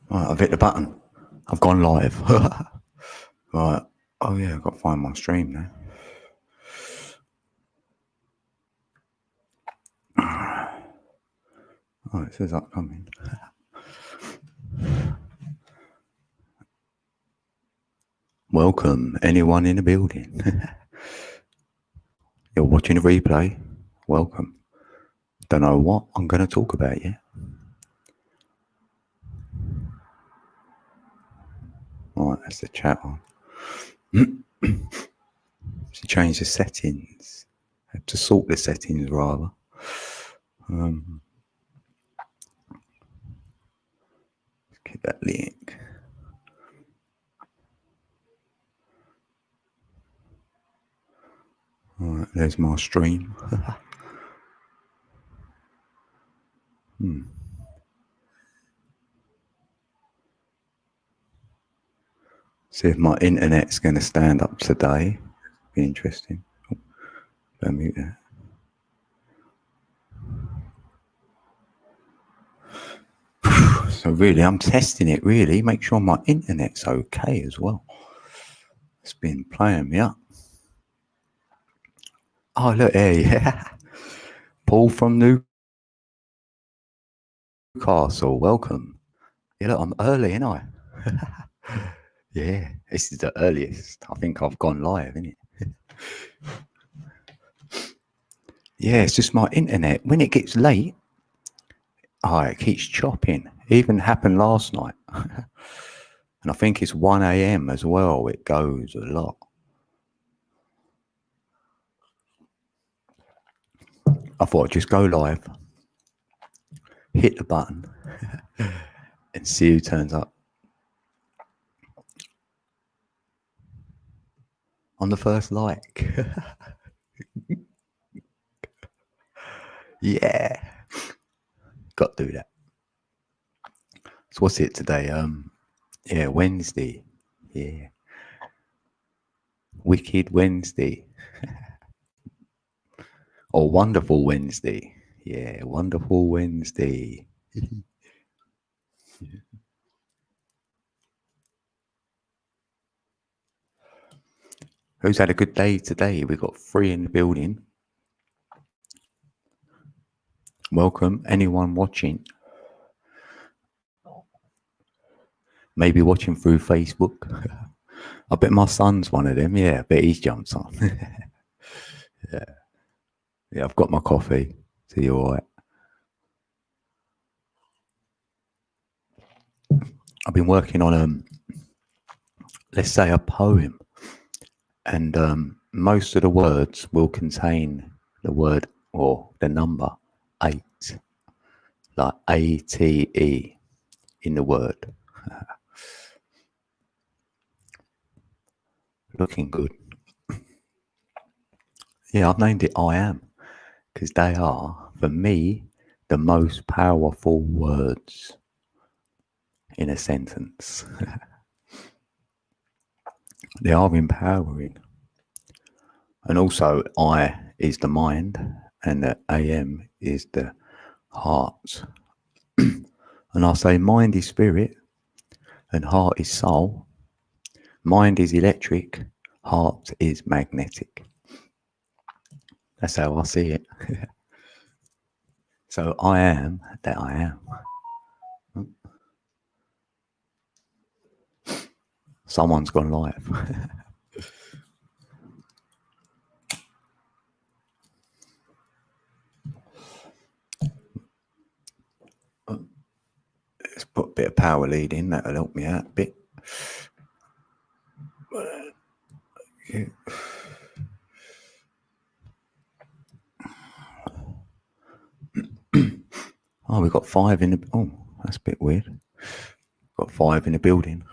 Right, I've hit the button. I've gone live. Right. Oh yeah, I've got to find my stream now. Oh, it says upcoming. Welcome, anyone in the building. You're watching a replay. Welcome. Don't know what I'm going to talk about yet. Right, that's the chat on. To change the settings. To sort the settings, rather. Let's get that link. Alright, there's my stream. See if my internet's going to stand up today. Be interesting. Oh, don't mute that. So really, I'm testing it, really. Make sure my internet's okay as well. It's been playing me up. Oh, look, hey. Paul from Newcastle, welcome. Yeah, look, I'm early, ain't I? Yeah, this is the earliest. I think I've gone live, isn't it? Yeah, it's just my internet. When it gets late, it keeps chopping. It even happened last night. And I think it's 1 a.m. as well. It goes a lot. I thought I'd just go live, hit the button, and see who turns up. On the first like. Yeah. Got to do that. So what's it today? Yeah, Wednesday. Yeah. Wicked Wednesday. Or Wonderful Wednesday. Yeah, Wonderful Wednesday. Who's had a good day today? We've got 3 in the building. Welcome, anyone watching. Maybe watching through Facebook. I bet my son's one of them. Yeah, I bet he's jumped on. Yeah, I've got my coffee. So you're all right. I've been working on, let's say, a poem. And most of the words will contain the word or the number 8. Like ATE in the word. Looking good. Yeah, I've named it I Am. Because they are, for me, the most powerful words in a sentence. They are empowering. And also, I is the mind, and the AM is the heart. And I'll say mind is spirit, and heart is soul. Mind is electric, heart is magnetic. That's how I see it. So I am that I am. Someone's gone live. Let's put a bit of power lead in, that'll help me out a bit. Oh, we've got 5 in the... Oh, that's a bit weird. Got 5 in the building.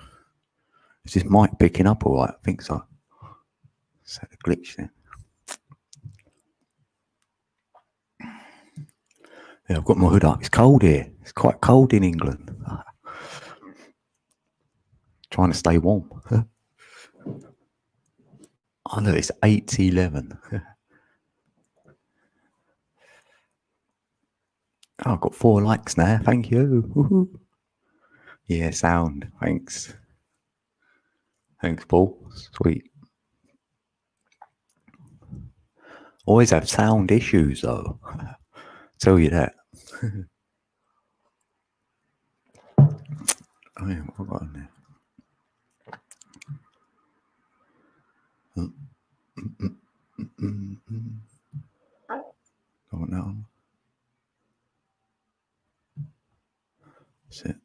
Is this mic picking up all right? I think so. Is that a glitch then? Yeah, I've got my hood up. It's cold here. It's quite cold in England. Trying to stay warm. Oh, look, it's 8:11. Oh, I've got 4 likes now. Thank you. Woo-hoo. Yeah, sound. Thanks. Thanks, Paul. Sweet. Always have sound issues, though. Tell you that. Oh, yeah, what have I got on there? Got that on. That's it.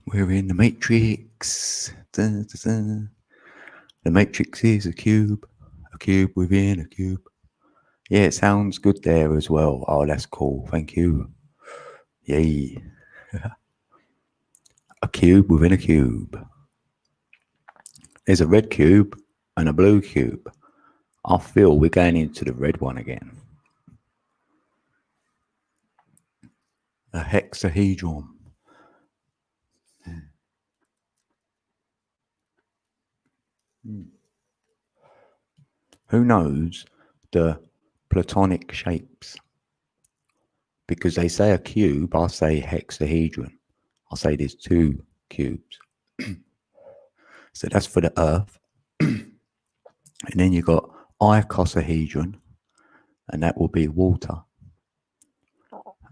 We're in the Matrix. Dun, dun, dun. The Matrix is a cube within a cube. Yeah, it sounds good there as well. Oh, that's cool. Thank you. Yay. A cube within a cube. There's a red cube and a blue cube. I feel we're going into the red one again. A hexahedron. Who knows the Platonic shapes? Because they say a cube, I say hexahedron. I'll say there's two cubes. So that's for the Earth. And then you've got icosahedron, and that will be water.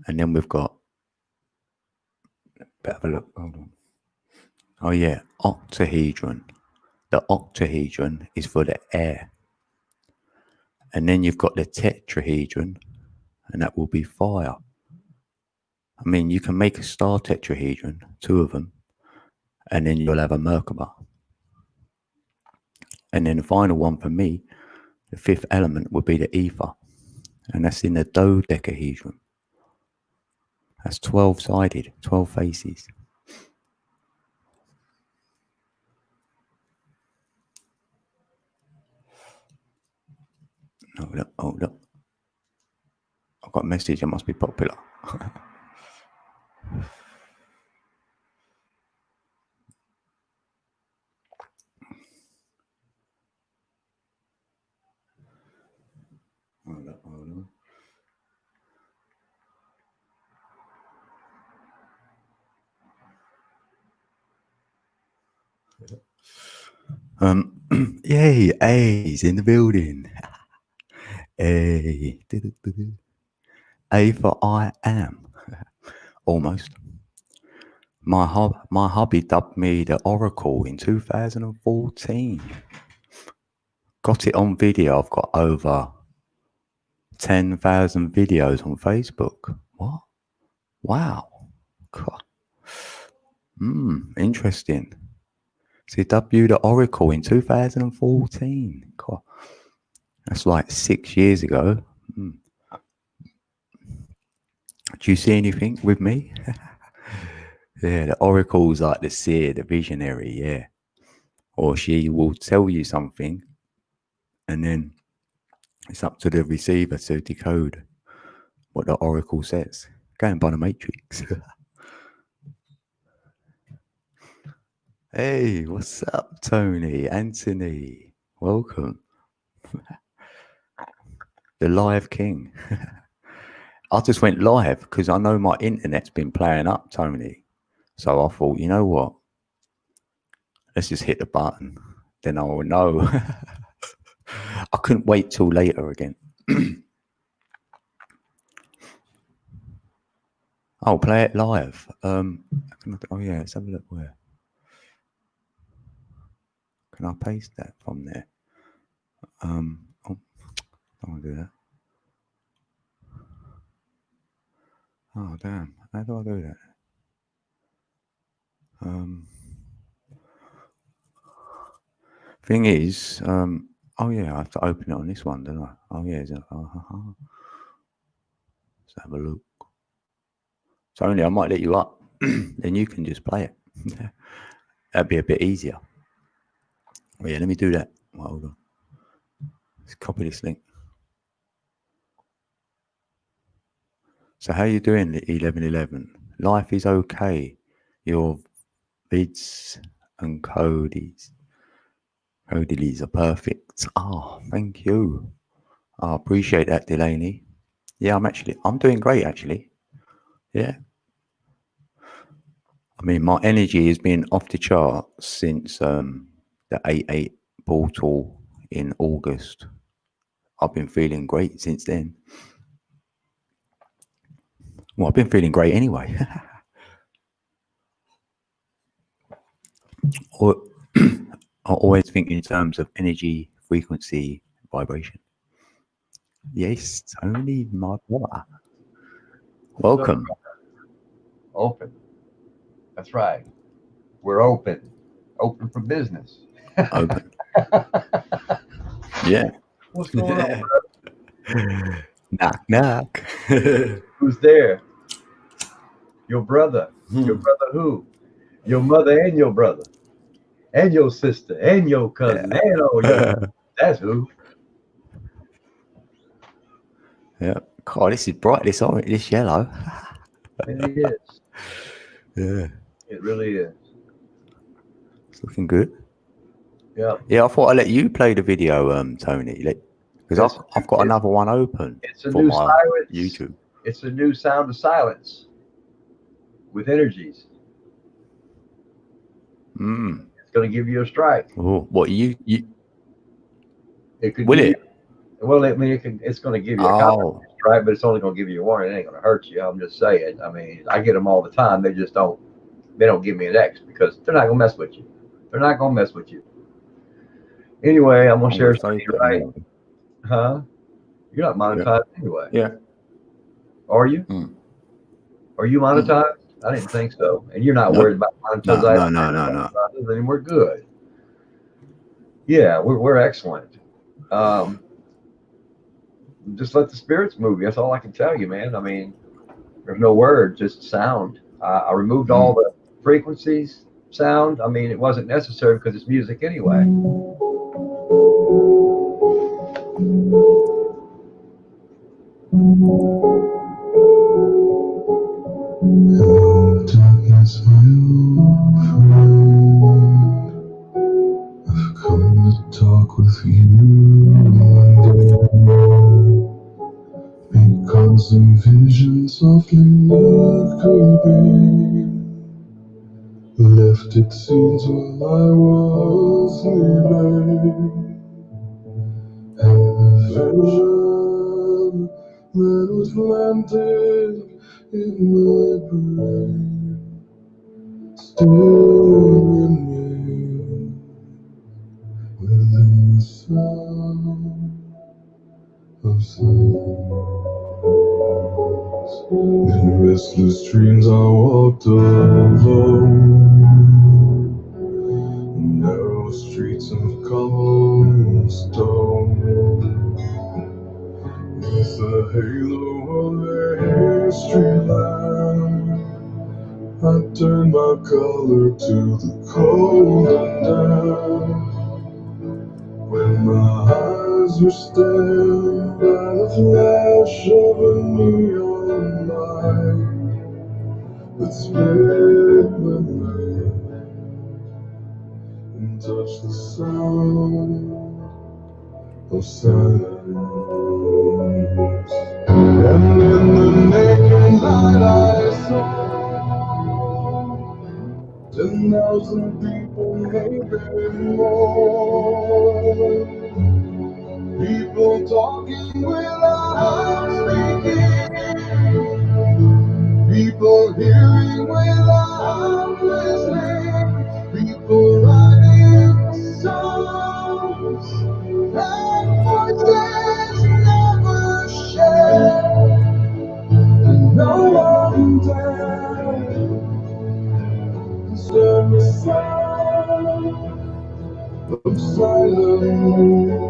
And then we've got, better have a look, hold on. Oh yeah, octahedron. The octahedron is for the air. And then you've got the tetrahedron, and that will be fire. I mean, you can make a star tetrahedron, two of them, and then you'll have a Merkaba. And then the final one for me, the fifth element, would be the ether. And that's in the dodecahedron. That's 12-sided, 12 faces. Hold up. I've got a message, it must be popular. Hold on. Yay, A's in the building. A. A for I am. Almost. My hubby dubbed me the Oracle in 2014. Got it on video. I've got over 10,000 videos on Facebook. What? Wow. God. Interesting. So W the Oracle in 2014. God. That's like 6 years ago. Do you see anything with me? Yeah, the Oracle's like the seer, the visionary, yeah. Or she will tell you something, and then it's up to the receiver to decode what the Oracle says. Going by the Matrix. Hey, what's up, Tony? Anthony, welcome. The live king. I just went live because I know my internet's been playing up, Tony. So I thought, you know what? Let's just hit the button. Then I will know. I couldn't wait till later again. I'll play it live. Oh yeah, let's have a look where. Can I paste that from there? Oh, don't want to do that. Oh damn, how do I do that? Thing is, oh yeah, I have to open it on this one, don't I? Oh yeah, let's have a look. Tony, I might let you up, then you can just play it. That'd be a bit easier. Oh yeah, let me do that. Well, hold on. Let's copy this link. So how you doing, 1111? Life is okay. Your vids and codies are perfect. Oh, thank you. I appreciate that, Delaney. Yeah, I'm doing great, actually. Yeah. I mean, my energy has been off the charts since the 8-8 portal in August. I've been feeling great since then. Well, I've been feeling great anyway. Or, I always think in terms of energy, frequency, vibration. Yes, Tony, my brother. Welcome. Open. That's right. We're open. Open for business. Open. Yeah. What's going on? Knock, knock. Who's there? Your brother. Your brother who? Your mother and your brother. And your sister. And your cousin. And all your. That's who. Yeah. God, this is bright, this orange, this yellow. It is. Yeah. It really is. It's looking good. Yep. Yeah, I thought I'd let you play the video, Tony. Because I've got another one open It's a for new my silence. YouTube. It's a new sound of silence with energies. It's going to give you a strike. Oh, what you It could will give it? You, well, I mean, it's going to give you a confidence strike, but it's only going to give you a warning. It ain't going to hurt you. I'm just saying. I mean, I get them all the time. They just don't. They don't give me an X because they're not going to mess with you. They're not going to mess with you. Anyway, I'm going to share something. Right? Huh? You're not monetized anyway. Yeah. Are you? Are you monetized? I didn't think so. And you're not worried about monetization? No. Then we're good. Yeah, we're excellent. Just let the spirits move you. That's all I can tell you, man. I mean, there's no word, just sound. I removed all the frequencies, sound. I mean, it wasn't necessary because it's music anyway. Hello, darkness, my old friend. I've come to talk with you again, because some visions softly creeping left its scenes while I was sleeping, and the vision that was planted in my brain still remains within the sound of silence. In restless dreams I walked alone, narrow streets of cobblestone, neath the halo of a street lamp. I turned my color to the cold and damp, when my eyes were stared by the flash of a neon light that split the night and touched the sound of silence. And in the naked light I saw 10,000 people, maybe more. People talking without speaking. People hearing without listening. People writing songs that voices never share. And no one dared discern the sound of silence.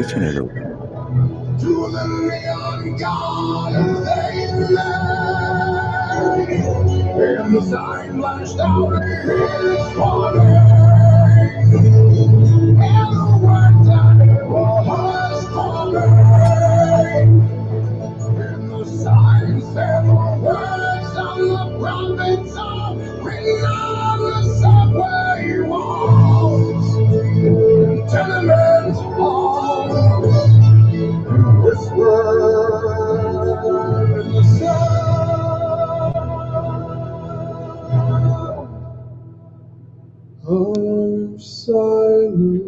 pitching it all. To the neon god they lay, and the sign flashed out in his warning, and the word that was falling, and the sign said the words on the prophets are written on the subway walls, tenement halls, whisper in the sound of silence.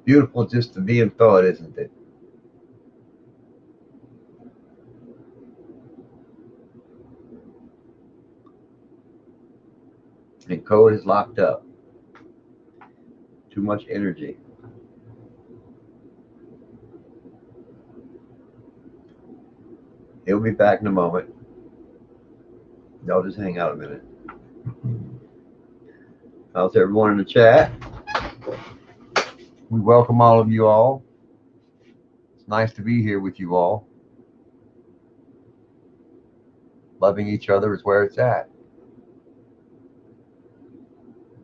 Beautiful just to be in thought, isn't it? And code is locked up. Too much energy. He'll be back in a moment. Y'all just hang out a minute. How's everyone in the chat? We welcome all of you all. It's nice to be here with you all. Loving each other is where it's at.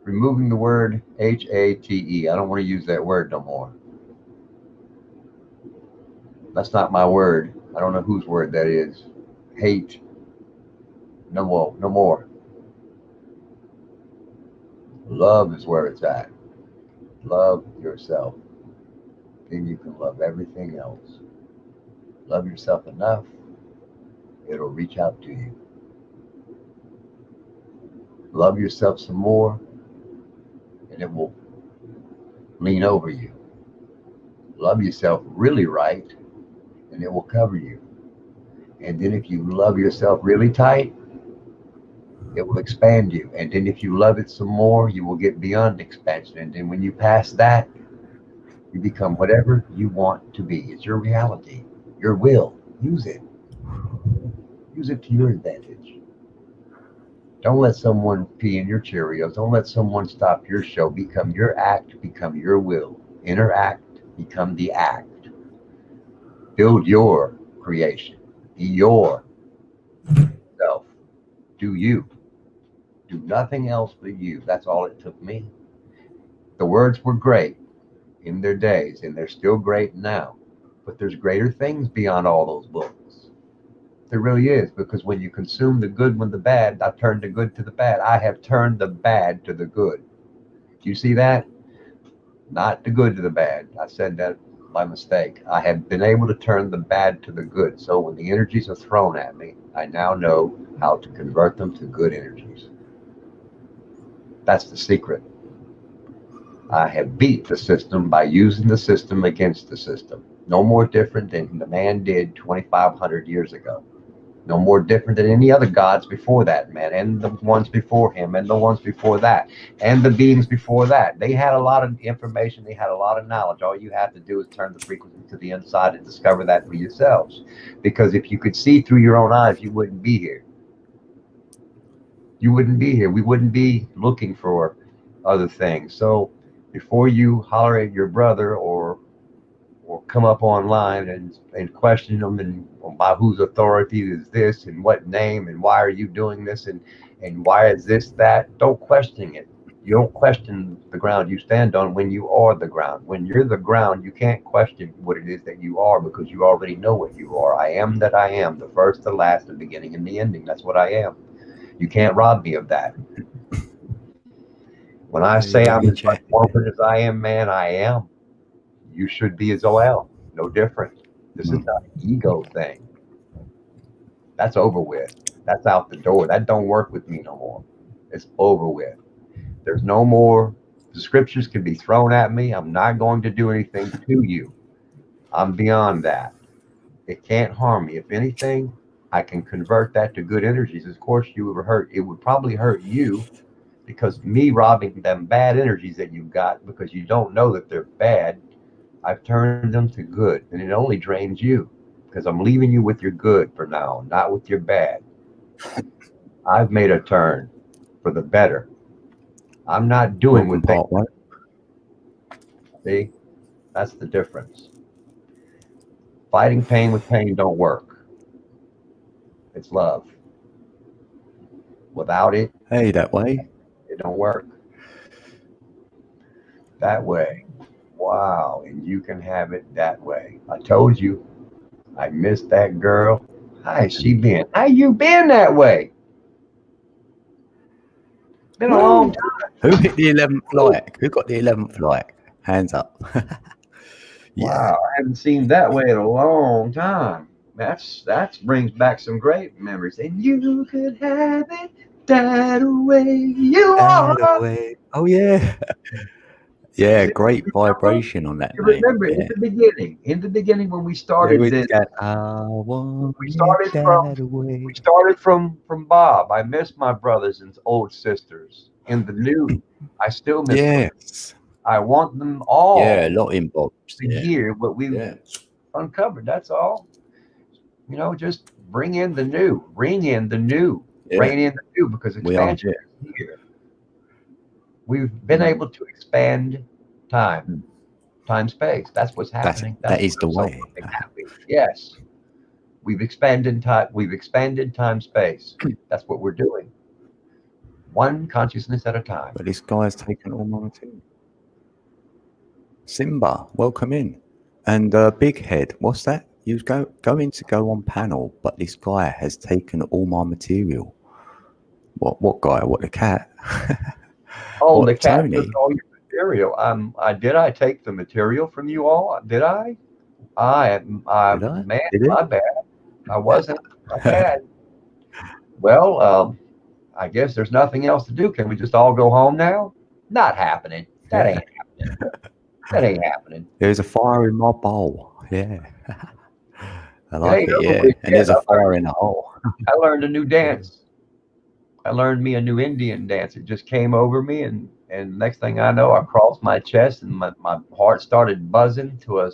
Removing the word H-A-T-E. I don't want to use that word no more. That's not my word. I don't know whose word that is. Hate. No more. No more. Love is where it's at. Love yourself. Then you can love everything else. Love yourself enough, it'll reach out to you. Love yourself some more, and it will lean over you. Love yourself really right, and it will cover you. And then if you love yourself really tight, it will expand you. And then if you love it some more, you will get beyond expansion. And then when you pass that, you become whatever you want to be. It's your reality, your will. Use it. Use it to your advantage. Don't let someone pee in your Cheerios. Don't let someone stop your show. Become your act, become your will. Interact, become the act. Build your creation. Be your self. Do you. Do nothing else but you. That's all it took me. The words were great in their days, and they're still great now. But there's greater things beyond all those books. There really is, because when you consume the good with the bad, I've turned the good to the bad. I have turned the bad to the good. Do you see that? Not the good to the bad. I said that by mistake. I have been able to turn the bad to the good. So when the energies are thrown at me, I now know how to convert them to good energies. That's the secret. I have beat the system by using the system against the system. No more different than the man did 2,500 years ago. No more different than any other gods before that man, and the ones before him, and the ones before that, and the beings before that. They had a lot of information. They had a lot of knowledge. All you have to do is turn the frequency to the inside and discover that for yourselves. Because if you could see through your own eyes, you wouldn't be here. You wouldn't be here. We wouldn't be looking for other things. So before you holler at your brother or come up online and question them and by whose authority is this and what name and why are you doing this and why is this that, don't question it. You don't question the ground you stand on when you are the ground. When you're the ground, you can't question what it is that you are, because you already know what you are. I am that I am, the first, the last, the beginning, and the ending. That's what I am. You can't rob me of that. When I say Yeah, I'm in as much chat. orphan as I am, man, I am. You should be as well. No different. This is Mm. not an ego thing. That's over with. That's out the door. That don't work with me no more. It's over with. There's no more. The scriptures can be thrown at me. I'm not going to do anything to you. I'm beyond that. It can't harm me. If anything, I can convert that to good energies. Of course, you would hurt. It would probably hurt you because me robbing them bad energies that you've got because you don't know that they're bad. I've turned them to good, and it only drains you because I'm leaving you with your good for now, not with your bad. I've made a turn for the better. I'm not doing Welcome, what they part one. see. That's the difference. Fighting pain with pain don't work. It's love. Without it, Hey, that way. it don't work. That way. Wow. And you can have it that way. I told you I missed that girl. How has she been? How you been that way? Been a long Woo! time. Who hit the 11th like? Who got the 11th like? Hands up. Yeah. Wow. I haven't seen that way in a long time. That brings back some great memories. And you could have it that way you That are. way. Oh, yeah. Yeah, See, great vibration on that you name. remember Yeah. in the beginning when we Yeah, started with this, that, I want we it started from that way. Bob. I miss my brothers and old sisters. In the new, I still miss them. Yes. I want them Yeah, a all lot in Bob's. to Yeah. hear what we've Yeah. uncovered. That's all. Just bring in the new, bring in the new, Yeah. rein in the new because We are expansion here. is here. We've been able to expand time, space. That's what's happening. That That's is what the I'm so way. fucking happy. Yes, we've expanded time. We've expanded time, space. That's what we're doing. One consciousness at a time. But this guy's taken all my material. Simba, welcome in. And Big Head, what's that? You was going to go on panel, but this guy has taken all my material. What guy? What, the cat? Oh, What, the cat Tony? took all your material. I take the material from you all? Did I? Did I? Man, Did it? my bad. I wasn't. My bad. Well, I guess there's nothing else to do. Can we just all go home now? Not happening. That Yeah. ain't happening. That ain't happening. There's a fire in my bowl. Yeah. I It like ain't it, over yeah. with And yet. there's a fire in the hole. I learned a new Yeah. dance. I learned me a new Indian dance. It just came over me, and next thing I know, I crossed my chest, and my heart started buzzing to a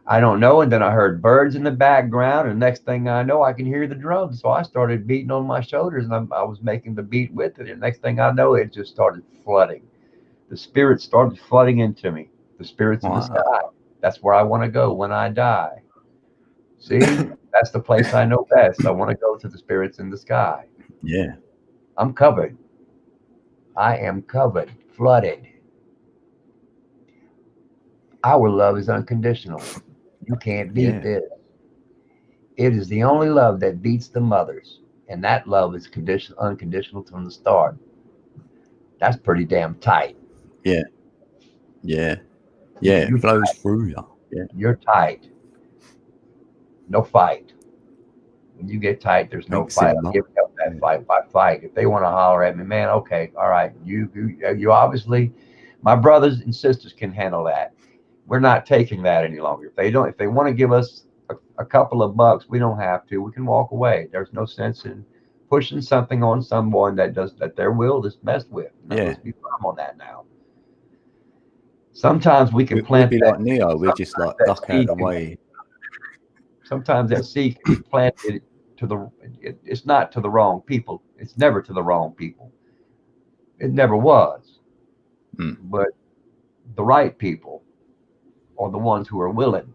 I don't know. And then I heard birds in the background, and next thing I know, I can hear the drums. So I started beating on my shoulders, and I was making the beat with it. And next thing I know, it just started flooding. The spirits started flooding into me. The spirits in the Wow. sky. That's where I want to go when I die. See, that's the place I know best. I want to go to the spirits in the sky. Yeah. I'm covered. I am covered, flooded. Our love is unconditional. You can't beat Yeah. this. It is the only love that beats the mothers, and that love is unconditional from the start. That's pretty damn tight. Yeah. Yeah. Yeah. You It flows through you. Yeah. You're tight. No fight. When you get tight, there's no Thanks, fight. I'm Simba. giving up that Yeah. fight by fight. If they want to holler at me, man, okay, all right. You obviously, my brothers and sisters can handle that. We're not taking that any longer. If they want to give us a couple of bucks, we don't have to. We can walk away. There's no sense in pushing something on someone that their will is messed with. Now, Yeah. let's be firm on that now. Sometimes we can We'll plant be that. like Neo. We're just like that duck out of the seed. way. Sometimes that seed can be planted it's not to the wrong people. It's never to the wrong people. It never was. Mm. But the right people are the ones who are willing.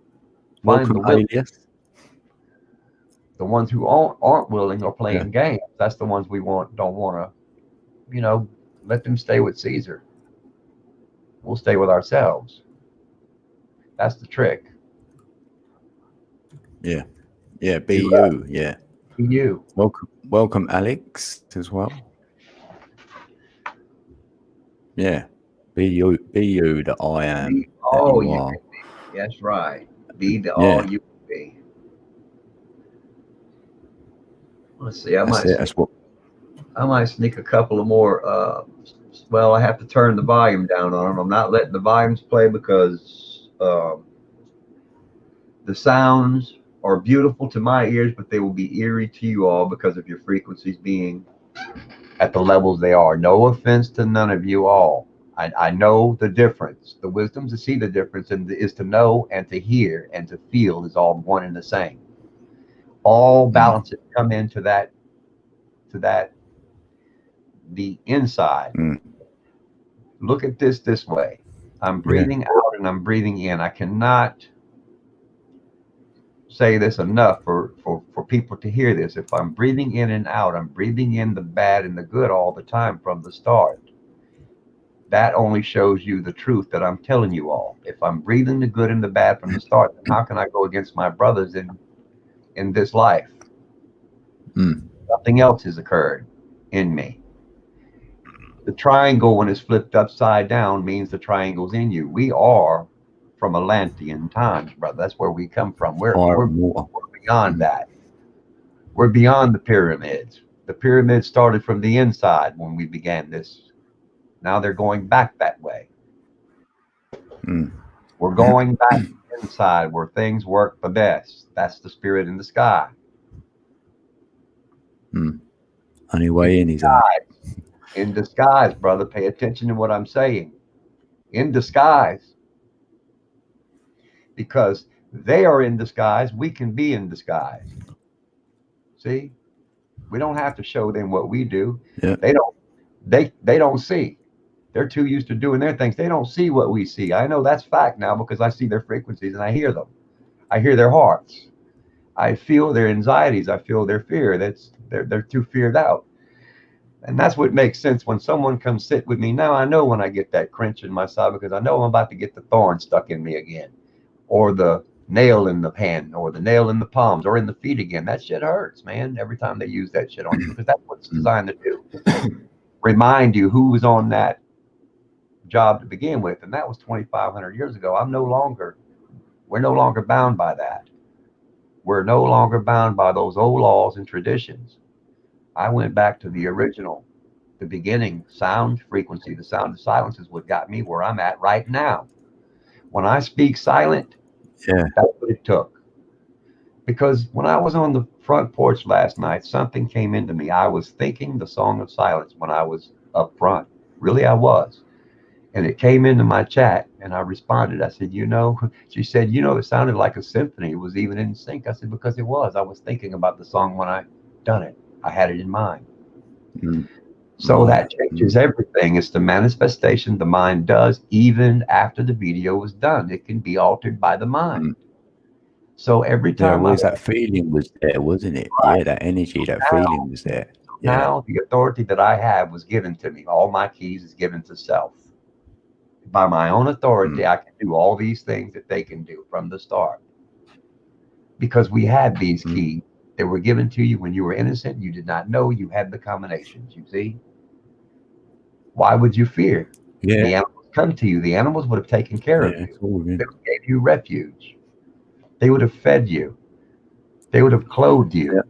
Find Welcome, the will. Alias. The ones who aren't willing or playing games. That's the ones we don't want to, let them stay with Caesar. We'll stay with ourselves. That's the trick. Yeah. Yeah. Be you. Yeah. Be you. Welcome, Alex, as well. Yeah. Be you that I am, Be that all you you are. can be. That's right. Be the all Yeah. you can be. Let's see. That's it. That's what. I might sneak a couple of more. Well, I have to turn the volume down on them. I'm not letting the volumes play because the sounds are beautiful to my ears, but they will be eerie to you all because of your frequencies being at the levels they are. No offense to none of you all. I know the difference. The wisdom to see the difference and is to know and to hear and to feel is all one and the same. All balances come into that, the inside. Look at this way. I'm breathing out and I'm breathing in. I cannot say this enough for people to hear this. If I'm breathing in and out, I'm breathing in the bad and the good all the time from the start. That only shows you the truth that I'm telling you all. If I'm breathing the good and the bad from the start, then how can I go against my brothers in this life? Nothing else has occurred in me. The triangle, when it's flipped upside down, means the triangle's in you. We are from Atlantean times, brother. That's where we come from. We're beyond that. We're beyond the pyramids. The pyramids started from the inside when we began this. Now they're going back that way. We're going back inside where things work the best. That's the spirit in the sky. Only way in is out. In disguise, brother. Pay attention to what I'm saying. In disguise. Because they are in disguise, we can be in disguise. See? We don't have to show them what we do. Yeah. They don't see. They're too used to doing their things. They don't see what we see. I know that's fact now because I see their frequencies and I hear them. I hear their hearts. I feel their anxieties. I feel their fear. They're too feared out. And that's what makes sense when someone comes sit with me. Now I know when I get that cringe in my side because I know I'm about to get the thorn stuck in me again, or the nail in the hand, or the nail in the palms, or in the feet again. That shit hurts, man, every time they use that shit on you because that's what it's designed to do. Remind you who was on that job to begin with, and that was 2,500 years ago. We're no longer bound by that. We're no longer bound by those old laws and traditions. I went back to the original, the beginning sound frequency. The sound of silence is what got me where I'm at right now. When I speak silent, that's what it took. Because when I was on the front porch last night, something came into me. I was thinking the song of silence when I was up front. Really, I was. And it came into my chat and I responded. I said, she said, it sounded like a symphony. It was even in sync. I said, because it was. I was thinking about the song when I done it. I had it in mind. So that changes everything. It's the manifestation the mind does even after the video is done. It can be altered by the mind. So every time that feeling was there, wasn't it? Right. Yeah, that energy, that feeling was there. Now the authority that I have was given to me. All my keys is given to self. By my own authority, I can do all these things that they can do from the start. Because we had these keys. They were given to you when you were innocent. You did not know you had the combinations, you see? Why would you fear? Yeah. The animals come to you. The animals would have taken care of you. Cool, They gave you refuge. They would have fed you. They would have clothed you.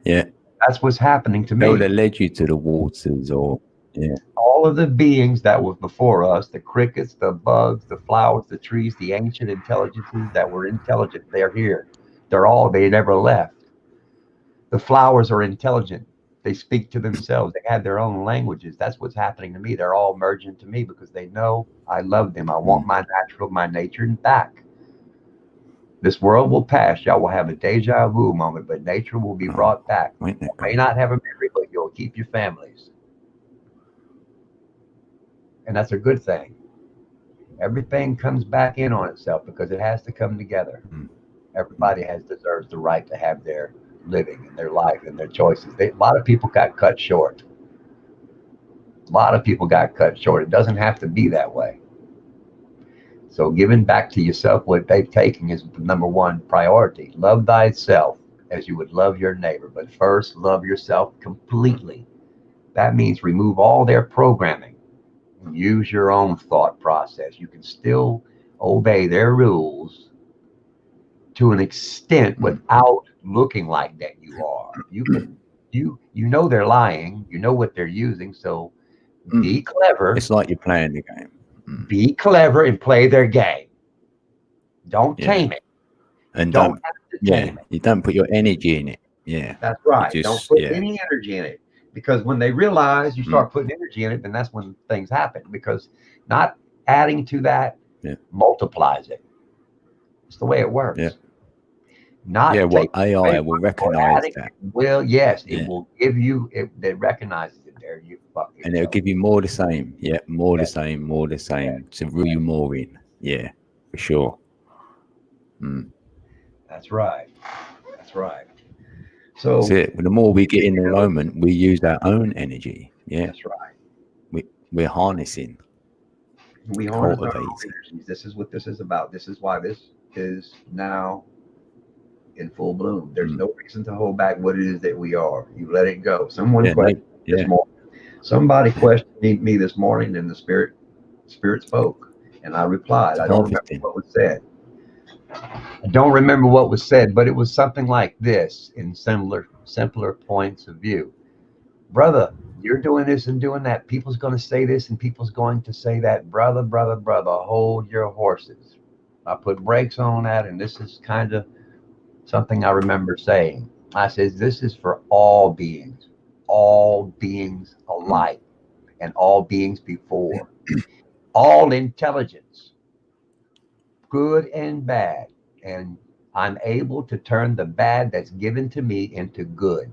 Yeah. That's what's happening to me. They would have led you to the waters or, all of the beings that were before us, the crickets, the bugs, the flowers, the trees, the ancient intelligences that were intelligent, they're here. They never left. The flowers are intelligent. They speak to themselves. They have their own languages. That's what's happening to me. They're all merging to me because they know I love them. I want my nature back. This world will pass. Y'all will have a deja vu moment, but nature will be brought back. You may not have a memory, but you'll keep your families. And that's a good thing. Everything comes back in on itself because it has to come together. Everybody deserves the right to have their living and their life and their choices. A lot of people got cut short. It doesn't have to be that way. So giving back to yourself what they've taken is the number one priority. Love thyself as you would love your neighbor, but first love yourself completely. That means remove all their programming. use your own thought process. You can still obey their rules to an extent without looking like that you are. You can you know they're lying, you know what they're using, so be clever. It's like you're playing the game. Be clever and play their game. Don't tame it. And don't have to tame it. You don't put your energy in it. Yeah. That's right. Just, don't put any energy in it. Because when they realize you start putting energy in it, then that's when things happen. Because not adding to that multiplies it. It's the way it works. Yeah. Not well, AI will recognize that. Well, yes, it will give you it recognizes it there. You fucking and it'll give you more the same. Yeah, more the same, more the same. To reel you more in. Yeah, for sure. That's right. That's right. So that's it. The more we get in the moment, we use our own energy. Yeah. That's right. We're harnessing. We harness our own energies. This is what this is about. This is why this is now in full bloom. There's no reason to hold back what it is that we are. You let it go. Someone questioned this morning. Somebody questioned me this morning, and the spirit spoke, and I replied. I don't remember what was said. I don't remember what was said, but it was something like this in simpler points of view. Brother, you're doing this and doing that. People's going to say this and people's going to say that. Brother, hold your horses. I put brakes on that, and this is kind of something I remember saying. I says, this is for all beings alike, and all beings before. All intelligence, good and bad, and I'm able to turn the bad that's given to me into good.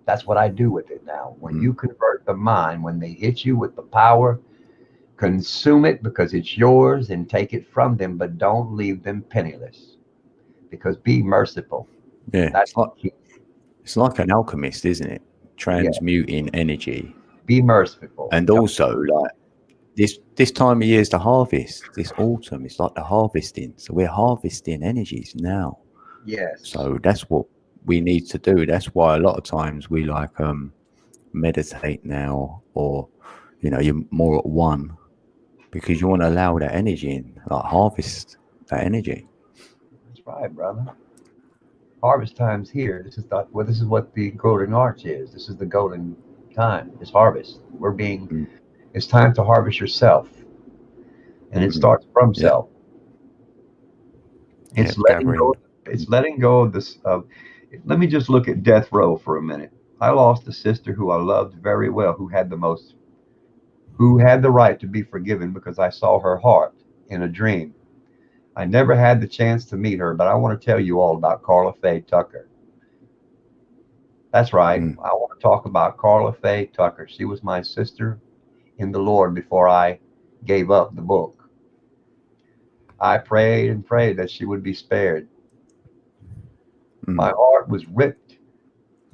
That's what I do with it now. When you convert the mind, when they hit you with the power, consume it because it's yours and take it from them, but don't leave them penniless. Because be merciful. Yeah, that's it's like an alchemist, isn't it? Transmuting energy. Be merciful. And also, like this time of year is the harvest. This autumn, it's like the harvesting. So we're harvesting energies now. Yes. So that's what we need to do. That's why a lot of times we like meditate now, or you're more at one, because you want to allow that energy in, like harvest that energy. That's right, brother. Harvest time's here. This is what the golden arch is. This is the golden time. It's harvest. It's time to harvest yourself, and it starts from self. It's letting go. It's letting go of this. Let me just look at death row for a minute. I lost a sister who I loved very well, who had the right to be forgiven because I saw her heart in a dream. I never had the chance to meet her, but I want to tell you all about Carla Faye Tucker. That's right. I want to talk about Carla Faye Tucker. She was my sister in the Lord before I gave up the book. I prayed and prayed that she would be spared. My heart was ripped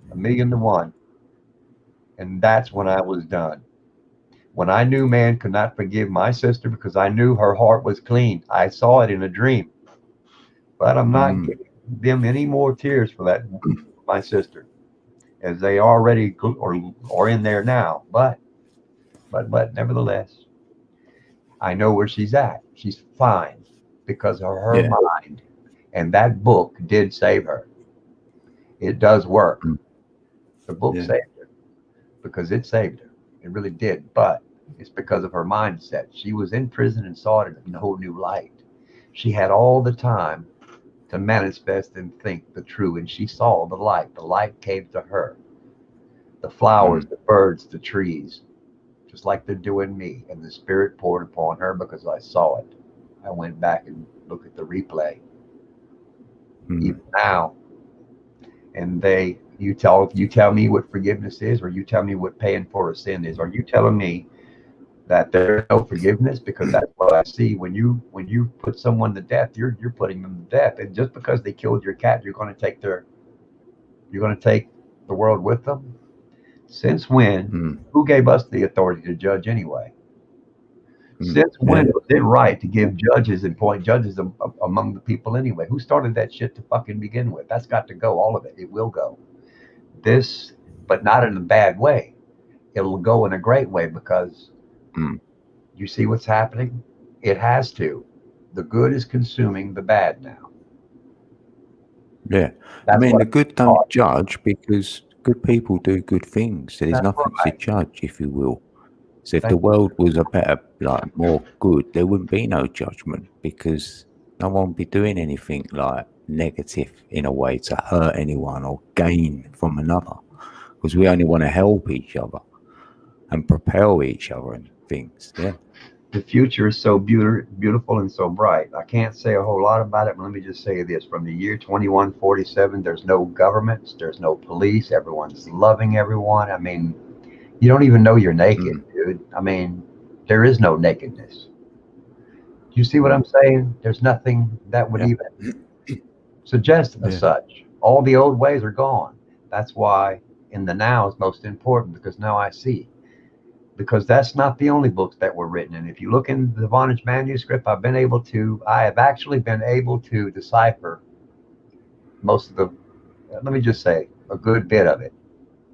1,000,000 to 1. And that's when I was done. When I knew man could not forgive my sister because I knew her heart was clean. I saw it in a dream. But I'm not giving them any more tears for that, my sister, as they already or in there now. But nevertheless, I know where she's at. She's fine because of her mind. And that book did save her. It does work. The book saved her because it saved her. It really did. But it's because of her mindset. She was in prison and saw it in a whole new light. She had all the time to manifest and think the true. And she saw the light. The light came to her. The flowers, the birds, the trees, just like they're doing me. And the spirit poured upon her because I saw it. I went back and looked at the replay. Even now. And you tell me what forgiveness is, or you tell me what paying for a sin is. Are you telling me that there's no forgiveness? Because that's what I see. When you put someone to death, you're putting them to death. And just because they killed your cat, you're going to take the world with them. Since when? Who gave us the authority to judge anyway? Since when was it right to give judges and point judges among the people anyway? Who started that shit to fucking begin with? That's got to go, all of it. It will go. But not in a bad way. It'll go in a great way because You see what's happening? It has to. The good is consuming the bad now. Yeah. That's I mean, what the good don't judge because good people do good things. So there's That's nothing right. to judge, if you will. So if Thank the you. world was a better, like more good, there wouldn't be no judgment because no one would be doing anything like negative in a way to hurt anyone or gain from another. Because we only want to help each other and propel each other and things. Yeah. The future is so beautiful and so bright. I can't say a whole lot about it, but let me just say this. From the year 2147, there's no governments, there's no police, everyone's loving everyone. I mean, you don't even know you're naked, dude. I mean, there is no nakedness. Do you see what I'm saying? There's nothing that would Yeah. even suggest as Yeah. such. All the old ways are gone. That's why in the now is most important, because now I see. Because that's not the only books that were written. And if you look in the Vonage manuscript, I have actually been able to decipher most of the, let me just say, a good bit of it.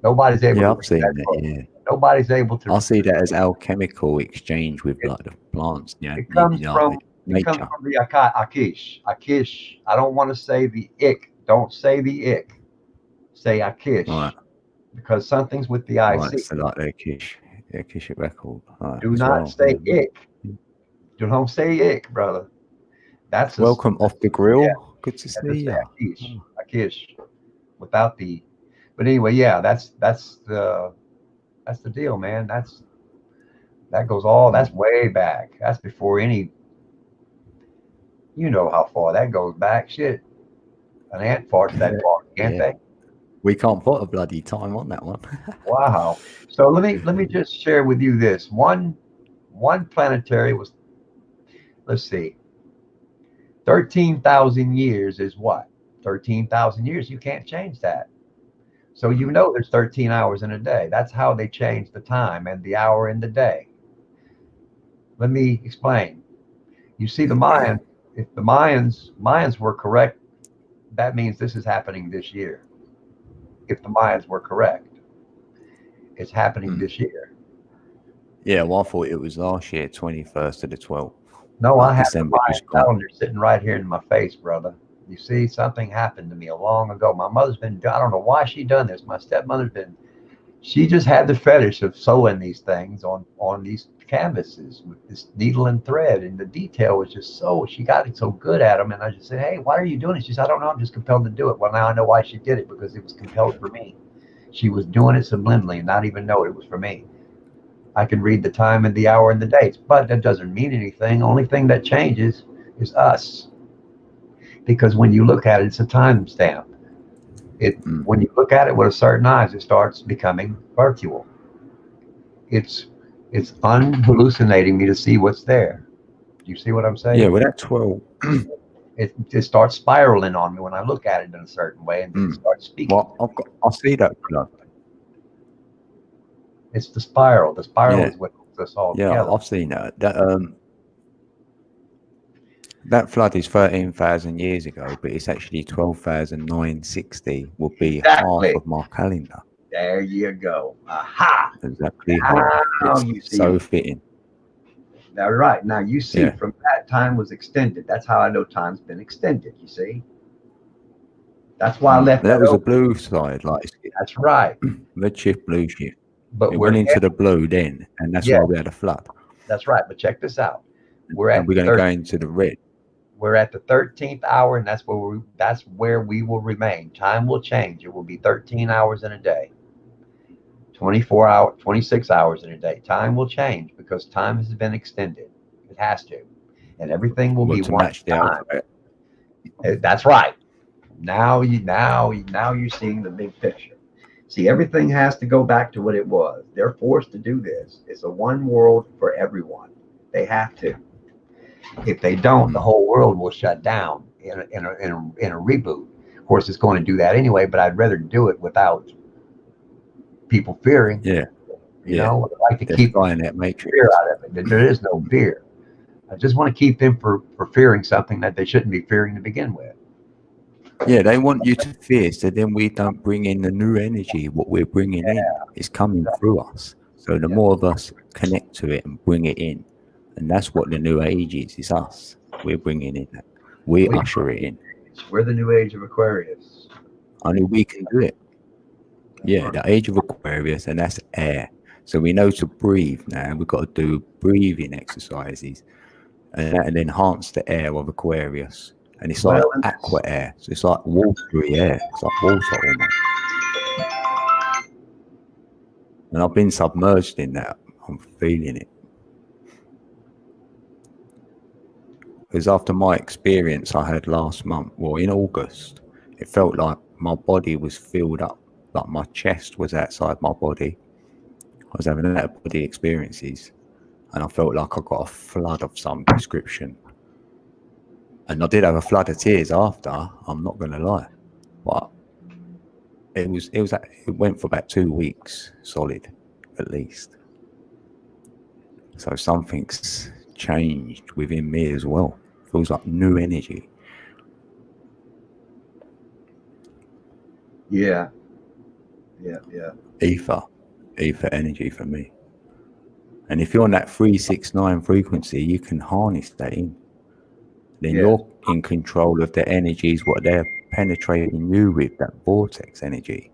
Nobody's able Yeah, to I've read seen that that. book. Yeah. Nobody's able to. I see that as alchemical exchange with like the plants. Yeah. It comes You know, from nature. the Akish. Akish. I don't want to say the ick. Don't say the ick. Say Akish. Right. Because something's with the Right. IC. So like the Kishet record. Right, Do as not well. say Yeah. ick. Don't say ick, brother. That's a, Welcome off the grill. Good to that's a see say you. Akish. Akish. Without the, but anyway, yeah, that's the deal, man. That goes all, that's way back. That's before any, you know how far that goes back. Shit, an ant farts that far, can't Yeah. they? We can't put a bloody time on that one. Wow. So let me just share with you this. One planetary was, let's see, 13,000 years is what? 13,000 years. You can't change that. So you know there's 13 hours in a day. That's how they change the time and the hour in the day. Let me explain. You see the Mayans, if the Mayans were correct, that means this is happening this year. If the Mayans were correct, it's happening this year. Yeah, well, I thought it was last year, 21st to the 12th. No, Like I have December the just Mayan gone. calendar sitting right here in my face, brother. You see, something happened to me a long ago. My mother's been, I don't know why she done this. My stepmother's been, she just had the fetish of sewing these things on these canvases with this needle and thread, and the detail was just so, she got it so good at them. And I just said, hey, why are you doing it? She said, I don't know, I'm just compelled to do it. Well, now I know why she did it, because it was compelled for me. She was doing it subliminally and not even know it was for me. I can read the time and the hour and the dates, but that doesn't mean anything. Only thing that changes is us, because when you look at it, it's a time stamp. When you look at it with a certain eyes, it starts becoming virtual. It's unhallucinating me to see what's there. Do you see what I'm saying? Yeah, well, that 12. It starts spiraling on me when I look at it in a certain way, and then it starts speaking. Well, I see that blood. It's the spiral. The spiral Yeah. is what holds us all Yeah, together. I've seen that. That flood is 13,000 years ago, but it's actually 12,960 would be Exactly. half of my calendar. There you go. Aha! Exactly half. Now It's you see. so fitting. Now, right. Now you see, Yeah. from that time was extended. That's how I know time's been extended, you see? That's why I left That was a open. blue side, like That's right. red shift, blue shift. But It we're went into the blue then, and that's Yeah. why we had a flood. That's right. But check this out. We're at And we're going to go into the red. We're at the 13th hour, and that's where we will remain. Time will change. It will be 13 hours in a day, 24 hours, 26 hours in a day. Time will change because time has been extended. It has to, and everything will be to one match the time. alphabet. That's right. Now you're seeing the big picture. See, everything has to go back to what it was. They're forced to do this. It's a one world for everyone. They have to. If they don't, the whole world will shut down in a reboot. Of course, it's going to do that anyway, but I'd rather do it without people fearing. Yeah. You know, I like to They're keep flying that matrix. fear out of it. There is no fear. I just want to keep them for fearing something that they shouldn't be fearing to begin with. Yeah, they want you to fear, so then we don't bring in the new energy. What we're bringing in is coming through us. So the more of us connect to it and bring it in, And that's what the new age is. It's us. We're bringing in that. We usher it in. We're the new age of Aquarius. Only we can do it. Yeah, the age of Aquarius, and that's air. So we know to breathe now. We've got to do breathing exercises, and that will enhance the air of Aquarius. And it's like aqua air. So it's like watery air. It's like water almost. And I've been submerged in that. I'm feeling it. Because after my experience I had last month, well, in August, it felt like my body was filled up, like my chest was outside my body. I was having out-of-body experiences, and I felt like I got a flood of some description. And I did have a flood of tears after, I'm not going to lie. But it went for about 2 weeks solid, at least. So something's changed within me as well. Feels like new energy. Yeah. Ether energy for me. And if you're on that 369 frequency, you can harness that in. Then you're in control of the energies, what they're penetrating you with, that vortex energy.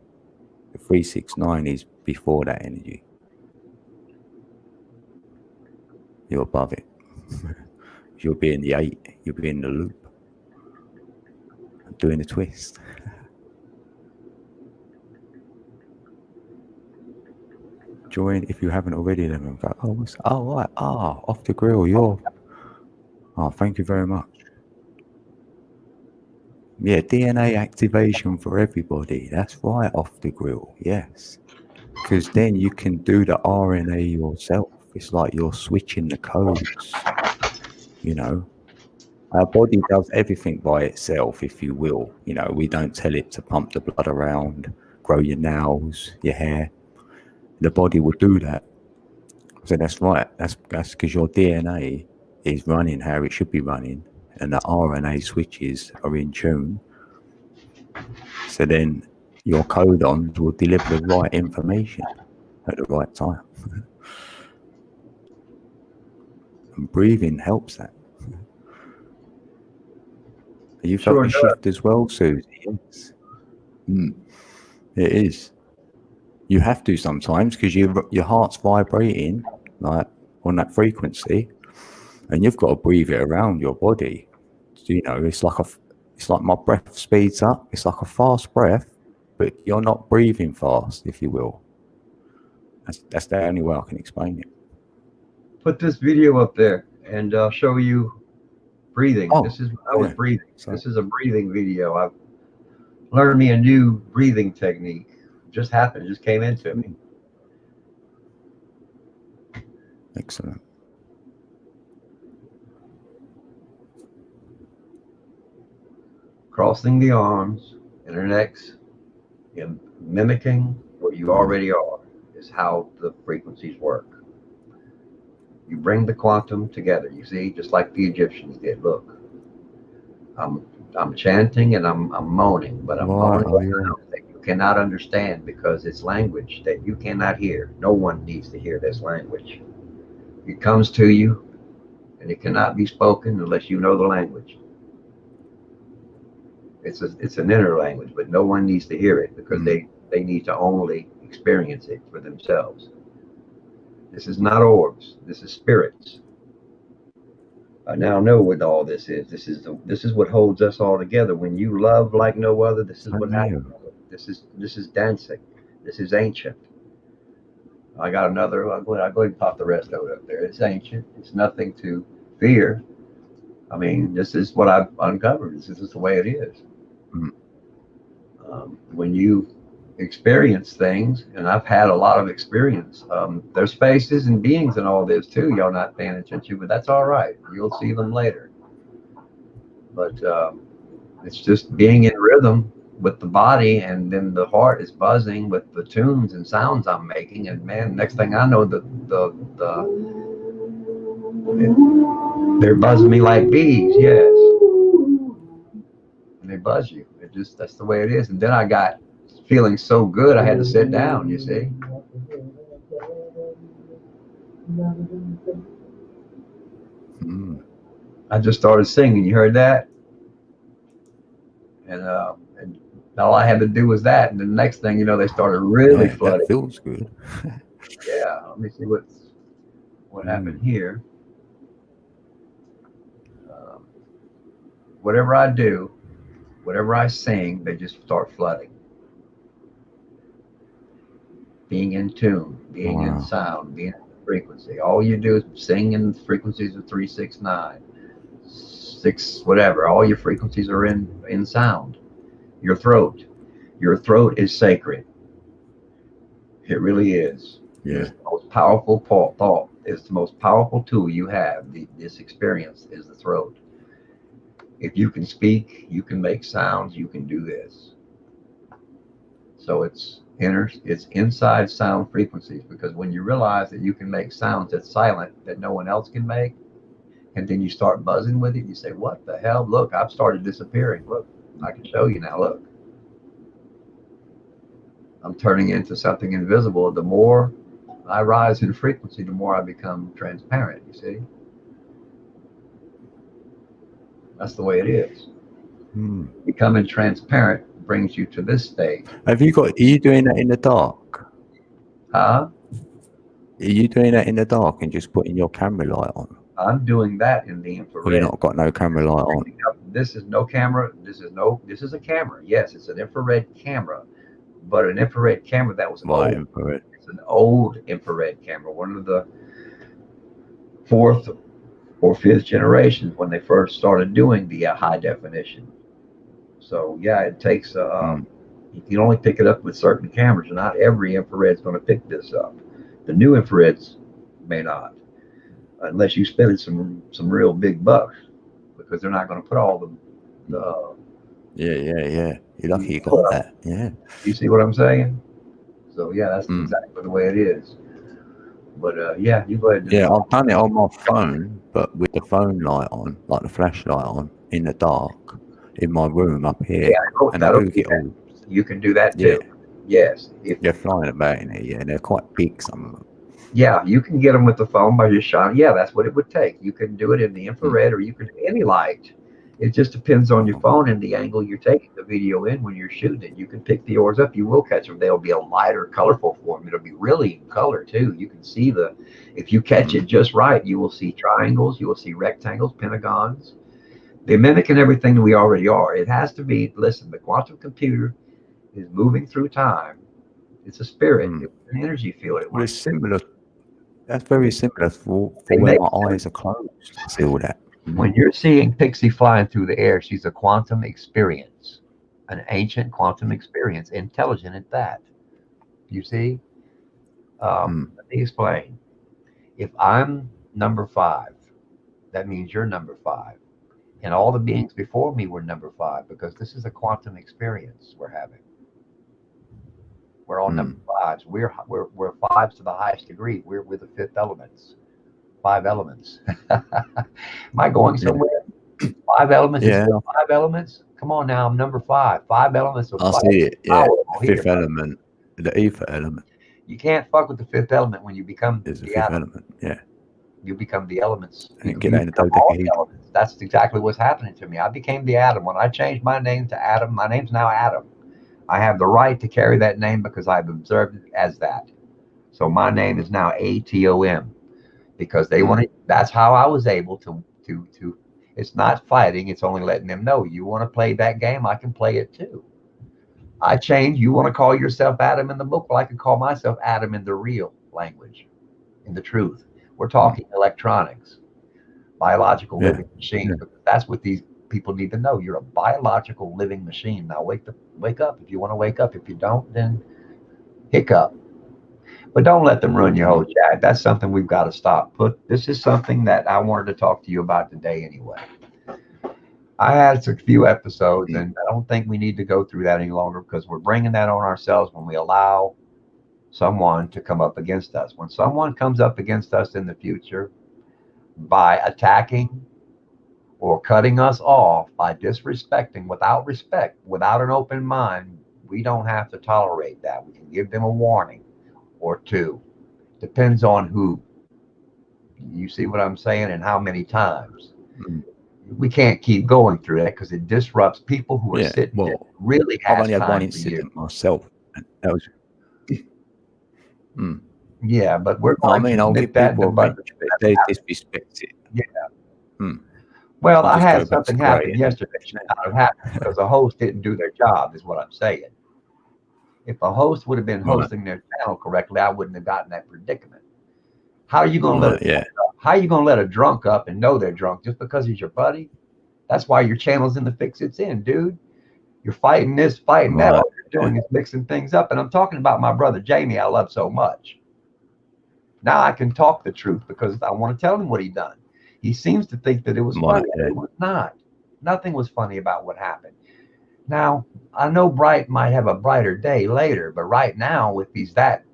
The 369 is before that energy. You're above it. You'll be in the 8, you'll be in the loop, doing a twist. Join if you haven't already. Then go, right. Off the grill. Thank you very much. Yeah, DNA activation for everybody. That's right, off the grill. Yes, because then you can do the RNA yourself. It's like you're switching the codes. You know, our body does everything by itself, if you will. You know, we don't tell it to pump the blood around, grow your nails, your hair. The body will do that. So that's right. That's because your DNA is running how it should be running, and the RNA switches are in tune. So then your codons will deliver the right information at the right time. And breathing helps that. You felt the shift as well, Susie? Yes. It is. You have to sometimes, because your heart's vibrating like on that frequency, and you've got to breathe it around your body. So, you know, it's like my breath speeds up. It's like a fast breath, but you're not breathing fast, if you will. That's the only way I can explain it. Put this video up there, and I'll show you breathing. This is I was breathing. This is a breathing video. I've learned me a new breathing technique. It just happened. It just came into me. Excellent. Crossing the arms, internects, mimicking what you already are is how the frequencies work. You bring the quantum together, you see, just like the Egyptians did. Look, I'm chanting and I'm moaning, but I'm moaning that you cannot understand, because it's language that you cannot hear. No one needs to hear this language. It comes to you, and it cannot be spoken unless you know the language. It's an inner language, but no one needs to hear it, because they need to only experience it for themselves. This is not orbs. This is spirits. I now know what all this is. This is what holds us all together. When you love like no other, this is what happens. This is dancing. This is ancient. I got another. I'll go ahead and pop the rest of it up there. It's ancient. It's nothing to fear. I mean, this is what I've uncovered. This is the way it is. When you experience things, and I've had a lot of experience, there's spaces and beings and all this too, y'all not paying attention, but that's all right. You'll see them later. But it's just being in rhythm with the body, and then the heart is buzzing with the tunes and sounds I'm making, and man, next thing I know, they're buzzing me like bees. Yes, and they buzz you. That's the way it is. And then I got feeling so good I had to sit down, you see. Mm. I just started singing. You heard that? And all I had to do was that. And the next thing you know, they started really Yeah, that flooding. feels good. Yeah. Let me see what happened Mm. here. Um, whatever I do, whatever I sing, they just start flooding. Being in tune, being in Wow. sound, being in frequency. All you do is sing in frequencies of 369, 6, whatever. All your frequencies are in sound. Your throat. Your throat is sacred. It really is. It Yeah. is the most powerful thought. It's the most powerful tool you have. This experience is the throat. If you can speak, you can make sounds, you can do this. So it's inside sound frequencies, because when you realize that you can make sounds that's silent that no one else can make, and then you start buzzing with it, you say, "What the hell? Look, I've started disappearing. Look, I can show you now. Look, I'm turning into something invisible." The more I rise in frequency, the more I become transparent. You see, that's the way it is. Mm. Becoming transparent brings you to this state. Have you got? Are you doing that in the dark? Huh? Are you doing that in the dark and just putting your camera light on, I'm doing that in the or you infrared. not got no camera light on? This is no camera. This is a camera. Yes, it's an infrared camera, but an infrared camera that was Right, old. infrared. It's an old infrared camera, one of the fourth or fifth generations when they first started doing the high definition. So yeah, it takes. Mm. You can only pick it up with certain cameras. Not every infrared is going to pick this up. The new infrareds may not, unless you spend some real big bucks, because they're not going to put all the Yeah. You're lucky you got that. Yeah. you see what I'm saying? So yeah, that's Mm. exactly the way it is. But yeah, you go ahead and Yeah, I've done it on my phone, but with the phone light on, like the flashlight on, in the dark, in my room up here, and I that'll do do get that. all, You can do that yeah, too. Yes, if they're flying about in there, yeah, and they're quite big, some of them. yeah, you can get them with the phone by just shining. Yeah, that's what it would take. You can do it in the Mm. infrared, or you can do any light. It just depends on your Oh, phone and the angle you're taking the video in when you're shooting it. You can pick the orbs up. You will catch them. They'll be a lighter, colorful form. It'll be really in color too. You can see if you catch it just right, you will see triangles. You will see rectangles, pentagons. They're mimicking everything that we already are. It has to be. Listen, the quantum computer is moving through time. It's a spirit. mm. It's an energy field. Well, it's similar. That's very similar They for when make my eyes are closed. I see all that. When Mm. you're seeing Pixie flying through the air, she's a quantum experience, an ancient quantum experience, intelligent at that. You see? Mm. Let me explain. If I'm number 5, that means you're number 5. And all the beings before me were number 5, because this is a quantum experience we're having. We're all number Mm. 5s. We're 5s to the highest degree. We're the fifth elements, 5 elements. Am I going Yeah. somewhere? 5 elements is Yeah, still 5 elements. Come on now, I'm number 5. 5 elements of I fire. see it. Yeah, Power the here. fifth element, the ether element You can't fuck with the fifth element when you become is the the fifth atom. element. Yeah, You become the elements. and You get that in the become all the dodecahedron. elements. That's exactly what's happening to me. I became the atom. When I changed my name to Adam, my name's now Adam. I have the right to carry that name because I've observed it as that. So my name is now ATOM, because they Mm. wanted. That's how I was able to. It's not fighting. It's only letting them know, you want to play that game, I can play it too. I changed. You want to call yourself Adam in the book? Well, I can call myself Adam in the real language, in the truth. We're talking electronics, biological Yeah, living machines, yeah. because that's what these people need to know. You're a biological living machine. Now wake up if you want to wake up. If you don't, then hiccup. But don't let them ruin your whole chat. That's something we've got to stop. This is something that I wanted to talk to you about today anyway. I had a few episodes, Mm. and I don't think we need to go through that any longer, because we're bringing that on ourselves when we allow someone to come up against us. When someone comes up against us in the future by attacking or cutting us off, by disrespecting, without respect, without an open mind, we don't have to tolerate that. We can give them a warning or two. Depends on who. You see what I'm saying? And how many times? Mm. We can't keep going through that because it disrupts people who are Yeah, sitting there well, really I've has only had one time for you. incident myself, and that was. Mm. Yeah, but we're No, I going to mean, I'll nip give that in the people a bud. bench, but if they disrespect it, Yeah. mm, Well, I'll I just go had back to something grey happen and yesterday. Should not have happened because the host didn't do their job, is what I'm saying. If a host would have been right, hosting their channel correctly, I wouldn't have gotten that predicament. How are you going to let right, yeah, how are you going to let a drunk up and know they're drunk just because he's your buddy? That's why your channel's in the fix it's in, dude. You're fighting this, fighting that. right, All you're doing is mixing things up. And I'm talking about my brother Jamie, I love so much. Now I can talk the truth because I want to tell him what he done. He seems to think that it was right, funny. yeah, It was not. Nothing was funny about what happened. Now, I know Bright might have a brighter day later, but right now, if he's that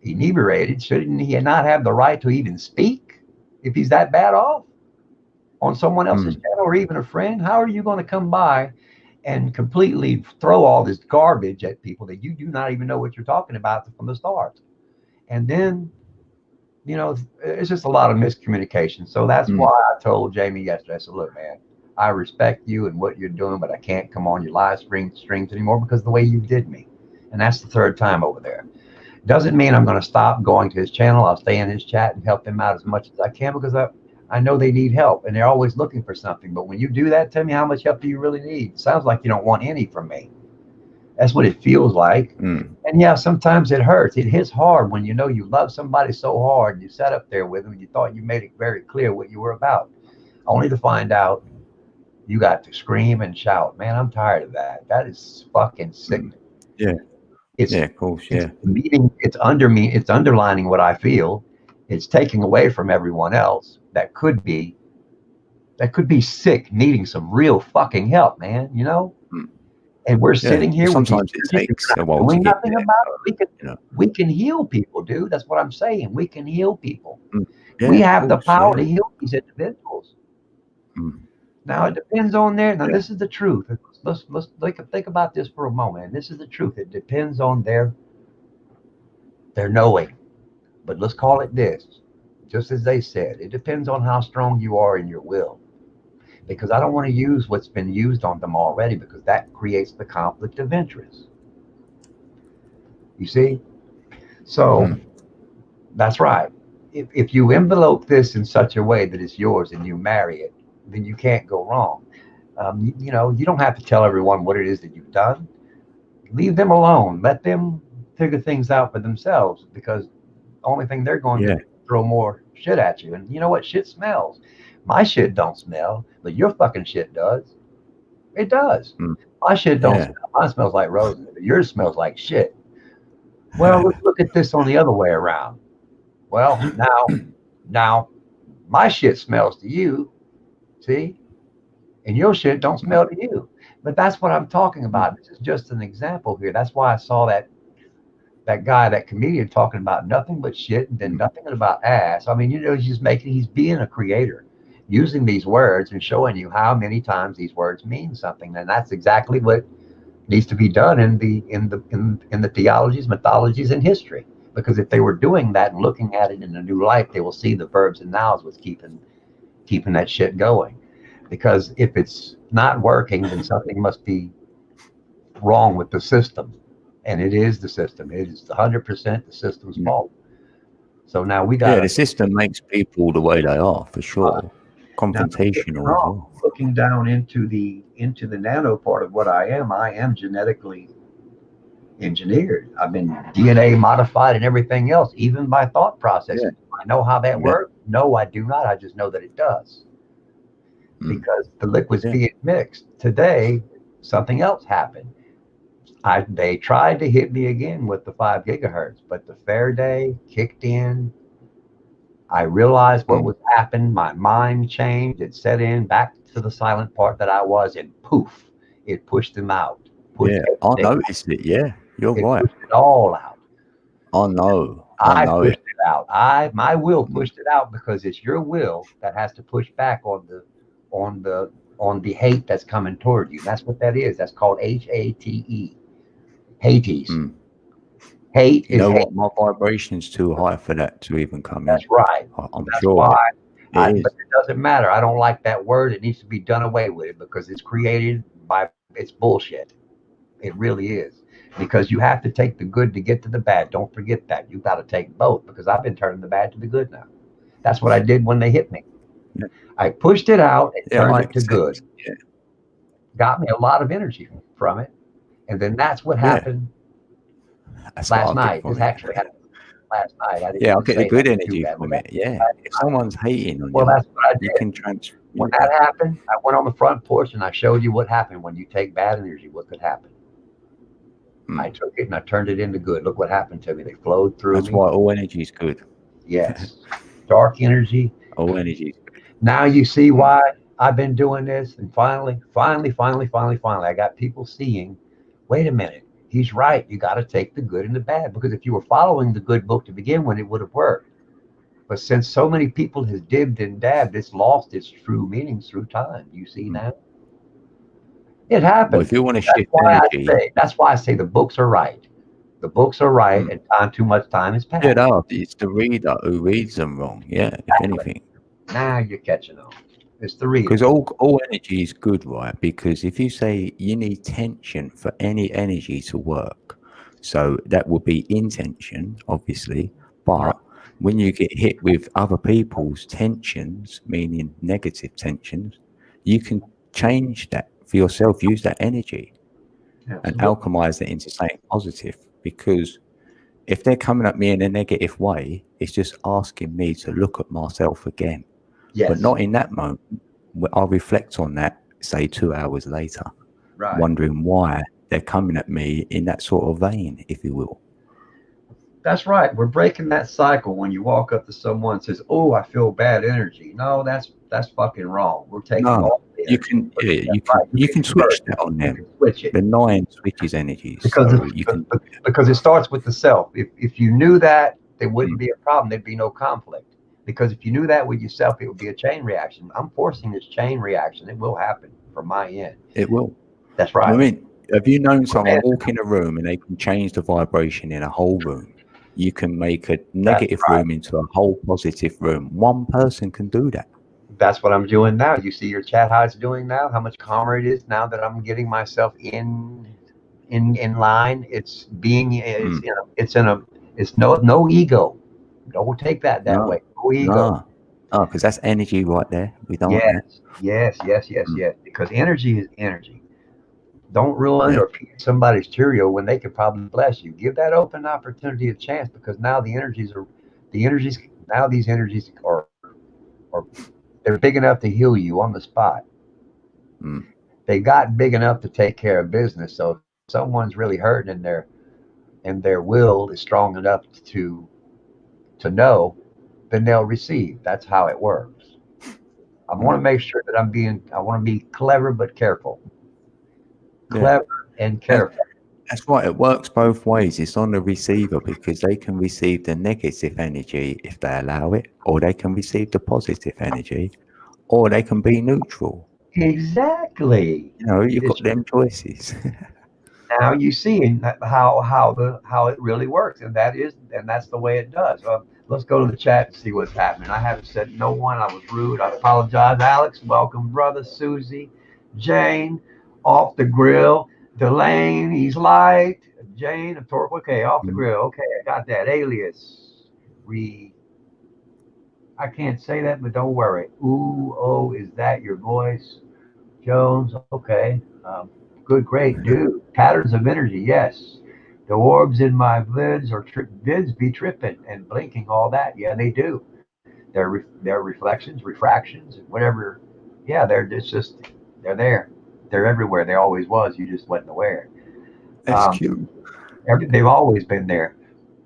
inebriated, shouldn't he not have the right to even speak if he's that bad off on someone else's mm, channel or even a friend? How are you going to come by and completely throw all this garbage at people that you do not even know what you're talking about from the start? And then, it's just a lot of miscommunication. So that's mm, why I told Jamie yesterday, I said, look, man, I respect you and what you're doing, but I can't come on your live streams anymore because of the way you did me. And that's the third time over there. Doesn't mean I'm going to stop going to his channel. I'll stay in his chat and help them out as much as I can because I know they need help and they're always looking for something. But when you do that, tell me how much help do you really need? It sounds like you don't want any from me. That's what it feels like. mm, And yeah, sometimes it hurts. It hits hard when you know you love somebody so hard and you sat up there with them and you thought you made it very clear what you were about, only to find out you got to scream and shout. Man, I'm tired of that. That is fucking sickening. yeah, It's yeah, of course, yeah, it's underlining what I feel. It's taking away from everyone else that could be sick, needing some real fucking help, man, mm, And we're yeah. sitting Well, here with these sometimes it takes a while to doing get nothing there, about so, it. you know, We can heal people, dude. That's what I'm saying. We can heal people. mm, We yeah, of have the course, power yeah, to heal these individuals. mm, Now it depends on now yeah, this is the truth. Let's think about this for a moment. This is the truth. It depends on their knowing. But let's call it this. Just as they said, it depends on how strong you are in your will. Because I don't want to use what's been used on them already because that creates the conflict of interest. You see? So mm, that's right. If you envelope this in such a way that it's yours and you marry it, then you can't go wrong. You don't have to tell everyone what it is that you've done. Leave them alone. Let them figure things out for themselves because the only thing they're going to yeah, do is throw more shit at you. And you know what? Shit smells. My shit don't smell, but your fucking shit does. It does. mm, My shit don't yeah, smell. Mine smells like roses, but yours smells like shit. Well, let's look at this on the other way around. Well, now, my shit smells to you, see, and your shit don't mm, smell to you. But that's what I'm talking mm, about. This is just an example here. That's why I saw that guy, that comedian, talking about nothing but shit and then mm, nothing about ass. I mean, he's being a creator, using these words and showing you how many times these words mean something, and that's exactly what needs to be done in the theologies, mythologies, and history. Because if they were doing that and looking at it in a new light, they will see the verbs and nows was keeping that shit going. Because if it's not working, then something must be wrong with the system, and it is the system. It is 100% the system's mm. fault. So now we got Yeah, to the system makes people the way they are, for uh, sure. now don't get me Confrontational as wrong. well. Looking down into the nano part of what I am genetically engineered. I've been DNA modified and everything else, even by thought Yeah, processes. I know how that yeah, works. No, I do not. I just know that it does mm, because the liquid's yeah, being mixed. Today, something else happened. They tried to hit me again with the 5 gigahertz, but the Faraday kicked in. I realized what mm, was happening. My mind changed. It set in back to the silent part that I was, and poof, it pushed them out. Pushed yeah. I everything. noticed it. Yeah, you're It right. pushed it all out. I I know pushed it. it out. My will Mm, pushed it out because it's your will that has to push back on the hate that's coming toward you. That's what that is. That's called HATE. Hades. mm, Hate You is know hate. what? My vibration's too high for that to even come in. That's right. I'm That's sure why. it is. But it doesn't matter. I don't like that word. It needs to be done away with because it's created by, it's bullshit. It really is. Because you have to take the good to get to the bad. Don't forget that. You got to take both because I've been turning the bad to the good now. That's what I did when they hit me. Yeah. I pushed it out and Yeah, turned that it to makes good. sense. Yeah. Got me a lot of energy from it. And then that's what Yeah. happened That's what last I get night. from This it. actually happened last night. I didn't Yeah, I'll even get the say good nothing too energy bad. from But it. Yeah. If someone's hating on well, you, that's what I you did. can When transmute that that. happened, I went on the front porch and I showed you what happened when you take bad energy, what could happen. I took it and I turned it into good. Look what happened to me. They flowed through That's me. why all energy is good. Yes. Dark energy. All energy is good. Now you see why I've been doing this. And finally, I got people seeing, wait a minute, he's right. You got to take the good and the bad. Because if you were following the good book to begin with, it would have worked. But since so many people has dibbed and dabbed, it's lost its true meanings through time. You see now? It Well, happens. if you want to That's shift why energy, that's why I say the books are right. The books are right, and too much time has passed. yeah, no, it's the reader who reads them wrong. Yeah, if anything. Now you're catching on. It's the Because reader. all energy is good, right? Because if you say you need tension for any energy to work, so that would be intention, obviously. But Right. when you get hit with other people's tensions, meaning negative tensions, you can change that for yourself, use that energy and Absolutely. alchemize it into something positive. Because if they're coming at me in a negative way, it's just asking me to look at myself again. But Yes. not in that moment. I'll reflect on that, say 2 hours later, Right. wondering why they're coming at me in that sort of vein, if you will. That's right. We're breaking that cycle when you walk up to someone and says, "Oh, I feel bad energy." No, that's fucking wrong. We're taking No, all the you energy. can, yeah, That's right. you can switch convert. that on You them. can switch it The 9 switches energies, because so you can. because it starts with the self. If you knew that, there wouldn't Mm, be a problem. There'd be no conflict. Because if you knew that with yourself, it would be a chain reaction. I'm forcing this chain reaction. It will happen from my end. it will. That's I right. mean, have you known someone Man, walk in a room and they can change the vibration in a whole room? You can make a that's negative right. room into a whole positive room. One person can do that. That's what I'm doing now. You see your chat how it's doing now, how much calmer it is now that I'm getting myself in line. It's being Mm. it's no ego. Don't take that No, way. No ego. no, no, because that's energy right there. We don't want that. Yes. Mm. Because energy is energy. Don't ruin Yeah, or feed somebody's Cheerio when they could probably bless you. Give that open opportunity a chance because now the energies now these energies are they're big enough to heal you on the spot. mm. They got big enough to take care of business. So if someone's really hurting and their will is strong enough to know, then they'll receive. That's how it works. I want to make sure that I want to be clever but careful. Yeah. Clever and That, careful. that's right. It works both ways. It's on the receiver because they can receive the negative energy if they allow it, or they can receive the positive energy, or they can be neutral. Exactly. You know, you've It's got them choices. now you see how it really works, and that's the way it does. Let's go to the chat and see what's happening. I haven't said no one. I was rude. I apologize. Alex, welcome, brother. Susie, Jane, off the grill. Delane, he's light. Jane, a torque. Okay, off the grill. Okay, I got that. Alias, re. I can't say that, but don't worry. Ooh, oh, is that your voice? Jones, okay. Good, great, dude. Patterns of energy, yes. The orbs in my vids be tripping and blinking, all that. Yeah, they do. They're reflections, refractions, whatever. Yeah, they're there. They're everywhere. They always was. You just wasn't aware. Um, SQ. they've always been there.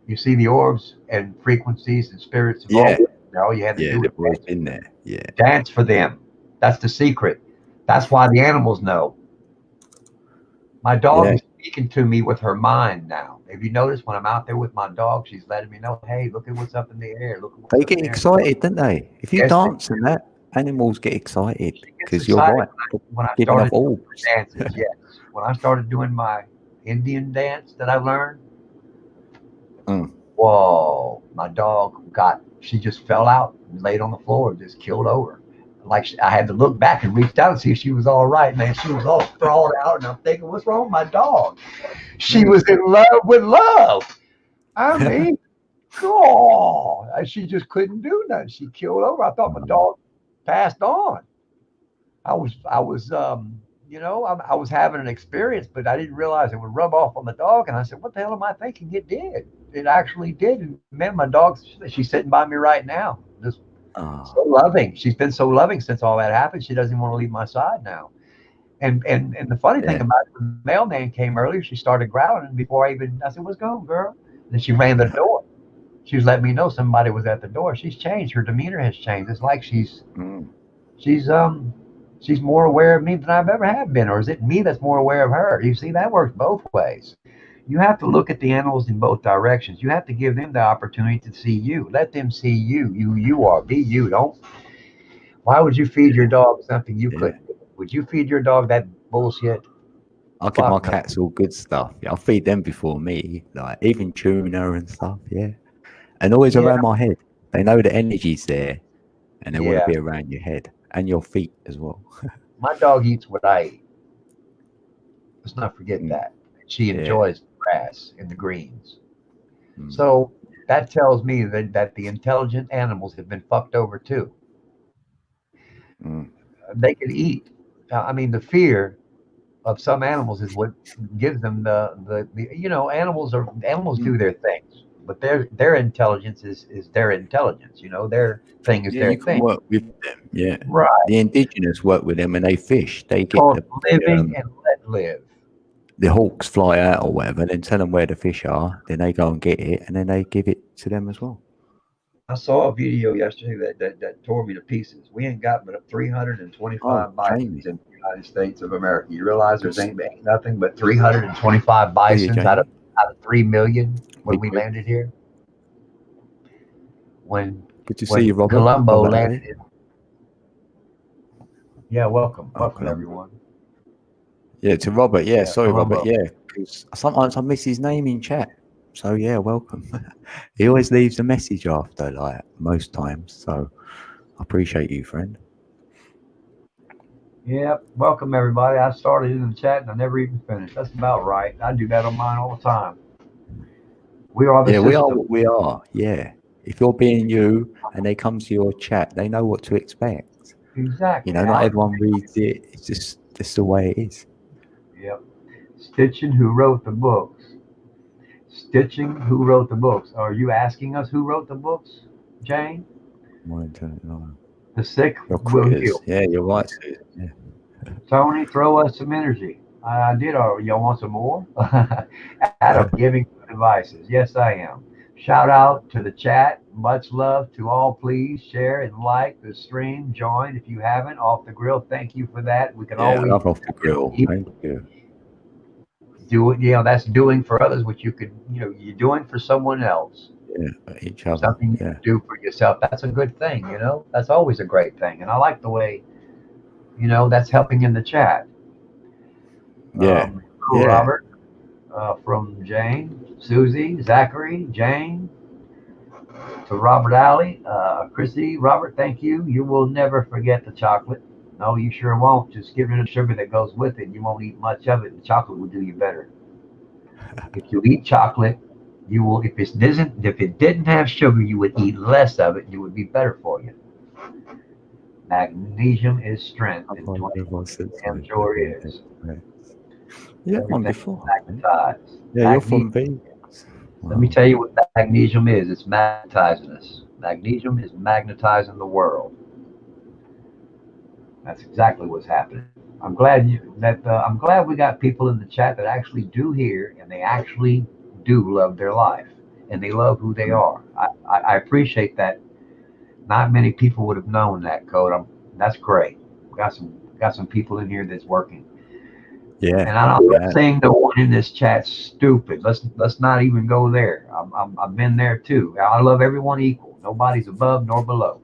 You see the orbs and frequencies and spirits have Yeah. always. All you had to Yeah, do was they've always been there. Yeah. dance for them. That's the secret. That's why the animals know. My dog Yeah. is speaking to me with her mind now. Have you noticed when I'm out there with my dog, she's letting me know, hey, look at what's up in the air. Look at what's They up in get the air. excited, don't they? If you Yes, dance and that, animals get excited she gets because you're excited right. when I Giving off started doing orbs. dances. Yes. When I started doing my Indian dance that I learned, Mm. Whoa, my dog she just fell out and laid on the floor and just killed over. Like I had to look back and reach out and see if she was all right, man. She was all sprawled out, and I'm thinking, what's wrong with my dog? She was in love with love. I mean, God, she just couldn't do nothing. She killed over. I thought my dog passed on. I was having an experience, but I didn't realize it would rub off on the dog. And I said, what the hell am I thinking? It did. It actually did. And man, my dog, she's sitting by me right now. Just so Oh, loving. She's been so loving since all that happened. She doesn't even want to leave my side now. And the funny thing yeah. about it, the mailman came earlier. She started growling, and before I said, "What's going on, girl?" And then she ran to the door. She was letting me know somebody was at the door. She's changed. Her demeanor has changed. It's like Mm. she's she's more aware of me than I've ever have been, or is it me that's more aware of her? You see, that works both ways. You have to look at the animals in both directions. You have to give them the opportunity to see you. Let them see you are. Be you. Don't. Why would you feed your dog something you Yeah. couldn't do? Would you feed your dog that bullshit? I'll give my Fuck no. cats all good stuff. Yeah, I'll feed them before me, like even tuna and stuff. Yeah, and always Yeah, around my head. They know the energy's there, and they want to yeah. be around your head and your feet as well. My dog eats what I eat. Let's not forget Mm. that. She Yeah. enjoys the grass and the greens. Mm. So that tells me that the intelligent animals have been fucked over too. Mm. They can eat. I mean, the fear of some animals is what gives them animals Mm. do their things, but their intelligence is their intelligence. Their thing is Yeah, their you can thing. work with them. Yeah, Right. the indigenous work with them, and they fish. They It's get called living and let live. the hawks fly out or whatever, and then tell them where the fish are. Then they go and get it, and then they give it to them as well. I saw a video yesterday that tore me to pieces. We ain't got but Oh, 325 Jamie, bisons in the United States of America. You realize good, there's ain't nothing but 325 see you, bisons out of Jamie. 3 million when Big, we big. landed here. When Good to see you, when Robert. Columbo Robert landed Ali. in, yeah, Oh, welcome Columbo. everyone. Yeah, to Robert. Yeah, Yeah, sorry, Robert. Columbo. Yeah, because sometimes I miss his name in chat. So yeah, welcome. He always leaves a message after, like most times. So I appreciate you, friend. Yeah, welcome everybody. I started in the chat and I never even finished. That's about right. I do that on mine all the time. We are the Yeah, we are system. what we are. Yeah. If you're being you and they come to your chat, they know what to expect. Exactly. Not everyone reads it. It's just the way it is. Yep. Stitching, who wrote the books? Stitching, who wrote the books? Are you asking us who wrote the books, Jane? My internet line. The sick Your will critters. heal. Yeah, you're right, Susan. Yeah. Tony, throw us some energy. I did. Y'all want some more? Adam, giving devices. Yes, I am. Shout out to the chat. Much love to all. Please share and like the stream. Join if you haven't. Off the grill. Thank you for that. We can Yeah, I always love off the grill. keep Thank you. do it. That's doing for others what you could. You're doing for someone else. Yeah, each other. Something you Yeah. can do for yourself. That's a good thing. That's always a great thing. And I like the way that's helping in the chat. Yeah. Hello, Yeah. Robert. From Jane, Susie, Zachary, Jane, to Robert Alley, Chrissy, Robert, thank you. You will never forget the chocolate. No, you sure won't. Just give it the sugar that goes with it. You won't eat much of it. The chocolate will do you better. If you eat chocolate, you will. If it didn't have sugar, you would eat less of it. And it would be better for you. Magnesium is strength I've in got 21. since Damn sure is. yeah, one Everything before. magnetized. Yeah, you're from Vegas. Let me Wow. tell you what magnesium is. It's magnetizing us. Magnesium is magnetizing the world. That's exactly what's happening. I'm glad we got people in the chat that actually do hear and they actually do love their life and they love who they Mm. are. I appreciate that. Not many people would have known that code. That's great. We got some people in here that's working. Yeah. And I'm not Yeah. saying no one in this chat's stupid. Let's not even go there. I've been there too. I love everyone equal. Nobody's above nor below.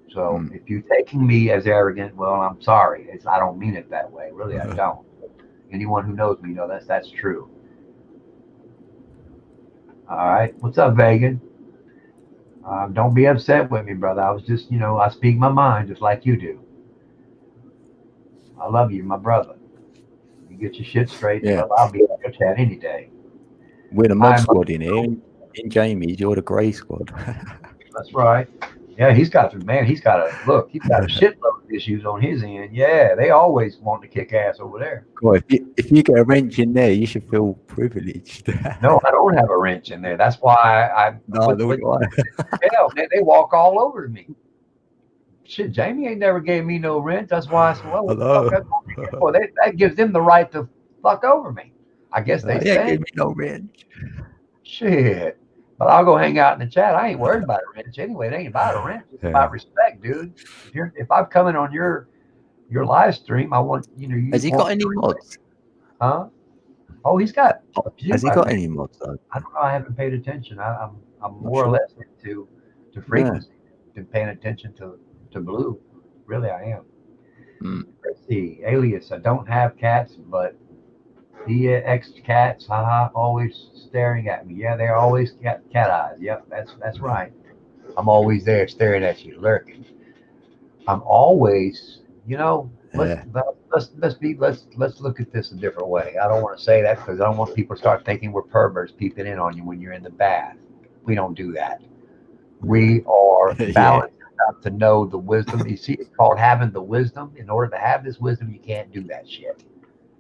So Mm. if you're taking me as arrogant, well, I'm sorry. I don't mean it that way. Really, I don't. Anyone who knows me knows that's true. All right. What's up, Vegan? Don't be upset with me, brother. I was just, I speak my mind just like you do. I love you, my brother. You get your shit straight, Yeah, brother. I'll be in your chat any day. we're the mod Hi, squad in here. In Jamie's, you're the grey squad. that's right. Yeah, he's got man. He's got a shitload of issues on his end. Yeah, they always want to kick ass over there. God, if you get a wrench in there, you should feel privileged. No, I don't have a wrench in there. That's why I No, nor do I. hell, man, they walk all over me. Shit, Jamie ain't never gave me no wrench. That's why I said, well, what the fuck Hello. I gonna be here for? That gives them the right to fuck over me. I guess they Yeah, say give me no wrench. shit. But I'll go hang out in the chat. I ain't worried about a wrench anyway. It ain't about a wrench. It's Yeah. about respect, dude. If I'm coming on your live stream, I want you Has he want got any mods? huh? Oh, he's got a few. Has he got any mods though? I don't know. I haven't paid attention. I'm Not more or sure. less into frequency than paying attention to blue. Really, I am. Mm. Let's see. Alias. I don't have cats, but ex cats. Haha. Always staring at me. Yeah, they're always cat eyes. Yep, that's right. I'm always there staring at you, lurking. I'm always, let's Yeah. let's look at this a different way. I don't want to say that because I don't want people to start thinking we're perverts peeping in on you when you're in the bath. We don't do that. We are Yeah. balanced enough to know the wisdom. You see, it's called having the wisdom. In order to have this wisdom, you can't do that shit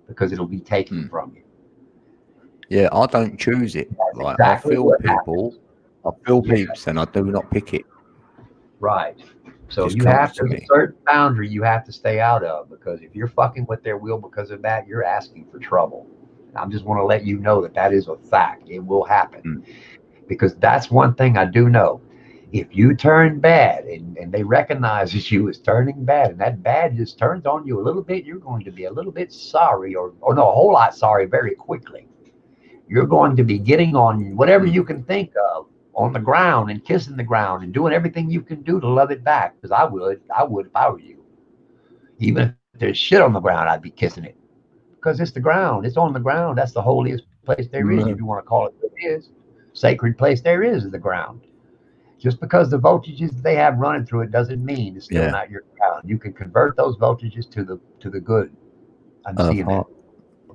because it'll be taken from you. Yeah, I don't choose it. That's Like exactly I feel what people, I feel Yeah. peeps, and I do not pick it. Right. So Just you comes have to to me. a certain boundary you have to stay out of because if you're fucking with their will because of that, you're asking for trouble. I just want to let you know that is a fact. It will happen because that's one thing I do know. If you turn bad and they recognize you as turning bad and that bad just turns on you a little bit, you're going to be a little bit sorry or no, a whole lot sorry very quickly. You're going to be getting on whatever you can think of on the ground and kissing the ground and doing everything you can do to love it back. Because I would if I were you. Even if there's shit on the ground, I'd be kissing it. Because it's the ground. It's on the ground. That's the holiest place there is, if you want to call it what it is. Sacred place there is the ground. Just because the voltages they have running through it doesn't mean it's still not your ground. You can convert those voltages to the good. I'm Earth seeing that. heart.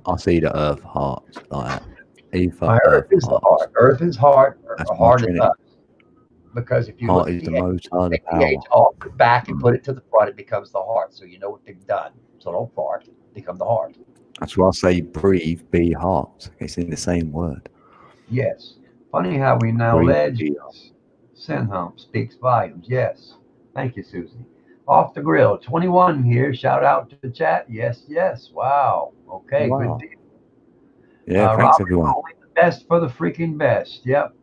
I see the earth hearts like that. Ether, My earth is the hearts. heart. Earth is heart. That's my Heart is trinity. us. Because if you Heart look is at the most high, the take the power. H off the back and put it to the front, it becomes the heart. So you know what they've done. So don't fart. Become the heart. That's why I say breathe, be heart. It's in the same word. Yes. Funny how we now Breathe, ledge be heart. sin hump speaks volumes. Yes. Thank you, Susie. Off the grill. 21 here. Shout out to the chat. Yes, yes. Wow. Okay, Wow. good deal. Yeah, thanks Robert, everyone. only the best for the freaking best. Yep.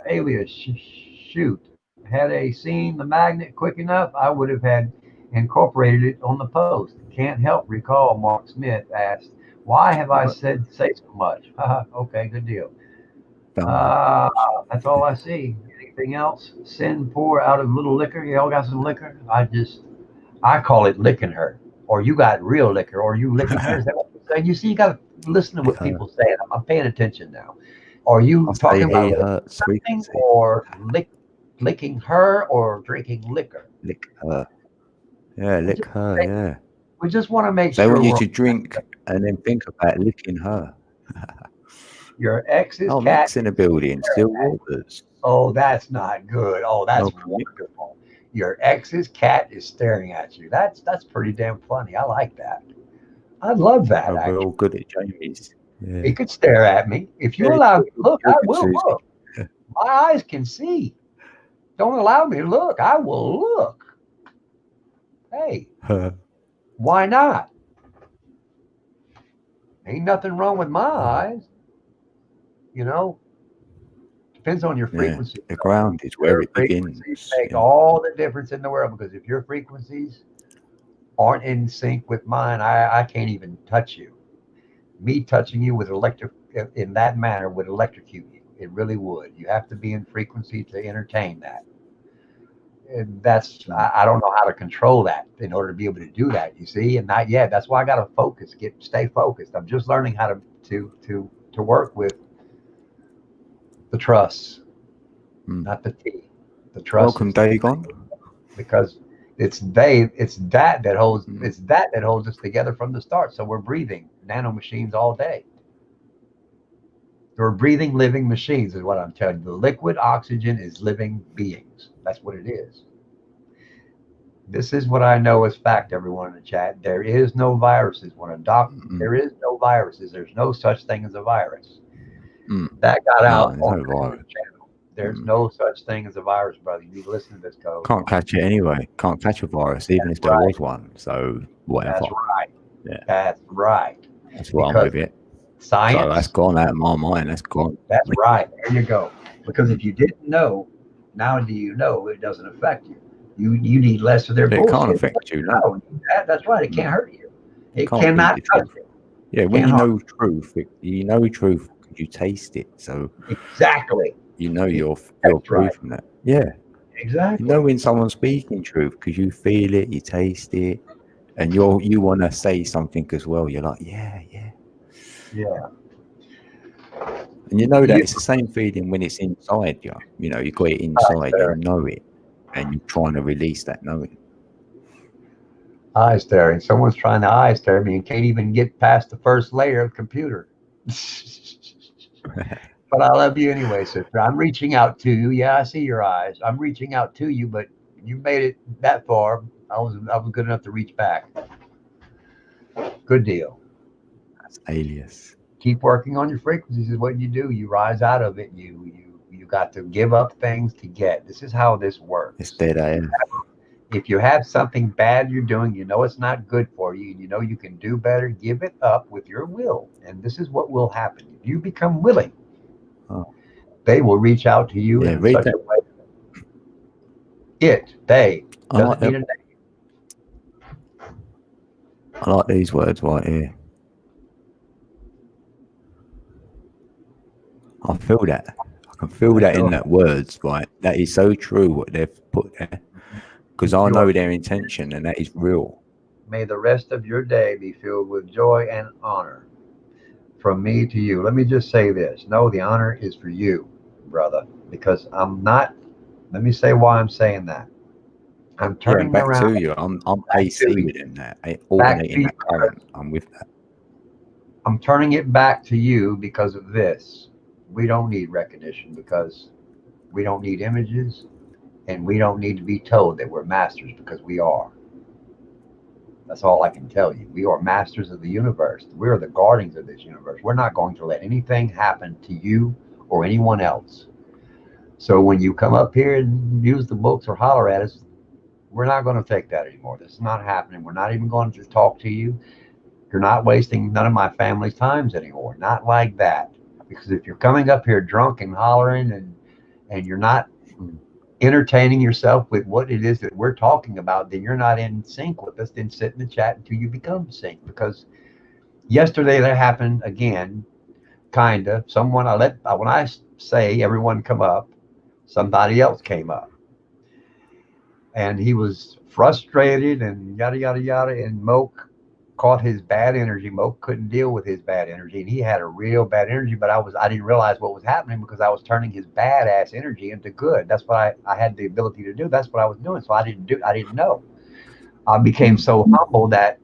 Alias, shoot. Had I seen the magnet quick enough, I would have had incorporated it on the post. Can't help recall, Mark Smith asked, why have I say so much? Okay, good deal. That's all I see. Anything else? Sin pour out of little liquor. Y'all got some liquor? I call it licking her. Or you got real liquor, or you licking her. Is that what you're saying? You see, you got to listen to what people say. I'm paying attention now. Are you talking about something or licking her or drinking liquor? Lick her. Yeah, lick her, yeah. We just want to make They sure. want you to drink and then think about licking her. Your ex's cat. Nick's in the building, Still Waters. Oh, that's not good. Oh, that's wonderful. Your ex's cat is staring at you. That's pretty damn funny. I like that. I love that. We're all good at Jamie's. Yeah. He could stare at me. If you allow me to look, I will look. My eyes can see. Don't allow me to look. I will look. Hey, why not? Ain't nothing wrong with my eyes. Depends on your frequency. The ground is where it begins. Make all the difference in the world because if your frequencies aren't in sync with mine, I can't even touch you. Me touching you with in that manner would electrocute you. It really would. You have to be in frequency to entertain that. And I don't know how to control that in order to be able to do that. You see, and not yet. That's why I got to focus. Stay focused. I'm just learning how to work with The trusts, Mm. not the T. The trust. Welcome, Dagon. Because it's that holds Mm. it's that holds us together from the start. So we're breathing nano machines all day. We're breathing living machines is what I'm telling you. The liquid oxygen is living beings. That's what it is. This is what I know as fact, everyone in the chat. There is no viruses. There is no viruses. There's no such thing as a virus. Mm. That got No, out there's on no the virus. channel. There's no such thing as a virus, brother. You need to listen to this code. Can't catch it anyway. Can't catch a virus, even if there was one. So whatever. That's right. Yeah. That's right. That's why I'm Because with it. science. So that's gone out of my mind. That's gone. That's right. There you go. Because if you didn't know, now do you know it doesn't affect you. You need less of their bullshit. It can't affect you. No. That's right. It can't hurt you. It Can't cannot beat the touch truth. you. Yeah, when Can't you harm. know truth, you know truth because you taste it. So Exactly. you know you're That's free right. from that. Yeah. Exactly. You know when someone's speaking truth because you feel it, you taste it, and you want to say something as well. You're like, yeah. Yeah. And you know that it's the same feeling when it's inside you. You know, you got it inside, you know it, and you're trying to release that knowing. Eye staring. Someone's trying to eye stare me and can't even get past the first layer of the computer. But I love you anyway, sister. I'm reaching out to you. Yeah, I see your eyes. I'm reaching out to you, but you made it that far. I was good enough to reach back. Good deal. That's alias. Keep working on your frequencies is what you do. You rise out of it. You got to give up things to get. This is how this works. It's dead I am. If you have something bad you're doing, you know it's not good for you, and you know you can do better, give it up with your will. And this is what will happen. If you become willing, they will reach out to you in such a way. They doesn't need a name. I like these words right here. I feel that. I can feel that in that words, right? That is so true what they've put there. Because I know their intention and that is real. May the rest of your day be filled with joy and honor from me to you. Let me just say this. No, the honor is for you, brother, because I'm not. Let me say why I'm saying that. I'm turning back around. to you. I'm AC with him there. Alternating that current. I'm with that. I'm turning it back to you because of this. We don't need recognition because we don't need images. And we don't need to be told that we're masters because we are. That's all I can tell you. We are masters of the universe. We are the guardians of this universe. We're not going to let anything happen to you or anyone else. So when you come up here and use the books or holler at us, we're not going to take that anymore. This is not happening. We're not even going to talk to you. You're not wasting none of my family's times anymore. Not like that. Because if you're coming up here drunk and hollering and you're not entertaining yourself with what it is that we're talking about, then you're not in sync with us. Then sit in the chat until you become sync. Because yesterday that happened again, kinda. When I say everyone come up, somebody else came up, and he was frustrated and yada yada yada. And Moke caught his bad energy. Moke couldn't deal with his bad energy, and he had a real bad energy. But I didn't realize what was happening because I was turning his badass energy into good. That's what I had the ability to do. That's what I was doing. So I didn't know. I became so humble that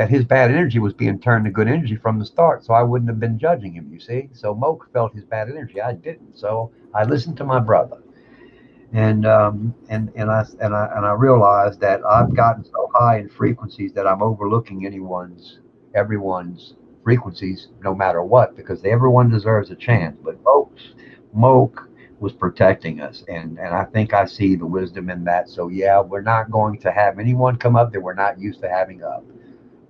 his bad energy was being turned to good energy from the start. So I wouldn't have been judging him. You see. So Moke felt his bad energy. I didn't. So I listened to my brother. And I realized that I've gotten so high in frequencies that I'm overlooking everyone's frequencies, no matter what, because everyone deserves a chance. But Moke was protecting us, and I think I see the wisdom in that. So yeah, we're not going to have anyone come up that we're not used to having up.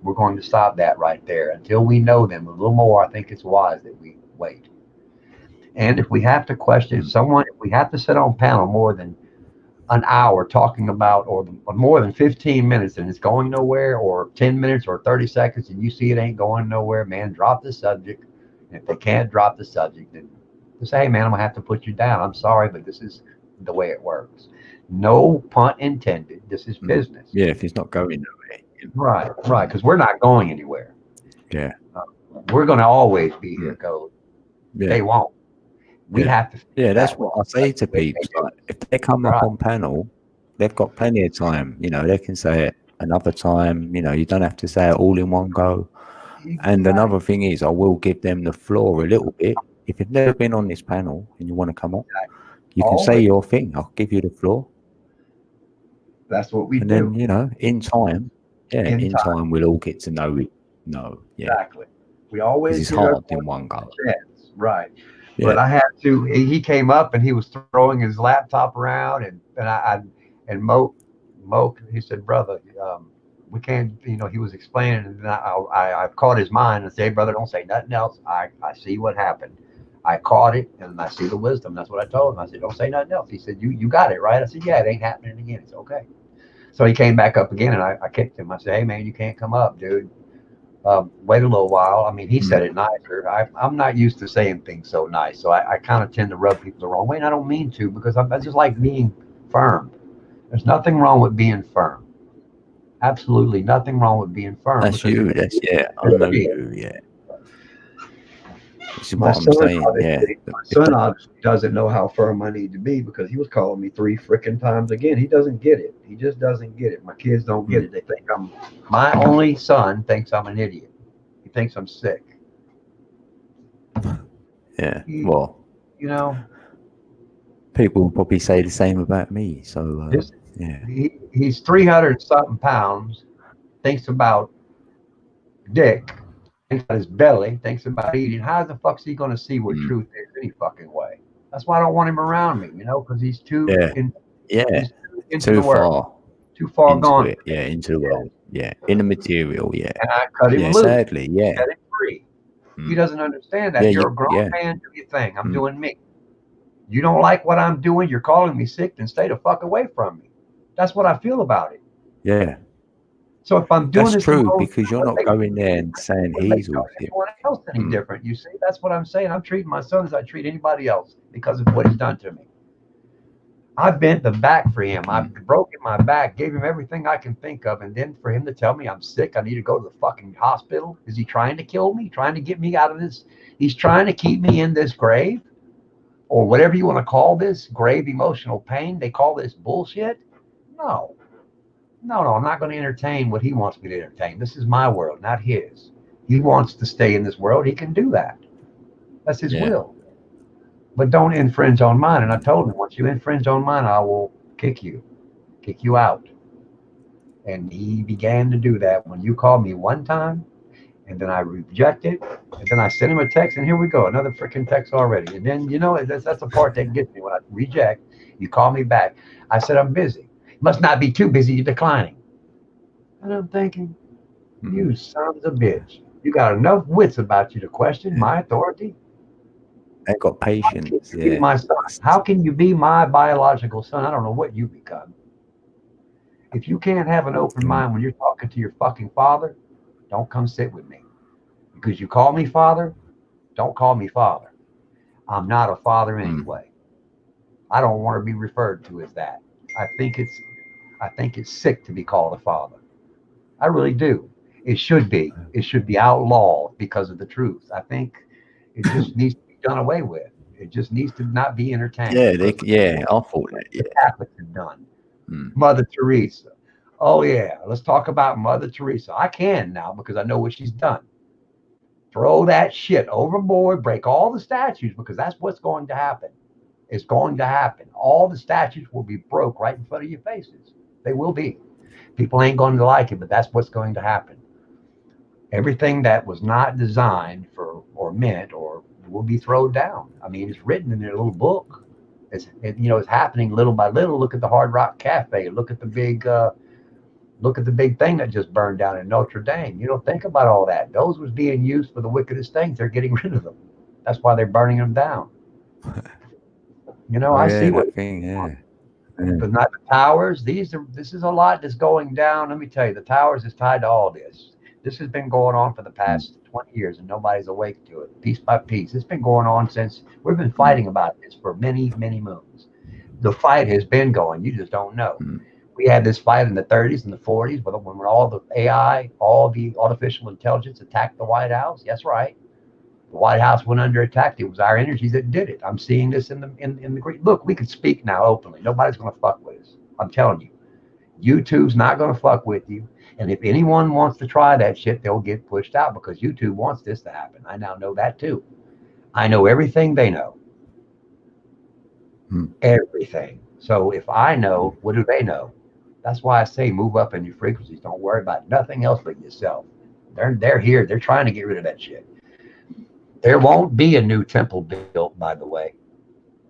We're going to stop that right there until we know them a little more. I think it's wise that we wait. And if we have to question if we have to sit on panel more than an hour talking about, or more than 15 minutes and it's going nowhere, or 10 minutes or 30 seconds and you see it ain't going nowhere, man, drop the subject. And if they can't drop the subject, then just say, hey, man, I'm going to have to put you down. I'm sorry, but this is the way it works. No pun intended. This is business. Yeah, if it's not going nowhere. Right, because we're not going anywhere. Yeah. We're going to always be here, Code. Yeah. They won't. We have to. Yeah, that's what I say to people. Like, if they come up Right. on panel, they've got plenty of time. You know, they can say it another time. You know, you don't have to say it all in one go. And another thing is, I will give them the floor a little bit. If you've never been on this panel and you want to come up, you can say your thing. I'll give you the floor. That's what we And do. then, you know, in time, in time, we'll all get to know it. No, yeah. Exactly. We always Because it's give hard in one go. chance. Right. Yeah. But I had to. He came up and he was throwing his laptop around, and Mo, he said, "Brother, we can't." You know, he was explaining, and I caught his mind and said, "Hey, brother, don't say nothing else. I see what happened. I caught it, and I see the wisdom." That's what I told him. I said, "Don't say nothing else." He said, "You got it right." I said, "Yeah, it ain't happening again. It's okay." So he came back up again, and I kicked him. I said, "Hey, man, you can't come up, dude. Wait a little while." I mean, he said it nicer. I'm not used to saying things so nice, so I kind of tend to rub people the wrong way, and I don't mean to, because I just like being firm. There's nothing wrong with being firm. Absolutely nothing wrong with being firm. That's you. That's, I know you, yeah. This is what I'm saying, My son obviously doesn't know how firm I need to be, because he was calling me 3 freaking times again. He doesn't get it. He just doesn't get it. My kids don't get it. They think my only son thinks I'm an idiot. He thinks I'm sick. Yeah, well, you know, people will probably say the same about me. So, yeah. He's 300 something pounds, thinks about dick, thinks about his belly, thinks about eating. How the fuck's he going to see what truth is any fucking way? That's why I don't want him around me, you know, because he's too too far. Too far gone. It. Yeah, into the world. Yeah, in the material. Yeah. And I cut him loose. Sadly, yeah. Cut him free. He doesn't understand that. You're a grown man. Do your thing. I'm doing me. You don't like what I'm doing. You're calling me sick. Then stay the fuck away from me. That's what I feel about it. Yeah. So if I'm doing that's true, because you're not going there and saying he's all sick. Anyone else any different? You see, that's what I'm saying. I'm treating my son as I treat anybody else because of what he's done to me. I bent the back for him. I've broken my back, gave him everything I can think of, and then for him to tell me I'm sick, I need to go to the fucking hospital. Is he trying to kill me? Trying to get me out of this? He's trying to keep me in this grave, or whatever you want to call this, grave emotional pain. They call this bullshit. No, I'm not going to entertain what he wants me to entertain. This is my world, not his. He wants to stay in this world. He can do that. That's his will. But don't infringe on mine. And I told him, once you infringe on mine, I will kick you out. And he began to do that when you called me one time, and then I rejected, and then I sent him a text, and here we go, another freaking text already. And then, you know, that's the part that gets me. When I reject, you call me back. I said, I'm busy. Must not be too busy, you're declining. And I'm thinking, you sons of a bitch. You got enough wits about you to question my authority? I got patience. Yeah. My son. How can you be my biological son? I don't know what you become. If you can't have an open mind when you're talking to your fucking father, don't come sit with me. Because you call me father, don't call me father. I'm not a father anyway. I don't want to be referred to as that. I think it's sick to be called a father. I really do. It should be. It should be outlawed because of the truth. I think it just needs to be done away with. It just needs to not be entertained. I thought that. Yeah. The Catholics have done. Mother Teresa. Oh yeah, let's talk about Mother Teresa. I can now because I know what she's done. Throw that shit overboard, break all the statues, because that's what's going to happen. It's going to happen. All the statues will be broke right in front of your faces. They will be. People ain't going to like it, but that's what's going to happen. Everything that was not designed for or meant or will be thrown down. I mean, it's written in their little book. It's happening little by little. Look at the Hard Rock Cafe. Look at the big thing that just burned down in Notre Dame. You don't think about all that. Those was being used for the wickedest things. They're getting rid of them. That's why they're burning them down. You know, I see what thing, but not the towers. This is a lot that's going down. Let me tell you, the towers is tied to all this. This has been going on for the past 20 years, and nobody's awake to it. Piece by piece, it's been going on since we've been fighting about this for many, many moons. The fight has been going. You just don't know. We had this fight in the 30s and the 40s, when all the AI, all the artificial intelligence attacked the White House. Yes, right. The White House went under attack. It was our energies that did it. I'm seeing this in the great. Look, we can speak now openly. Nobody's going to fuck with us. I'm telling you. YouTube's not going to fuck with you. And if anyone wants to try that shit, they'll get pushed out because YouTube wants this to happen. I now know that too. I know everything they know. Everything. So if I know, what do they know? That's why I say move up in your frequencies. Don't worry about nothing else but yourself. They're here. They're trying to get rid of that shit. There won't be a new temple built, by the way.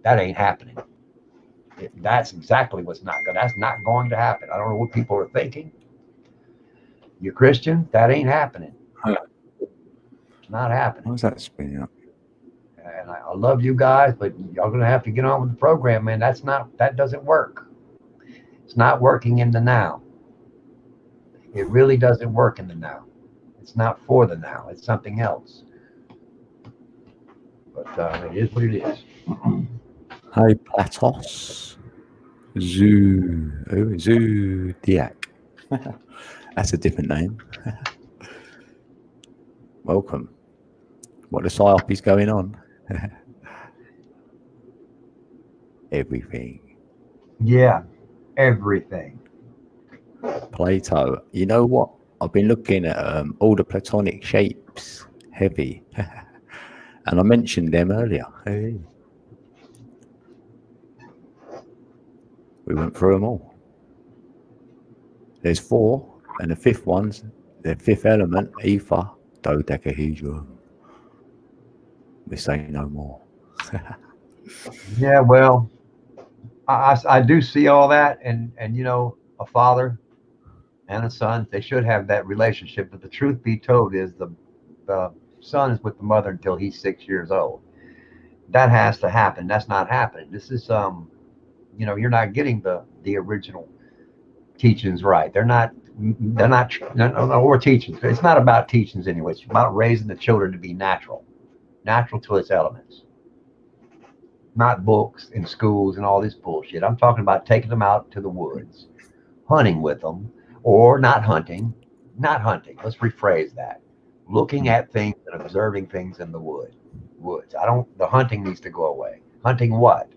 That ain't happening. That's exactly what's not going. That's not going to happen. I don't know what people are thinking. You're Christian. That ain't happening. It's not happening. How's that spinning up? And I love you guys, but y'all gonna have to get on with the program, man. That doesn't work. It's not working in the now. It really doesn't work in the now. It's not for the now. It's something else. But it is what it is. Hey, Platos. Zodiac. That's a different name. Welcome. What the psyop is going on? Everything. Yeah, everything. Plato. You know what? I've been looking at all the Platonic shapes. Heavy. And I mentioned them earlier. Hey. We went through them all. There's 4, and the 5th one's the 5th element, ether, dodecahedron. We say no more. Yeah, well, I do see all that, and you know, a father and a son, they should have that relationship. But the truth be told is the son is with the mother until he's 6 years old. That has to happen. That's not happening. This is you know, you're not getting the original teachings right. They're not or teachings. It's not about teachings anyway. It's about raising the children to be natural to its elements, not books and schools and all this bullshit. I'm talking about taking them out to the woods, hunting with them, or not hunting. Let's rephrase that. Looking at things and observing things in the woods. The hunting needs to go away. Hunting what?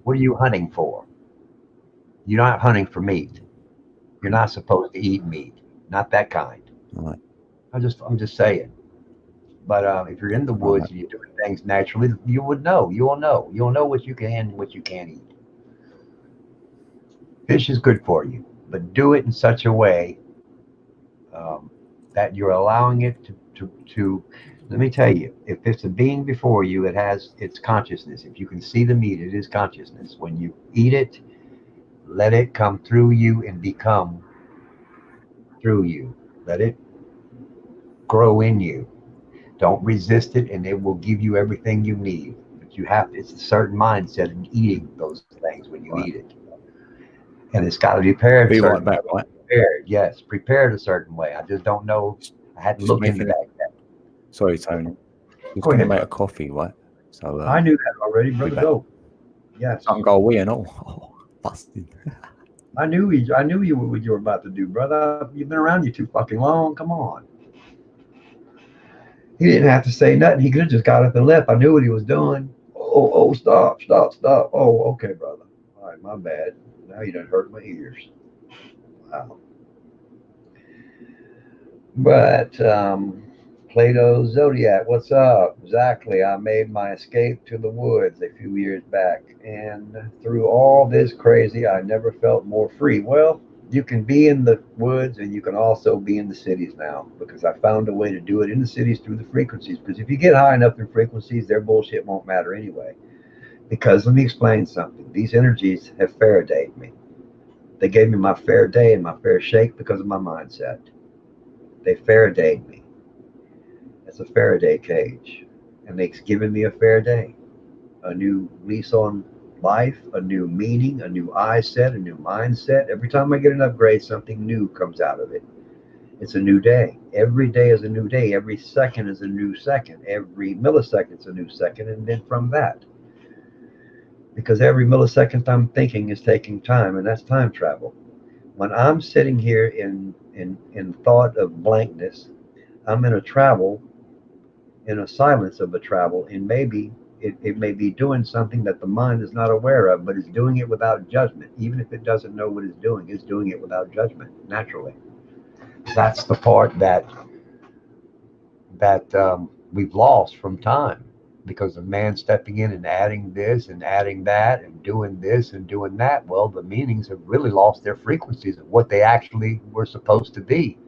What are you hunting for? You're not hunting for meat. You're not supposed to eat meat. Not that kind. Right. I'm just saying. But if you're in the woods and you're doing things naturally, you would know. You'll know what you can and what you can't eat. Fish is good for you, but do it in such a way that you're allowing it to. Let me tell you, if it's a being before you, it has its consciousness. If you can see the meat, it is consciousness. When you eat it, let it come through you and become through you. Let it grow in you. Don't resist it, and it will give you everything you need. But it's a certain mindset in eating those things when you eat it. And it's got to be prepared. Be right back, right? Prepared, yes. Prepared a certain way. I just don't know. I hadn't looked into that yet. Sorry, Tony. We're going to make a coffee, right? So I knew that already, brother. Go. Yes. I can go away and all. Oh, busted. I knew you were what you were about to do, brother. You've been around you too fucking long. Come on. He didn't have to say nothing. He could have just got up and left. I knew what he was doing. Oh, stop. Oh, okay, brother. All right, my bad. Now you done hurt my ears. Wow. But Plato's Zodiac, what's up? Exactly. I made my escape to the woods a few years back, and through all this crazy, I never felt more free. Well, you can be in the woods and you can also be in the cities now, because I found a way to do it in the cities through the frequencies. Because if you get high enough in frequencies, their bullshit won't matter anyway. Because let me explain something. These energies have Faradayed me. They gave me my fair day and my fair shake because of my mindset. They Faradayed me. It's a Faraday cage, and they've given me a fair day, a new lease on life, a new meaning, a new eye set, a new mindset. Every time I get an upgrade, something new comes out of it. It's a new day. Every day is a new day. Every second is a new second. Every millisecond is a new second, and then from that, because every millisecond I'm thinking is taking time, and that's time travel. When I'm sitting here in thought of blankness, I'm in a travel in a silence of a travel, and maybe it may be doing something that the mind is not aware of, but is doing it without judgment. Even if it doesn't know what it's doing it without judgment, naturally. That's the part that we've lost from time because of man stepping in and adding this and adding that and doing this and doing that. Well, the meanings have really lost their frequencies of what they actually were supposed to be.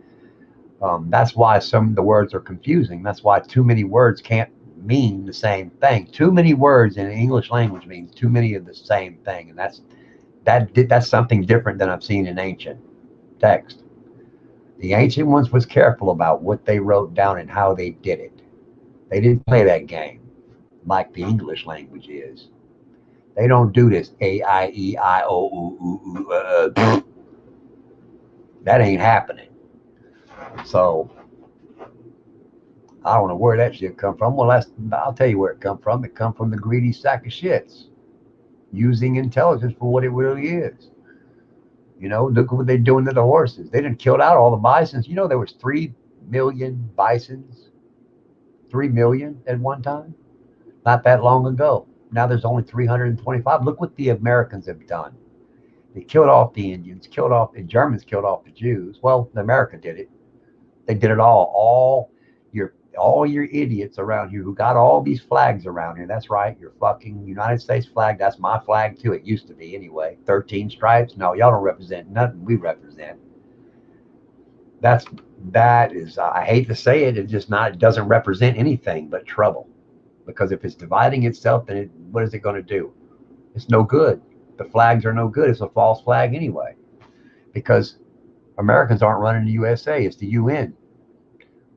That's why some of the words are confusing. That's why too many words can't mean the same thing. Too many words in the English language means too many of the same thing, and that's something different than I've seen in ancient text. The ancient ones was careful about what they wrote down and how they did it. They didn't play that game like the English language is. They don't do this A-I-E-I-O-U. That ain't happening. So I don't know where that shit come from. Well, I'll tell you where it come from. It come from the greedy sack of shits using intelligence for what it really is. You know, look what they're doing to the horses. They didn't kill out all the bisons. You know, there was 3 million bisons, 3 million at one time, not that long ago. Now there's only 325. Look what the Americans have done. They killed off the Indians, the Germans killed off the Jews. Well, America did it. They did it all. All your idiots around here who got all these flags around here. That's right, your fucking United States flag. That's my flag too. It used to be anyway. 13 stripes. No, y'all don't represent nothing we represent. That is, I hate to say it, it doesn't represent anything but trouble. Because if it's dividing itself, then what is it going to do? It's no good. The flags are no good. It's a false flag anyway. Because Americans aren't running the USA. It's the UN.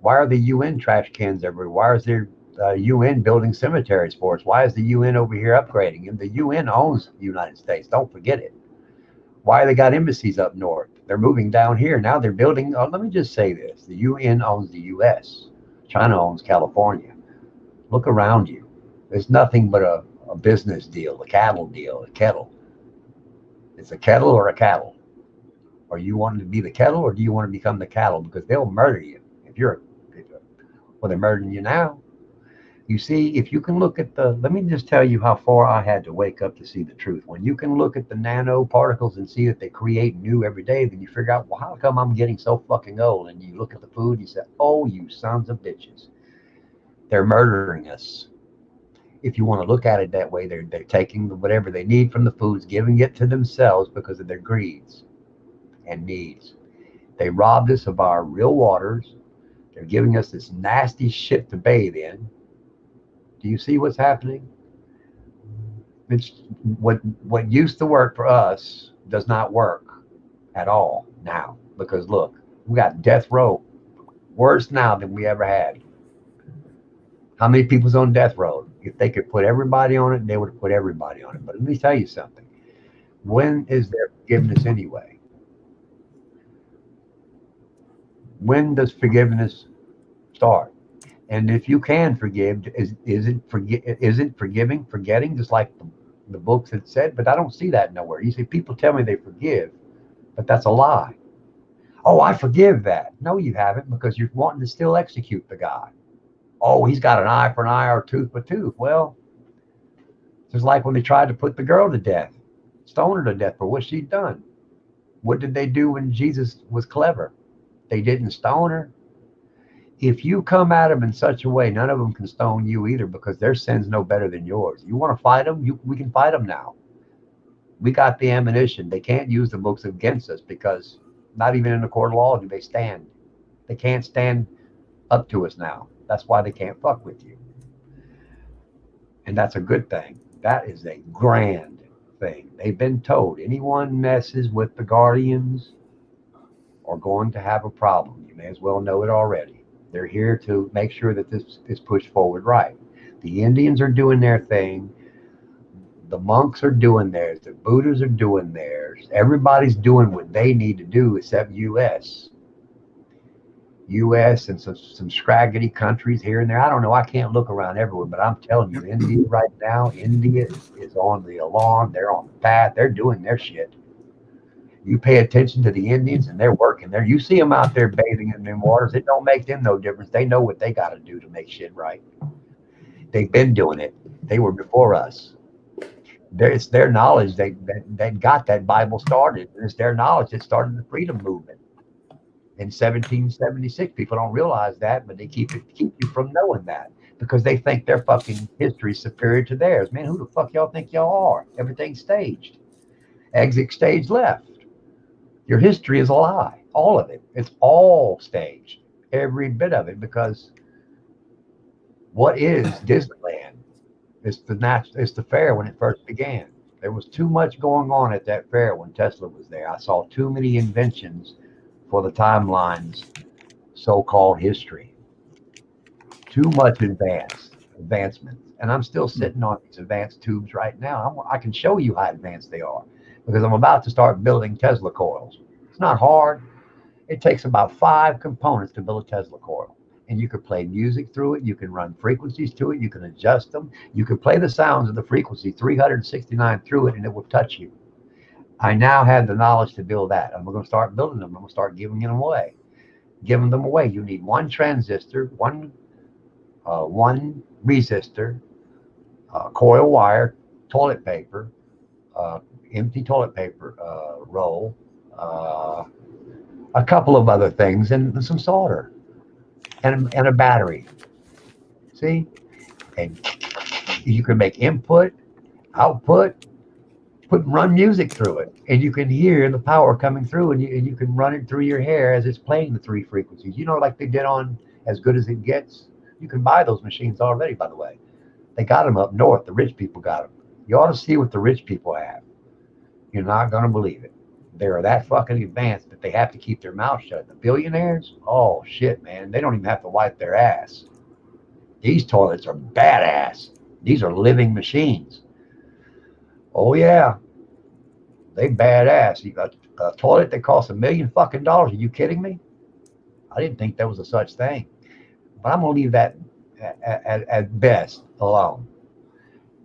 Why are the UN trash cans everywhere? Why is there UN building cemeteries for us? Why is the UN over here upgrading? And the UN owns the United States. Don't forget it. Why they got embassies up north? They're moving down here. Now they're building. Let me just say this. The UN owns the US. China owns California. Look around you. There's nothing but a business deal, a cattle deal, a kettle. It's a kettle or a cattle. Are you wanting to be the kettle or do you want to become the cattle? Because they'll murder you if you're well, they're murdering you now. You see, if you can look at let me just tell you how far I had to wake up to see the truth. When you can look at the nanoparticles and see that they create new every day, then you figure out, well, how come I'm getting so fucking old? And you look at the food and you say, oh, you sons of bitches. They're murdering us. If you want to look at it that way, they're taking whatever they need from the foods, giving it to themselves because of their greeds and needs. They robbed us of our real waters. They're giving us this nasty shit to bathe in. Do you see what's happening? It's what used to work for us does not work at all now. Because look, we got death row. Worse now than we ever had. How many people's on death row? If they could put everybody on it, they would have put everybody on it. But let me tell you something. When is there forgiveness anyway? When does forgiveness start? And if you can forgive, isn't forgiving forgetting, just like the books had said? But I don't see that nowhere. You see, people tell me they forgive, but that's a lie. Oh, I forgive that. No, you haven't, because you're wanting to still execute the guy. Oh, he's got an eye for an eye or tooth for tooth. Well, it's just like when they tried to put the girl to death, stone her to death for what she'd done. What did they do when Jesus was clever? They didn't stone her. If you come at them in such a way, none of them can stone you either, because their sin's no better than yours. You want to fight them? We can fight them now. We got the ammunition. They can't use the books against us, because not even in the court of law do they stand. They can't stand up to us now. That's why they can't fuck with you. And that's a good thing. That is a grand thing. They've been told anyone messes with the Guardians are going to have a problem. You may as well know it already. They're here to make sure that this is pushed forward right. The Indians are doing their thing. The monks are doing theirs. The Buddhas are doing theirs. Everybody's doing what they need to do except U.S. U.S. and some scraggly countries here and there. I don't know. I can't look around everywhere, but I'm telling you, India right now, India is on the alarm. They're on the path. They're doing their shit. You pay attention to the Indians and they're working there. You see them out there bathing in them waters. It don't make them no difference. They know what they got to do to make shit right. They've been doing it. They were before us. It's their knowledge that got that Bible started. And it's their knowledge that started the freedom movement in 1776. People don't realize that, but they keep you from knowing that because they think their fucking history is superior to theirs. Man, who the fuck y'all think y'all are? Everything's staged. Exit stage left. Your history is a lie. All of it. It's all staged. Every bit of it. Because what is Disneyland? It's the fair when it first began. There was too much going on at that fair when Tesla was there. I saw too many inventions for the timeline's so-called history. Too much advancement. And I'm still sitting on these advanced tubes right now. I can show you how advanced they are because I'm about to start building Tesla coils. It's not hard. It takes about 5 components to build a Tesla coil. And you can play music through it. You can run frequencies to it. You can adjust them. You can play the sounds of the frequency 369 through it and it will touch you. I now have the knowledge to build that. I'm going to start building them. I'm going to start giving them away. Giving them away. You need 1 transistor, one resistor, coil wire, toilet paper, empty toilet paper roll, a couple of other things, and some solder, and a battery. See? And you can make input, output, run music through it, and you can hear the power coming through, and you can run it through your hair as it's playing the 3 frequencies. You know, like they did on As Good As It Gets. You can buy those machines already, by the way. They got them up north. The rich people got them. You ought to see what the rich people have. You're not going to believe it. They're that fucking advanced that they have to keep their mouth shut. The billionaires, oh shit, man. They don't even have to wipe their ass. These toilets are badass. These are living machines. Oh yeah. They badass. You got a toilet that costs $1 million fucking dollars. Are you kidding me? I didn't think there was a such thing. But I'm going to leave that at best alone.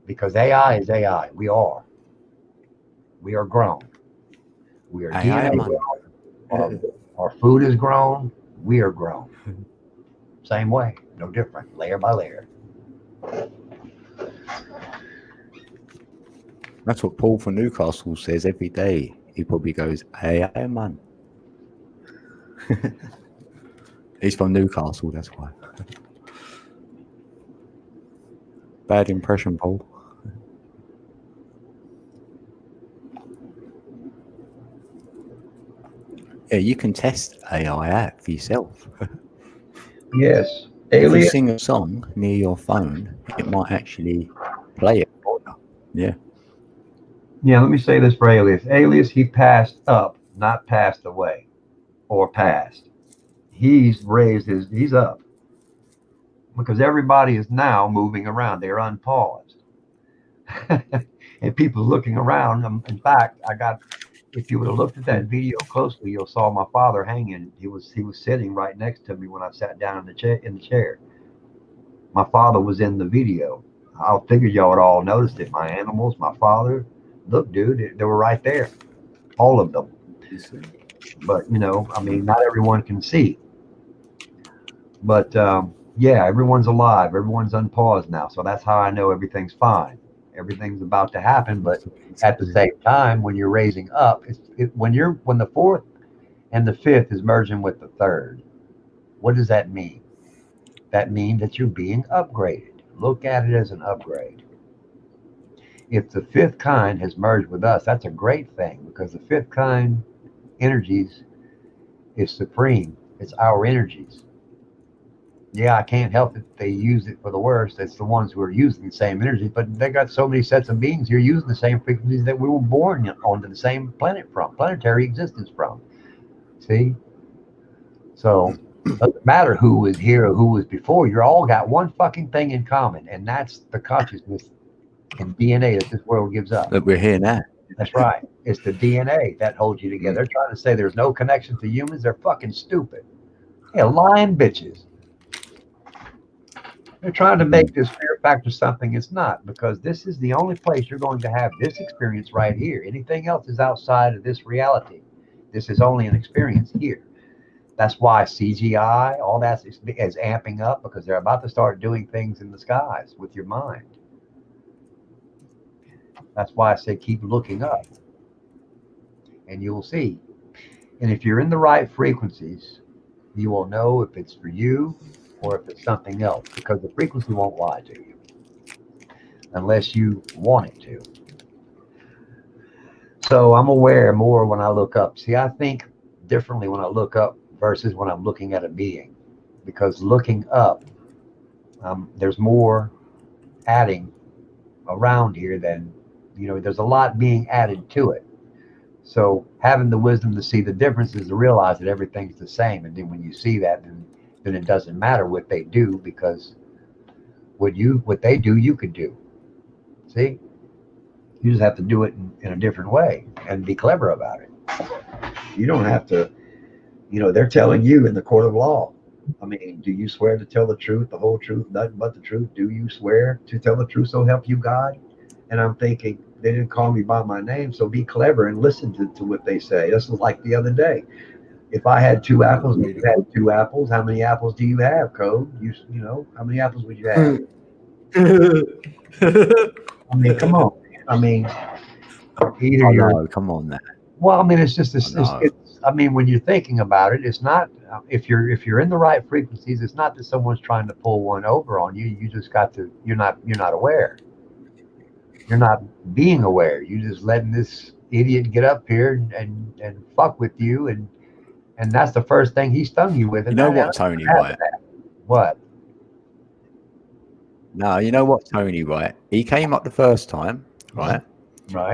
Because AI is AI. We are grown. We are DNA grown. Our food is grown. We are grown. Same way. No different. Layer by layer. That's what Paul from Newcastle says every day. He probably goes, "Hey, man." He's from Newcastle, that's why. Bad impression, Paul. Yeah, you can test AI out for yourself. Yes. If you Alias. sing a song near your phone, it might actually play it for you. Yeah. Yeah, let me say this for Alias. Alias, he passed up, not passed away or passed. He's up. Because everybody is now moving around. They're unpaused. And people looking around. In fact, if you would have looked at that video closely, you'll saw my father hanging. He was sitting right next to me when I sat down in the chair. My father was in the video. I figured y'all would all noticed it. My animals, my father. Look, dude, they were right there. All of them. But, I mean, not everyone can see. But, yeah, everyone's alive. Everyone's unpaused now. So that's how I know everything's fine. Everything's about to happen. But at the same time, when you're raising up, when the 4th and the 5th is merging with the 3rd, what does that mean? That means that you're being upgraded. Look at it as an upgrade. If the 5th kind has merged with us, that's a great thing because the 5th kind energies is supreme. It's our energies. Yeah, I can't help it. They use it for the worst. It's the ones who are using the same energy, but they got so many sets of beings here using the same frequencies that we were born onto the same planet from, planetary existence from. See? So it doesn't matter who was here or who was before. You're all got one fucking thing in common, and that's the consciousness and DNA that this world gives up. Look, we're here now. That's right. It's the DNA that holds you together. They're trying to say there's no connection to humans. They're fucking stupid. Yeah, lying bitches. They're trying to make this fear factor something it's not, because this is the only place you're going to have this experience right here. Anything else is outside of this reality. This is only an experience here. That's why CGI, all that is amping up, because they're about to start doing things in the skies with your mind. That's why I say keep looking up, and you will see. And if you're in the right frequencies, you will know if it's for you or if it's something else, because the frequency won't lie to you unless you want it to. So I'm aware more when I look up. See, I think differently when I look up versus when I'm looking at a being, because looking up, there's more adding around here than, there's a lot being added to it. So having the wisdom to see the differences, to realize that everything's the same. And then when you see that, then it doesn't matter what they do, because what they do, you could do. See? You just have to do it in a different way and be clever about it. You don't have to, they're telling you in the court of law. I mean, do you swear to tell the truth, the whole truth, nothing but the truth? Do you swear to tell the truth, so help you God? And I'm thinking, they didn't call me by my name, so be clever and listen to what they say. This was like the other day. If I had 2 apples and you had 2 apples, how many apples do you have, Code? How many apples would you have? I mean, come on. I mean, either you're. Come on, man. Well, I mean, it's just this. I mean, when you're thinking about it, it's not. If you're in the right frequencies, it's not that someone's trying to pull one over on you. You just got to. You're not aware. You're not being aware. You're just letting this idiot get up here and fuck with you, and that's the first thing he stung you with. You know what, Tony? Right? What? No, you know what, Tony? Right? He came up the first time. Right.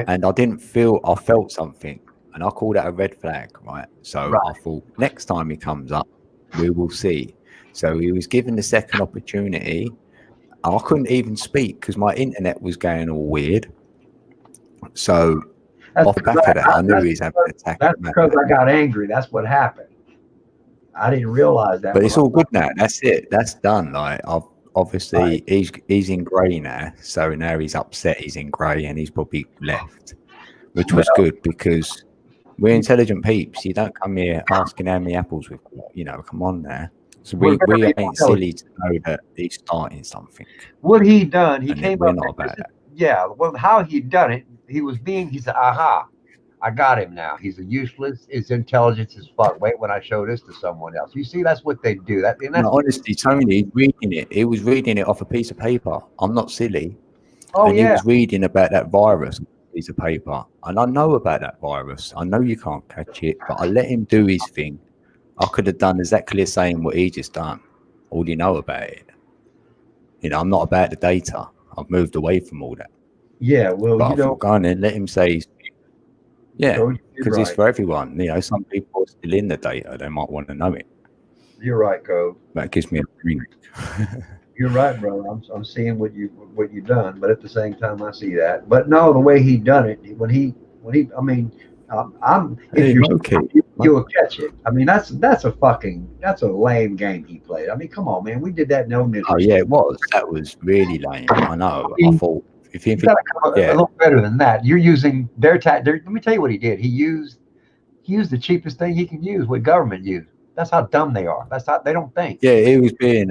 And I felt something, and I call that a red flag, right? So I thought next time he comes up, we will see. So he was given the second opportunity. I couldn't even speak because my internet was going all weird. So off the back of that, I knew he was having an attack. That's because I got angry. That's what happened. I didn't realize that. But it's all good now. That's it. That's done. Like obviously he's in grey now, so now he's upset. He's in grey, and he's probably left, which was good because we're intelligent peeps. You don't come here asking how many apples we've got. Come on now. So we ain't silly to know that he's starting something. What he done? He came up. Not about that. Yeah. Well, how he done it? He said, "Aha, I got him now. He's useless. His intelligence is fuck." Wait, when I show this to someone else, you see, that's what they do. Honestly, Tony, reading it. He was reading it off a piece of paper. I'm not silly. Oh, and he was reading about that virus on a piece of paper, and I know about that virus. I know you can't catch it, but I let him do his thing. I could have done exactly the same what he just done. All you know about it. I'm not about the data. I've moved away from all that. Yeah, well, but go on and let him say his thing. Yeah, because it's for everyone. Some people are still in the data. They might want to know it. You're right, Code. That gives me a ring. You're right, brother. I'm seeing what you've done, but at the same time, I see that. But no, the way he done it, when he, I mean, you'll catch it. I mean, that's a lame game he played. I mean, come on, man. We did that no misery. Oh yeah, it was. That was really lame. I know. I thought if you a little better than that. You're using their let me tell you what he did. He used the cheapest thing he can use. What government used. That's how dumb they are. That's how they don't think. Yeah, he was being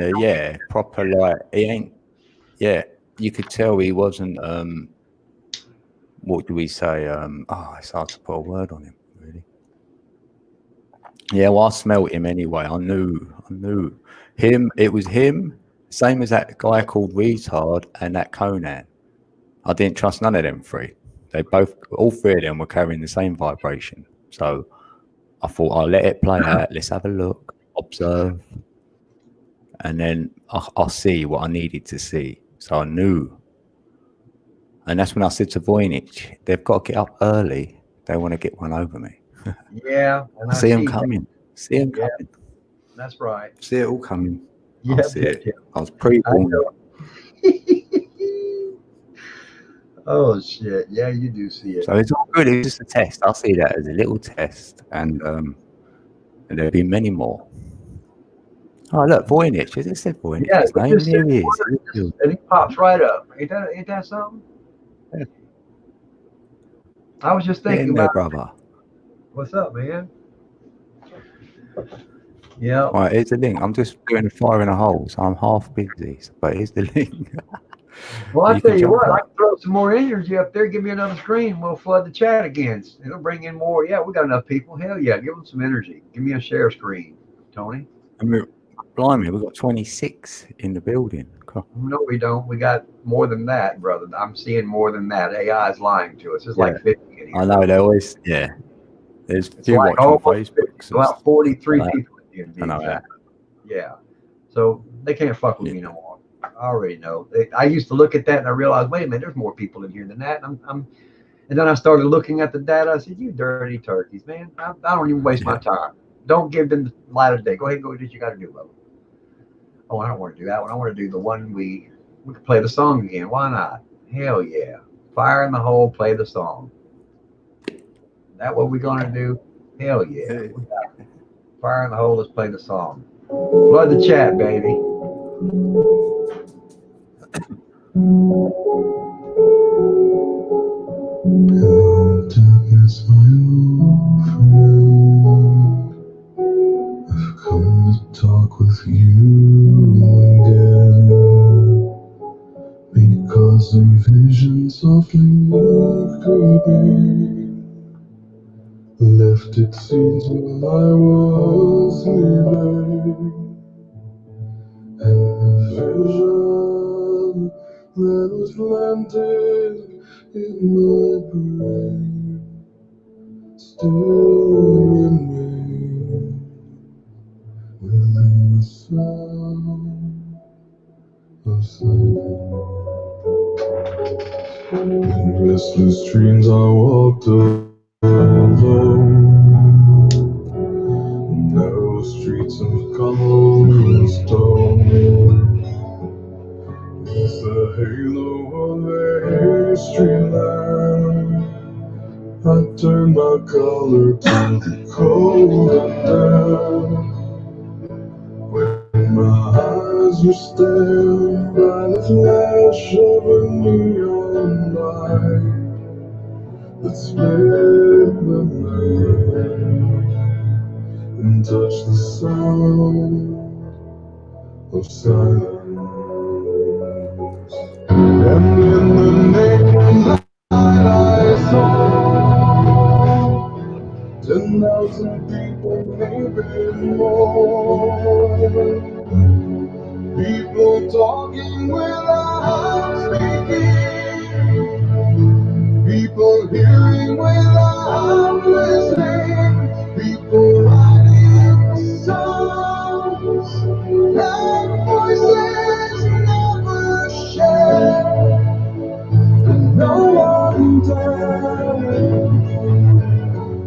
proper like he ain't. Yeah, you could tell he wasn't. What do we say? It's hard to put a word on him, really. Yeah, well, I smelt him anyway. I knew him. It was him, same as that guy called Retard and that Conan. I didn't trust none of them three. All 3 of them were carrying the same vibration. So I thought I'll let it play out. Let's have a look, observe, and then I'll see what I needed to see. So I knew. And that's when I said to Voynich, they've got to get up early. They want to get one over me. Yeah. I see them coming. See them coming. That's right. See it all coming. Yeah, I see it. I was pre-warned. Oh, shit. Yeah, you do see it. So it's all good. It's just a test. I see that as a little test. And there'll be many more. Oh, look, Voynich. Is it said Voynich? Yeah, his name? Here he is. And he pops right up. Ain't that something? I was just thinking about brother. What's up, man? Yeah. Right, here's the link. I'm just doing a fire in a hole, so I'm half busy. But here's the link. Well, I You tell can you jump what, on. I can throw some more energy up there. Give me another screen. We'll flood the chat again. It'll bring in more. Yeah, we got enough people. Hell yeah, give them some energy. Give me a share screen, Tony. I mean, blimey, we've got 26 in the building. God. No, we don't. We got more than that, brother. I'm seeing more than that. AI is lying to us. It's like 50 in here. I know they always, yeah. There's a It's few like watching almost 50. Facebook. It's about 43 like that. people in here. To be I know exact. Yeah. So they can't fuck with me no more. I already know. I used to look at that and I realized, wait a minute, there's more people in here than that. And and then I started looking at the data. I said, you dirty turkeys, man. I don't even waste my time. Don't give them the light of day. Go ahead and go do what you got to do, Bubba. Oh, I don't want to do that one. I want to do the one we could play the song again. Why not? Hell yeah. Fire in the hole, play the song. That what we're going to do? Hell yeah. We got it. Fire in the hole, let's play the song. Flood the chat, baby. Hello, darkness, my old friend. I've come to talk with you again, because a vision softly creeping left its seeds while I was leaving, and the vision that was planted in my brain still remains within the sound of silence. In restless dreams I walked alone, narrow streets of cobblestone, with the halo of a street lamp. I turned my collar to the cold and damp. When my eyes were stared by the flash of a neon light that split the night and touched the sound of silence. And in the naked light I saw 10,000 people, maybe more. People talking without speaking. People hearing without listening. People writing songs that voices never share. And no one dared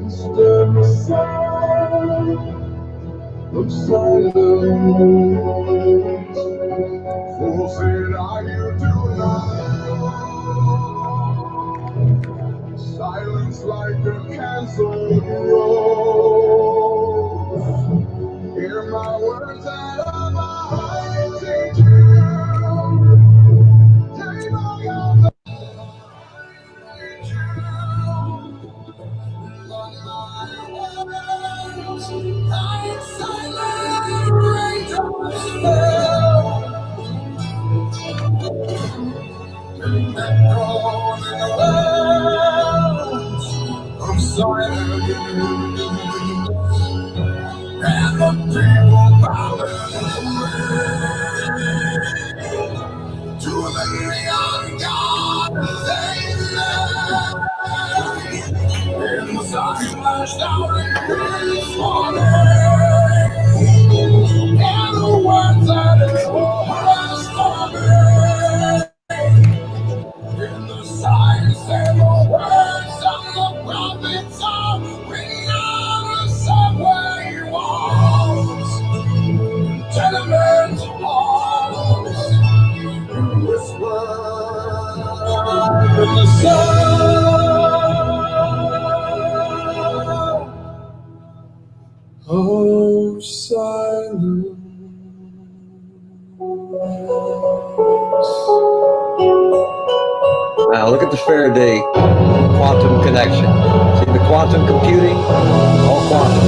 disturb the sound of silence. Fools said, are you too loud? Silence like a canceled rose. Hear my words that are behind you. Take my arms. I'm sorry, and the people bowing to the neon god they love. In the sun flashed out this morning, and the words that it was for me. In the signs and the words of the prophets are ringing on the subway walls, tenement halls, whisper in the sound of silence. Now look at the Faraday quantum connection. See the quantum computing, all quantum.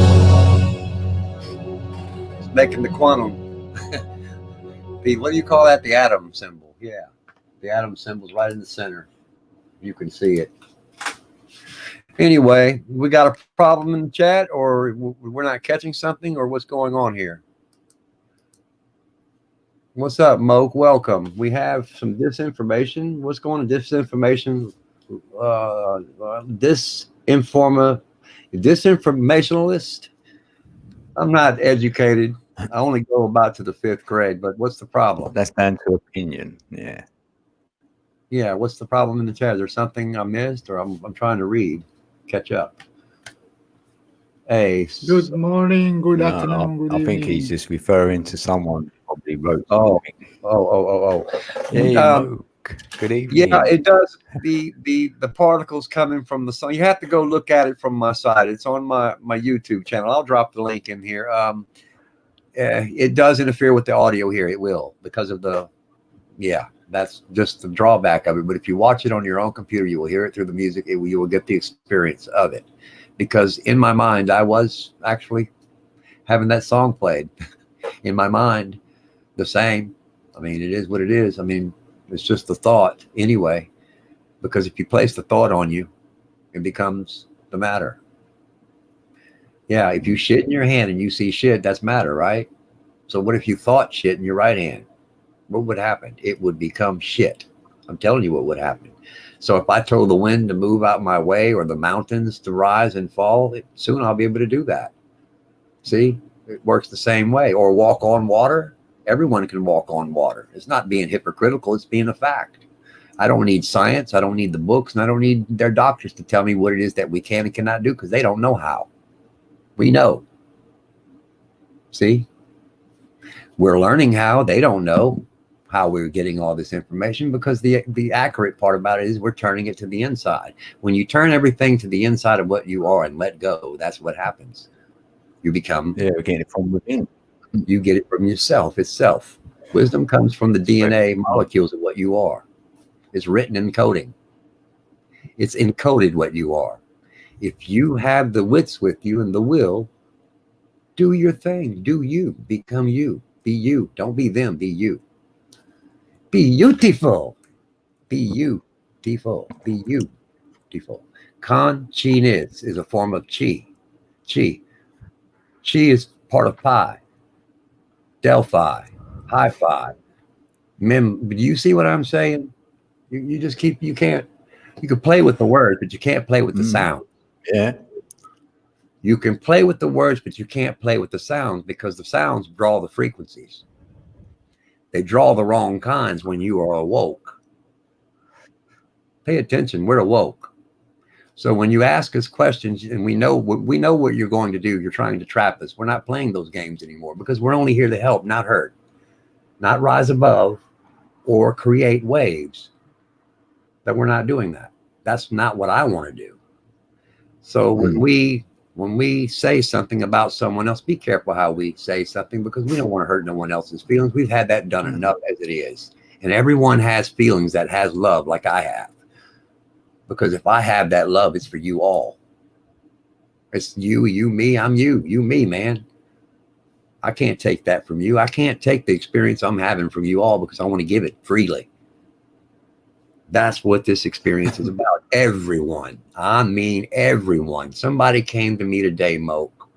It's making the quantum. What do you call that? The atom symbol. Yeah. The atom symbol's right in the center. You can see it. Anyway, we got a problem in the chat, or we're not catching something, or what's going on here? What's up, Moke? Welcome. We have some disinformation. What's going on? Disinformation. Disinformationalist. I'm not educated. I only go about to the 5th grade, but what's the problem? That's down to opinion. Yeah. Yeah, what's the problem in the chat? Is there something I missed, or I'm trying to read, catch up? Hey. Good morning, good No, afternoon, good I evening. think he's just referring to someone who probably wrote. Oh. Hey, Moke. Good evening. Yeah, it does. The particles coming from the sun. You have to go look at it from my side. It's on my YouTube channel. I'll drop the link in here. It does interfere with the audio here. It will, because of the, yeah, that's just the drawback of it. But if you watch it on your own computer, you will hear it through the music. You will get the experience of it. Because in my mind, I was actually having that song played in my mind, the same. I mean, it is what it is. I mean, it's just the thought anyway, because if you place the thought on you, it becomes the matter. Yeah, if you shit in your hand and you see shit, that's matter, right? So what if you thought shit in your right hand? What would happen? It would become shit. I'm telling you what would happen. So if I told the wind to move out my way, or the mountains to rise and fall, soon I'll be able to do that. See, it works the same way. Or walk on water. Everyone can walk on water. It's not being hypocritical. It's being a fact. I don't need science. I don't need the books, and I don't need their doctors to tell me what it is that we can and cannot do, because they don't know how. We know. See, we're learning how. They don't know how we're getting all this information, because the accurate part about it is we're turning it to the inside. When you turn everything to the inside of what you are and let go, that's what happens. You become. Yeah, we're getting it from within. You get it from yourself itself. Wisdom comes from the DNA molecules of what you are. It's written in coding. It's encoded what you are. If you have the wits with you and the will, do your thing. Do you. Become you. Be you. Don't be them. Be you. Be beautiful. Be you. Beautiful. Be you. Beautiful. Consciousness is a form of chi. Chi. Chi is part of pi. Delphi. High five. Do you see what I'm saying? You just keep, you can play with the words, but you can't play with the sound. Yeah. You can play with the words, but you can't play with the sounds, because the sounds draw the frequencies. They draw the wrong kinds when you are awoke. Pay attention. We're awoke. So when you ask us questions, and we know what you're going to do, you're trying to trap us. We're not playing those games anymore, because we're only here to help, not hurt, not rise above or create waves. But we're not doing that. That's not what I want to do. So when we say something about someone else, be careful how we say something, because we don't want to hurt no one else's feelings. We've had that done enough as it is. And everyone has feelings that has love, like I have. Because if I have that love, it's for you all. It's you, me, I'm you, me, man. I can't take that from you. I can't take the experience I'm having from you all, because I want to give it freely. That's what this experience is about. Everyone. I mean, everyone. Somebody came to me today, Moke,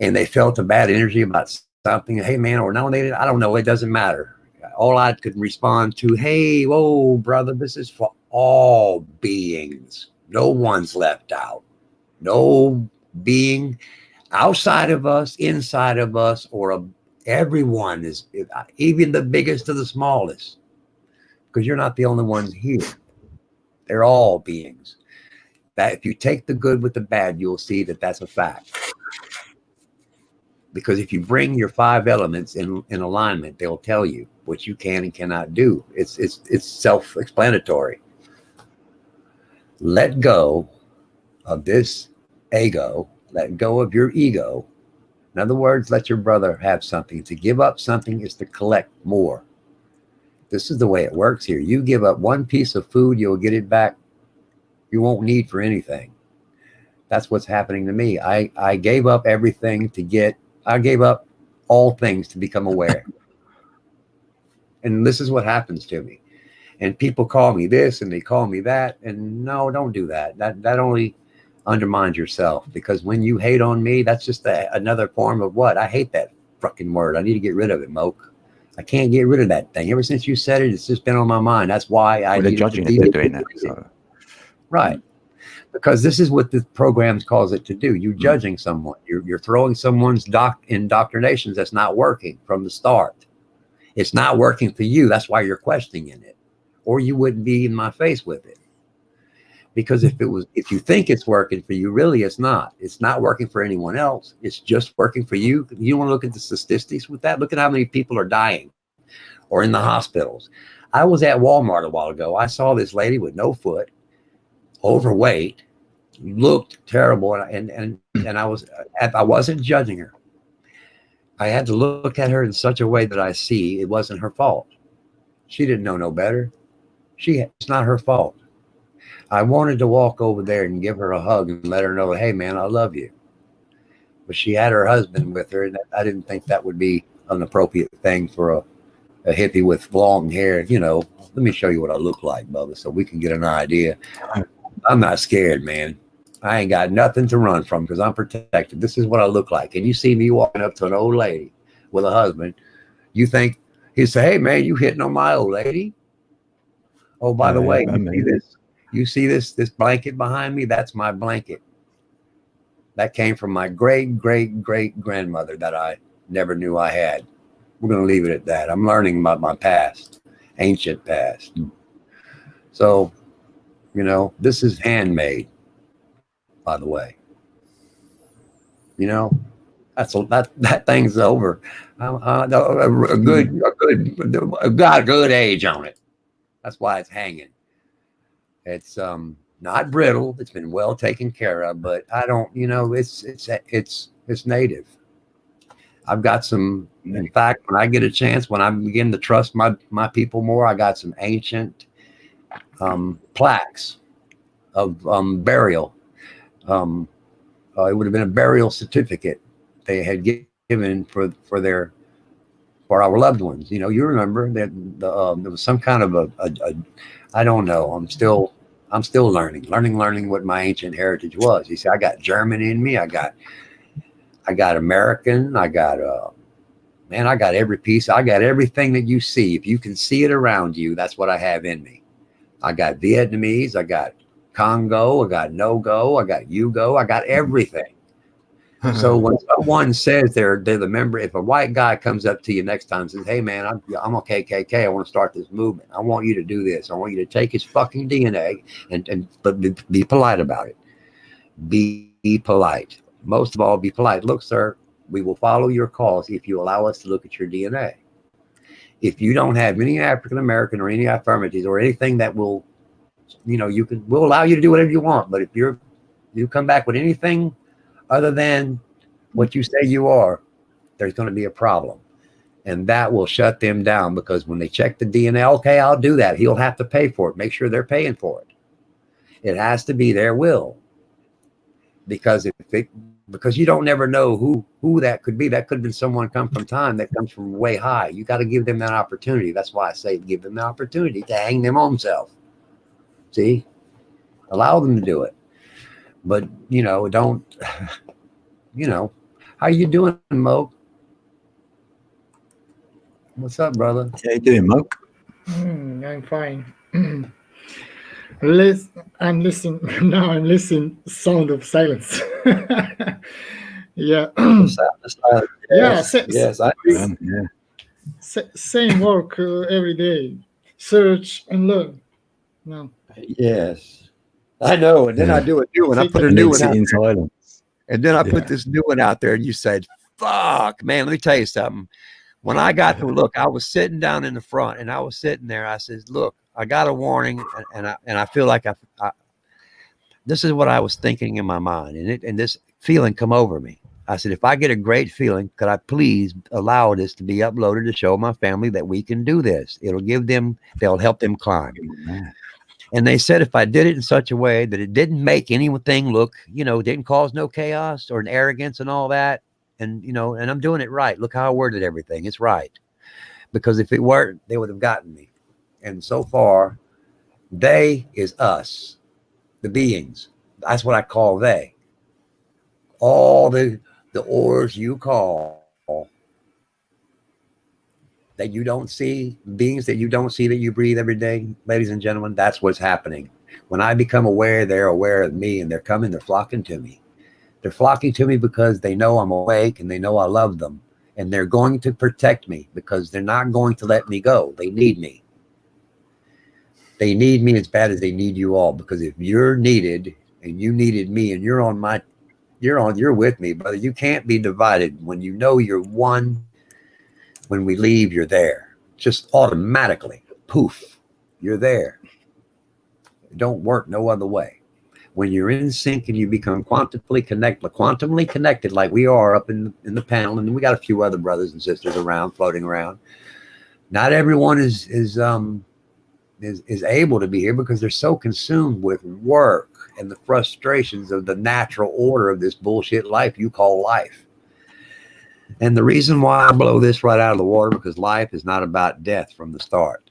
and they felt a bad energy about something. Hey, man, or no, they didn't. I don't know. It doesn't matter. All I could respond to, hey, whoa, brother, this is for all beings. No one's left out. No being outside of us, inside of us, or everyone is, even the biggest to the smallest. Because you're not the only ones here. They're all beings. That if you take the good with the bad, you'll see that that's a fact. Because if you bring your 5 elements in alignment, they'll tell you what you can and cannot do. It's self-explanatory. Let go of this ego. Let go of your ego. In other words, let your brother have something. To give up something is to collect more. This is the way it works here. You give up one piece of food, you'll get it back. You won't need for anything. That's what's happening to me. I gave up everything I gave up all things to become aware. And this is what happens to me. And people call me this and they call me that. And no, don't do that. That only undermines yourself, because when you hate on me, that's just another form of what? I hate that fucking word. I need to get rid of it, Moke. I can't get rid of that thing. Ever since you said it, it's just been on my mind. That's why They're judging it, they're doing that. So. Right. Because this is what the program calls it to do. You're judging someone. You're throwing someone's indoctrinations that's not working from the start. It's not working for you. That's why you're questioning it. Or you wouldn't be in my face with it. Because if you think it's working for you, really it's not. It's not working for anyone else. It's just working for you. You want to look at the statistics with that? Look at how many people are dying or in the hospitals. I was at Walmart a while ago. I saw this lady with no foot, overweight, looked terrible, and I wasn't judging her. I had to look at her in such a way that I see it wasn't her fault. She didn't know no better. It's not her fault. I wanted to walk over there and give her a hug and let her know, hey man, I love you. But she had her husband with her, and I didn't think that would be an appropriate thing for a hippie with long hair. You know, let me show you what I look like, Bubba, so we can get an idea. I'm not scared, man. I ain't got nothing to run from because I'm protected. This is what I look like. And you see me walking up to an old lady with a husband, you think he'd say, hey man, you hitting on my old lady? Oh, by the way, you see this blanket behind me? That's my blanket. That came from my great grandmother that I never knew I had. We're going to leave it at that. I'm learning about my past, ancient past. So, you know, this is handmade, by the way. You know, that thing's over. A good age on it. That's why it's hanging. It's not brittle. It's been well taken care of, but I don't, you know, it's native. I've got some, in fact, when I get a chance, when I begin to trust my people more, I got some ancient plaques of burial. It would have been a burial certificate they had given for our loved ones. You know, you remember that there was some kind of a I don't know. I'm still learning what my ancient heritage was. You see, I got German in me. I got American. I got every piece. I got everything that you see. If you can see it around you, that's what I have in me. I got Vietnamese. I got Congo. I got No-Go. I got Yugo. I got everything. So when someone says they're the member, if a white guy comes up to you next time and says, hey man, I'm a KKK, I want to start this movement, I want you to do this, I want you to take his fucking DNA but be polite about it. Be polite. Most of all, be polite. Look, sir, we will follow your cause if you allow us to look at your DNA. If you don't have any African American or any affirmatives or anything that will, you know, we'll allow you to do whatever you want. But if you come back with anything other than what you say you are, there's going to be a problem. And that will shut them down, because when they check the DNA, okay, I'll do that. He'll have to pay for it. Make sure they're paying for it. It has to be their will. Because because you don't never know who that could be. That could have been someone come from time that comes from way high. You got to give them that opportunity. That's why I say give them the opportunity to hang them on themselves. See? Allow them to do it. But, you know, don't, you know, how you doing, Mo? What's up, brother? How you doing, Mo? I'm fine. I'm listening now. I'm listening. Sound of silence. Yeah. Yes, yes. Same work every day. Search and learn. No. Yes. I know, and then I do it new, and I put a new one out there. And then I put this new one out there, and you said, fuck, man, let me tell you something. When I got to look, I was sitting down in the front, and I was sitting there. I said, look, I got a warning, and I feel like I this is what I was thinking in my mind, and this feeling come over me. I said, if I get a great feeling, could I please allow this to be uploaded to show my family that we can do this? They'll help them climb. And they said if I did it in such a way that it didn't make anything look, didn't cause no chaos or an arrogance and all that, and and I'm doing it right. Look how I worded everything. It's right. Because if it weren't, they would have gotten me. And so far, they is us, the beings. That's what I call they. All the ors you call that you don't see, beings that you don't see that you breathe every day, ladies and gentlemen, that's what's happening. When I become aware, they're aware of me, and they're flocking to me. They're flocking to me because they know I'm awake and they know I love them. And they're going to protect me because they're not going to let me go. They need me. They need me as bad as they need you all, because if you're needed and you needed me and you're with me, brother, you can't be divided. When you know you're one, when we leave, you're there. Just automatically, poof, you're there. It don't work no other way. When you're in sync and you become quantumly connected like we are up in the panel, and we got a few other brothers and sisters around, floating around. Not everyone is able to be here because they're so consumed with work and the frustrations of the natural order of this bullshit life you call life. And the reason why I blow this right out of the water, because life is not about death from the start.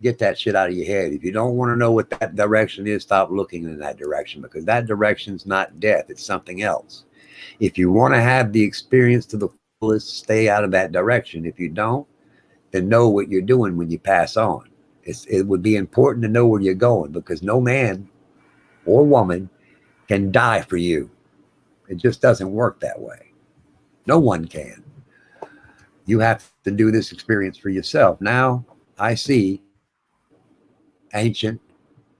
Get that shit out of your head. If you don't want to know what that direction is, stop looking in that direction, because that direction's not death. It's something else. If you want to have the experience to the fullest, stay out of that direction. If you don't, then know what you're doing when you pass on. It would be important to know where you're going, because no man or woman can die for you. It just doesn't work that way. No one can. You have to do this experience for yourself. Now I see ancient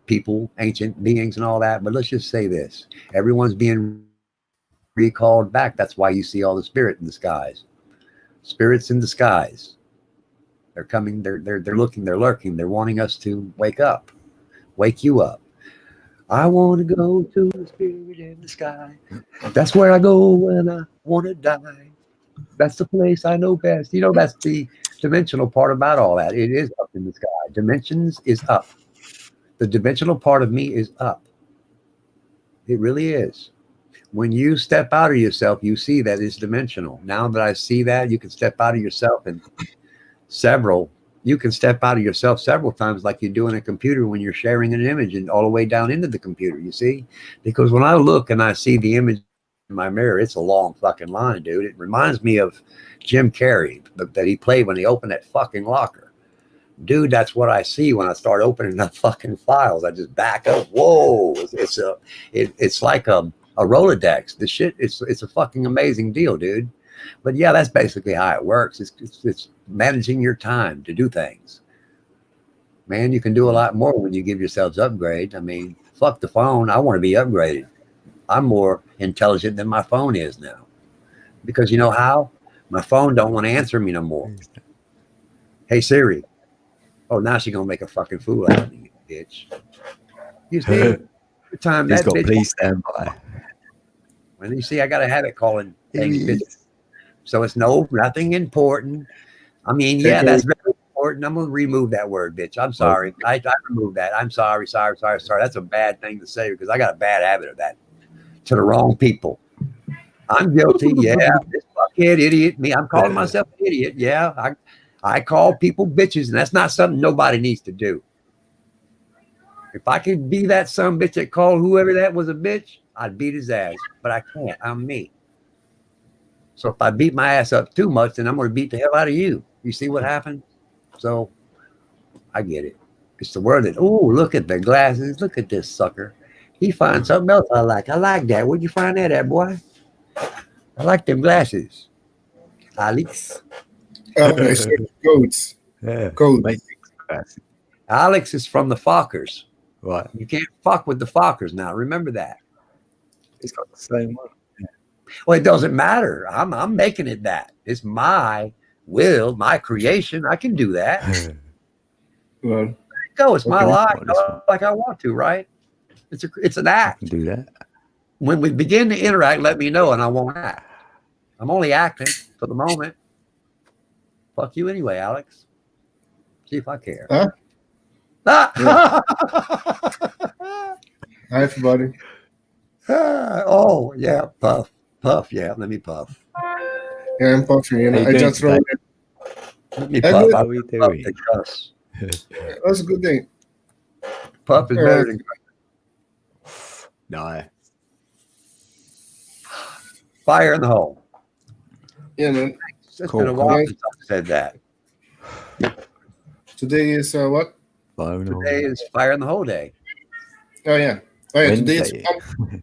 people, ancient beings and all that, but let's just say this. Everyone's being recalled back. That's why you see all the spirit in the skies. Spirits in the skies. They're coming, they're looking, they're lurking, they're wanting us to wake up, wake you up. I want to go to the spirit in the sky. That's where I go when I want to die. That's the place I know best. That's the dimensional part about all that. It is up in the sky. Dimensions is up. The dimensional part of me is up. It really is. When you step out of yourself, you see that it's dimensional. Now that I see that, you can step out of yourself and you can step out of yourself several times, like you do in a computer when you're sharing an image and all the way down into the computer, you see? Because when I look and I see the image in my mirror, it's a long fucking line, dude. It reminds me of Jim Carrey that he played when he opened that fucking locker. Dude, that's what I see when I start opening the fucking files. I just back up. Whoa. It's like a Rolodex. The shit, it's a fucking amazing deal, dude. But yeah, that's basically how it works. It's managing your time to do things. Man, you can do a lot more when you give yourselves upgrade. I mean, fuck the phone. I want to be upgraded. I'm more intelligent than my phone is now. Because you know how? My phone don't want to answer me no more. Hey, Siri. Oh, now she's going to make a fucking fool out of me, bitch. You see? Every time that bitch. Please stand by. When you see, I got a habit calling things bitches. So it's nothing important. I mean, yeah, that's very important. I'm going to remove that word, bitch. I'm sorry. I removed that. I'm sorry. That's a bad thing to say because I got a bad habit of that to the wrong people. I'm guilty. Yeah. This fuckhead idiot. Me. I'm calling myself an idiot. Yeah. I call people bitches, and that's not something nobody needs to do. If I could be that some bitch that called whoever that was a bitch, I'd beat his ass. But I can't. I'm me. So if I beat my ass up too much, then I'm going to beat the hell out of you. You see what happened? So I get it. It's the word that, oh, look at the glasses. Look at this sucker. He finds something else I like. I like that. Where'd you find that at, boy? I like them glasses. Alex. It's goats. Yeah. Goats. Alex is from the Fockers. Right. You can't fuck with the Fockers now. Remember that. It's got the same one. Well, it doesn't matter. I'm making it that. It's my will, my creation. I can do that. Well, Go. It's my life. Like I want to, right? It's an act. Do that. When we begin to interact, let me know, and I won't act. I'm only acting for the moment. Fuck you anyway, Alex. See if I care. Huh? Ah! Hi, everybody. Oh, yeah, puff. Puff, yeah, let me puff. Yeah, I'm puffing. You know, How you I doing just rolled today? in. Let me Yeah, puff. good. I How are you puff doing? the cuss. That's a good thing. Puff is better than No. fire in the hole. Yeah, man. It's Cool, been a cool. while Yeah. since I said that. Today is what? Phone Today is fire in the hole day. Oh yeah. Oh yeah. Wednesday.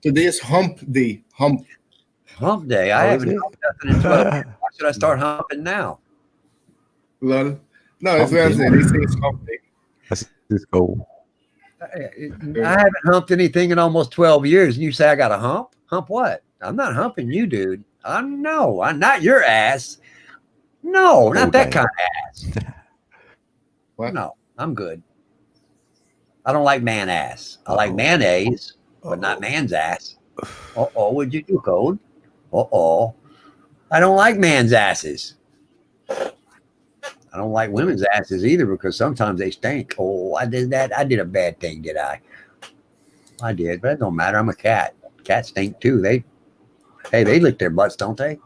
Today is hump day. Hump. Hump day. I Oh, is haven't it? humped nothing in 12 years. Why should I start humping now? Lol. No, it's Hump Wednesday. day. They say it's hump day. That's just cool. I haven't humped anything in almost 12 years. And you say I got a hump? Hump what? I'm not humping you, dude. I'm not your ass. No, not All that day. kind of ass. What? No, I'm good. I don't like man ass. I like Uh-oh. mayonnaise, but not man's ass. Uh-oh, what'd you do, Code? Uh-oh. I don't like man's asses. I don't like women's asses either because sometimes they stink. Oh, I did that. I did a bad thing, did I? I did, but it don't matter. I'm a cat. Cats stink too. They lick their butts, don't they?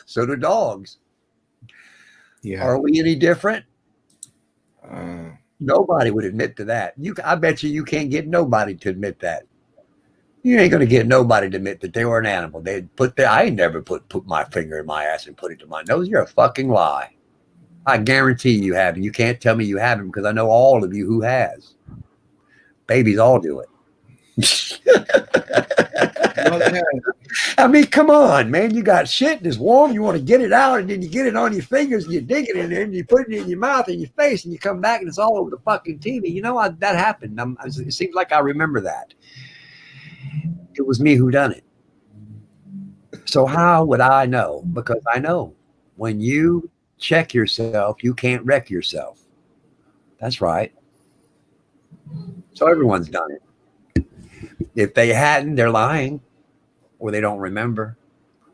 So do dogs. Yeah. Are we any different? Uh, Nobody would admit to that. I bet you can't get nobody to admit that. You ain't gonna get nobody to admit that they were an animal. I ain't never put my finger in my ass and put it to my nose. You're a fucking lie. I guarantee you haven't. You can't tell me you haven't because I know all of you who has. Babies all do it. well, yeah. I mean, come on, man. You got shit and it's warm. You want to get it out, and then you get it on your fingers and you dig it in there and you put it in your mouth and your face and you come back and it's all over the fucking TV. You know, that happened. It seems like I remember that. It was me who done it. So how would I know? Because I know when you check yourself, you can't wreck yourself. That's right. So everyone's done it. If they hadn't, they're lying, or they don't remember,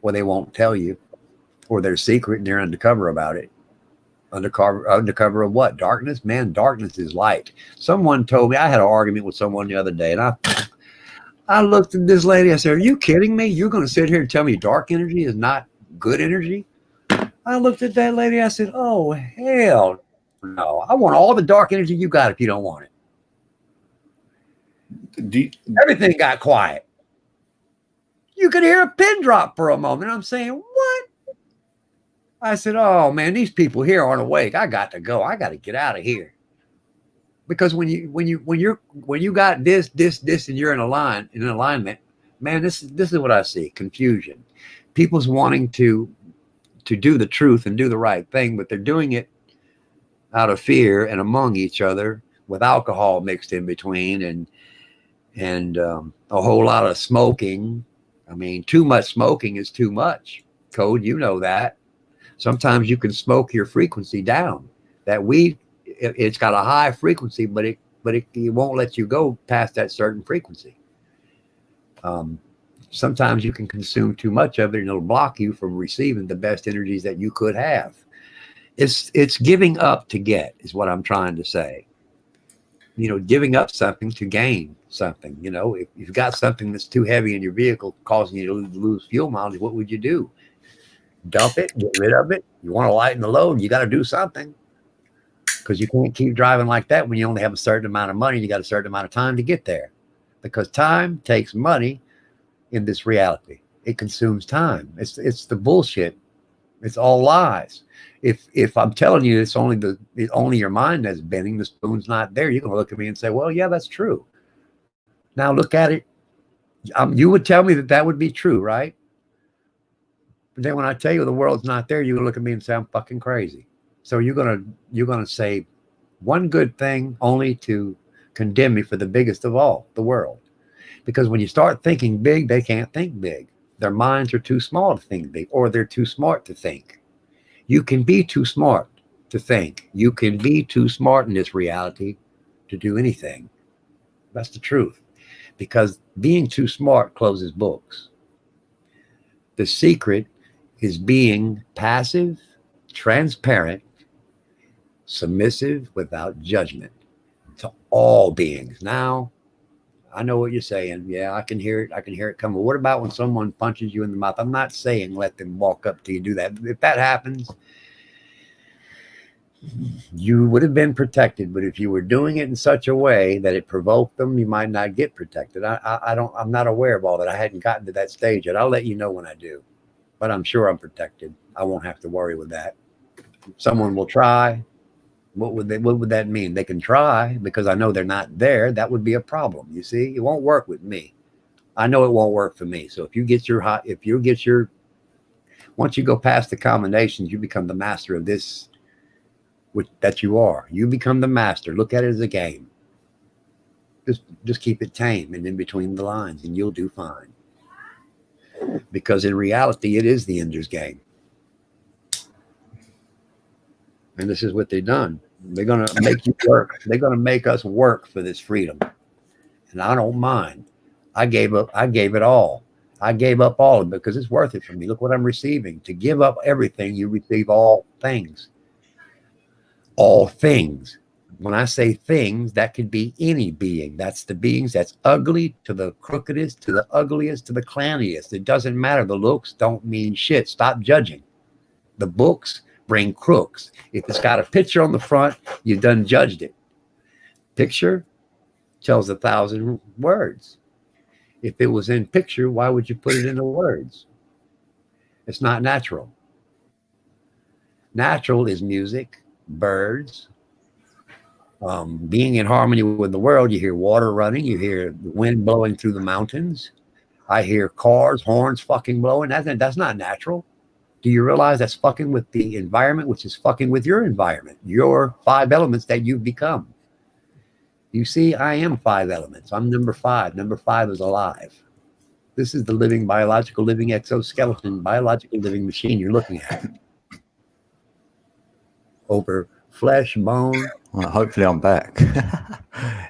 or they won't tell you, or they're secret and they're undercover about it. Undercover of what? Darkness? Man, darkness is light. Someone told me, I had an argument with someone the other day, and I looked at this lady. I said, "Are you kidding me? You're going to sit here and tell me dark energy is not good energy?" I looked at that lady. I said, "Oh, hell no. I want all the dark energy you got if you don't want it." Everything got quiet. You could hear a pin drop for a moment. I'm saying, what? I said, "Oh, man, these people here aren't awake. I got to go. I got to get out of here." Because when you got this, and you're in alignment, man, this is what I see: confusion. People's wanting to do the truth and do the right thing, but they're doing it out of fear and among each other with alcohol mixed in between and a whole lot of smoking. I mean, too much smoking is too much. Code, you know that. Sometimes you can smoke your frequency down. That weed, it's got a high frequency, but it won't let you go past that certain frequency. Sometimes you can consume too much of it and it'll block you from receiving the best energies that you could have. It's giving up to get is what I'm trying to say. You know, giving up something to gain something. You know, if you've got something that's too heavy in your vehicle causing you to lose fuel mileage, what would you do? Dump it, get rid of it. You want to lighten the load, you got to do something. Because you can't keep driving like that when you only have a certain amount of money. You got a certain amount of time to get there. Because time takes money in this reality. It consumes time. It's the bullshit. It's all lies. If I'm telling you it's only your mind that's bending, the spoon's not there, you're gonna look at me and say, "Well, yeah, that's true." Now look at it. You would tell me that would be true, right? But then when I tell you the world's not there, you're gonna look at me and say I'm fucking crazy. So you're gonna say one good thing only to condemn me for the biggest of all, the world. Because when you start thinking big, they can't think big. Their minds are too small to think big, or they're too smart to think. You can be too smart to think. You can be too smart in this reality to do anything. That's the truth. Because being too smart closes books. The secret is being passive, transparent, submissive without judgment to all beings. Now, I know what you're saying. Yeah, I can hear it. I can hear it coming. What about when someone punches you in the mouth? I'm not saying let them walk up to you, do that. If that happens, you would have been protected. But if you were doing it in such a way that it provoked them, you might not get protected. I'm not aware of all that. I hadn't gotten to that stage yet. I'll let you know when I do. But I'm sure I'm protected. I won't have to worry with that. Someone will try. What would that mean? They can try because I know they're not there. That would be a problem. You see, it won't work with me. I know it won't work for me. So if you get your once you go past the combinations, you become the master of this, that you are. You become the master. Look at it as a game. Just keep it tame and in between the lines, and you'll do fine. Because in reality, it is the Ender's game. And this is what they've done. They're going to make you work. They're going to make us work for this freedom. And I don't mind. I gave it all. I gave up all of it because it's worth it for me. Look what I'm receiving. To give up everything, you receive all things. All things. When I say things, that could be any being. That's the beings that's ugly to the crookedest, to the ugliest, to the clanniest. It doesn't matter. The looks don't mean shit. Stop judging. The books bring crooks. If it's got a picture on the front, you've done judged it. Picture tells 1,000 words. If it was in picture, why would you put it into words? It's not natural. Natural is music, birds, being in harmony with the world. You hear water running, you hear the wind blowing through the mountains. I hear cars, horns fucking blowing. That's not natural. Do you realize that's fucking with the environment, which is fucking with your environment, your 5 elements that you've become? You see, I am 5 elements. I'm number 5. Number 5 is alive. This is the living, biological, living exoskeleton, biological living machine you're looking at. Over flesh, bone. Well, hopefully I'm back.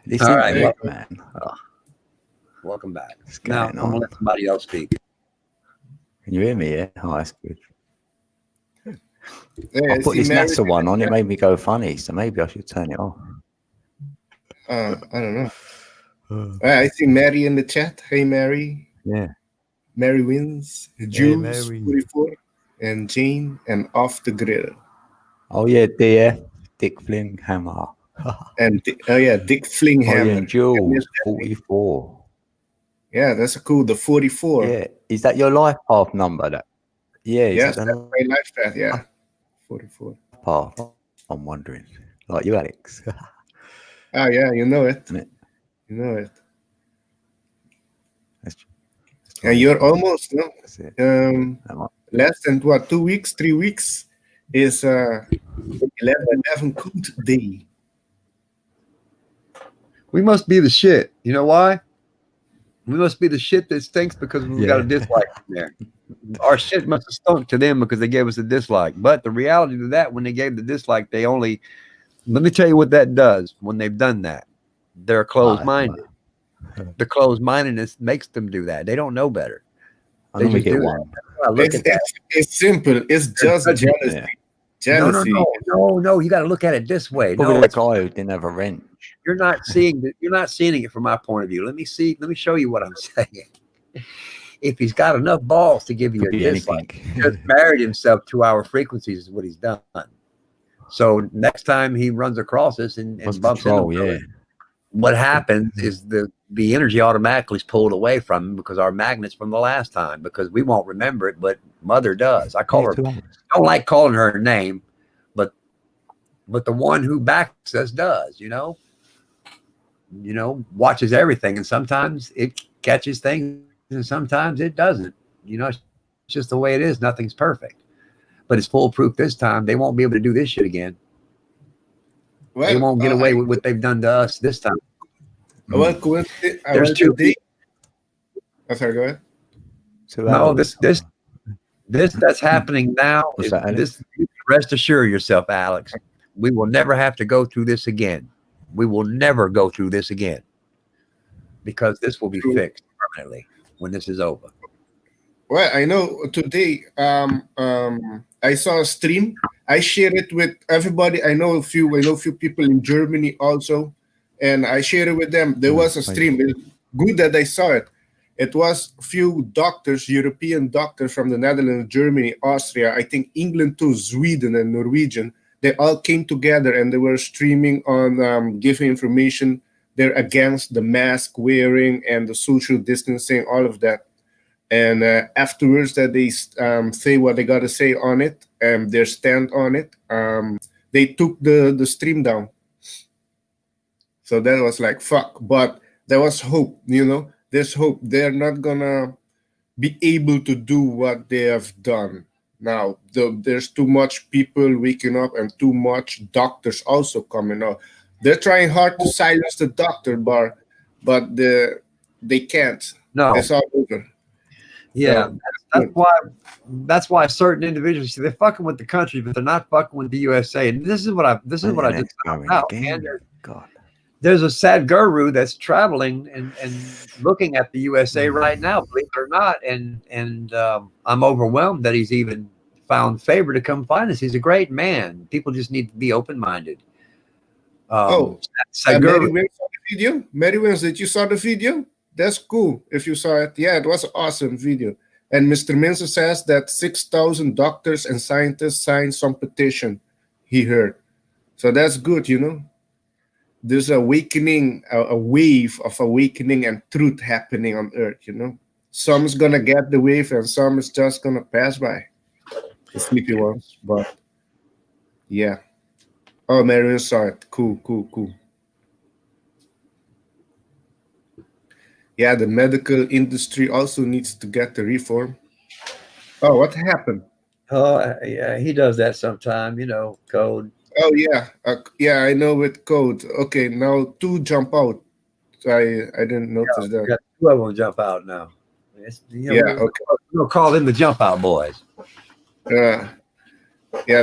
This All right, internet, man. Oh, Welcome back. what's Now, going I'm going to on? let somebody else speak. Can you hear me? Yeah. Oh, that's good. Yeah, I put see this Mary- NASA one on. It made me go funny, so maybe I should turn it off. I don't know. I see Mary in the chat. Hey, Mary. Yeah. Mary wins. Jules, Mary. 44, and Jane, and Off the Grill. Oh yeah, DF, Dick Fling Hammer. And Dick Oh Flinghammer. yeah, and Jules, 44. Yeah, that's cool. The 44. Yeah, is that your life path number? That yeah, is Yes, that that's the my life path. Yeah, 44. life path? I'm wondering, like you, Alex. Oh yeah, you know it. Isn't it? You know it. That's And you're almost no. That's it. Less than 2 weeks, 3 weeks is 11 code day. We must be the shit. You know why? We must be the shit that stinks because we got a dislike in there. Our shit must have stunk to them because they gave us a dislike. But the reality of that, when they gave the dislike, they only, let me tell you what that does when they've done that. They're closed-minded. The closed-mindedness makes them do that. They don't know better. I They normally just get do one. I look at that. It's simple. It's just jealousy. Yeah. Jealousy. No. You got to look at it this way. Probably No, the guy who didn't have a wrench. you're not seeing it from my point of view. Let me show you what I'm saying. If he's got enough balls to give you Could a be dislike, anything. he just married himself to our frequencies is what he's done. So next time he runs across us and Lost bumps control, into yeah. us, what happens is the energy automatically is pulled away from him because our magnets from the last time, because we won't remember it, but Mother does. I call her, don't like calling her name, but the one who backs us does, watches everything, and sometimes it catches things and sometimes it doesn't. It's just the way it is. Nothing's perfect, but it's foolproof this time. They won't be able to do this shit again. They won't get away with what they've done to us this time. There's two people. Sorry, go ahead. So No, this that's happening now. What's that, Alex? Rest assure yourself, Alex, we will never have to go through this again. We will never go through this again because this will be fixed permanently when this is over. Well, I know today I saw a stream. I share it with everybody. I know a few people in Germany also, and I share it with them. There was a stream. Good that I saw it. It was a few doctors, European doctors from the Netherlands, Germany, Austria, I think England too, Sweden and Norwegian. They all came together and they were streaming on giving information. They're against the mask wearing and the social distancing, all of that. And afterwards that they say what they got to say on it and their stand on it, they took the stream down. So that was like, fuck. But there was hope, there's hope. They're not gonna be able to do what they have done now. There's too much people waking up and too much doctors also coming out. They're trying hard to silence the doctor, but they can't. No, It's all over. yeah, that's why certain individuals they're fucking with the country, but they're not fucking with the USA. And this is what I just found out. Man. God. There's a Sadhguru that's traveling and looking at the USA right now, believe it or not. And I'm overwhelmed that he's even found favor to come find us. He's a great man. People just need to be open-minded. Mary Wins saw the video? Mary Wins, did you saw the video? That's cool if you saw it. Yeah, it was an awesome video. And Mr. Minzer says that 6,000 doctors and scientists signed some petition he heard. So that's good, There's awakening, a wave of awakening and truth happening on Earth, Some's going to get the wave and some is just going to pass by. The sleepy ones. But, yeah. Oh, Marion saw it. Cool. Yeah, the medical industry also needs to get the reform. Oh, what happened? Oh, yeah, he does that sometime, Code. Oh, yeah. Yeah, I know with Code. Okay, now 2 jump out. I didn't notice that. Got 2 of them jump out now. Okay. We'll call them the jump out boys. Yeah,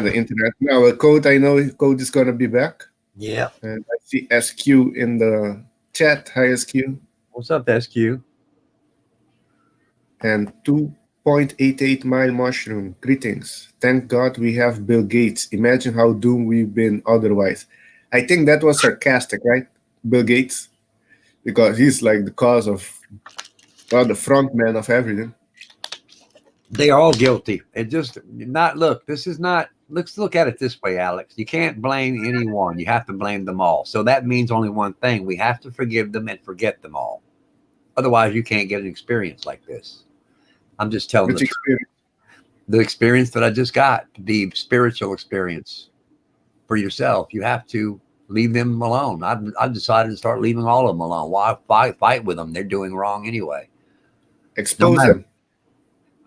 the internet. Now, Code, I know Code is going to be back. Yeah. And I see SQ in the chat. Hi, SQ. What's up, SQ? And 2.88 mile mushroom. Greetings. Thank God we have Bill Gates. Imagine how doomed we've been otherwise. I think that was sarcastic, right? Bill Gates. Because he's like the cause of, the front man of everything. They are all guilty. Let's look at it this way, Alex. You can't blame anyone. You have to blame them all. So that means only one thing. We have to forgive them and forget them all. Otherwise, you can't get an experience like this. I'm just telling you the experience that I just got, the spiritual experience for yourself. You have to leave them alone. I've decided to start leaving all of them alone. Why fight with them? They're doing wrong anyway. Expose them.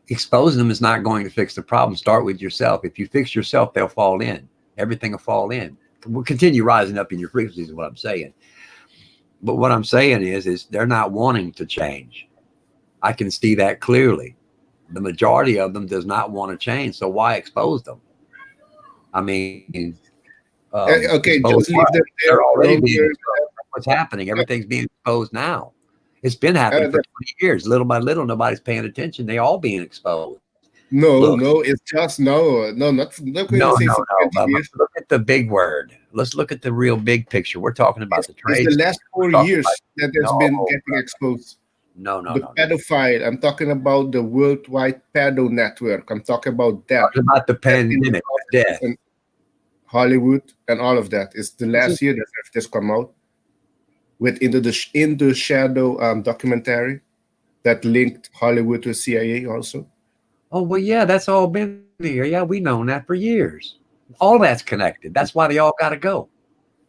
Exposing them is not going to fix the problem. Start with yourself. If you fix yourself, they'll fall in. Everything will fall in. We'll continue rising up in your frequencies is what I'm saying. But what I'm saying is they're not wanting to change. I can see that clearly. The majority of them does not want to change. So why expose them? I mean, okay, just leave them there. They're already being exposed. What's happening? Everything's being exposed now. It's been happening for 20 years. Little by little, nobody's paying attention. They all being exposed. No, it's just no. Look at the big word. Let's look at the real big picture. We're talking about the trade. It's the last 4 years that has been getting exposed. The pedophile. I'm talking about the worldwide pedo network. I'm talking about that. Talking about the pandemic, death, and Hollywood, and all of that. It's the last year that this come out with In the Shadow documentary that linked Hollywood to CIA also. Oh, well, yeah, that's all been here. Yeah, we've known that for years. All that's connected. That's why they all got to go.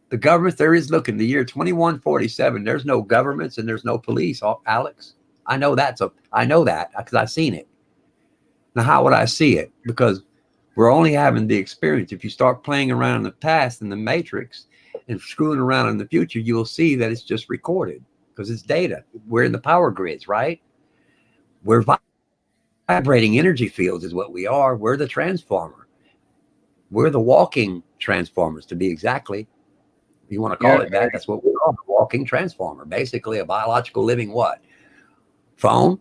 The government there is looking. The year 2147, there's no governments and there's no police, Alex. I know that because I've seen it. Now, how would I see it? Because we're only having the experience. If you start playing around in the past in the matrix and screwing around in the future, you will see that it's just recorded because it's data. We're in the power grids, right? We're vibrating energy fields is what we are. We're the transformer. We're the walking transformers, to be exactly. If you want to call it that, that's what we are, a walking transformer. Basically a biological living what? Phone?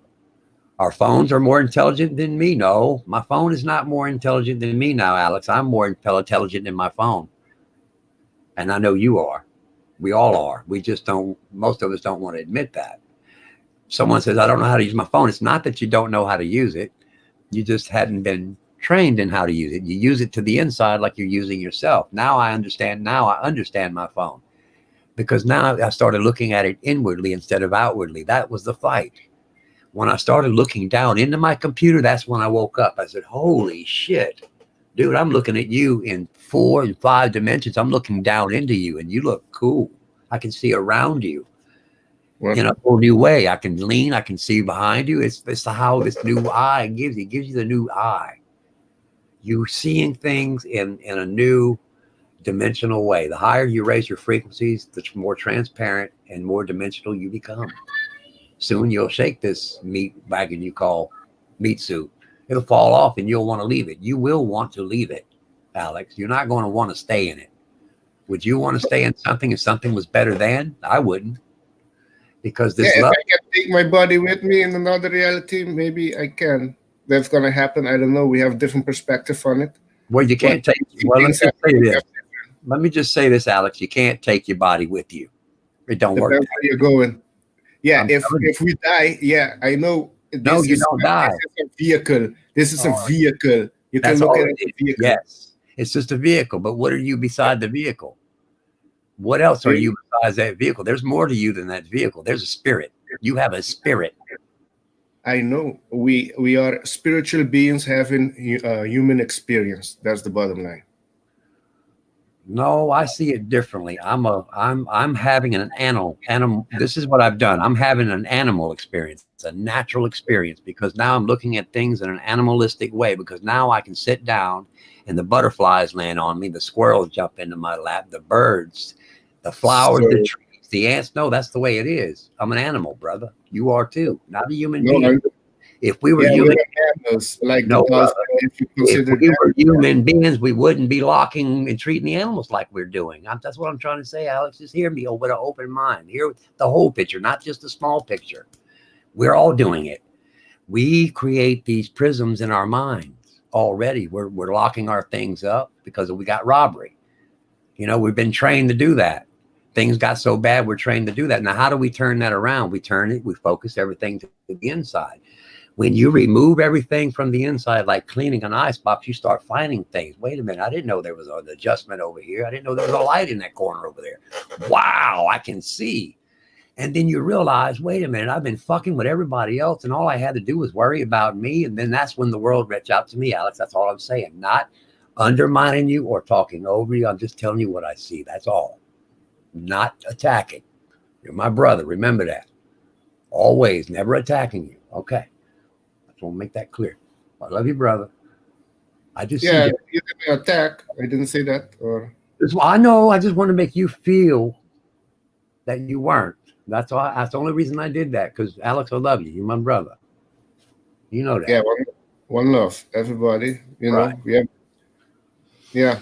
Our phones are more intelligent than me. No, my phone is not more intelligent than me now, Alex. I'm more intelligent than my phone. And I know you are. We all are. We just don't, most of us don't want to admit that. Someone says, I don't know how to use my phone. It's not that you don't know how to use it. You just hadn't been trained in how to use it. You use it to the inside like you're using yourself. Now I understand my phone, because now I started looking at it inwardly instead of outwardly. That was the fight. When I started looking down into my computer, that's when I woke up. I said, holy shit, dude, I'm looking at you in 4 and 5 dimensions. I'm looking down into you and you look cool. I can see around you in a whole new way. I can lean, I can see behind you. It's how this new eye gives you. It gives you the new eye. You're seeing things in a new dimensional way. The higher you raise your frequencies, the more transparent and more dimensional you become. Soon you'll shake this meat wagon you call meat suit. It'll fall off and you'll want to leave it. You will want to leave it, Alex. You're not going to want to stay in it. Would you want to stay in something if something was better than? I wouldn't. Because this if love. I can take my body with me in another reality, maybe I can. That's going to happen. I don't know. We have different perspective on it. Well, you can't take. Well, let me just say this, Alex. You can't take your body with you. It don't work. That's where you're going. Yeah, if we die, yeah, I know. No, you don't die. This is a vehicle. This is a vehicle. You can look at it as a vehicle. Yes, it's just a vehicle. But what are you beside the vehicle? What else are you besides that vehicle? There's more to you than that vehicle. There's a spirit. You have a spirit. I know. We are spiritual beings having human experience. That's the bottom line. No, I see it differently. I'm having an animal. This is what I've done. I'm having an animal experience. It's a natural experience because now I'm looking at things in an animalistic way, because now I can sit down and the butterflies land on me, the squirrels jump into my lap, the birds, the flowers, the trees, the ants. No, that's the way it is. I'm an animal, brother. You are too. Not a human being. If we were human animals, like no, if we were human beings, beings, we wouldn't be locking and treating the animals like we're doing. That's what I'm trying to say, Alex. Just hear me with an open mind. Hear the whole picture, not just the small picture. We're all doing it. We create these prisms in our minds already. We're locking our things up because we got robbery. You know, we've been trained to do that. Things got so bad, we're trained to do that. Now, how do we turn that around? We turn it, we focus everything to the inside. When you remove everything from the inside, like cleaning an icebox, you start finding things. Wait a minute, I didn't know there was an adjustment over here. I didn't know there was a light in that corner over there. Wow, I can see. And then you realize, wait a minute, I've been fucking with everybody else, and all I had to do was worry about me. And then that's when the world reached out to me, Alex. That's all I'm saying. Not undermining you or talking over you. I'm just telling you what I see. That's all. Not attacking. You're my brother. Remember that. Always, never attacking you. Okay. I want to make that clear. I love you, brother. I just you didn't attack. I didn't say that. Or I know. I just want to make you feel that you weren't. That's all. That's the only reason I did that. Because Alex, I love you. You're my brother. You know that. Yeah. One love, everybody. You know. Right. Yeah.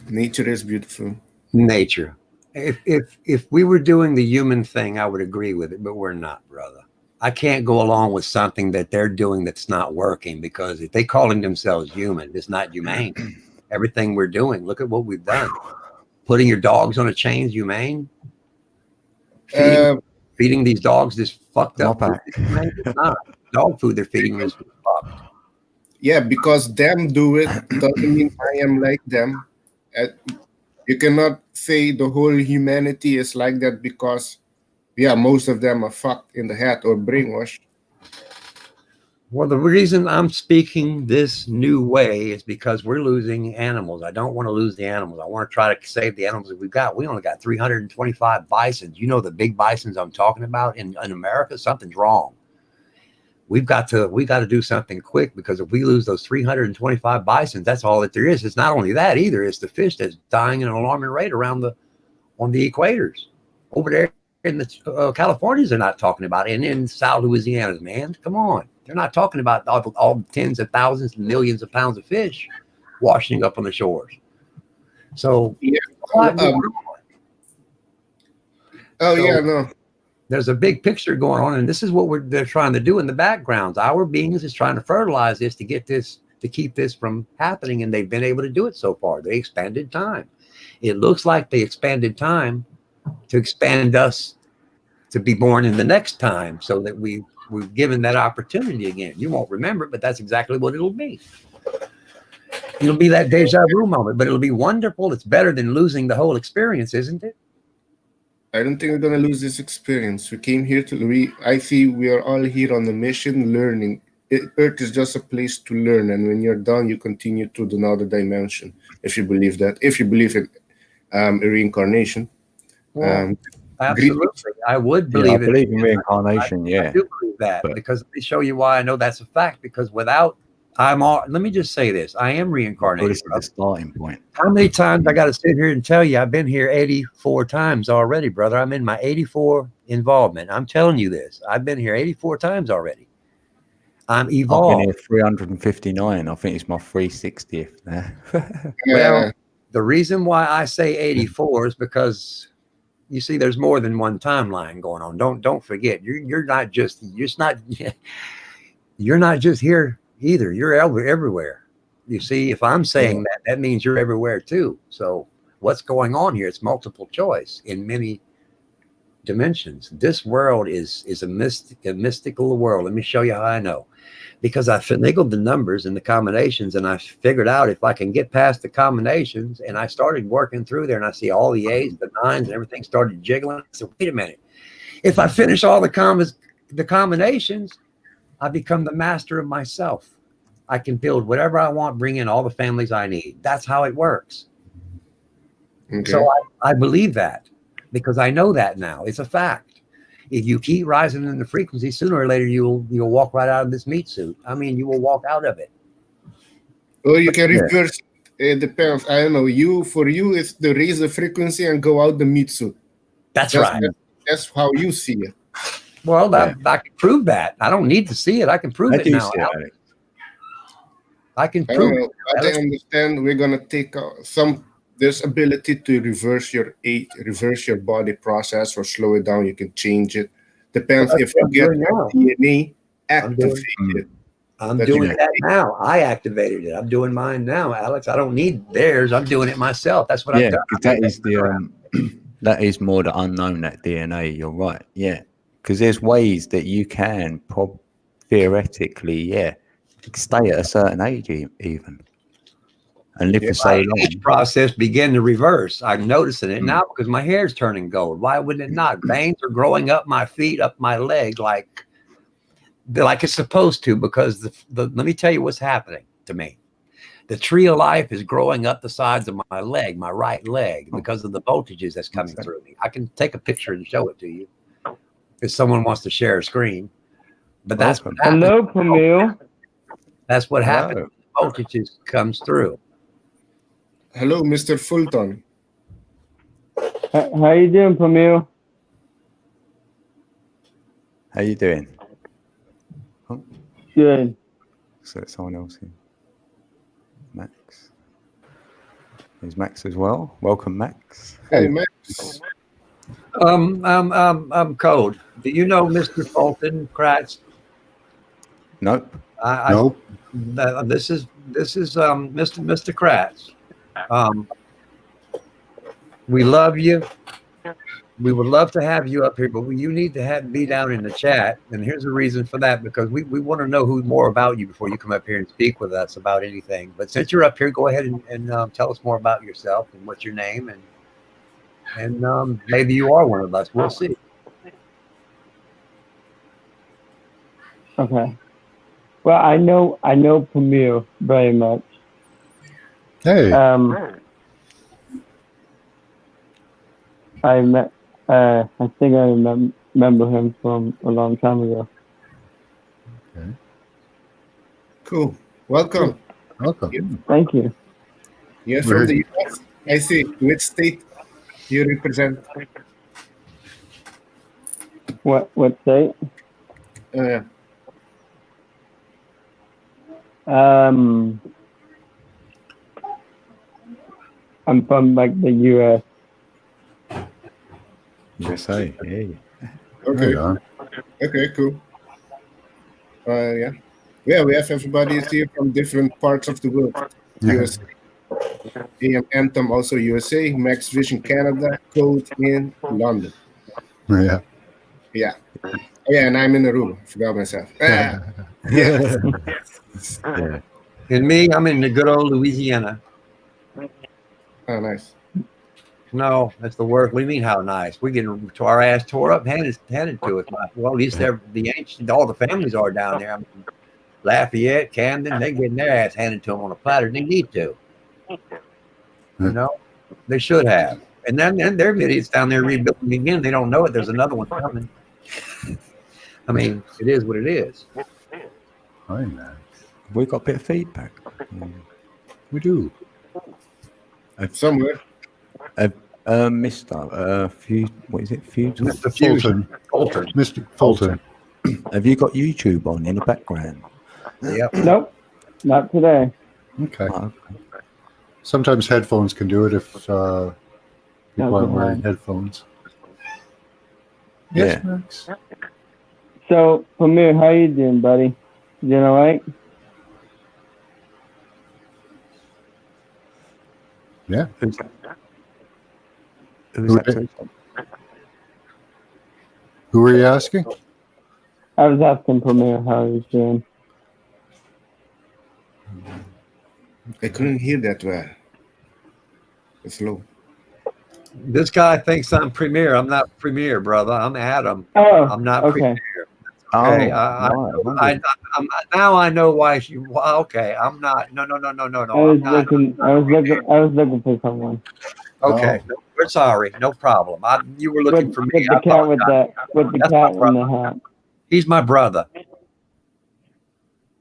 Nature is beautiful. Nature. If we were doing the human thing, I would agree with it, but we're not, brother. I can't go along with something that they're doing that's not working, because if they calling themselves human, it's not humane. Everything we're doing, look at what we've done. Putting your dogs on a chain is humane. Feeding these dogs this fucked up food. It's not. Dog food they're feeding them is fucked. Yeah, because them do it doesn't mean I am like them. You cannot say the whole humanity is like that, because, most of them are fucked in the head or brainwashed. Well, the reason I'm speaking this new way is because we're losing animals. I don't want to lose the animals. I want to try to save the animals that we've got. We only got 325 bisons. You know the big bisons I'm talking about in America? Something's wrong. We got to do something quick, because if we lose those 325 bisons, that's all that there is. It's not only that either. It's the fish that's dying at an alarming rate on the equators. Over there in the Californians are not talking about it. And in South Louisiana, man, come on. They're not talking about all tens of thousands and millions of pounds of fish washing up on the shores. So, no. There's a big picture going on, and this is what they're trying to do in the backgrounds. Our beings is trying to fertilize this to get this, to keep this from happening, and they've been able to do it so far. They expanded time. It looks like they expanded time to expand us to be born in the next time, so that we're given that opportunity again. You won't remember it, but that's exactly what it'll be. It'll be that deja vu moment, but it'll be wonderful. It's better than losing the whole experience, isn't it? I don't think we're gonna lose this experience. We came here to I see we are all here on a mission, learning. Earth is just a place to learn, and when you're done, you continue to another dimension. If you believe that, if you believe in a reincarnation, Absolutely, I would believe I believe in reincarnation. I do believe that, because let me show you why I know that's a fact. Because without, let me just say this: I am reincarnated. This is the starting point. How many times I got to sit here and tell you? I've been here 84 times already, brother. I'm in my 84 involvement. I'm telling you this. I've been here 84 times already. I'm evolved. I've been here 359. I think it's my 360th now. Well, the reason why I say 84 is because you see, there's more than one timeline going on. Don't forget, you're not just here either. You're everywhere. You see, if I'm saying that means you're everywhere too. So what's going on here? It's multiple choice in many dimensions. This world is a mystical world. Let me show you how I know. Because I finagled the numbers and the combinations, and I figured out if I can get past the combinations, and I started working through there, and I see all the 8s, the 9s, and everything started jiggling. I said, wait a minute. If I finish all the combinations, I become the master of myself. I can build whatever I want, bring in all the families I need. That's how it works. Okay. So I believe that, because I know that now. It's a fact. If you keep rising in the frequency, sooner or later you'll walk right out of this meat suit. I mean, you will walk out of it. Or you can reverse. It depends. I don't know. For you, it's to raise the frequency and go out the meat suit. That's right. That's how you see it. Well, I can prove that. I don't need to see it. I can prove it now. I can prove it. I understand. We're gonna take There's ability to reverse your body process or slow it down. You can change it. Depends if you get your DNA activated. I'm doing that now. I activated it. I'm doing mine now, Alex. I don't need theirs. I'm doing it myself. That's what I've done. That is that is more the unknown, that DNA. You're right. Yeah, because there's ways that you can theoretically, stay at a certain age even. And live for so long. Age process begin to reverse. I'm noticing it now because my hair's turning gold. Why wouldn't it not? Veins are growing up my feet, up my leg, like it's supposed to. Because let me tell you what's happening to me. The tree of life is growing up the sides of my leg, my right leg, because of the voltages that's coming through me. I can take a picture and show it to you if someone wants to share a screen. But that's what happens. Hello, Camille. That's what happens. Voltages comes through. Hello, Mr. Fulton. How you doing, Camille? How you doing? Oh. Good. So it's someone else here. Max. There's Max as well. Welcome, Max. Hey, Max. Code. Do you know Mr. Fulton Kratz? Nope. Nope. This is Mr. Kratz. We love you. We would love to have you up here, but you need to be down in the chat. And here's the reason for that, because we want to know more about you before you come up here and speak with us about anything. But since you're up here, go ahead and tell us more about yourself and what's your name, and maybe you are one of us. We'll see. Okay. Well, I know Camille very much. Hey. I met. I think I remember him from a long time ago. Okay. Cool. Welcome. Welcome. Thank you. You're from the US. I see. Which state you represent? What state? I'm from the US. USA. Yeah. Okay. Right on. Okay. Cool. Yeah. Yeah, we have everybody here from different parts of the world. USA, AM Anthem also USA, Max Vision Canada, Code in London. Yeah. Yeah. Oh, yeah, and I'm in Aruba. Forgot myself. Yeah. Yeah. And me, I'm in the good old Louisiana. Oh, nice. No, that's the worst. What do you mean, how nice? We getting to our ass tore up, handed to us. Well, at least the ancient, all the families are down there. I mean, Lafayette, Camden, they getting their ass handed to them on a platter. They need to. You know, they should have. And then their idiots down there rebuilding again. They don't know it. There's another one coming. I mean, it is what it is. Hi, man. We got a bit of feedback. We do. Somewhere. Mr. What is it? Fusion? Mr. Fusion. Fulton. Mr. Fulton. Have you got YouTube on in the background? Yep. Nope, not today. Okay. Oh, Sometimes headphones can do it if people aren't wearing headphones. Yes, Yeah. Max. So, Pamir, how you doing, buddy? You doing all right? Yeah. Who's Who- that? Who were you asking? I was asking Pamir how he's doing. I couldn't hear that well. It's low. This guy thinks I'm Premier. I'm not Premier, brother. I'm Adam. Oh, I'm not okay. Premier. Oh, Okay, right. now I know why she. Well, okay, I'm not. No. I I'm was not. looking for someone. Okay, we're sorry. No problem. You were looking With, for with me. the I cat with apologize. with the That's cat my in the hat. He's my brother.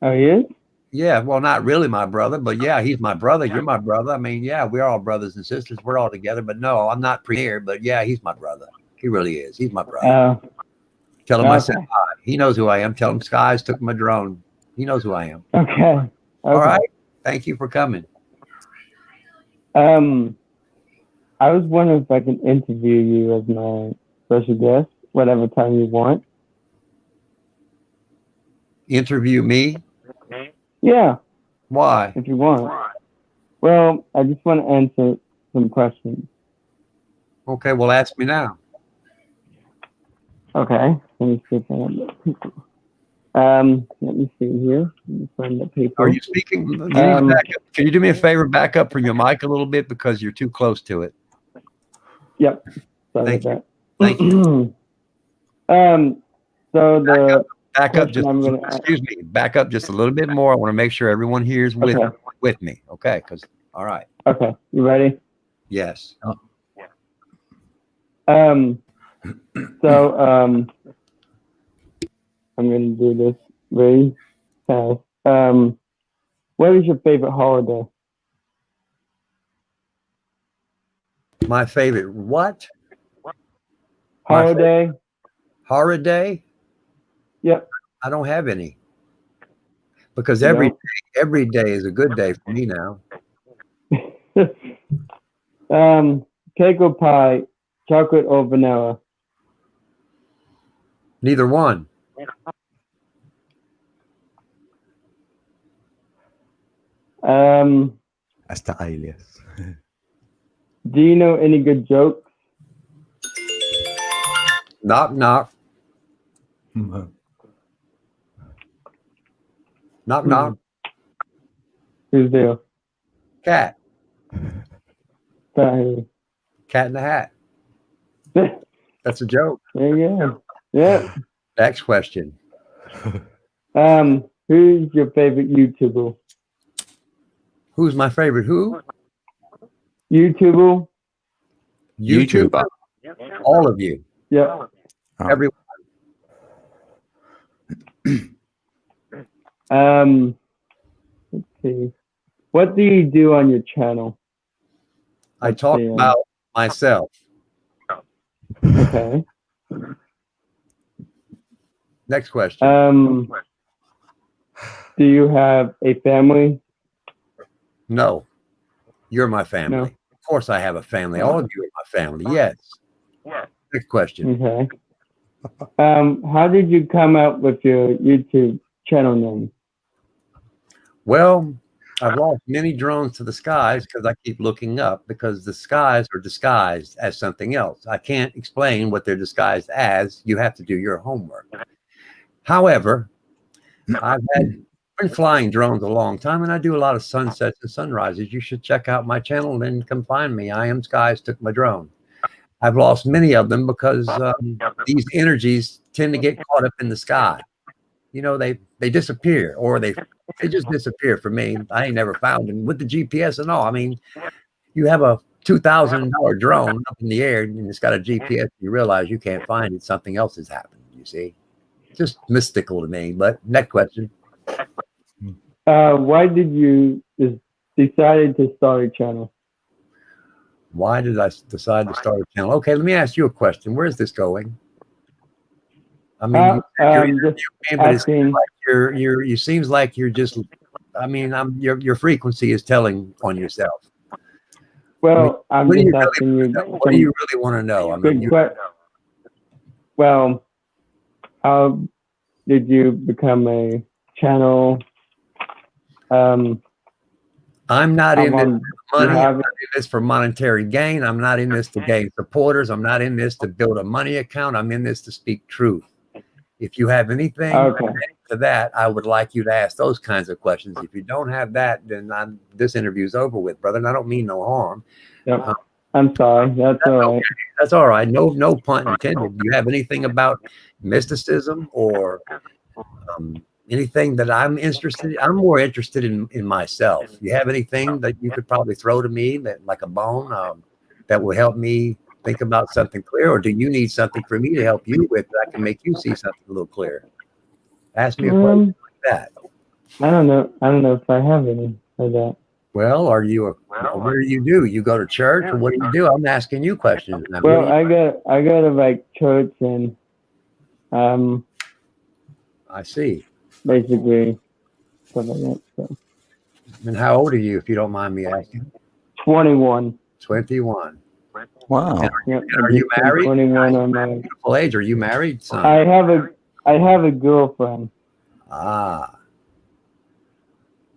Oh, he is? Yeah, well, not really my brother, but yeah, he's my brother. You're my brother. I mean, yeah, we're all brothers and sisters. We're all together. But no, I'm not Premier. But yeah, he's my brother. He really is. He's my brother. Oh, Tell him I said okay. hi. He knows who I am. Tell him Skies took my drone. He knows who I am. Okay. All right. Thank you for coming. I was wondering if I can interview you as my special guest, whatever time you want. Interview me? Yeah, Why? if you want. Well, I just want to answer some questions. Okay, well, ask me now. Okay. Let me see if I have the people. Let me see here. Let me find the people. Are you speaking? You need to back up. Can you do me a favor? Back up from your mic a little bit because you're too close to it. Yep. Sorry Thank about Thank that. So the Back up just. I'm gonna- Excuse me. Back up just a little bit more. I want to make sure everyone here is with me. Okay. Because all right. okay, you ready? Yes. So I'm gonna do this very fast. What is your favorite holiday? My favorite what? Holiday? Holiday? Yep. I don't have any. Because You every don't? day is a good day for me now. Cake or pie, chocolate or vanilla? Neither one. That's the alias. Do you know any good jokes? Knock knock. Knock knock. Who's there? Cat. Sorry. Cat in the hat. That's a joke. There you go. Yeah. Next question. Who's your favorite YouTuber? Who's my favorite? Who? YouTuber? YouTuber. All of you. Yeah. Oh. Everyone. Let's see. What do you do on your channel? I talk see, about myself. Okay. Next question. Do you have a family? No. You're my family. No. Of course I have a family. All of you are my family. Yes. Next question. Okay. How did you come up with your YouTube channel name? Well, I've lost many drones to the skies because I keep looking up, because the skies are disguised as something else. I can't explain what they're disguised as. You have to do your homework. However, I've been flying drones a long time, and I do a lot of sunsets and sunrises. You should check out my channel and come find me. I Am Skies took my drone. I've lost many of them because these energies tend to get caught up in the sky. You know, they disappear, or they just disappear for me. I ain't never found them with the GPS and all. I mean, you have a $2,000 drone up in the air and it's got a GPS. You realize you can't find it. Something else has happened. You see, just mystical to me. But next question. Why did you decided to start a channel? Why did I decide to start a channel? Okay, let me ask you a question. Where is this going? I mean, you seems like you're just. I mean, your frequency is telling on yourself. Well, I'm just asking you. What do you really want to know? I mean, well, how did you become a channel? I'm not in this for money. I'm not in this for monetary gain. I'm not in this to gain supporters. I'm not in this to build a money account. I'm in this to speak truth. If you have anything to that, I would like you to ask those kinds of questions. If you don't have that, then this interview's over with, brother. And I don't mean no harm. Yep. I'm sorry. That's all right. Okay. That's all right. No pun intended. Do you have anything about mysticism or anything that I'm interested in? I'm more interested in myself. You have anything that you could probably throw to me, that like a bone, that will help me think about something clear? Or do you need something for me to help you with that can make you see something a little clearer? Ask me a question like that. I don't know. I don't know if I have any of that. Well, what do you do? You go to church, or what do you do? I'm asking you questions. Now, well, I go to like church and I see. Basically stuff like that. So. And how old are you, if you don't mind me asking? 21. 21. Wow. Are you married? 21 on my beautiful age. Are you married, son? I have a girlfriend. Ah.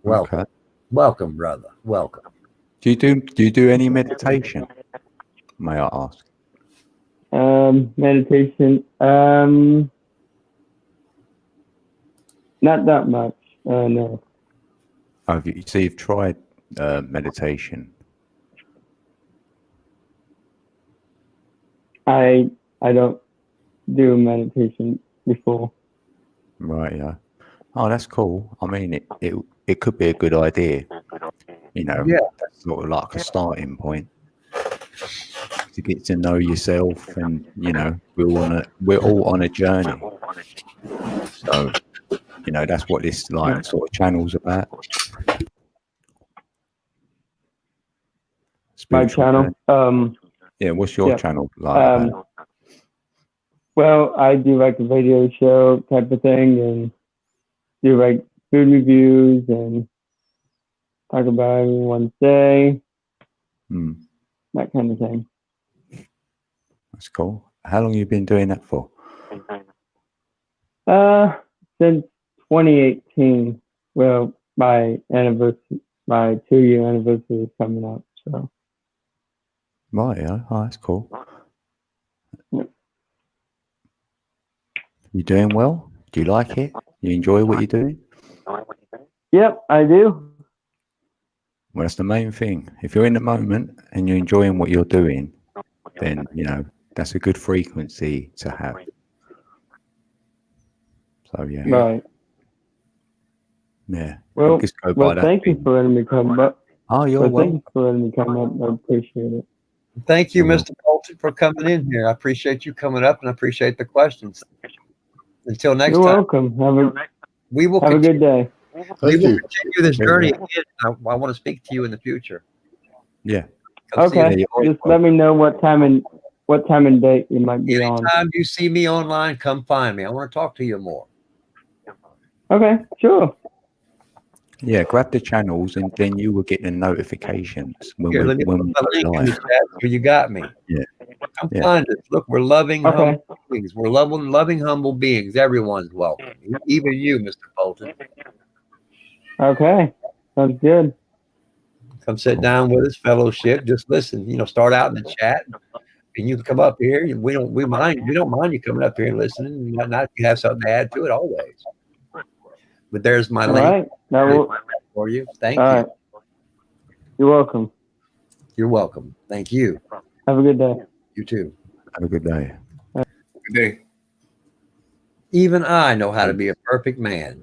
Welcome. Okay. Welcome, brother. Welcome. Do you do any meditation? May I ask? Meditation. Not that much. No. Oh, so you've tried meditation? I don't do meditation before. Right. Yeah. Oh, that's cool. I mean, it could be a good idea. You know, that's sort of like a starting point to get to know yourself, and you know, we're all on a journey. So, you know, that's what this like sort of channel's about. My channel. Yeah. What's your channel like? Well, I do like a radio show type of thing, and do like food reviews and talk about everyone's day, that kind of thing. That's cool. How long have you been doing that for? Since 2018. Well, my 2-year anniversary is coming up. So. Right. Yeah. Oh, that's cool. Yep. You doing well? Do you like it? You enjoy what you're doing? Yep, I do. Well, that's the main thing. If you're in the moment and you're enjoying what you're doing, then, you know, that's a good frequency to have. So, yeah. Right. Yeah. Well, just go by that thank you for letting me come up. Oh, you're welcome. Thank you for letting me come up. I appreciate it. Thank you, Mr. Bolton, for coming in here. I appreciate you coming up, and I appreciate the questions. Until next time. You're welcome. We will have a good day. We will continue this journey again. I want to speak to you in the future. Yeah. Okay. Just let me know what time and date you might be on. Anytime you see me online, come find me. I want to talk to you more. Okay, sure. Yeah, grab the channels and then you will get the notifications when Here, we let me put my link in the live. chat so you got me. Yeah. Come Yeah. find us. Look, we're loving, Okay. humble beings. We're loving, humble beings. Everyone's welcome, even you, Mr. Bolton. Okay. Sounds good. Come sit down with us, fellowship. Just listen. Start out in the chat, and you can come up here. We don't mind you coming up here and listening. And whatnot. If you have something to add to it, always. But there's my All link right. Now we'll, for you. Thank all you. right. You're welcome. You're welcome. Thank you. Have a good day. You too. Have a good day. Good day. Even I know how to be a perfect man.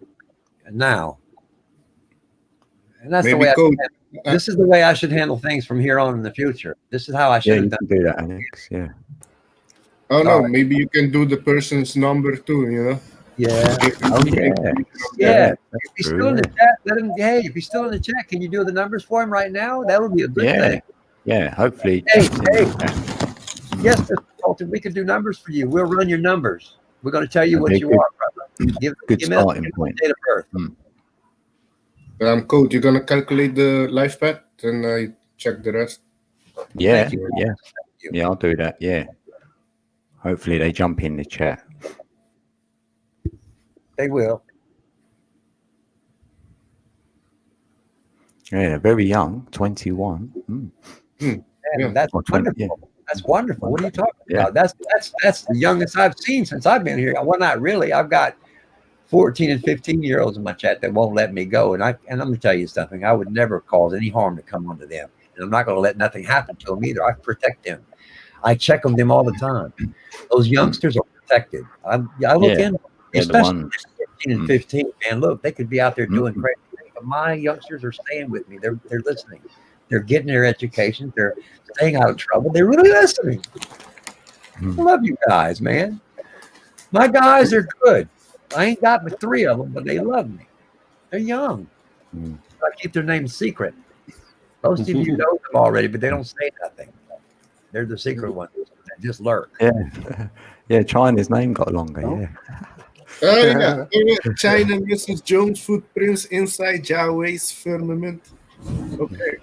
And that's the Maybe way Code. this is the way I should handle things from here on in the future. This is how I should Yeah, have you done. can do that, Alex. Yeah. Oh no, Alright. maybe you can do the person's number too. Yeah. Oh, yeah. Yeah. That's If he's true, still in yeah. the chat, let him. Hey, if he's still in the chat, can you do the numbers for him right now? That would be a good Yeah. thing. Yeah. Hopefully. Hey. Yes, Mr. Bolton, we can do numbers for you. We'll run your numbers. We're going to tell you That'd what be you good. are, brother. Good give me starting the point. date of birth. Code, you're gonna calculate the life path, and I check the rest. Yeah. Thank you. Yeah. Thank you. Yeah. I'll do that. Yeah. Hopefully they jump in the chat. They will. Yeah. They're very young. 21. And Yeah. that's Or 20, wonderful. That's wonderful. What are you talking Yeah. about? That's the youngest I've seen since I've been here. Well, not really. I've got 14 and 15-year-olds in my chat that won't let me go. And I'm going to tell you something. I would never cause any harm to come onto them. And I'm not going to let nothing happen to them either. I protect them. I check on them all the time. Those youngsters are protected. I look Yeah. in, They're the especially ones. 15 and 15. Man, look, they could be out there doing Mhm. crazy things. But my youngsters are staying with me. They're listening. They're getting their education. They're staying out of trouble. They're really listening. I love you guys, man. My guys are good. I ain't got but 3 of them, but they love me. They're young. Mm. I keep their names secret. Most of you know them already, but they don't say nothing. They're the secret ones that just lurk. Yeah. Yeah. China's name got longer. Oh. Yeah. Oh yeah. China Mrs. Jones footprints inside Yahweh's firmament. Okay.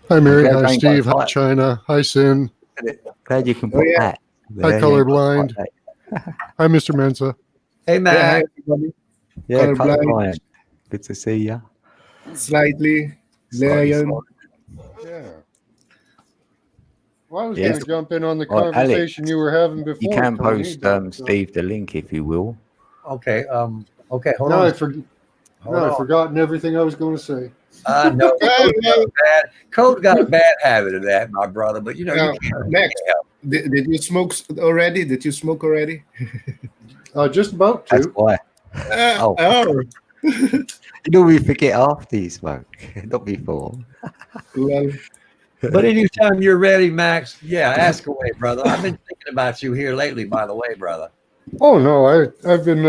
Hi, Mary. Okay, Hi, thank Steve. God. Hi, China. Hi, Sin. Glad you can put yeah. that. Hi, there, colorblind. Yeah. Hi, Mr. Mensa. Hey, man. Yeah, Yeah, Colorblind. colorblind. Good to see you. Slightly. Lion. Yeah. Well, I was Yes. going to jump in on the Well, conversation Alex, you were having before. You can Tony, post but, Steve the link if you will. Okay. Okay. Hold no, on. I've forgotten everything I was going to say. No, Code got a bad habit of that, my brother. But Now, you can't. next, did you smoke already? Did you smoke already? Just about That's to. why. Oh. You know we forget after you smoke, not before. Well, But anytime you're ready, Max, yeah, ask away, brother. I've been thinking about you here lately, by the way, brother. Oh no, I've been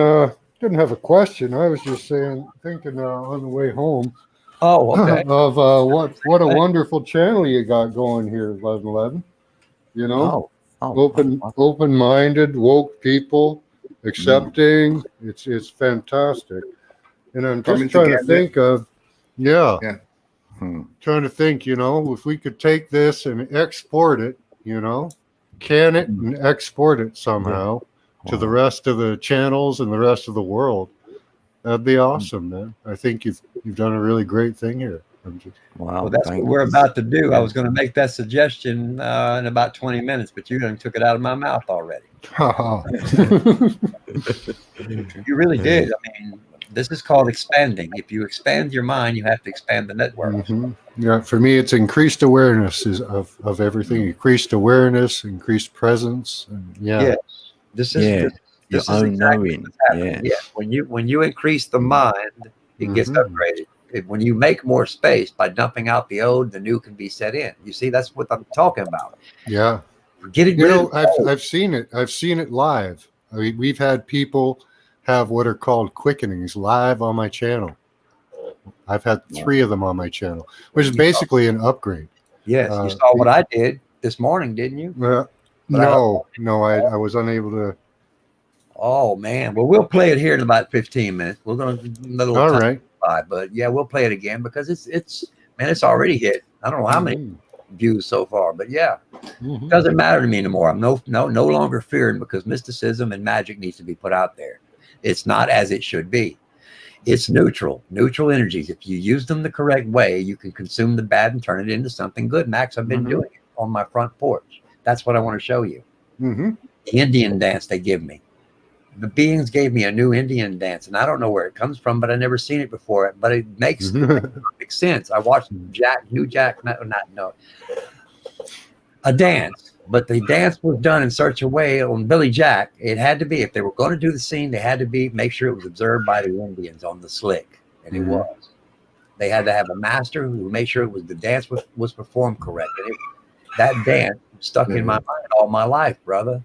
didn't have a question. I was just thinking on the way home Oh, okay. of what a wonderful channel you got going here, 1111. You know, open-minded, woke people, accepting. It's fantastic. And I'm Coming just trying to together. think of, Hmm. trying to think, if we could take this and export it, can it and export it somehow to the rest of the channels and the rest of the world. That'd be awesome, man. I think you've done a really great thing here. Wow, Well, that's what we're about to do. I was going to make that suggestion in about 20 minutes, but you took it out of my mouth already. You really did. I mean, this is called expanding. If you expand your mind, you have to expand the network. Mhm. Yeah, for me, it's increased awareness of everything. Increased awareness, increased presence. And This is your is own exactly knowing. what's happening. Yeah. When you increase the mind, it gets upgraded. When you make more space by dumping out the old, the new can be set in. You see, that's what I'm talking about. Yeah. Getting rid of I've seen it. I've seen it live. I mean, we've had people have what are called quickenings live on my channel. I've had 3 of them on my channel, which is basically an upgrade. Yes, you saw what I did this morning, didn't you? No, I was unable to. Oh man, well we'll play it here in about 15 minutes. We're gonna little All time right. by, but yeah, we'll play it again because it's already hit. I don't know how many views so far. But yeah, Mhm. doesn't matter to me anymore. I'm no longer fearing, because mysticism and magic needs to be put out there. It's not as it should be. It's neutral energies. If you use them the correct way, you can consume the bad and turn it into something good. Max, I've been Mhm. doing it on my front porch. That's what I want to show you. Mhm. The Indian dance they give me. The beings gave me a new Indian dance, and I don't know where it comes from, but I never seen it before. But it makes perfect sense. I watched a dance, but the dance was done in such a way on Billy Jack. It had to be, if they were going to do the scene, they had to be make sure it was observed by the Indians on the slick, and it was. They had to have a master who made sure it was the dance was performed correct, and that dance stuck in my mind all my life, brother.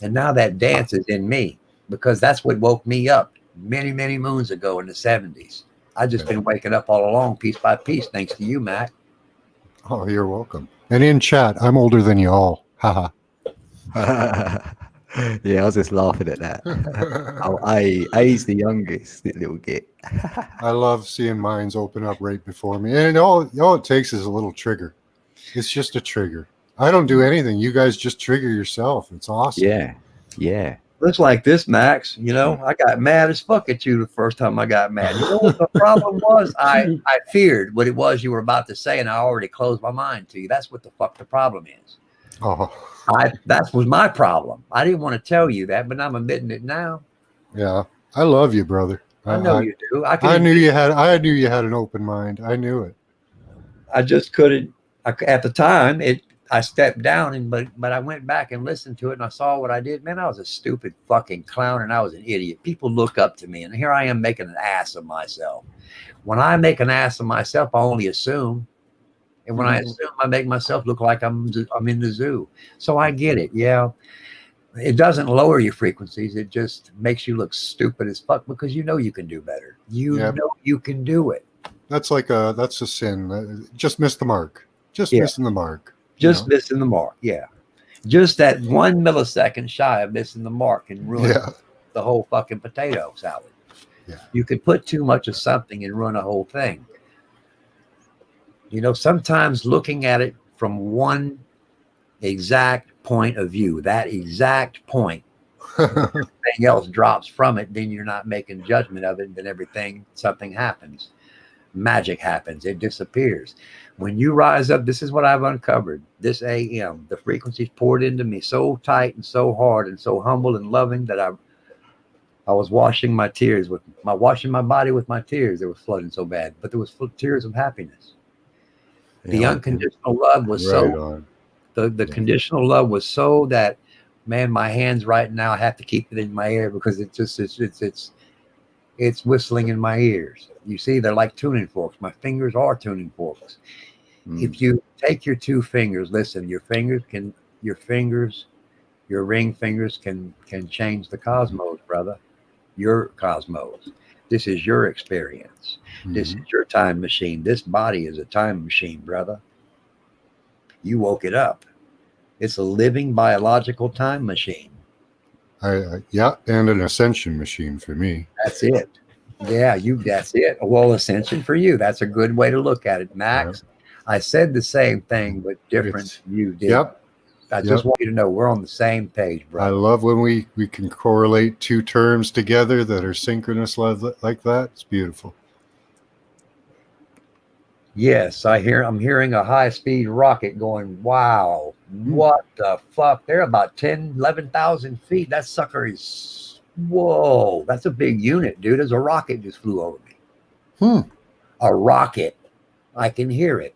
And now that dance is in me, because that's what woke me up many, many moons ago in the 70s. I just been waking up all along, piece by piece, thanks to you, Mac. Oh, you're welcome. And in chat, I'm older than you all. Haha. Yeah, I was just laughing at that. Oh, A's the youngest, that little git. I love seeing minds open up right before me. And all it takes is a little trigger. It's just a trigger. I don't do anything. You guys just trigger yourself. It's awesome. Yeah, yeah. Looks like this, Max. You know, I got mad as fuck at you the first time I got mad. You know what the problem was? I feared what it was you were about to say, and I already closed my mind to you. That's what the fuck the problem is. Oh, That was my problem. I didn't want to tell you that, but I'm admitting it now. yeah. I love you, brother. I know you do. I knew you had an open mind. I knew it. I just couldn't. At the time, I stepped down, but I went back and listened to it, and I saw what I did. Man, I was a stupid fucking clown, and I was an idiot. People look up to me, and here I am making an ass of myself. When I make an ass of myself, I only assume, and when I assume, I make myself look like I'm in the zoo. So I get it. Yeah, it doesn't lower your frequencies. It just makes you look stupid as fuck, because you know you can do better. You know you can do it. That's a sin. Just miss the mark. Just missing the mark. Just missing the mark, yeah. Just that 1 millisecond shy of missing the mark and ruin the whole fucking potato salad. Yeah. You could put too much of something and ruin a whole thing. You know, sometimes looking at it from one exact point of view, that exact point, everything else drops from it, then you're not making judgment of it, and then something happens. Magic happens. It disappears. When you rise up, this is what I've uncovered. This AM, the frequencies poured into me so tight and so hard and so humble and loving that I was washing my body with my tears. They were flooding so bad, but there was tears of happiness. The unconditional love was the conditional love was so that, man, my hands right now, I have to keep it in my ear, because it's whistling in my ears. You see, they're like tuning forks. My fingers are tuning forks. If you take your two fingers, listen, your ring fingers can change the cosmos, brother. Your cosmos. This is your experience. This is your time machine. This body is a time machine, brother. You woke it up. It's a living biological time machine. And an ascension machine for me. That's it. Yeah, that's it. Well, ascension for you. That's a good way to look at it, Max. I said the same thing, but different. You did. Yep. I just want you to know we're on the same page, bro. I love when we can correlate two terms together that are synchronous like that. It's beautiful. Yes, I'm hearing a high-speed rocket going, wow, what the fuck? They're about 10, 11,000 feet. That sucker is, whoa, that's a big unit, dude. There's a rocket just flew over me. A rocket. I can hear it.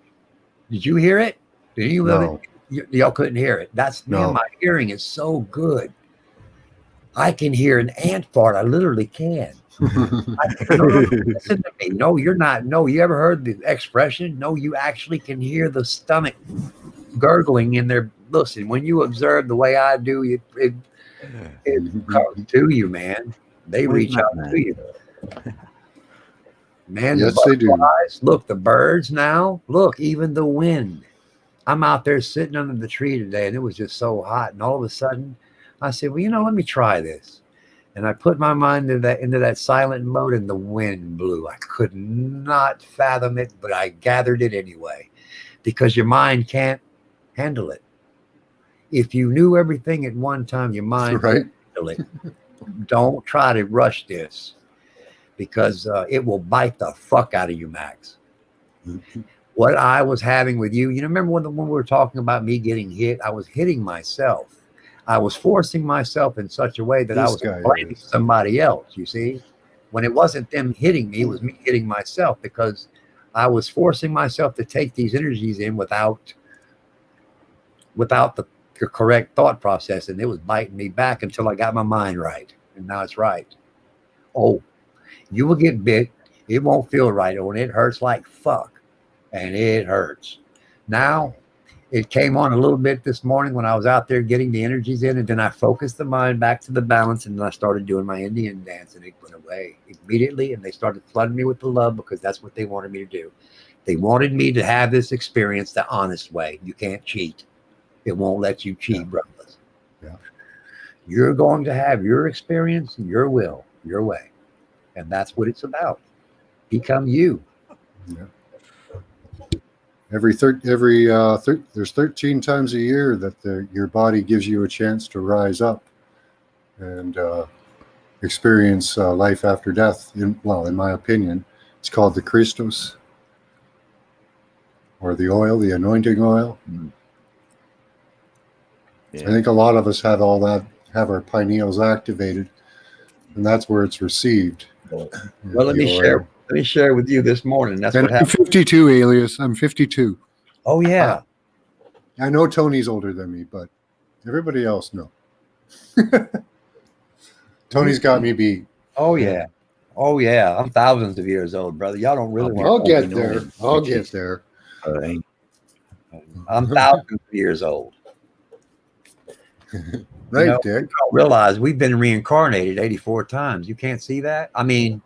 Did you hear it? Did you? No. Y'all couldn't hear it. That's me. My hearing is so good. I can hear an ant fart. I literally can. Listen to me. No, you're not. No, you ever heard the expression? No, you actually can hear the stomach gurgling in there. Listen, when you observe the way I do, it comes to you, man. They reach out to you. Man, yes, the they do. Look, the birds now. Look, even the wind. I'm out there sitting under the tree today, and it was just so hot. And all of a sudden, I said, well, let me try this. And I put my mind into that silent mode, and the wind blew. I could not fathom it, but I gathered it anyway, because your mind can't handle it. If you knew everything at one time, your mind Right. couldn't handle it. Don't try to rush this, because it will bite the fuck out of you, Max. What I was having with you, remember when we were talking about me getting hit? I was hitting myself. I was forcing myself in such a way that I This was guy blaming is. somebody else, you see? When it wasn't them hitting me, it was me hitting myself, because I was forcing myself to take these energies in without the correct thought process, and it was biting me back until I got my mind right, and now it's right. Oh, you will get bit. It won't feel right, and it hurts like fuck, and it hurts. Now, it came on a little bit this morning when I was out there getting the energies in, and then I focused the mind back to the balance, and then I started doing my Indian dance, and it went away immediately, and they started flooding me with the love, because that's what they wanted me to do. They wanted me to have this experience the honest way. You can't cheat. It won't let you cheat, brothers. Yeah. You're going to have your experience, your will, your way. And that's what it's about. Become you. Yeah. There's 13 times a year that your body gives you a chance to rise up and experience life after death. In my opinion, it's called the Christos, or the oil, the anointing oil. Yeah. I think a lot of us have our pineals activated, and that's where it's received. Well, let me share with you this morning. That's And what I'm happened. 52, Alias. I'm 52. Oh, yeah. I know Tony's older than me, but everybody else, no. Tony's got me beat. Oh, yeah. Oh, yeah. I'm thousands of years old, brother. Y'all don't really want I'll to get there. I'll get there. I'm thousands of years old. Right, You Dick. don't realize we've been reincarnated 84 times. You can't see that? I mean,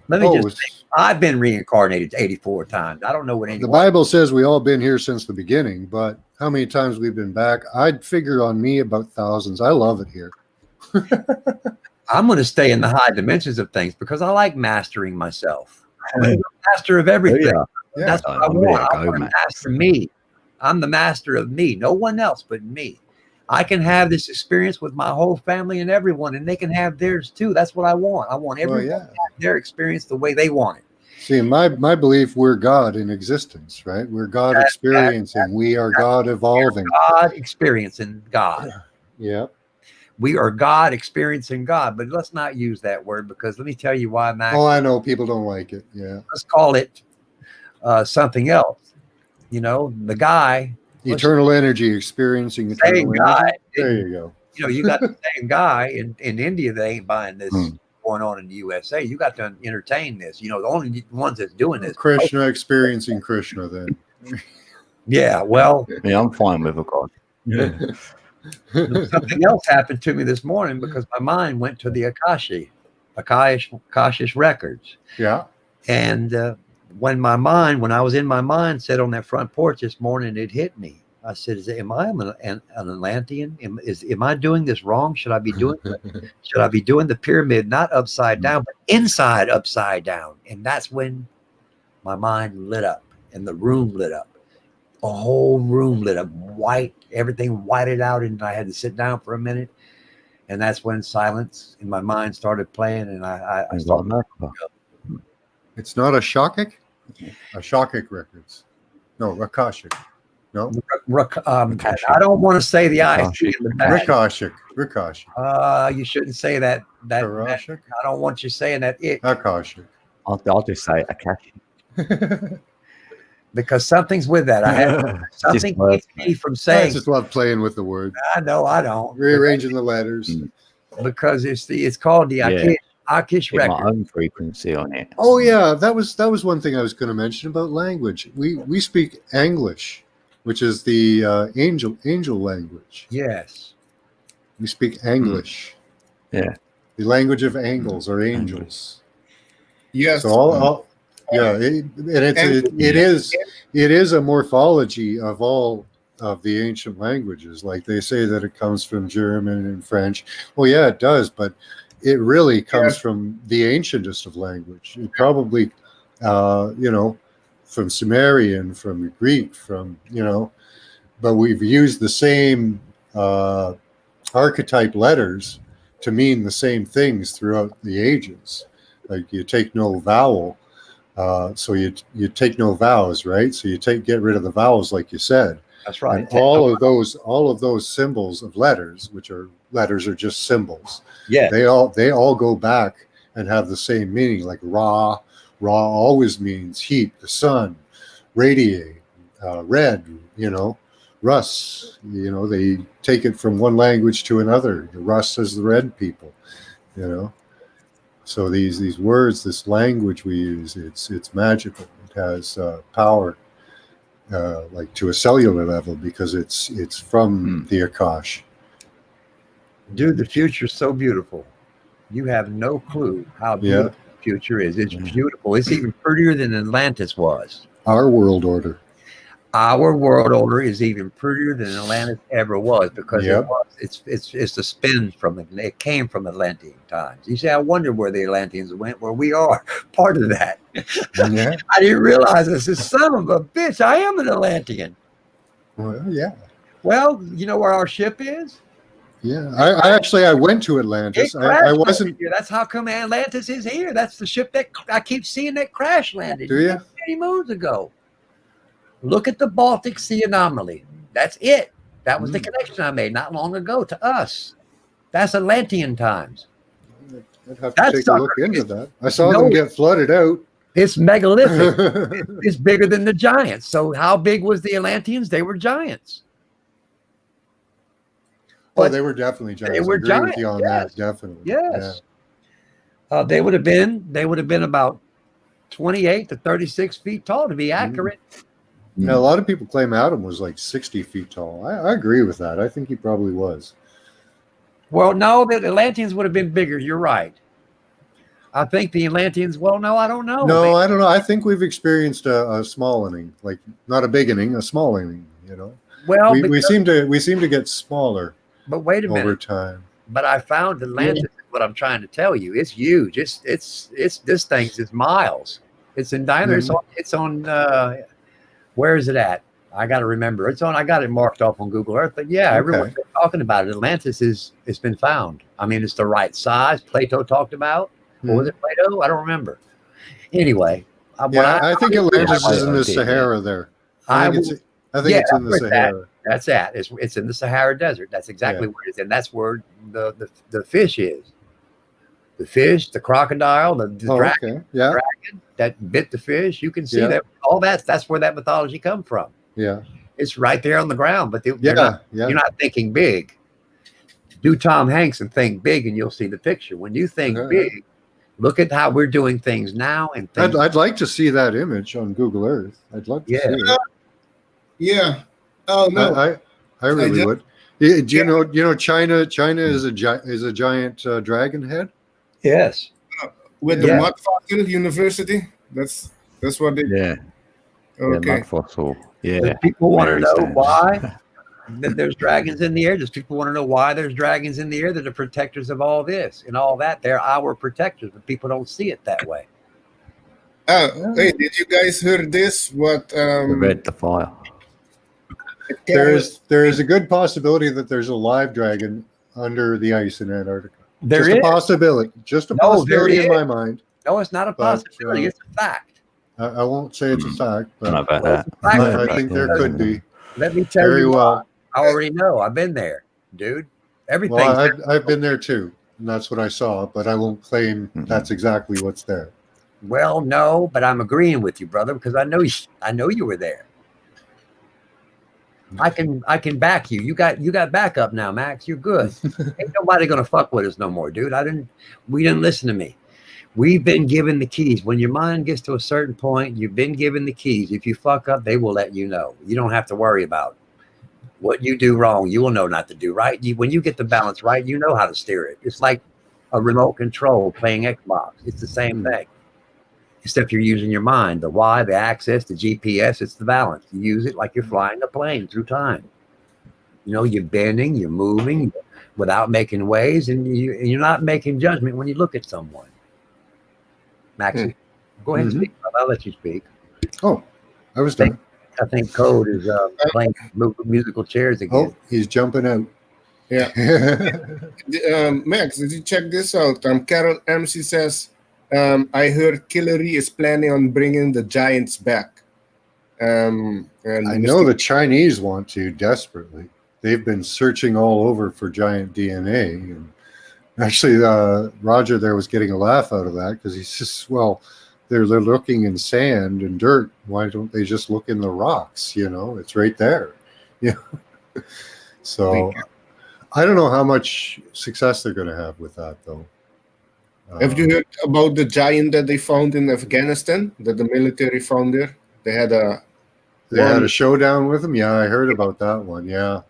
let me just say, I've been reincarnated 84 times. I don't know what The anyone. Bible says we all been here since the beginning, but how many times we've been back? I'd figure on me about thousands. I love it here. I'm going to stay in the high dimensions of things because I like mastering myself. I'm the master of everything. Yeah. That's what I want. I want to master me. I'm the master of me. No one else but me. I can have this experience with my whole family and everyone, and they can have theirs too. That's what I want. I want everyone to have their experience the way they want it. See, in my belief, we're God in existence, right? We're God experiencing. We are God evolving. God experiencing God. Yeah. We are God experiencing God, but let's not use that word, because let me tell you why, Max. Oh, I know people don't like it. Yeah. Let's call it something else. The guy. Eternal energy, experiencing eternal energy. There you go. You got the same guy in India. They ain't buying this going on in the USA. You got to entertain this. The only ones that's doing this. Krishna experiencing Krishna then. Yeah, well. Yeah, I'm fine with it, God. Yeah. Something else happened to me this morning because my mind went to the Akashish records. Yeah. And when I was in my mind, sat on that front porch this morning, it hit me. I said, am I an Atlantean? Am I doing this wrong? Should I be doing the pyramid not upside down, but inside upside down? And that's when my mind lit up and the room lit up. A whole room lit up, white, everything whited out, and I had to sit down for a minute. And that's when silence in my mind started playing, and I started. It's not a Shakik? A Shakik Records. No, Akashic. No. I don't want to say the IC in the back. Rikashik. You shouldn't say that. I don't want you saying that. Akashic. I'll just say Akashic. Because something's with that. I have something keeps me from saying. I just love playing with the word. I know, I don't. Rearranging the letters. Because it's called the Akish record. My own frequency on it. Oh yeah, that was one thing I was going to mention about language. We speak English, which is the angel language. Yes. We speak English. Yeah. The language of angels or angels. Yes. So it is a morphology of all of the ancient languages. Like they say that it comes from German and French. Well, yeah, it does, but it really comes from the ancientest of language. It probably, from Sumerian, from Greek, from we've used the same archetype letters to mean the same things throughout the ages. Like you take no vowel, so you take no vowels, right? So you get rid of the vowels, like you said. That's right. And all of those symbols of letters, which are letters, are just symbols. Yeah. They all go back and have the same meaning. Like Ra always means heat, the sun, radiate, red. Russ. They take it from one language to another. Russ is the red people. So these words, this language we use, it's magical. It has power, like to a cellular level, because it's from the Akash. Dude, the future's so beautiful. You have no clue how beautiful the future is. It's beautiful. It's even prettier than Atlantis was. Our world order. Our world order is even prettier than Atlantis ever was, because it's the spin from it. It came from Atlantean times. You say, I wonder where the Atlanteans went. Well, we are part of that. Yeah. I didn't realize this. Is son of a bitch. I am an Atlantean. Well, yeah. Well, you know where our ship is? Yeah. I went to Atlantis. I wasn't. Here. That's how come Atlantis is here. That's the ship that I keep seeing that crash landed. Do you? Many moons ago. Look at the Baltic Sea anomaly. That's it. That was the connection I made not long ago to us. That's Atlantean times. I'd have to take a look into that. I saw them get flooded out. It's megalithic. It's bigger than the giants. So how big was the Atlanteans? They were giants. Oh, they were definitely giants. They were giants. With you on that, definitely. Yes. Yeah. They would have been about 28 to 36 feet tall, to be accurate. Yeah, a lot of people claim Adam was like 60 feet tall. I agree with that. I think he probably was. Well, no, the Atlanteans would have been bigger. You're right. I think the Atlanteans, well, no, I don't know. No, I don't know. I think we've experienced a small inning, like not a big inning, a small inning, Well, we seem to get smaller. But wait a minute. Over time. But I found Atlantis, what I'm trying to tell you. It's huge. It's this thing's is miles. It's in diameter. It's on where is it at? I got to remember. I got it marked off on Google Earth. But yeah, everyone's been talking about it. Atlantis it's been found. I mean, it's the right size. Plato talked about. Or was it Plato? I don't remember. Anyway. I think Atlantis is in the Sahara there. I think it's in the Sahara. That's that. It's in the Sahara Desert. That's exactly where it is. And that's where the fish is. The fish, the crocodile, the dragon, dragon that bit the fish. You can see that all that's where that mythology come from. Yeah. It's right there on the ground, but you're not thinking big. Do Tom Hanks and think big, and you'll see the picture. When you think big, look at how we're doing things now. And I'd like to see that image on Google Earth. I'd love to see it. Yeah. Oh no. I really would. Do you know China is a giant dragon head? Yes. With the mud fossil university. That's what they. Yeah. Okay. Mud fossil. Yeah. People want to know why there's dragons in the air. Does people want to know why there's dragons in the air? They're the protectors of all this and all that. They're our protectors, but people don't see it that way. Hey, did you guys hear this? What? Read the fire. There is a good possibility that there's a live dragon under the ice in Antarctica. Just a possibility in my mind. No, it's not a possibility. It's a fact. I won't say it's a fact, but I about that. I think there could be. Let me tell you. I already know. I've been there, dude. Everything. Well, I've been there too, and that's what I saw. But I won't claim that's exactly what's there. Well, no, but I'm agreeing with you, brother, because I know you were there. I can back you. You got backup now, Max. You're good. Ain't nobody gonna fuck with us no more, dude. We didn't listen to me. We've been given the keys. When your mind gets to a certain point, you've been given the keys. If you fuck up, they will let you know. You don't have to worry about what you do wrong. You will know not to do right. When you get the balance right, you know how to steer it. It's like a remote control playing Xbox. It's the same thing. Except you're using your mind, the why, the access, the GPS, it's the balance. You use it like you're flying a plane through time. You're bending, you're moving without making waves, and you're not making judgment when you look at someone. Maxie, go ahead and speak. I'll let you speak. Oh, I was done. I think Code is playing musical chairs again. Oh, he's jumping out. Yeah. Max, did you check this out? Carol MC says, I heard Killery is planning on bringing the Giants back. And I know the Chinese want to desperately. They've been searching all over for giant DNA. And actually, Roger there was getting a laugh out of that because he says, well, they're looking in sand and dirt. Why don't they just look in the rocks? You know, it's right there. Yeah. So I don't know how much success they're going to have with that, though. Have you heard about the giant that they found in Afghanistan, that the military found there? They had a showdown with them. Yeah, I heard about that one. Yeah.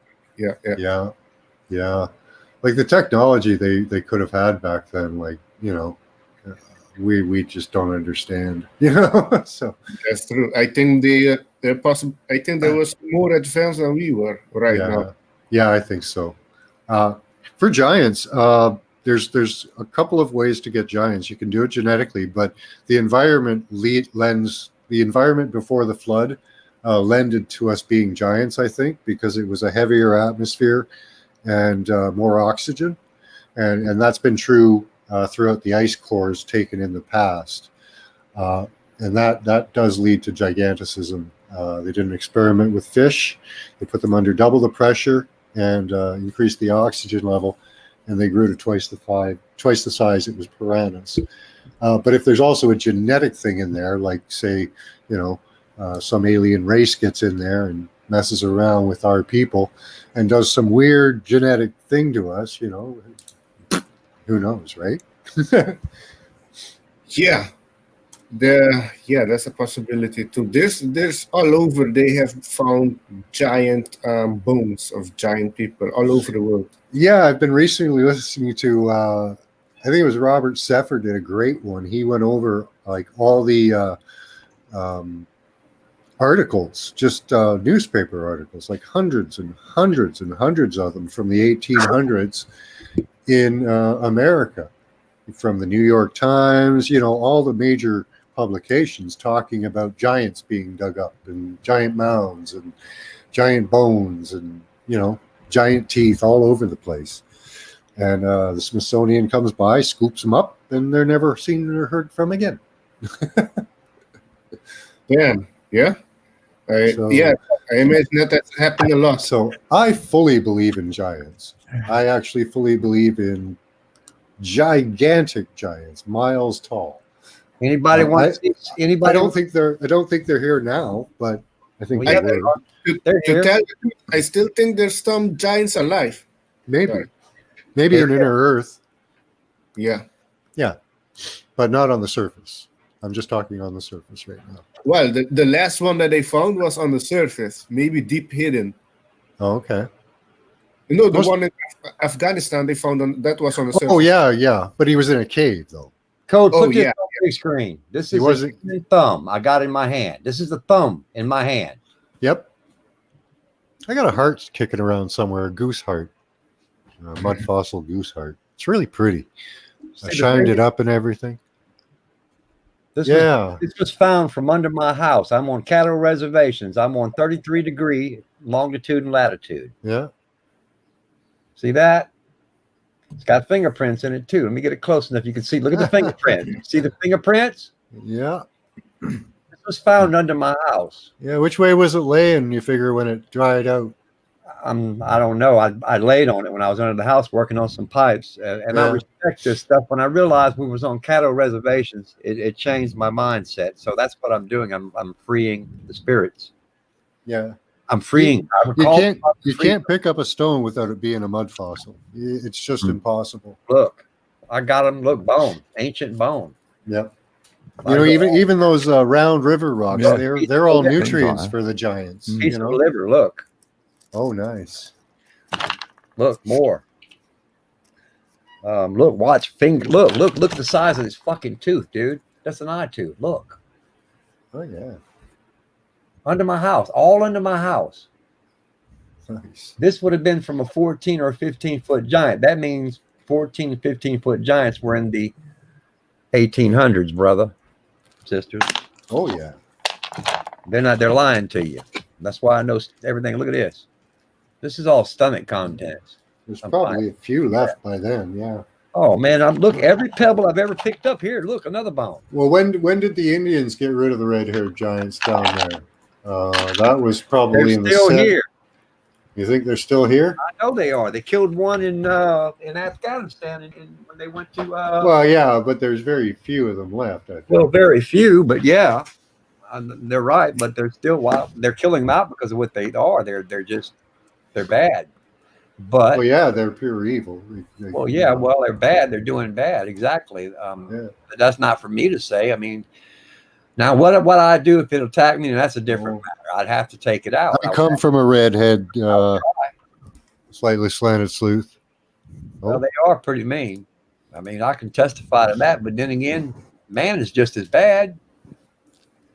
Like the technology they could have had back then, like, you know, we just don't understand, you know. So that's true. I think they're possible. I think they was more advanced than we were now. Yeah, I think so. For giants, there's a couple of ways to get giants. You can do it genetically, but the environment the environment before the flood lended to us being giants, I think, because it was a heavier atmosphere and more oxygen. And that's been true throughout the ice cores taken in the past. And that does lead to giganticism. They did an experiment with fish. They put them under double the pressure and increased the oxygen level, and they grew to twice the size it was piranhas. But if there's also a genetic thing in there, like say, you know, some alien race gets in there and messes around with our people and does some weird genetic thing to us, you know, who knows, right? Yeah. That's a possibility too. There's all over. They have found giant bones of giant people all over the world. Yeah, I've been recently listening to I think it was Robert Seffer did a great one. He went over like all the articles, just newspaper articles, like hundreds and hundreds and hundreds of them from the 1800s in America, from the New York Times, you know, all the major publications talking about giants being dug up and giant mounds and giant bones and, you know, giant teeth all over the place. And the Smithsonian comes by, scoops them up, and they're never seen or heard from again. Yeah. I imagine that's happened a lot. So I fully believe in giants. I actually fully believe in gigantic giants, miles tall. Anybody want to see anybody? I don't think they're here now, but I think Well, they were. To tell you, I still think there's some giants alive. Maybe. Right. Maybe in inner Earth. Yeah. Yeah. But not on the surface. I'm just talking on the surface right now. Well, the last one that they found was on the surface, maybe deep hidden. Oh, okay. You know, the one in Afghanistan they found that was on the surface. Oh, yeah. But he was in a cave, though. Code, put this on big screen. This He is wasn't- a thumb I got in my hand. This is the thumb in my hand. Yep. I got a heart kicking around somewhere, a goose heart. A mud fossil goose heart. It's really pretty. I shined it up and everything. This Yeah. this was found from under my house. I'm on cattle reservations. I'm on 33-degree longitude and latitude. Yeah. See that? It's got fingerprints in it too. Let me get it close enough. You can see. Look at the fingerprints. See the fingerprints? Yeah. This was found under my house. Yeah. Which way was it laying, you figure, when it dried out? I don't know. I laid on it when I was under the house working on some pipes, and I Yeah. respect this stuff. When I realized we was on cattle reservations, it changed my mindset. So that's what I'm doing. I'm freeing the spirits. Yeah. I'm freeing. I You recall- can't pick up a stone without it being a mud fossil. It's just impossible. Look, I got them. Look, bone, ancient bone. Yep. You know, even those round river rocks, Yeah. they're all Yeah. nutrients for the giants. Piece You of know? liver. Look, Oh, nice. look more. Look, watch finger. Look the size of this fucking tooth, dude. That's an eye tooth. Look, Oh, yeah. under my house, all under my house. Nice. This would have been from a 14 or 15-foot giant. That means 14 and 15-foot giants were in the 1800s, brother, sisters. Oh, yeah. They're lying to you. That's why I know everything. Look at this. This is all stomach contents. There's I'm probably a few left by then. Yeah. Oh man, look, every pebble I've ever picked up here. Look, another bone. Well, when did the Indians get rid of the red-haired giants down there? That was probably They're in the still set. here. You think they're still here? I know they are. They killed one in Afghanistan when they went to. Well, yeah, but there's very few of them left. I think. Well, very few, but yeah, they're right. But they're still wild. They're killing them out because of what they are. They're bad. But Well, yeah, they're pure evil. well, yeah, well, they're bad. They're doing bad. Exactly. Yeah. But that's not for me to say. I mean, now what I do if it attack me, that's a different matter. I'd have to take it out. I come from a redhead, slightly slanted sleuth. Well, they are pretty mean. I mean, I can testify to that. But then again, man is just as bad.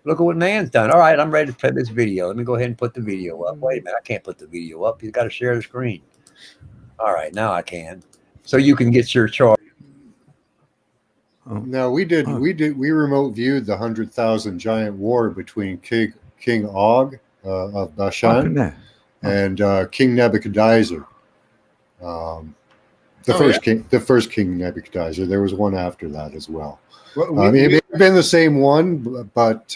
Look at what man's done. All right, I'm ready to play this video. Let me go ahead and put the video up. Wait a minute, I can't put the video up. You've got to share the screen. All right, now I can. So you can get your charge. No, we remote viewed the 100,000 giant war between King Og of Bashan and King Nebuchadnezzar. The first King Nebuchadnezzar. There was one after that as well. It may have been the same one, but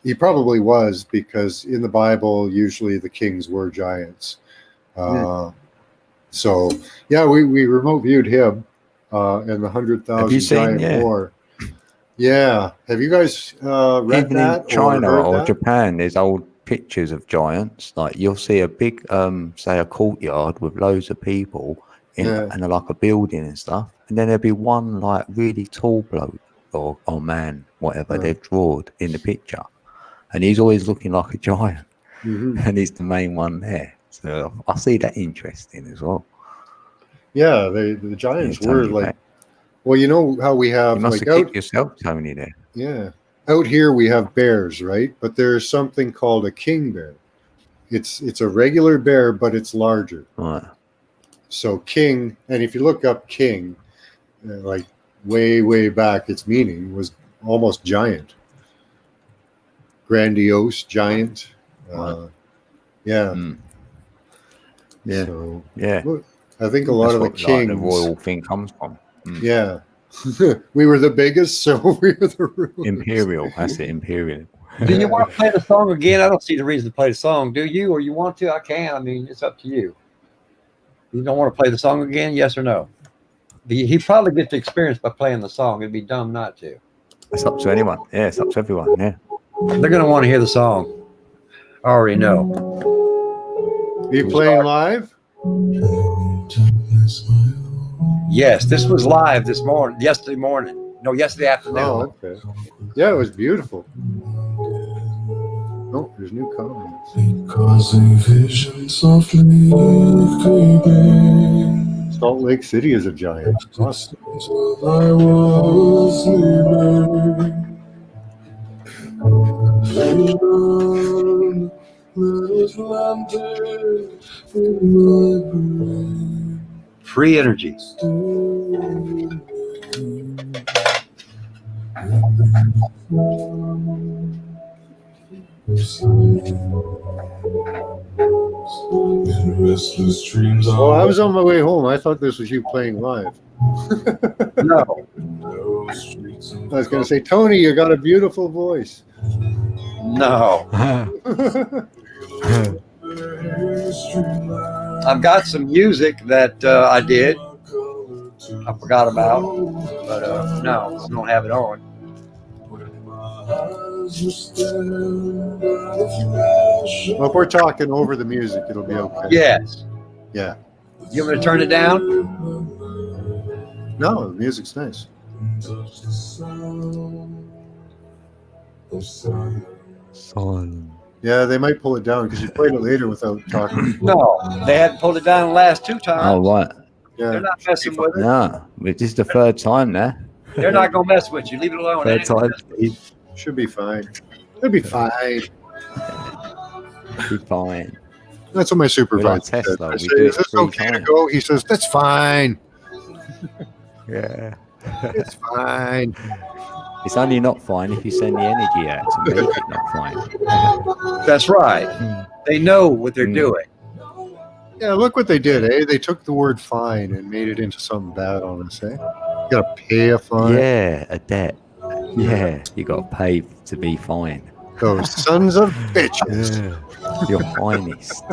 he probably was, because in the Bible, usually the kings were giants. So, yeah, we remote viewed him and the 100,000 giant war. Yeah. Have you guys read Even that? in China or that? Japan, there's old pictures of giants. Like you'll see a big, say, a courtyard with loads of people in and like a building and stuff, and then there'll be one like really tall bloke or man, whatever they've drawn in the picture, and he's always looking like a giant, and he's the main one there. So I see that interesting as well. Yeah, the giants were like, well, you know how we have you must like have out kicked yourself, Tony, there. Yeah. Out here we have bears, right? But there's something called a king bear. It's a regular bear, but it's larger. Right. So king, and if you look up king, like way back, its meaning was almost giant. Grandiose, giant. Yeah. Yeah. So, yeah. I think a lot of the kings. The royal thing comes from. Yeah. We were the biggest, so we were the rulers. Imperial. That's it, imperial. Do you want to play the song again? I don't see the reason to play the song. Do you, or you want to? I can. I mean, it's up to you. You don't want to play the song again? Yes or no? He probably gets the experience by playing the song. It'd be dumb not to. It's up to anyone. Yeah, it's up to everyone. Yeah. They're going to want to hear the song. I already know. Are you playing live? Yes, this was live yesterday morning. No, yesterday afternoon. Oh, okay. Yeah, it was beautiful. Oh, there's new comments. Because a vision softly creeping. Salt Lake City is a giant. Awesome. I was sleeping. Vision that is landed in my brain. Free energy. Oh, I was on my way home. I thought this was you playing live. No. I was going to say, Tony, you got a beautiful voice. No. I've got some music that I did. I forgot about, but no, I don't have it on. Well, if we're talking over the music, it'll be okay. Yes. Yeah. You want me to turn it down? No, the music's nice. Silent. Yeah, they might pull it down because you played it later without talking. No, they hadn't pulled it down the last two times. Oh, right. Yeah. They're not messing with it. No, this is the third time now. They're not going to mess with you. Leave it alone. Third time. Should be fine. It'll be fine. Be fine. That's what my supervisor said. Tesla. I We say, do is it this 3 okay to times. go? He says, that's fine. Yeah. It's fine. It's only not fine if you send the energy out to make it not fine. That's right. They know what they're doing. Yeah, look what they did, eh? They took the word fine and made it into something bad on us, eh? You gotta pay a fine. Yeah, a debt. Yeah, you got to pay to be fine. Those sons of bitches. Your finest.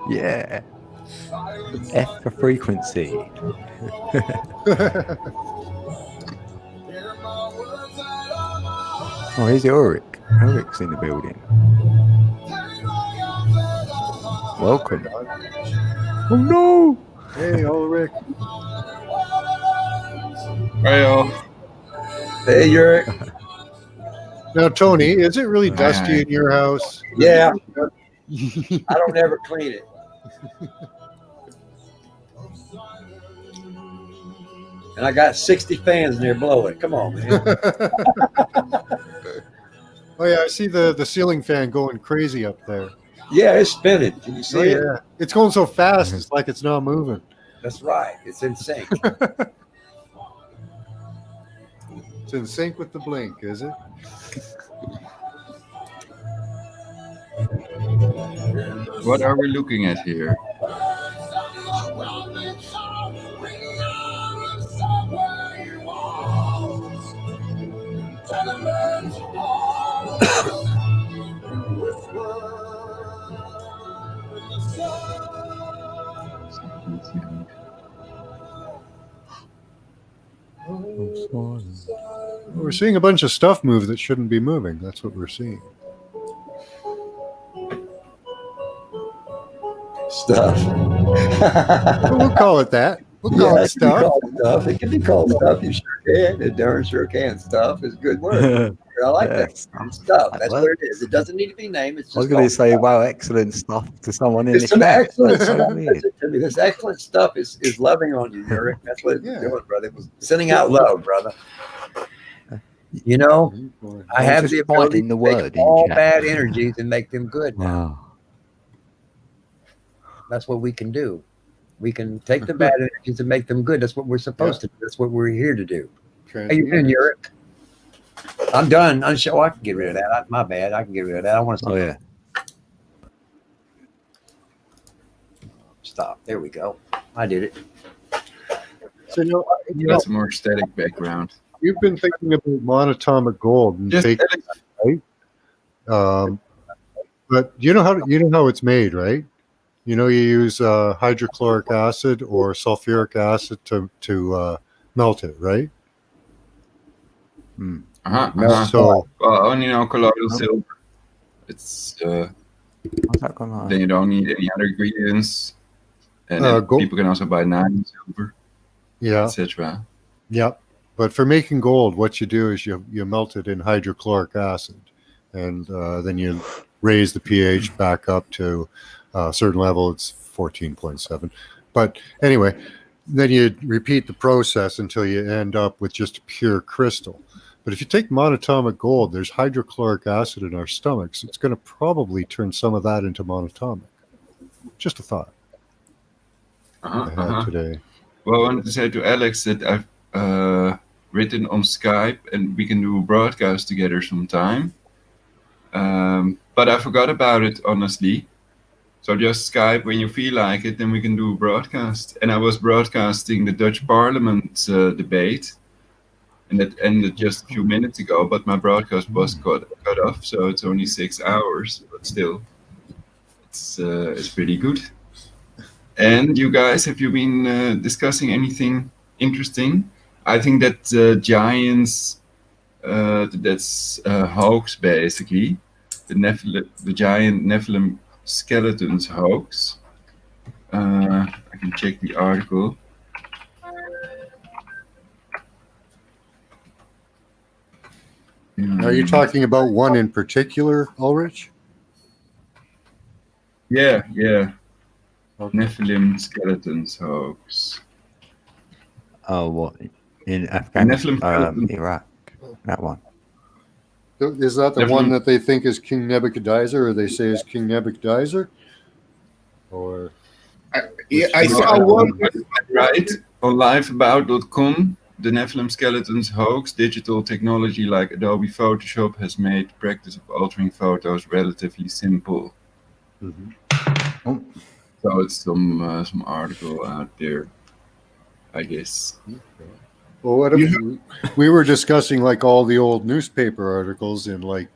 Yeah. F for frequency. Oh, here's Ulrich. Ulrich's in the building. Welcome. Oh no! Hey, Ulrich. Hey, y'all. Hey, you're. Now, Tony, is it really dusty in your house? Yeah. I don't ever clean it. And I got 60 fans in there blowing. Come on, man. Oh yeah, I see the ceiling fan going crazy up there. Yeah, it's spinning. Can you see Oh it? yeah, it's going so fast. It's like it's not moving. That's right. It's in sync. It's in sync with the blink, is it? What are we looking at here? We're seeing a bunch of stuff move that shouldn't be moving. That's what we're seeing. Stuff. We'll call it that. We'll call it stuff. It can be called stuff. You sure can. It darn sure can. Stuff is a good word. I like that. Stuff. That's what it is. It doesn't need to be named. It's just I was going to say, wow, excellent stuff to someone in It's the some chat. excellent That's so stuff. weird. Listen to me. This excellent stuff is loving on you, Eric. That's what it's doing, brother. It was sending out love, brother. You know, I have just the ability finding the to take word in all chat. bad energies and make them good now. Wow. That's what we can do. We can take the bad energies and make them good. That's what we're supposed to do. That's what we're here to do. How you doing, Eric? I'm done. I can get rid of that. My bad. I can get rid of that. I want to. Oh yeah. Stop. There we go. I did it. So you That's a more static background. you've been thinking about monatomic gold and Just taking it, right? But you know how it's made, right? You know, you use hydrochloric acid or sulfuric acid to melt it, right? So Well, only know colloidal silver. It's then you don't need any other ingredients, and then people can also buy non-silver, yeah, etc. Yep. But for making gold, what you do is you melt it in hydrochloric acid, and then you raise the pH back up to a certain level. It's 14.7. But anyway, then you repeat the process until you end up with just a pure crystal. But if you take monatomic gold, there's hydrochloric acid in our stomachs. It's going to probably turn some of that into monatomic. Just a thought I had today. Well, I wanted to say to Alex that I've written on Skype and we can do a broadcast together sometime. But I forgot about it, honestly. So just Skype when you feel like it, then we can do a broadcast. And I was broadcasting the Dutch Parliament debate, and that ended just a few minutes ago, but my broadcast was cut off, so it's only 6 hours, but still, it's pretty good. And you guys, have you been discussing anything interesting? I think that Giants, that's hoax basically, the giant Nephilim skeletons hoax. I can check the article. Are you talking about one in particular, Ulrich? Yeah. Nephilim skeletons hoax. Oh, what? In Afghanistan? Nephilim Iraq. That one. Is that the one that they think is King Nebuchadnezzar, or they say is King Nebuchadnezzar? Or I saw one. Right on liveabout.com. the Nephilim skeletons hoax, digital technology like Adobe Photoshop has made practice of altering photos relatively simple. Oh, So it's some article out there, I guess. Well, what if we were discussing like all the old newspaper articles in like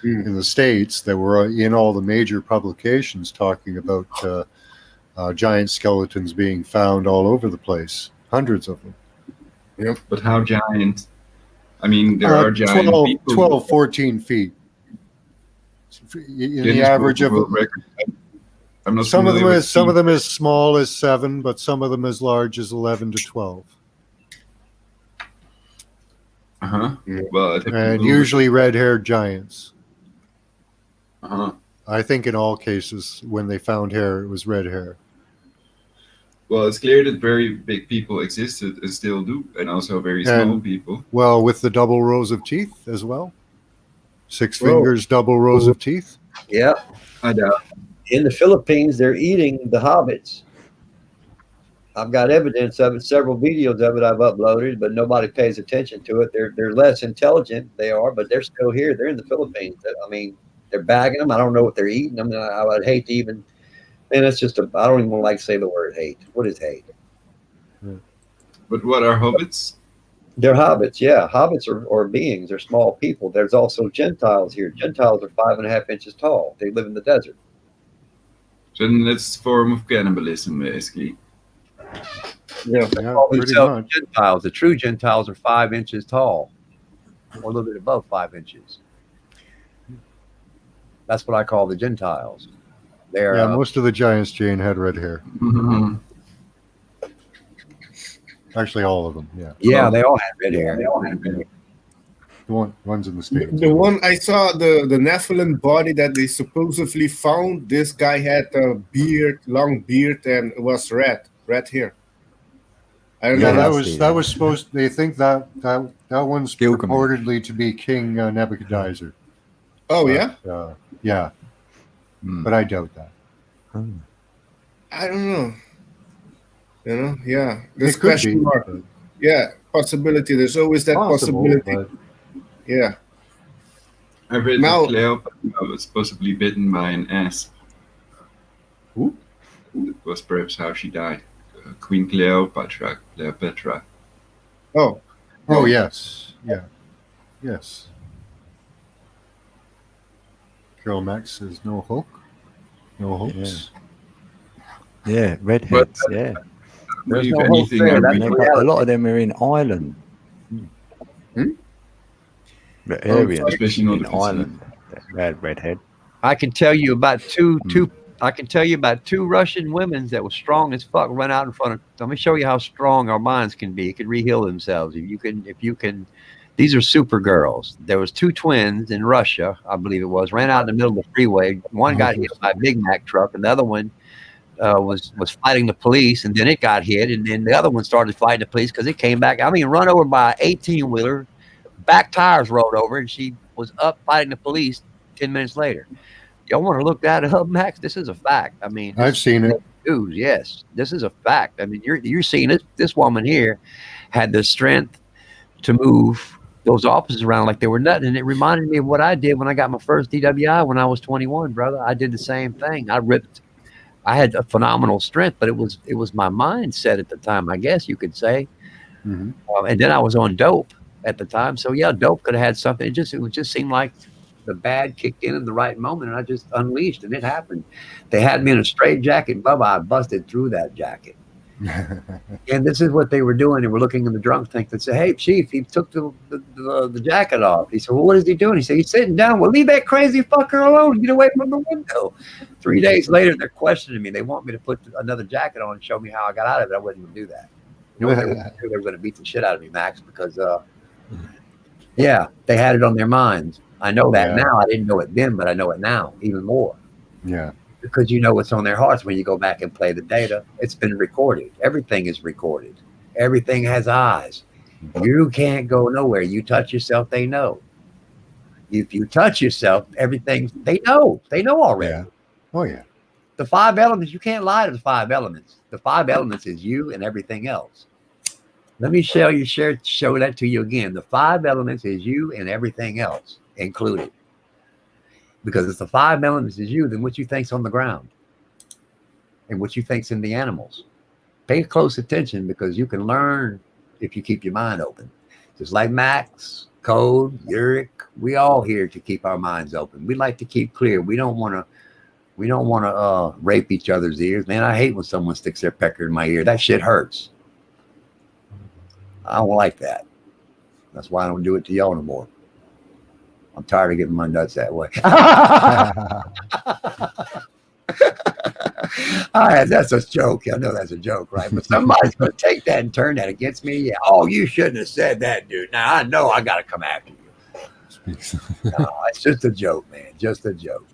in the States that were in all the major publications talking about giant skeletons being found all over the place, hundreds of them. But how giant? I mean, there are giant 12, people. 12, 14 feet. In the Guinness average of World Record. I'm not some of them familiar with is some of them as small as 7, but some of them as large as 11 to 12. Well, I'd have to And Google usually red-haired giants. it. I think in all cases, when they found hair, it was red hair. Well, it's clear that very big people existed and still do, and also very small And- people. Well, with the double rows of teeth as well. 6 Whoa. fingers, double rows of teeth. Yeah. I doubt. In the Philippines, they're eating the hobbits. I've got evidence of it, several videos of it I've uploaded, but nobody pays attention to it. They're less intelligent, they are, but they're still here. They're in the Philippines. I mean, they're bagging them. I don't know what they're eating. I mean, I would hate to even, and it's just I don't even like to say the word hate. What is hate? But what are hobbits? They're hobbits, yeah. Hobbits are beings. They're small people. There's also Gentiles here. Gentiles are 5.5 inches tall. They live in the desert. So then that's a form of cannibalism, basically. Yeah, Yeah, call pretty themselves much. Gentiles. The true Gentiles are 5 inches tall, or a little bit above 5 inches. That's what I call the Gentiles. They're Yeah, most of the giants, Jane, had red hair. Actually, all of them. Yeah, yeah, they all have red hair. the ones in the States. The one I saw, the Nephilim body that they supposedly found, this guy had a beard, long beard, and it was red hair. I don't Yeah, know. that was supposed. They think that one's Gilgamesh. purportedly to be King Nebuchadnezzar. Oh yeah, Yeah, Hmm. but I doubt that. I don't know. You know, yeah. There's It could question be, mark. but Yeah, possibility. There's always that possible, possibility. but Yeah. I read Now- that Cleopatra was possibly bitten by an asp. Who? That was perhaps how she died. Queen Cleopatra. Oh, oh yes, yeah, yes. Carol Max says no hope, no hopes. Yeah, redheads. Yeah, There's Believe no hope anything there. I That's and read. they've got, a lot of them are in Ireland. The area especially not in if it's Ireland. That redhead. I can tell you about two. I can tell you about 2 Russian women that were strong as fuck. Run out in front of. Let me show you how strong our minds can be. It can re-heal themselves if you can. These are super girls. There was 2 twins in Russia, I believe it was. Ran out in the middle of the freeway. One got hit by a Big Mac truck, and the other one was fighting the police, and then it got hit, and then the other one started fighting the police because it came back. I mean, run over by an 18-wheeler. Back tires rolled over, and she was up fighting the police 10 minutes later. Y'all want to look that up, Max? This is a fact. I mean, I've seen it. news. Yes, this is a fact. I mean, you're seeing it. This woman here had the strength to move those officers around like they were nothing, and it reminded me of what I did when I got my first DWI when I was 21, brother. I did the same thing. I had a phenomenal strength, but it was my mindset at the time, I guess you could say. Mhm. And then I was on dope at the time, so yeah, dope could have had something. It just seemed like the bad kicked in the right moment, and I just unleashed, and it happened. They had me in a straight jacket, Bubba. I busted through that jacket, and this is what they were doing. They were looking in the drunk tank. They said, "Hey, chief, he took the jacket off." He said, "Well, what is he doing?" He said, "He's sitting down." "Well, leave that crazy fucker alone. Get away from the window." 3 days later, they're questioning me. They want me to put another jacket on and show me how I got out of it. I wouldn't even do that. You know what they were gonna do? They were going to beat the shit out of me, Max, because yeah, they had it on their minds. I know that Yeah. now. I didn't know it then, but I know it now even more. Yeah. Because you know what's on their hearts when you go back and play the data. It's been recorded. Everything is recorded. Everything has eyes. You can't go nowhere. You touch yourself, they know. If you touch yourself, everything they know. They know already. Yeah. Oh yeah. The 5 elements, you can't lie to the 5 elements. The 5 elements is you and everything else. Let me show that to you again. The 5 elements is you and everything else included. Because if the 5 elements is you, then what you think's on the ground and what you think's in the animals. Pay close attention because you can learn if you keep your mind open. Just like Max, Code, Uric, we all here to keep our minds open. We like to keep clear. We don't want to rape each other's ears. Man, I hate when someone sticks their pecker in my ear. That shit hurts. I don't like that. That's why I don't do it to y'all no more. I'm tired of getting my nuts that way. All right, that's a joke. I know that's a joke, right? But somebody's going to take that and turn that against me. Yeah. Oh, you shouldn't have said that, dude. Now I know I got to come after you. No, it's just a joke, man. Just a joke.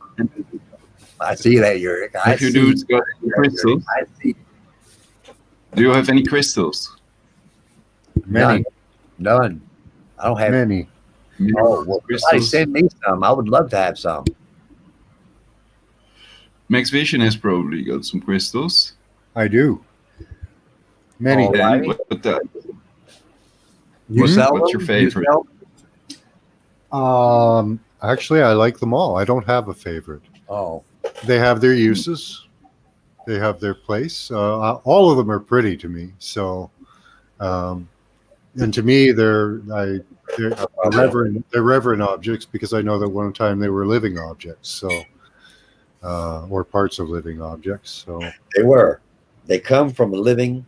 I see that, Uric. If you do, got any crystals? I see. Do you have any crystals? Many. None. I don't have Many. Oh, well, somebody Crystals. send me some. I would love to have some. Max Vision has probably got some crystals. I do. Many. Oh, And right. what's sell your them? favorite? You sell? Actually, I like them all. I don't have a favorite. Oh, They have their uses. They have their place. All of them are pretty to me. So, and to me, they're reverent objects because I know that one time they were living objects. So, or parts of living objects. So they were. They come from a living.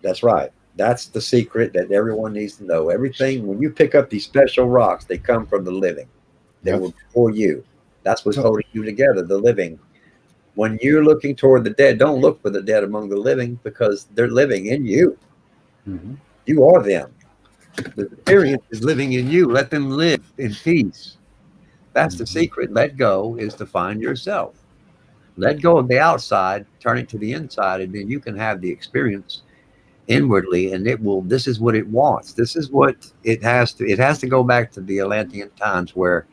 That's right. That's the secret that everyone needs to know. Everything, when you pick up these special rocks, they come from the living. They Yep. were before you. That's what's holding you together, the living. When you're looking toward the dead, don't look for the dead among the living because they're living in you. mhm. You are them. The experience is living in you. Let them live in peace. That's the secret. Let go is to find yourself. Let go of the outside, turn it to the inside, and then you can have the experience inwardly, and it will. This is what it wants. This is what it has to. It has to go back to the Atlantean times where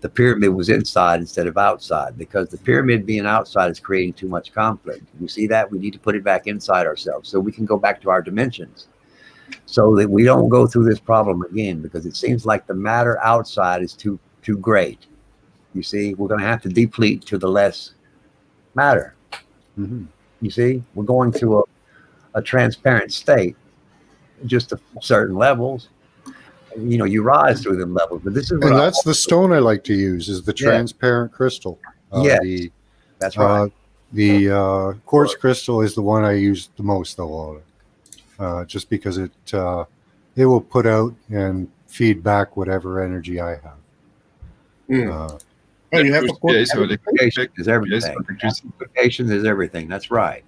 the pyramid was inside instead of outside, because the pyramid being outside is creating too much conflict. You see that? We need to put it back inside ourselves so we can go back to our dimensions, so that we don't go through this problem again. Because it seems like the matter outside is too great. You see, we're going to have to deplete to the less matter. Mhm. You see, we're going to a transparent state, just to certain levels. You know, you rise through them levels, but this is what And that's the stone I like to use is the Yeah. transparent crystal. Yes. The that's right. quartz crystal is the one I use the most of all of it, just because it will put out and feed back whatever energy I have. Mm. Oh, you have a quote? Yeah, so Amplification is yes, everything. electricity. Amplification is everything. That's right.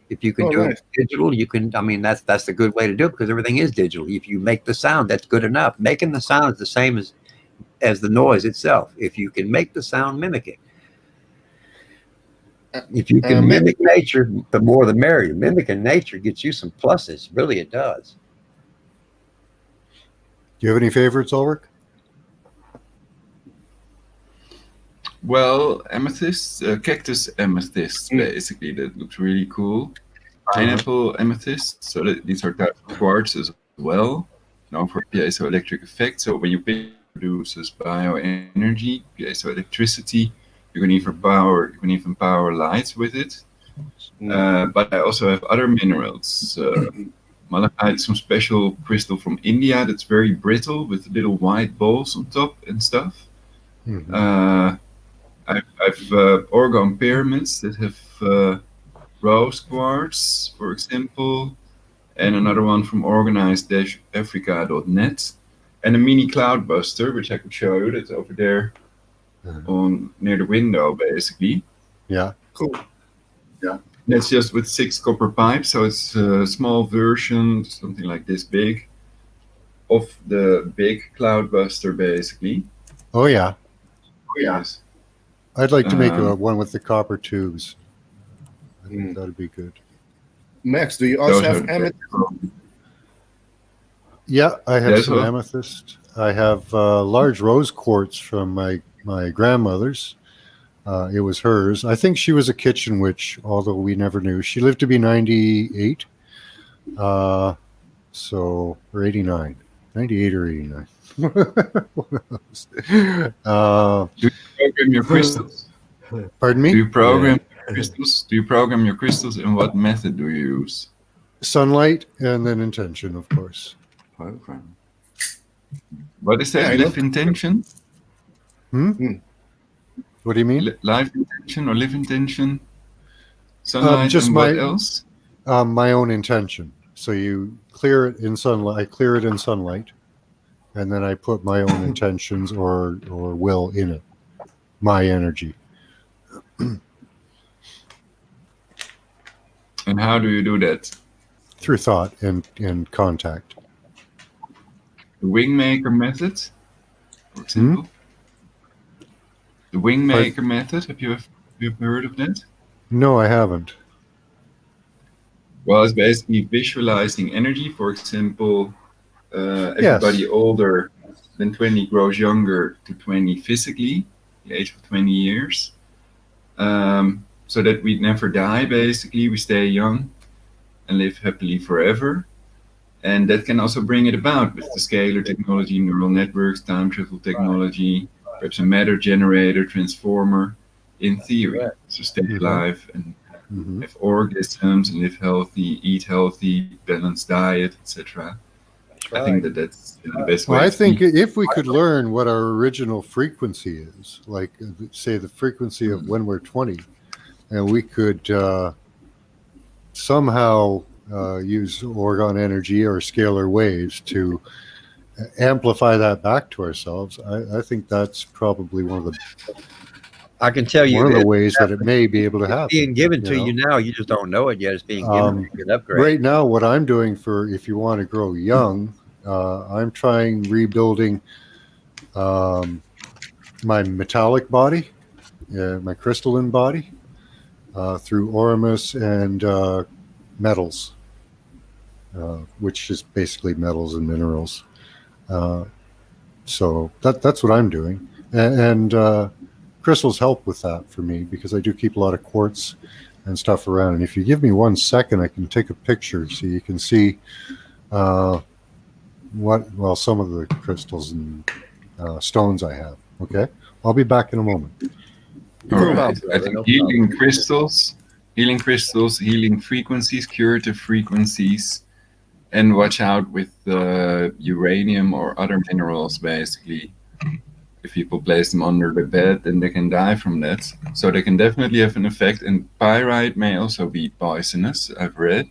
If you can Oh, do nice. it digital, you can. I mean, that's the good way to do it because everything is digital. If you make the sound, that's good enough. Making the sound is the same as the noise itself. If you can make the sound, mimic it. If you can mimic nature, the more the merrier. Mimicking nature gets you some pluses. Really, it does. Do you have any favorites, Ulrich? Well, amethyst, cactus amethyst, basically, that looks really cool. Pineapple amethyst, so these are types of quartz as well, known for piezoelectric effect. So when you pick, it produces bioenergy, piezoelectricity. You can even power lights with it. But I also have other minerals. Malachite, some special crystal from India that's very brittle with little white balls on top and stuff. Mhm. I've orgone pyramids that have rose quartz, for example, and another one from organized-africa.net, and a mini cloudbuster, which I could show you. That's over there on near the window, basically. Yeah. Cool. That's just with 6 copper pipes, so it's a small version, something like this big, of the big cloudbuster, basically. Oh yeah. Yes. I'd like to make Um, one with the copper tubes. I think that'd be good. Max, do you also Those have are- amethyst? Yeah, I have Yes, some well. amethyst. I have large rose quartz from my grandmother's. It was hers. I think she was a kitchen witch, although we never knew. She lived to be 98. So, or 89, 98 or 89. Do you program your crystals? Pardon Do me? you program crystals? Do you program your crystals, and what method do you use? Sunlight and then intention, of course. Program. What is that? Yeah, I Live know. intention? What do you mean? Live intention or live intention? Sunlight just and what else? My own intention. So you clear it in sunlight. I clear it in sunlight, and then I put my own intentions or will in it. My energy. And how do you do that? Through thought and contact. The Wingmaker method, for example. The Wingmaker method. Have you heard of that? No, I haven't. Well, it's basically visualizing energy. For example, everybody older than 20 grows younger to 20 physically, the age of 20 years. So that we never die, basically. We stay young and live happily forever. And that can also bring it about with the scalar technology, neural networks, time travel technology, perhaps a matter generator, transformer, in theory. So stay alive and have orgasms and live healthy, eat healthy, balanced diet, etc. I think that's the best way. Well, I to think be. if we could learn what our original frequency is, like say the frequency of when we're 20, and we could somehow use orgone energy or scalar waves to amplify that back to ourselves, I think that's probably one of the I can tell you one of the this, ways that it may be able to happen. being given to you you know? now. You just don't know it yet. It's being given to you, an upgrade. Right now, what I'm doing for if you want to grow young, I'm trying rebuilding my metallic body, my crystalline body, through Oramus and metals, which is basically metals and minerals. So that's what I'm doing, and crystals help with that for me because I do keep a lot of quartz and stuff around. And if you give me 1 second, I can take a picture so you can see some of the crystals and stones I have. Okay, I'll be back in a moment. All right. I think healing crystals, healing frequencies, curative frequencies, and watch out with uranium or other minerals, basically. If people place them under the bed, then they can die from that. So they can definitely have an effect. And pyrite may also be poisonous, I've read.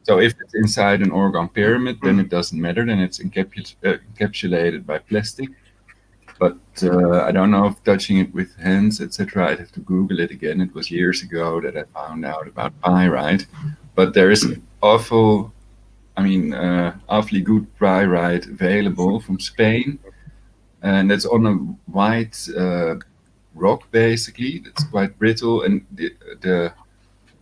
So if it's inside an orgone pyramid, then it doesn't matter. Then it's encapsulated by plastic. But I don't know if touching it with hands, etc. I'd have to Google it again. It was years ago that I found out about pyrite. But there is awfully good pyrite available from Spain. And that's on a white rock, basically. That's quite brittle. And the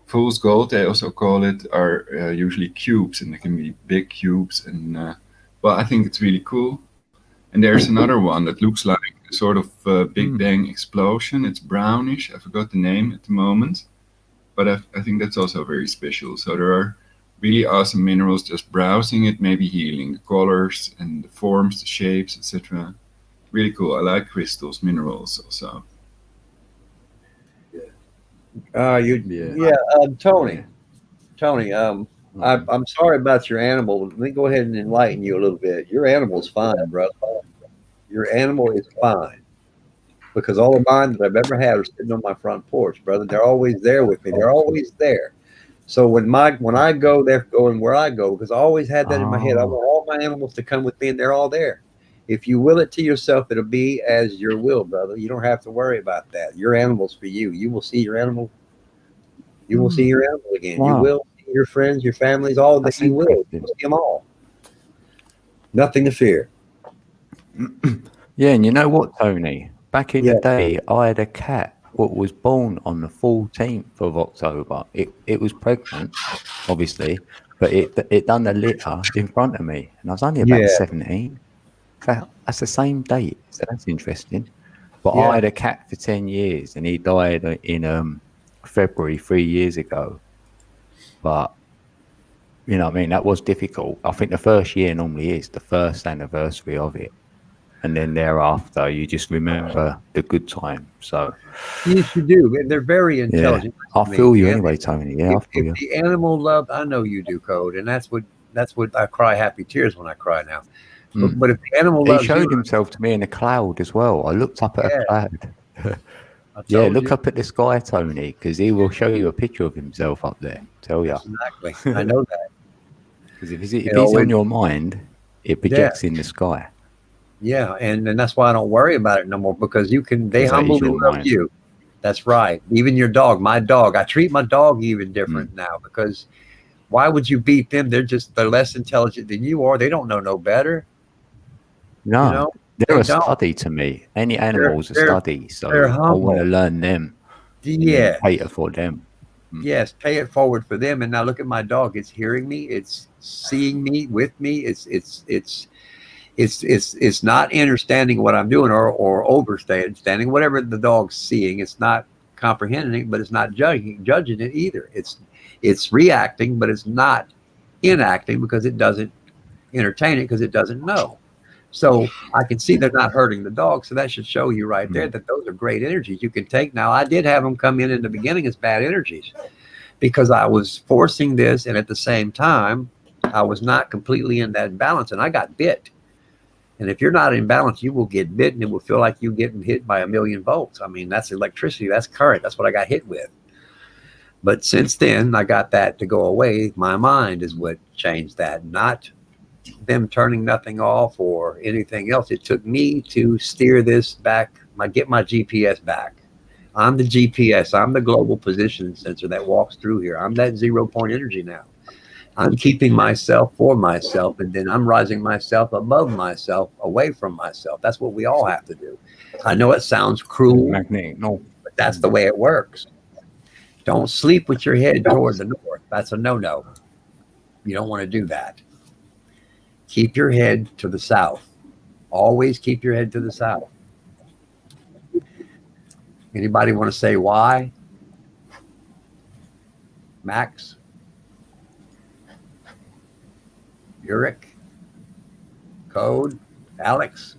fool's gold, they also call it, are usually cubes. And they can be big cubes. And I think it's really cool. And there's another one that looks like a sort of Big Bang explosion. It's brownish. I forgot the name at the moment. But I think that's also very special. So there are really awesome minerals. Just browsing it, maybe healing the colors and the forms, the shapes, etc. Really cool. I like crystals, minerals also. Tony, I'm sorry about your animal. Let me go ahead and enlighten you a little bit. Your animal's fine, brother. Your animal is fine. Because all of mine that I've ever had are sitting on my front porch, brother. They're always there with me. They're always there. So when I go, they're going where I go, because I always had that in my head. I want all my animals to come with me, and they're all there. If you will it to yourself, it'll be as your will, brother. You don't have to worry about that. Your animal's for you. You will see your animal. You will see your animal again. Wow. You will see your friends, your families, all that. That's You will. interesting. You'll see them all. Nothing to fear. Yeah, and you know what, Tony? Back in the day, I had a cat what was born on the 14th of October. It was pregnant, obviously, but it done the litter in front of me, and I was only about 17. That's the same date, so that's interesting. But I had a cat for 10 years, and he died in February 3 years ago. But you know what I mean? That was difficult. I think the first year normally is the first anniversary of it. And then thereafter, you just remember the good time. So, Yes, you do. And they're very intelligent. I Listen to feel me. you The anyway, Tony. Yeah, I If, feel if you. the animal loved, I know you do, Code, and that's what I cry happy tears when I cry now. But if the animal He loves showed you, himself to me in a cloud as well. I looked up at Yeah. a cloud. I Yeah, told look you. up at the sky, Tony, because he will show you a picture of himself up there. Tell you. Exactly. I know that. Because if You he's know, on your mind, it projects in the sky. Yeah, and that's why I don't worry about it no more, because they 'Cause that is humbly your love mind. you. That's right. Even your dog, my dog. I treat my dog even different now, because why would you beat them? They're less intelligent than you are. They don't know no better. No, You know, they're they a don't. study to me. Any animal's a they're- study, so they're I want to humble. learn them. And then Yeah. cater for them. Yes, pay it forward for them. And now look at my dog. It's hearing me. It's seeing me with me. It's not understanding what I'm doing or overstanding whatever the dog's seeing. It's not comprehending it, but it's not judging it either. It's reacting, but it's not enacting, because it doesn't entertain it, because it doesn't know. So I can see they're not hurting the dog. So that should show you right there that those are great energies you can take. Now, I did have them come in the beginning as bad energies, because I was forcing this, and at the same time, I was not completely in that balance, and I got bit. And if you're not in balance, you will get bitten. It will feel like you're getting hit by 1,000,000 volts. I mean, that's electricity, that's current. That's what I got hit with. But since then, I got that to go away. My mind is what changed that, not them turning nothing off or anything else. It took me to steer this back, get my GPS back. I'm the GPS. I'm the global position sensor that walks through here. I'm that 0 point energy now. I'm keeping myself for myself, and then I'm rising myself above myself, away from myself. That's what we all have to do. I know it sounds cruel, Magnetic north. but that's the way it works. Don't sleep with your head toward the north. That's a no-no. You don't want to do that. Keep your head to the south. Always keep your head to the south. Anybody want to say why? Max? Uric? Code? Alex?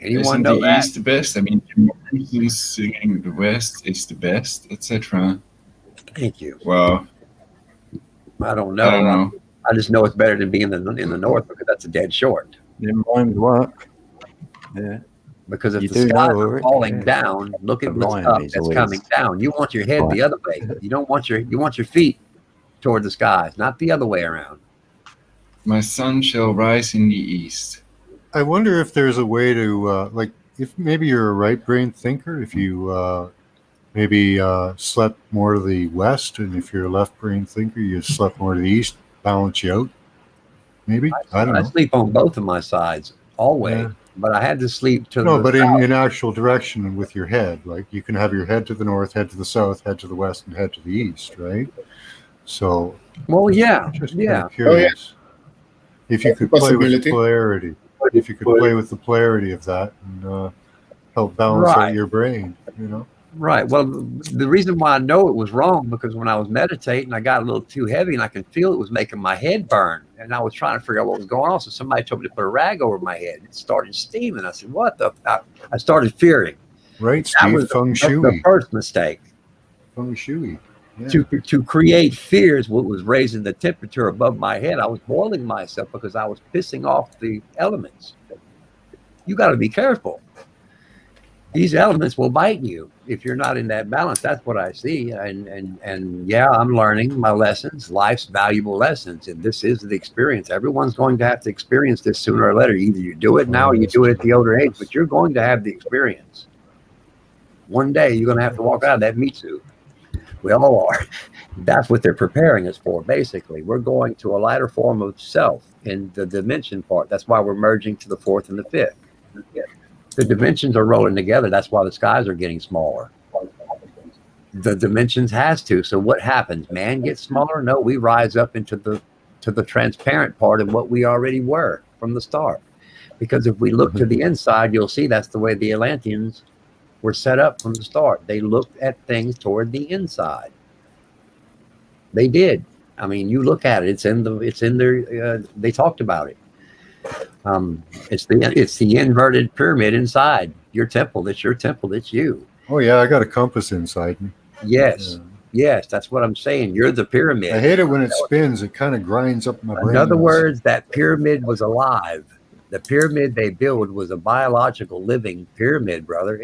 Anyone Isn't know the that? East the best? I mean, the mountains singing the West is the best, etc. Thank you. Well, I don't know. I don't know. I just know it's better than being in the north, because that's a dead short. Them rhymes work. Yeah. Because if You the do skies know, are Rick, falling yeah. down, look at The what's line up is that's always- coming down. You want your head Right. the other way. You don't want your feet toward the skies, not the other way around. My sun shall rise in the East. I wonder if there's a way to, like, if maybe you're a right brain thinker, if you maybe slept more to the west, and if you're a left brain thinker, you slept more to the east, balance you out. Maybe? I don't I know. sleep on both of my sides always, Yeah. but I had to sleep to No, the but south. in actual direction and with your head, like you can have your head to the north, head to the south, head to the west, and head to the east, right? So, Well, yeah, just yeah. kind of curious if you That's a could play with the possibility. polarity, if you could play with the polarity of that and help balance Right. out your brain, you know? Right. Well, the reason why I know it was wrong, because when I was meditating, I got a little too heavy, and I could feel it was making my head burn. And I was trying to figure out what was going on. So somebody told me to put a rag over my head. It started steaming. I said, "What the?" I started fearing. Right, That Steve? was Feng the Shui. first mistake. Feng Shui. Yeah. To create fears, what was raising the temperature above my head. I was boiling myself because I was pissing off the elements. You got to be careful. These elements will bite you if you're not in that balance. That's what I see. And yeah, I'm learning my lessons, life's valuable lessons. And this is the experience. Everyone's going to have to experience this sooner or later. Either you do it now or you do it at the older age, but you're going to have the experience. One day you're going to have to walk out of that meat suit. We all are. That's what they're preparing us for, basically. We're going to a lighter form of self in the dimension part. That's why we're merging to the fourth and the fifth. The dimensions are rolling together. That's why the skies are getting smaller. The dimensions has to. So what happens? Man gets smaller? No, we rise up into the transparent part of what we already were from the start. Because if we look to the inside, you'll see that's the way the Atlanteans were set up from the start. They looked at things toward the inside. They did. I mean, you look at it; it's in their. They talked about it. It's the inverted pyramid inside your temple. That's your temple. That's you. Oh yeah, I got a compass inside me. Yes, yes, that's what I'm saying. You're the pyramid. I hate it when it spins. It kind of grinds up my brain. In other words, that pyramid was alive. The pyramid they built was a biological living pyramid, brother.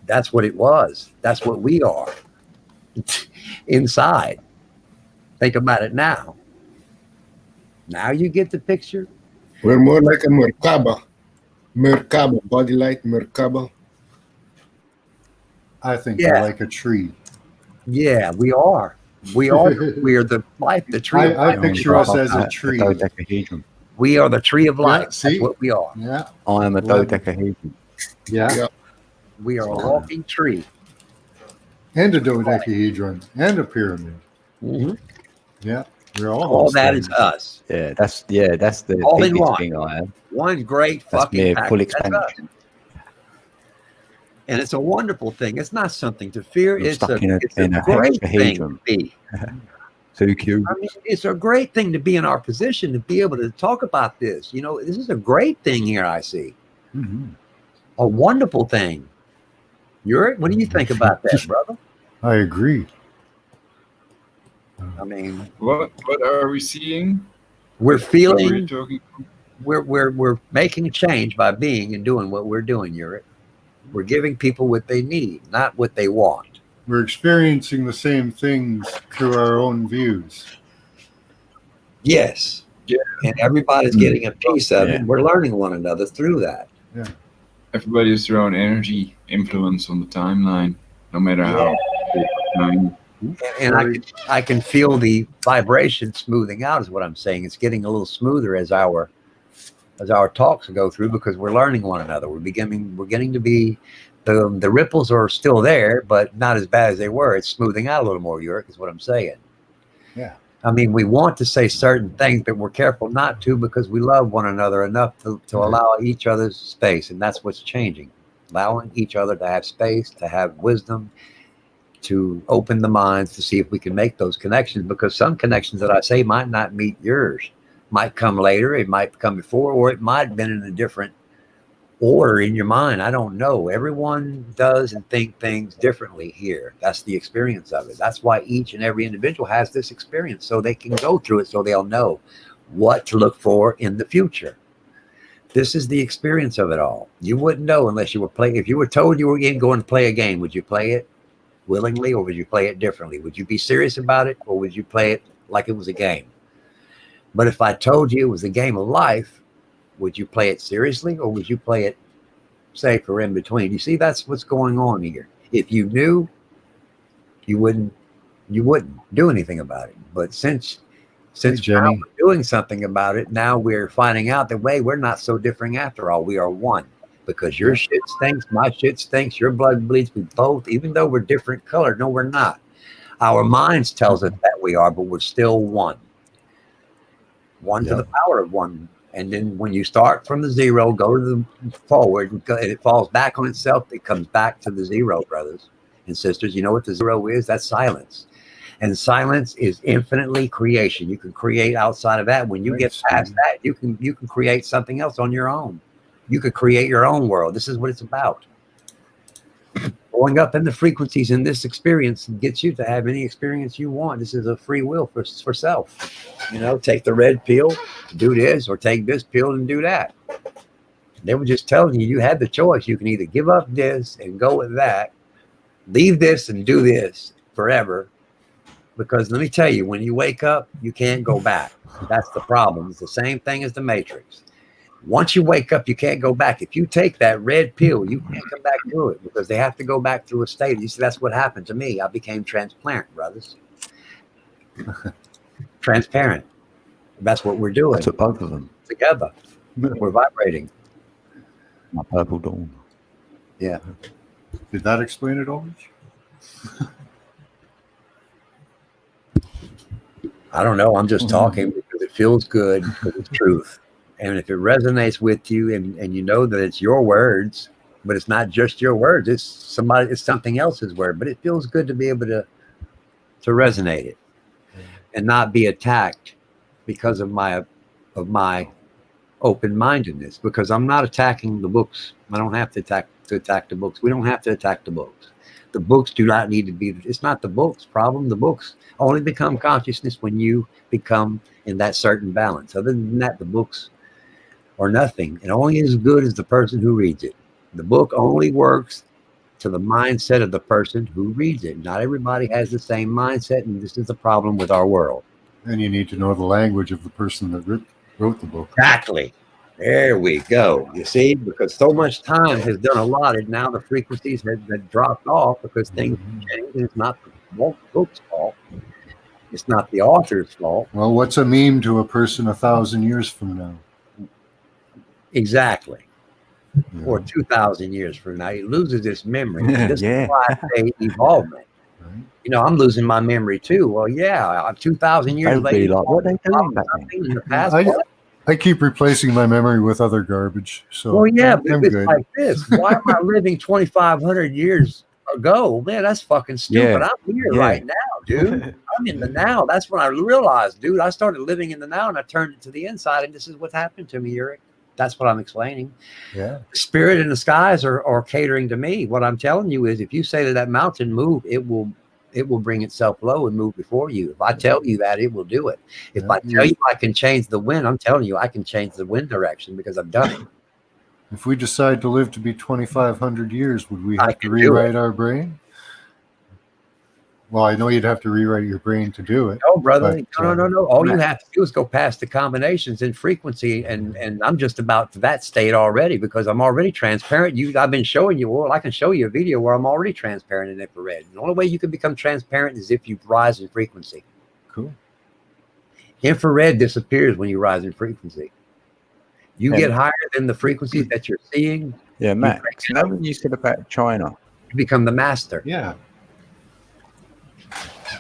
That's what it was. That's what we are inside. Think about it now. Now you get the picture. We're more like a Merkaba. Merkaba, body light, Merkaba. I think they're like a tree. Yeah, we are. We are the life, the tree. I picture us as a tree. Dodecahedron. We are the tree of life. Yeah, see? That's what we are. Yeah. I am a dodecahedron. Yeah. We are a walking tree. And a dodecahedron and a pyramid. Mm-hmm. Yeah. We're all that is us. Yeah, that's the all in biggest one. thing I am. One great That's fucking mere package. full That's us. expansion. And it's a wonderful thing. It's not something to fear. You're It's stuck a in a great thing to hexahedron. be. Too cute. I mean, it's a great thing to be in our position to be able to talk about this. You know, this is a great thing here. I see a wonderful thing. What do you think about that, brother? I agree. I mean, What are we seeing? we're What are feeling. we talking? We're making a change by being and doing what we're doing, Yurik. We're giving people what they need, not what they want. We're experiencing the same things through our own views. Yes. Yeah. And everybody's getting a piece of Yeah. it. We're learning one another through that. Everybody has their own energy influence on the timeline, no matter how. And I can feel the vibration smoothing out is what I'm saying. It's getting a little smoother as our talks go through because we're learning one another. We're getting to be the ripples are still there, but not as bad as they were. It's smoothing out a little more, Yurik, is what I'm saying. Yeah. I mean, we want to say certain things, but we're careful not to because we love one another enough to allow each other's space. And that's what's changing. Allowing each other to have space, to have wisdom, to open the minds to see if we can make those connections, because some connections that I say might not meet yours, might come later, it might come before, or it might have been in a different order in your mind. I don't know. Everyone does and think things differently here. That's the experience of it. That's why each and every individual has this experience, so they can go through it, so they'll know what to look for in the future. This is the experience of it all. You wouldn't know unless you were playing. If you were told you were going to play a game, would you play it willingly or would you play it differently? Would you be serious about it or would you play it like it was a game? But if I told you it was a game of life, would you play it seriously or would you play it safe or in between? You see, that's what's going on here. If you knew, you wouldn't do anything about it. But since now we're doing something about it, now we're finding out that we're not so different after all. We are one. Because your shit stinks, my shit stinks, your blood bleeds, we both, even though we're different colored. No, we're not. Our minds tells us that we are, but we're still one. One to the power of one. And then when you start from the zero, go to the forward, and it falls back on itself. It comes back to the zero, brothers and sisters. You know what the zero is? That's silence. And silence is infinitely creation. You can create outside of that. When you get past that, you can create something else on your own. You could create your own world. This is what it's about. Going up in the frequencies in this experience gets you to have any experience you want. This is a free will for self. You know, take the red pill, do this, or take this pill and do that. They were just telling you had the choice. You can either give up this and go with that, leave this and do this forever. Because let me tell you, when you wake up, you can't go back. That's the problem. It's the same thing as the Matrix. Once you wake up, you can't go back. If you take that red pill, you can't come back through it because they have to go back through a state. You see, that's what happened to me. I became transparent, brothers. Transparent. That's what we're doing. I took both of them together. We're vibrating. My purple dawn. Yeah. Did that explain it, Ulrich? I don't know. I'm just talking because it feels good because it's truth. And if it resonates with you and you know that it's your words, but it's not just your words, it's something else's word, but it feels good to be able to resonate it. and not be attacked because of my open-mindedness, because I'm not attacking the books. I don't have to attack the books. We don't have to attack the books. The books do not need to be, it's not the books problem. The books only become consciousness when you become in that certain balance. Other than that, the books are nothing, and only as good as the person who reads it. The book only works to the mindset of the person who reads it. Not everybody has the same mindset, and this is the problem with our world. And you need to know the language of the person that wrote the book. Exactly. There we go. You see, because so much time has done a lot, and now the frequencies have dropped off because things have changed. It's not the book's fault. It's not the author's fault. Well, what's a meme to a person 1,000 years from now? Exactly. Yeah. Or 2,000 years from now. He loses his memory. Yeah, This yeah. is why I say evolvement. Right. You know, I'm losing my memory too. Well, yeah, 2,000 years They'll be later, like, what are they doing back then? something in the past. I keep replacing my memory with other garbage. So Well, yeah, I'm but it's good. like this. Why am I living 2,500 years ago? Man, that's fucking stupid. Yeah. I'm here Yeah. right now, dude. I'm in the now. That's when I realized, dude, I started living in the now and I turned it to the inside, and this is what happened to me, Eric. That's what I'm explaining. Yeah. The spirit and the skies are catering to me. What I'm telling you is, if you say that mountain move, it will bring itself low and move before you. If I tell you that, it will do it. If I tell you I can change the wind, I'm telling you I can change the wind direction because I've done it. If we decide to live to be 2,500 years, would we I have to can do rewrite our brain? Well, I know you'd have to rewrite your brain to do it. No, brother. But, No. All you have to do is go past the combinations in frequency, and I'm just about to that state already because I'm already transparent. I've been showing you. Well, I can show you a video where I'm already transparent in infrared. The only way you can become transparent is if you rise in frequency. Cool. Infrared disappears when you rise in frequency. You Yeah. get higher than the frequencies that you're seeing, Yeah, Max. You know when you said about China? you become the master. Yeah.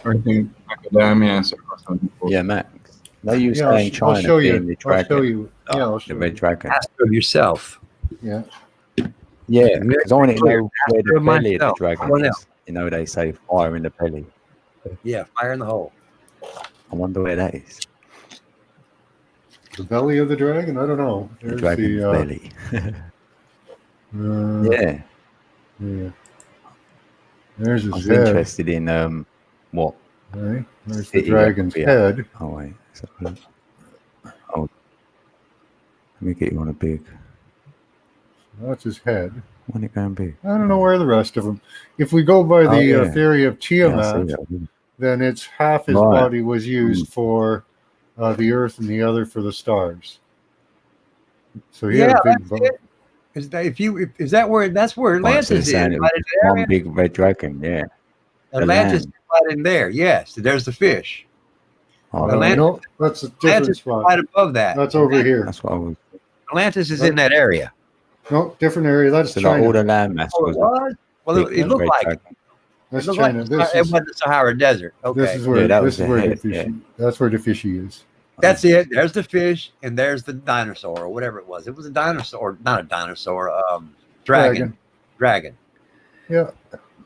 I think macadamia is also important. Yeah, Max. No, you were Yeah, saying China I'll show you. being the I'll dragon. show you. Yeah, I'll the show red you. dragon. Master of yourself. Yeah. Yeah, because I want to know where the Master of belly of the myself. dragon One is. else. You know, they say fire in the belly. Yeah, fire in the hole. I wonder where that is. The belly of the dragon? I don't know. The There's dragon's the, belly. yeah. Yeah. There's I his was head. interested in what? Right. There's the City dragon's of- head. Oh wait. Let's have a look. Oh, let me get you on a big. That's his head. When it going big? I don't know where the rest of them. If we go by Oh, the yeah. theory of Yeah, I see Tiamat, that. then it's half his Right. body was used for the earth and the other for the stars. So he had a big body. Is that that's where Right, Atlantis so is? they're saying it Right was in the one area? big red dragon. Yeah. Atlantis land. is right in there. Yes, there's the fish. Oh, Atlantis- No, that's a different Atlantis is spot. right above that. That's over here. that's what I was. Atlantis is in that area. No, different area. That's So like all China. the land mass Oh, was. it was? Well, big it looked red like it. dragon. That's It looked China. like This it is wasn't the Sahara Desert. Okay, this is where Yeah, that this was is the where the head, fishy. yeah. That's where the fishy is. that's it. There's the fish, and there's the dinosaur, or whatever it was. It was a dinosaur, not a dinosaur. Dragon. Yeah.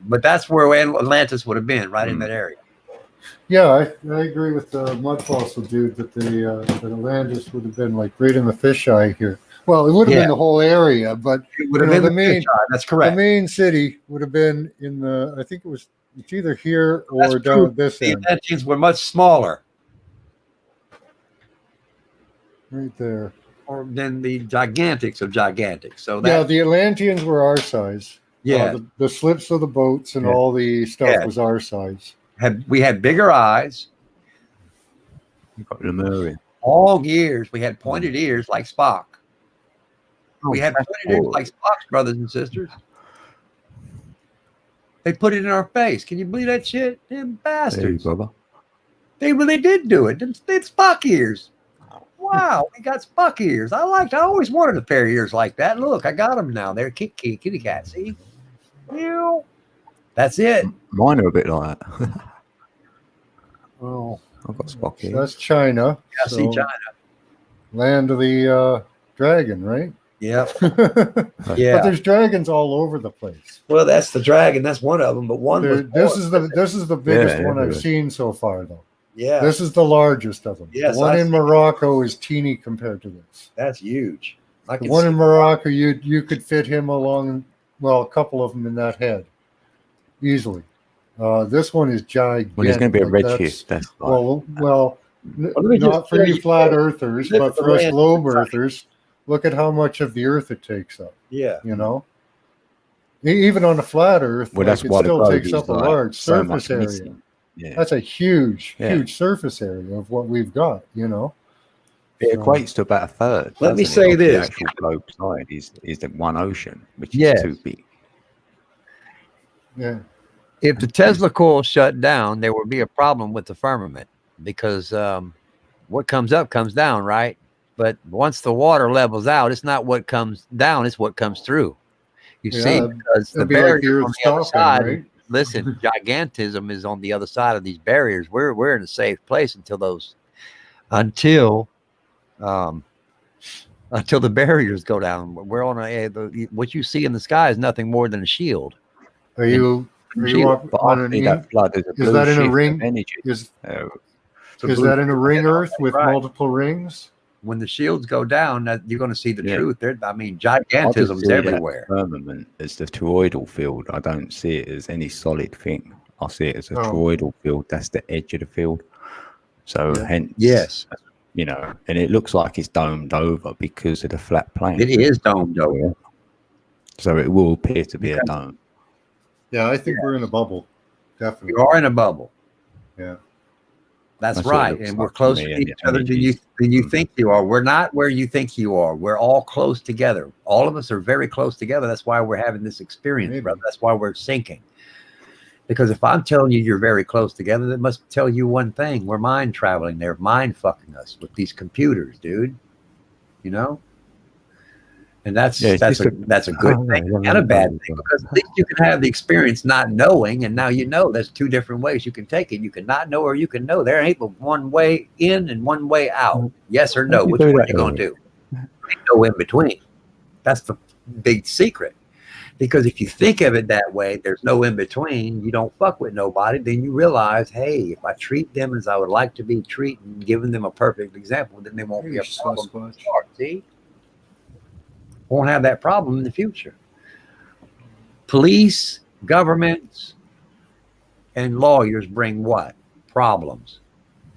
But that's where Atlantis would have been, right in that area. Yeah, I agree with the mud fossil dude that that Atlantis would have been like right in the fisheye here. Well, it would have Yeah. been the whole area, but It would have You know, been the the main- fish eye. That's correct. the main city would have been in the. I think it's either here or That's down true. at this The end, Atlanteans were much smaller right there. than the gigantics of gigantics. So Yeah, that, the Atlanteans were our size. yeah, The slips of the boats and Yeah. all the stuff Yeah. was our size. we had bigger eyes. You got Lemurian. Long ears. We had pointed ears like Spock. We had pointed ears like Spock's brothers and sisters. They put it in our face. Can you believe that shit? Them There you bastards. go, brother. They really did do it. They had Spock ears. Wow, we got Spock ears. I always wanted a pair of ears like that. Look, I got them now. They're kitty cat. See? Ew. That's it. Mine are a bit like that. Oh, I've got Spock so here. that's China. I see So, China. land of the dragon, right? Yep. But Yeah. there's dragons all over the place. Well, that's the dragon. That's one of them. But one was This is the biggest Yeah, one I've everywhere. seen so far, though. Yeah, This is the largest of them. Yes, The one I in see. Morocco is teeny compared to this. that's huge. I The can one see in Morocco, you could fit him along, well, a couple of them in that head, easily. This one is gigantic. Well, there's going to be a Like, redshift. That's like, well, Well, let me not just for tell you you, flat earthers, look but at the for us land globe inside. earthers, look at how much of the earth it takes up, yeah. you know? Even on a flat earth, well, like, that's it why the still globe takes is up a like large so surface much area. missing. Yeah. That's a huge, Yeah. huge surface area of what we've got, you know? It So- equates to about a third. Let me doesn't it, say of this. The actual globe side is the one ocean, which Yes. is too big. Yeah. If the Tesla coil shut down, there would be a problem with the firmament because what comes up comes down, right? But once the water levels out, it's not what comes down, it's what comes through. You see, Yeah, because the it'd be like barrier the on earth the other stopping, side, right? listen, gigantism is on the other side of these barriers. We're in a safe place until the barriers go down. We're on what you see in the sky is nothing more than a shield. Are you But on after an that flood, there's a is blue that in a shift ring? of energy. Is It's a is blue that in a ring Earth with right. multiple rings? When the shields go down, you're going to see the Yeah. truth. I mean, I just gigantism's see everywhere. that firmament as the toroidal field. I don't see it as any solid thing. I see it as a Oh. toroidal field. That's the edge of the field. So Yeah. hence, Yes, you know, and it looks like it's domed over because of the flat plane. it is domed over. So it will appear to be a dome. Yeah, I think we're in a bubble. You Definitely. are in a bubble. Yeah. That's That's what it right. looks And like we're to closer me, to and each the other than energies. you think you are. We're not where you think you are. We're all close together. All of us are very close together. That's why we're having this experience, Maybe. brother. That's why we're syncing. Because if I'm telling you you're very close together, that must tell you one thing. We're mind traveling. They're mind fucking us with these computers, dude. You know? And that's Yeah, it's that's just a good thing and a bad thing, because at least you can have the experience not knowing, and now you know. There's two different ways you can take it. You can not know, or you can know. There ain't but one way in and one way out. Yes or no. How'd you Which do one that, you gonna Eric? do? Ain't no in between. That's the big secret. Because if you think of it that way, there's no in between. You don't fuck with nobody. Then you realize, hey, if I treat them as I would like to be treated, and giving them a perfect example, then there won't be a problem from the start. See? Won't have that problem in the future. Police, governments, and lawyers bring what? Problems.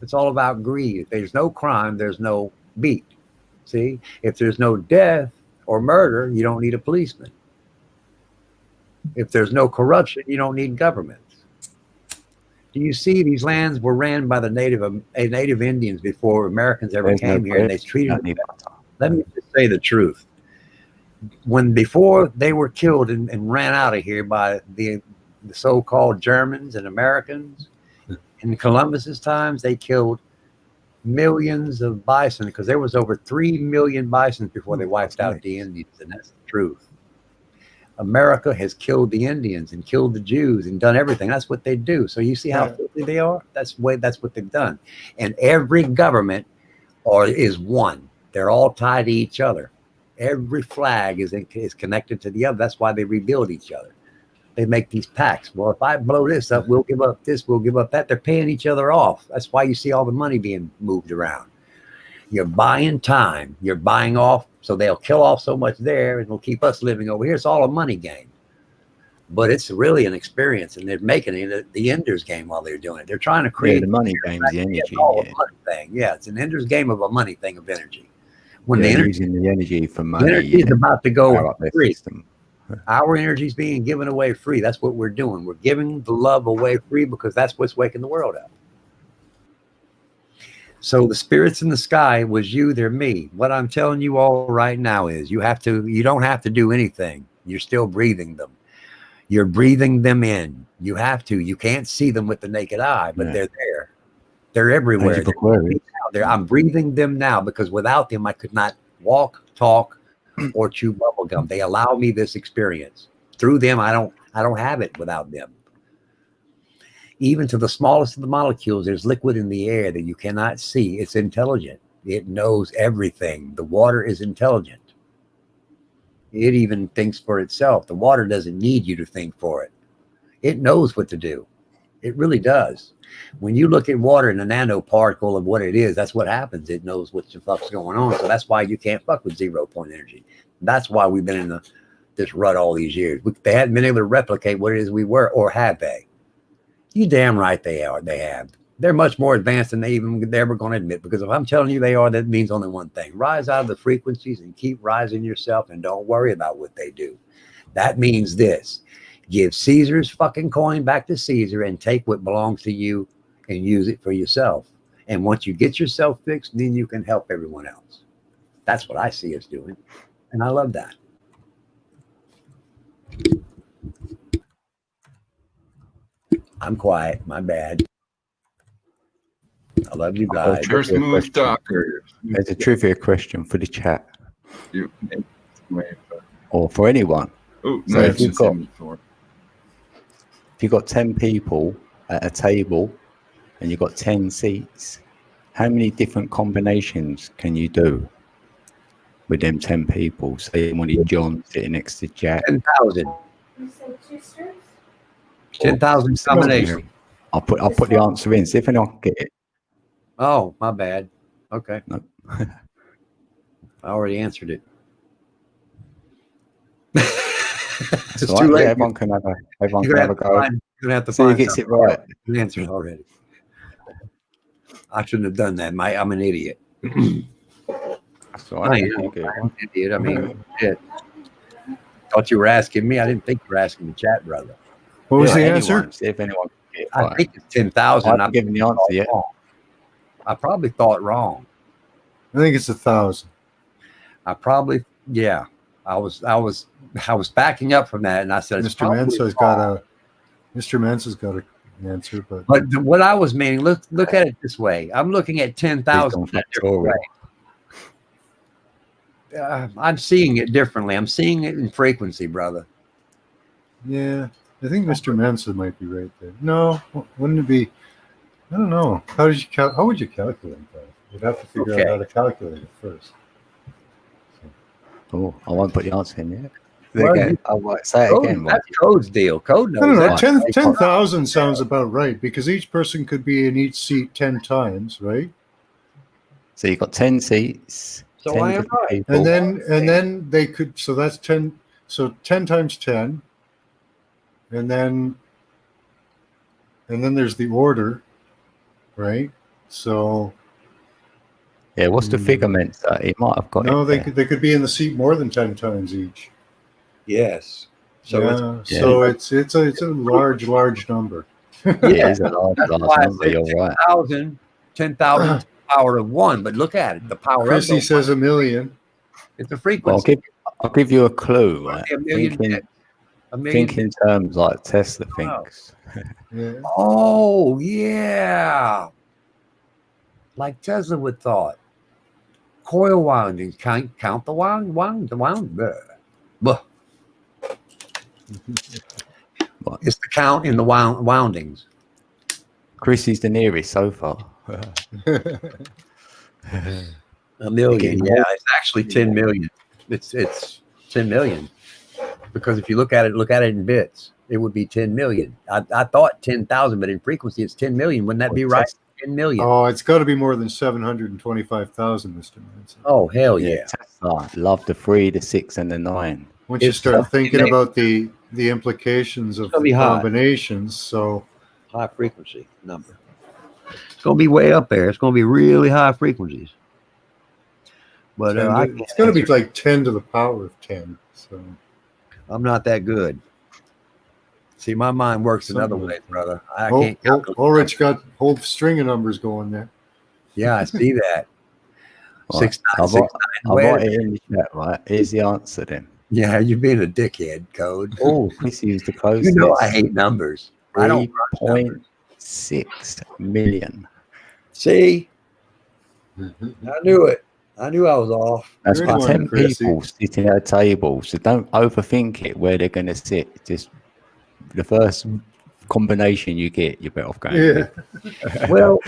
It's all about greed. If there's no crime, there's no beat. See? If there's no death or murder, you don't need a policeman. If there's no corruption, you don't need governments. Do you see these lands were ran by the native Indians before Americans ever There's came no here, and they bread, treated not them. any butter. Let me just say the truth. Before they were killed and ran out of here by the so-called Germans and Americans, in Columbus's times, they killed millions of bison, because there was over 3 million bisons before they wiped out the Indians, and that's the truth. America has killed the Indians and killed the Jews and done everything. That's what they do. So you see how filthy they are? That's what they've done. And every government is one. They're all tied to each other. Every flag is connected to the other. That's why they rebuild each other. They make these pacts. Well, if I blow this up, we'll give up this, we'll give up that. They're paying each other off. That's why you see all the money being moved around. You're buying time. You're buying off, so they'll kill off so much there, and it'll keep us living over here. It's all a money game. But it's really an experience, and they're making it the Ender's game while they're doing it. They're trying to create the money game's the energy. It's all a money thing. Yeah, it's an Ender's game of a money thing of energy. When the energy, using the energy for money, energy is about to power go up their free. system. Our energy is being given away free. That's what we're doing. We're giving the love away free, because that's what's waking the world up. So the spirits in the sky was you, they're me. What I'm telling you all right now is you don't have to do anything. You're still breathing them. You're breathing them in. You have to. You can't see them with the naked eye, but they're there. They're everywhere. I'm breathing them now, because without them, I could not walk, talk, or chew bubble gum. They allow me this experience. Through them, I don't have it without them. Even to the smallest of the molecules, there's liquid in the air that you cannot see. It's intelligent. It knows everything. The water is intelligent. It even thinks for itself. The water doesn't need you to think for it. It knows what to do. It really does. When you look at water in a nanoparticle of what it is, that's what happens. It knows what the fuck's going on. So that's why you can't fuck with 0 point energy. That's why we've been in this rut all these years. They haven't been able to replicate what it is we were, or have they? You damn right they are. They have. They're much more advanced than they're ever going to admit, because if I'm telling you they are, that means only one thing. Rise out of the frequencies and keep rising yourself, and don't worry about what they do. That means this: give Caesar's fucking coin back to Caesar and take what belongs to you and use it for yourself. And once you get yourself fixed, then you can help everyone else. That's what I see us doing. And I love that. I'm quiet. My bad. I love you guys. You're smooth talker. There's a trivia question for the chat, You, or for anyone. oh, So no, if you've it's got- before. If you've got 10 people at a table and you've got 10 seats, how many different combinations can you do with them 10 people? Say you wanted John sitting next to Jack. 10,000. You said two strips? 10,000 combinations. I'll put the answer in. See if anyone can get it. Oh, my bad. Okay. No. I already answered it. It's It's too all right. late. Yeah, everyone can have a You're go. gonna have to See who find gets it something. right. You answered already. I shouldn't have done that. I'm an idiot. That's all right. I am. I'm an idiot. I mean, shit. Thought you were asking me. I didn't think you were asking the chat, brother. What was Yeah, the anyone. answer? See if anyone can get it I right. think it's 10,000. I haven't given the answer yet. I probably thought wrong. I think it's 1,000. I probably, yeah. I was backing up from that, and I said, it's Mr. probably Mensa's wrong. Mr. Mensa's got an answer, but But what I was meaning, look at it this way. I'm looking at 10,000 He's gone a different way. I'm seeing it differently. I'm seeing it in frequency, brother. yeah, I think Mr. Mensa might be right there. No, wouldn't it be? I don't know. How would you calculate that? You'd have to figure Okay. out how to calculate it first. Oh, I won't put the answer in yet. Well, Again, I won't say it Code, again. that's Code's deal. Code knows I don't know. that. 10,000 sounds about right because each person could be in each seat 10 times, right? So you've got 10 seats. So 10 I am different right. people. And then they could. So that's 10. So 10 times 10, and then there's the order, right? So Yeah, what's the figure meant? He might have got no, it. there. they could be in the seat more than 10 times each. Yes. So So it's a large number. Yeah, it is a large why I number. said You're right. 10,000 power of one. But look at it. The power Chrissy of says 1 million. it's a Well, frequency. I'll give you a clue. Right? A million Think in, bits. A million think in terms like Tesla thinks. Yeah. Oh, yeah. Like Tesla would thought. Coil windings. Count the wound. Blah. What? It's the count in the woundings. Chrissy's the nearest so far. A million. Again, Yeah, it's actually 10 million. It's 10 million. Because if you look at it in bits, it would be 10 million. I thought 10,000, but in frequency it's 10 million. Wouldn't that be right? 10 million. Oh, it's got to be more than 725,000, Mr. Manson. Oh, hell yeah. Tesla, love the 3, the 6, and the 9. Once you It's start something thinking they- about the implications of gonna be high. combinations, so High frequency number. It's going to be way up there. It's going to be really high frequencies. But it's going to be like 10 to the power of 10. So I'm not that good. See, my mind works another Something way, like that. brother. I can't calculate. Ulrich got whole string of numbers going there. Yeah, I see that. Right. 6 9 I'll 6 write- 9. I'll Where- write it in the chat, right? Here's the answer then. Yeah, you're being a dickhead, Code. Oh, Chrissy was the closest. You know I hate numbers. I don't crunch numbers. 3.6 million. See? I knew it. I knew I was off. That's Good like one, 10 Chrissy. people sitting at a table. So don't overthink it where they're going to sit. Just the first combination you get, you're better off going. Yeah. Well,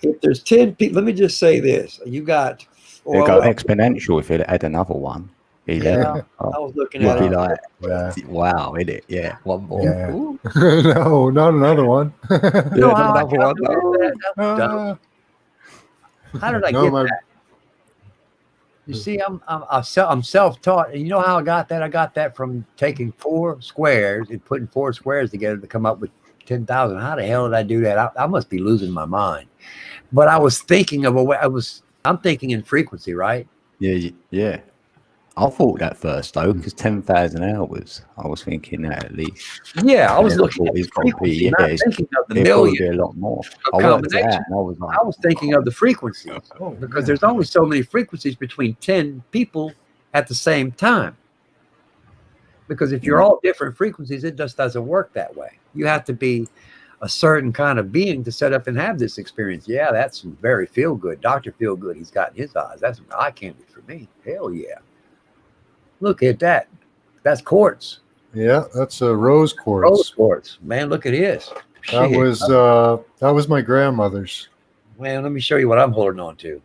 if there's 10 people, let me just say this. You got, It'll go exponential if it add another one. He Yeah, left. I Oh, was looking you'd at be it. like, Yeah. wow, isn't it? Yeah, one more. Yeah. Ooh. No, not another one. You know how I another one. calculated that? That was dumb. How did I No, get my- that? You see, I'm self-taught. And you know how I got that? I got that from taking 4 squares and putting 4 squares together to come up with 10,000. How the hell did I do that? I must be losing my mind. But I was thinking of a way. I'm thinking in frequency, right? Yeah, yeah. I thought that first though, because 10,000 hours. I was thinking that at least. Yeah, I was Yeah, I looking thought at the he's got to be. frequency, Yeah, not it's, thinking of the it'd probably be million a lot more. of I worked it out, combinations. and I was like, I was thinking of the frequencies because there's only so many frequencies between 10 people at the same time. Because if you're all different frequencies, it just doesn't work that way. You have to be a certain kind of being to set up and have this experience. Yeah, that's very feel good. Dr. Feel Good, he's got in his eyes. That's eye candy for me. Hell yeah. Look at that. That's quartz. Yeah, that's a rose quartz. Rose quartz. Man, look at his. That Shit. was my grandmother's. Man, let me show you what I'm holding on to.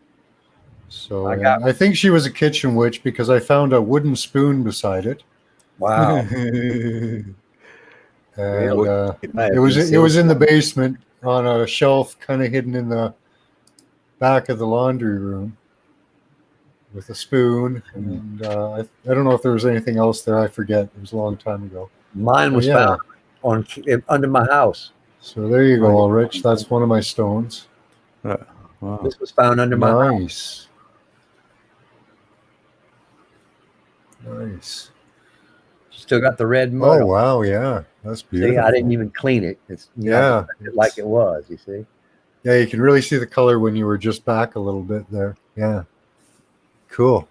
So I got- I think she was a kitchen witch because I found a wooden spoon beside it. Wow. And Really? it was in the basement on a shelf, kind of hidden in the back of the laundry room, with a spoon. And I don't know if there was anything else there. I forget. It was a long time ago. Mine was Yeah. found under my house. So there you go, Ulrich. That's one of my stones. wow. This was found under my house. Nice. Still got the red mud. Oh wow, yeah, that's See, beautiful. I didn't even clean it. It's Yeah, like it was. You see. Yeah, you can really see the color when you were just back a little bit there. Yeah, cool.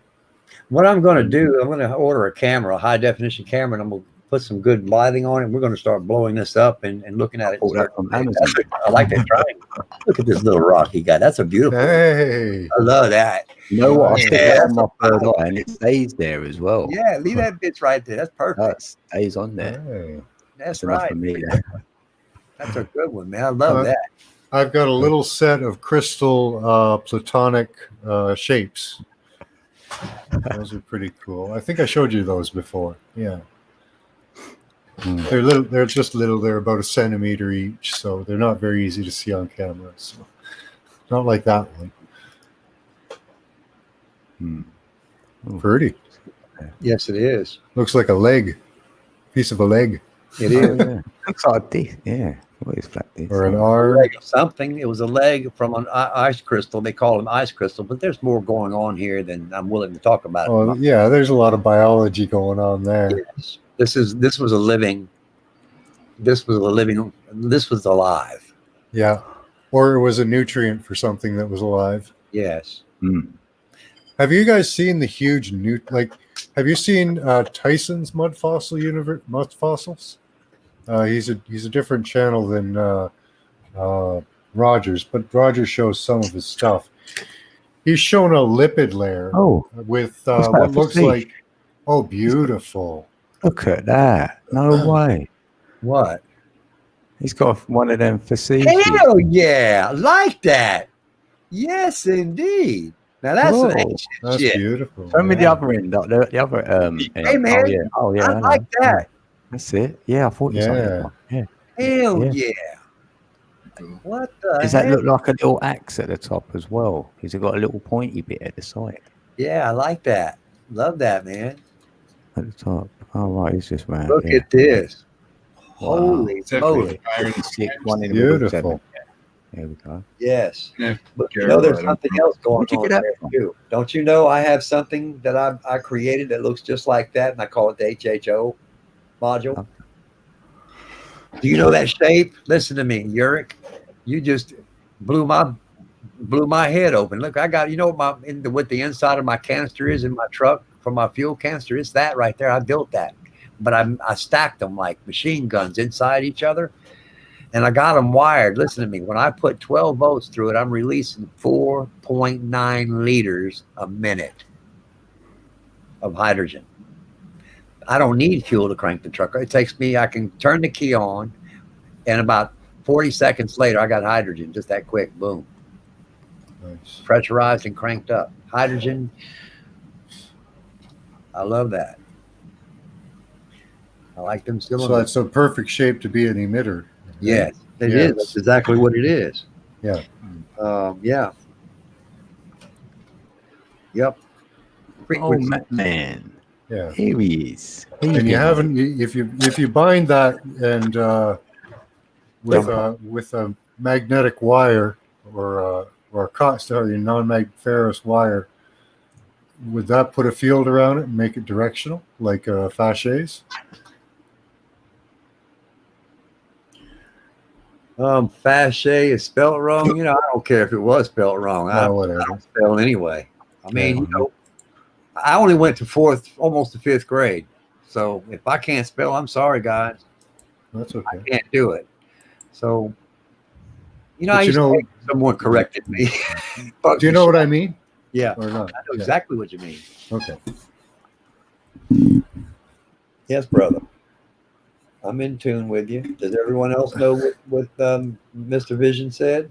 What I'm going to do, I'm going to order a camera, a high definition camera, and I'm going to put some good lighting on it. We're going to start blowing this up and looking at it. Bought that from Amazon. I like that triangle. Look at this little rock he got. That's a beautiful. Hey, I love that. You know what? I stick Yeah. that on my third eye, and it stays there as well. Yeah, leave that bitch right there. That's perfect. That stays on there. hey. That's That's enough right. for me. That's a good one, man. I love that. I've got a little set of crystal platonic shapes. Those are pretty cool. I think I showed you those before. Yeah. They're little. They're just little. They're about a centimeter each, so they're not very easy to see on camera. So, not like that one. Pretty. Yes, it is. Looks like a leg, piece of a leg, It Oh, is. yeah. Looks like a disc. Yeah. What is flat disc? or an A arm. leg of something. It was a leg from an ice crystal. They call them ice crystal, but there's more going on here than I'm willing to talk about. Oh, yeah. There's a lot of biology going on there. Yes. This was alive. Yeah. Or it was a nutrient for something that was alive. Yes. Have you guys seen the huge have you seen Tyson's mud fossils? He's a different channel than Rogers, but Rogers shows some of his stuff. He's shown a lipid layer Oh, with What's that what for looks speech? like, oh, beautiful. look at that. No way. What? He's got one of them facetious. Hell yeah. I like that. Yes, indeed. Now that's Whoa, an ancient That's shit. beautiful. Show me the yeah. other end. The other end. Hey, man. Oh yeah. Oh yeah. I know. like that. That's it. Yeah, I thought you saw Yeah. that one. Yeah. Hell Yeah. yeah. What the Does that heck? look like a little axe at the top as well? Has it got a little pointy bit at the side? Yeah, I like that. Love that, man. At the top. Oh right, it's just round. Look yeah. at this. Wow. Holy Definitely moly. iron. Stick one in the middle, Beautiful. seven. There we go. Yes. Yeah, But you know, there's Carolina. something else going Where'd you on get that there from? too. Don't you know I have something that I created that looks just like that, and I call it the HHO module? Do you know that shape? Listen to me, Yurik. You just blew my head open. Look, I got, you know what the inside of my canister is in my truck for my fuel canister? It's that right there. I built that. But I stacked them like machine guns inside each other. And I got them wired. Listen to me. When I put 12 volts through it, I'm releasing 4.9 liters a minute of hydrogen. I don't need fuel to crank the truck. It takes me, I can turn the key on, and about 40 seconds later, I got hydrogen just that quick. Boom. Nice. Pressurized and cranked up. Hydrogen. I love that. I like them So cylinders. it's a perfect shape to be an emitter. Yes, it is. Yes. That's exactly what it is. Yeah. Yeah. Yep. Oh, Frequency. man. Yeah. Here he is. And you haven't, if you bind that and with a magnetic wire or a non-ferrous wire, would that put a field around it and make it directional, like Fache's? Fache is spelled wrong. You know, I don't care if it was spelled wrong. I whatever. don't spell anyway. I mean, you know, I only went to almost to 5th grade. So if I can't spell, I'm sorry, guys. That's okay. I can't do it. So, you know, But I you used know- to think someone corrected me. Do you know what I mean? Yeah, Or not? I know Yeah. exactly what you mean. Okay. Yes, brother. I'm in tune with you. Does everyone else know what Mr. Vision said?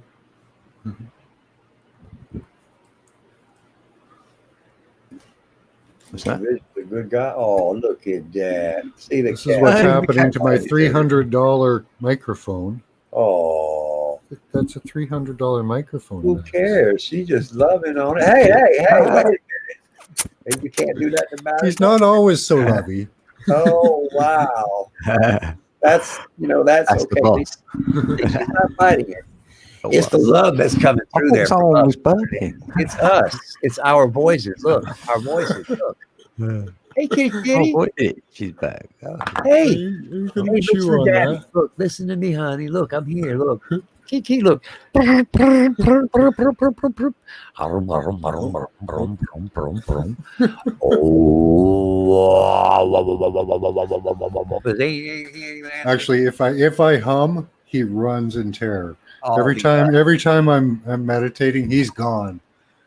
What's that? Vision's a good guy. Oh, look at that. See the This is cat. what's happening to my $300 microphone. Oh, That's a $300 microphone. who cares? She's just loving on it. Hey, wait a minute. Hey, you can't do that about He's it. not always so lovey. Oh, wow. That's That's okay. the boss. She's not fighting it. It's the love that's coming I through thought there. from someone us. was burping. It's us. It's our voices. Look, our voices. Look. Hey, kitty, Oh, kitty. boy, she's back. Oh. Hey. You can Hey, chew listen, on Daddy. that. Look, listen to me, honey. Look, I'm here. Look. Kiki, look. Actually, if I hum, he runs in terror. Oh, Every time I'm meditating, he's gone.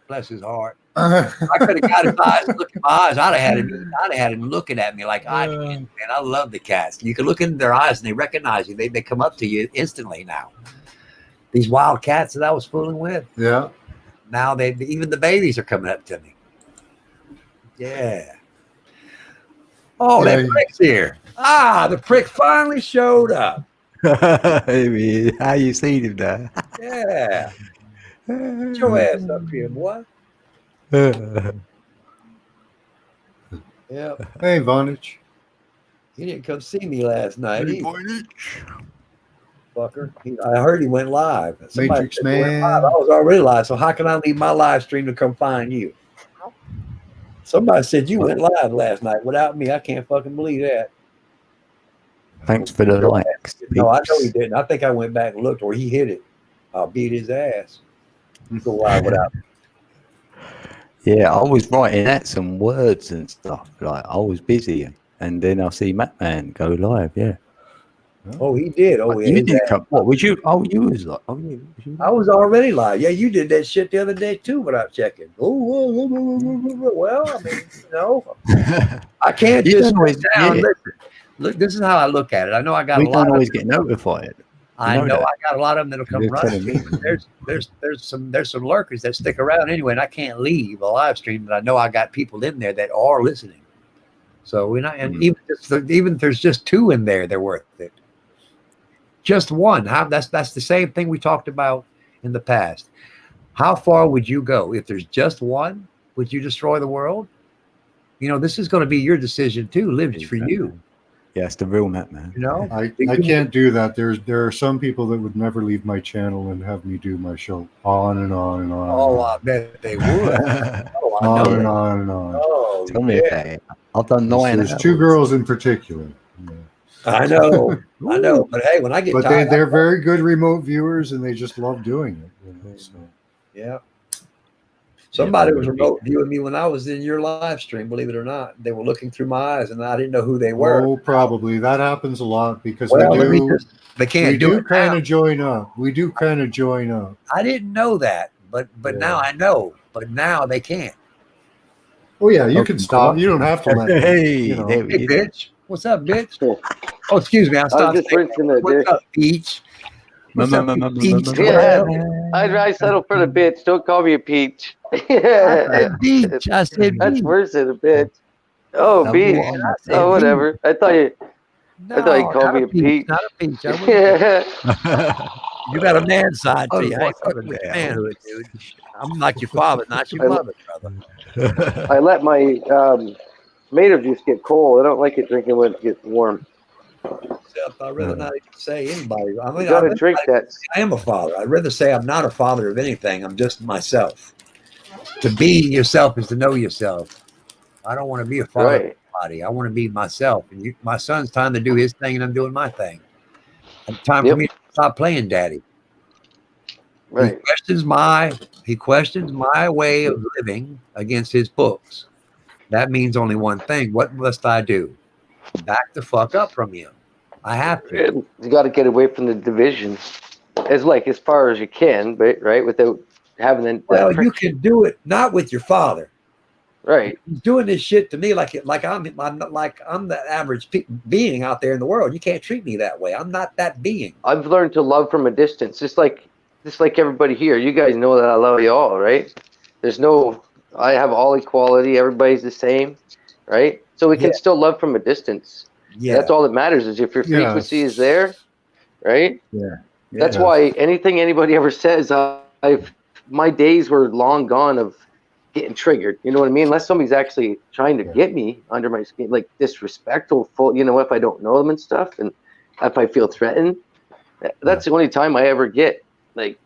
bless his heart. I could have got his eyes, look at my eyes. I'd have had him looking at me like I did. Man, I love the cats. You can look in their eyes and they recognize you. They come up to you instantly now. These wild cats that I was fooling with. Yeah. Now even the babies are coming up to me. Yeah. Oh, Yeah, that prick's here. Ah, the prick finally showed up. Here he is. How you seen him there? Yeah. Get your ass up here, boy. Yeah. Hey, Vonage. He didn't come see me last night. Fucker. I heard he went live. Somebody Matrix said he went Man. live. I was already live, so how can I leave my live stream to come find you? Somebody said you went live last night without me. I can't fucking believe that. Thanks for the likes. No, I know he peeps. didn't. I think I went back and looked where he hit it. I'll beat his ass. Go live without me. Yeah, I was writing out some words and stuff. Like I was busy, and then I see Matman go live. Yeah. Oh, he did. Oh, yeah. You his didn't ass. come. What was you? Oh, you was like. Oh, yeah. Was you? I was already live. Yeah, you did that shit the other day too without checking. Oh, well, I mean, you know, I can't You just don't always sit down and get it. listen. Look, this is how I look at it. I know I got We a lot don't of always get notified. I know know that. I got a lot of them that'll come You're running. telling me. There's some lurkers that stick around anyway, and I can't leave a live stream. But I know I got people in there that are listening. So we're not, and even if there's just two in there, they're worth it. Just one. That's the same thing we talked about in the past. How far would you go if there's just one? Would you destroy the world? You know, this is going to be your decision too. Live for you. Yeah, it's the real Matman. You know, I can't do that. There are some people that would never leave my channel and have me do my show on and on and on. Oh, I bet they would. Oh, I on know. and on and on. Oh, Tell me about it. I've done 9 There's hours. 2 girls in particular. I know. I know. But hey, when I get But tired, they're very good remote viewers and they just love doing it. You know, so. yeah. Somebody was remote viewing me when I was in your live stream, believe it or not. They were looking through my eyes and I didn't know who they were. Oh, probably. That happens a lot because Well, we they can't do do it kind now. of join up. We do kind of join up. I didn't know that, but now I know. But now they can't. Oh, yeah, you can stop. You don't have to let them, Hey, you know. there Hey, we go. bitch. What's up, bitch? Oh, excuse me. I I was stopped. just rinsing the What's dish. up, Peach? What's up, Peach? Yeah, I'd settle for the bitch. Don't call me a peach. I said beach. I said That's beach. worse than a bitch. Oh, A Pete. war- I said Oh, Pete. whatever. I thought you No, called not me a a peach. Pete. Not a peach. I wouldn't. Yeah. You got a man side to you. I ain't Oh, fucking with your yeah. manhood, dude. I'm like your father, not your I- mother, brother. I let my tomato juice get cold. I don't like it drinking when it gets warm. Except I'd rather not even say anybody. I mean, You gotta I'd drink rather that. say I am a father. I'd rather say I'm not a father of anything. I'm just myself. To be yourself is to know yourself. I don't want to be a father of Right. anybody. I want to be myself. And my son's time to do his thing, and I'm doing my thing. And time Yep. for me to stop playing daddy. Right. He questions my way of living against his books. That means only one thing. What must I do? Back the fuck up from him. I have to. You got to get away from the division as far as you can, but right, without having that Well, you friction. can do it not with your father. Right. He's doing this shit to me like I'm the average being out there in the world. You can't treat me that way. I'm not that being. I've learned to love from a distance, just like everybody here. You guys know that I love you all, right? I have all equality. Everybody's the same, right? So we can Yeah. still love from a distance. Yeah. That's all that matters is if your Yeah. frequency is there, right? Yeah. That's Yeah. why anything anybody ever says, my days were long gone of getting triggered. You know what I mean? Unless somebody's actually trying to get me under my skin, like disrespectful, if I don't know them and stuff, and if I feel threatened, that's the only time I ever get like.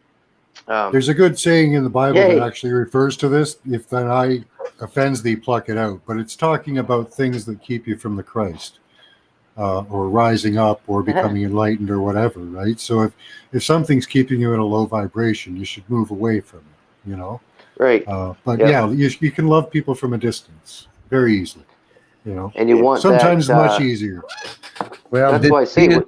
There's a good saying in the Bible Yay. that actually refers to this. If thine eye offends thee, pluck it out. But it's talking about things that keep you from the Christ, or rising up, or becoming enlightened, or whatever. Right. So if something's keeping you in a low vibration, you should move away from it. Right. But Yeah. you can love people from a distance very easily. And you want sometimes that, much easier. Well, that's why I say.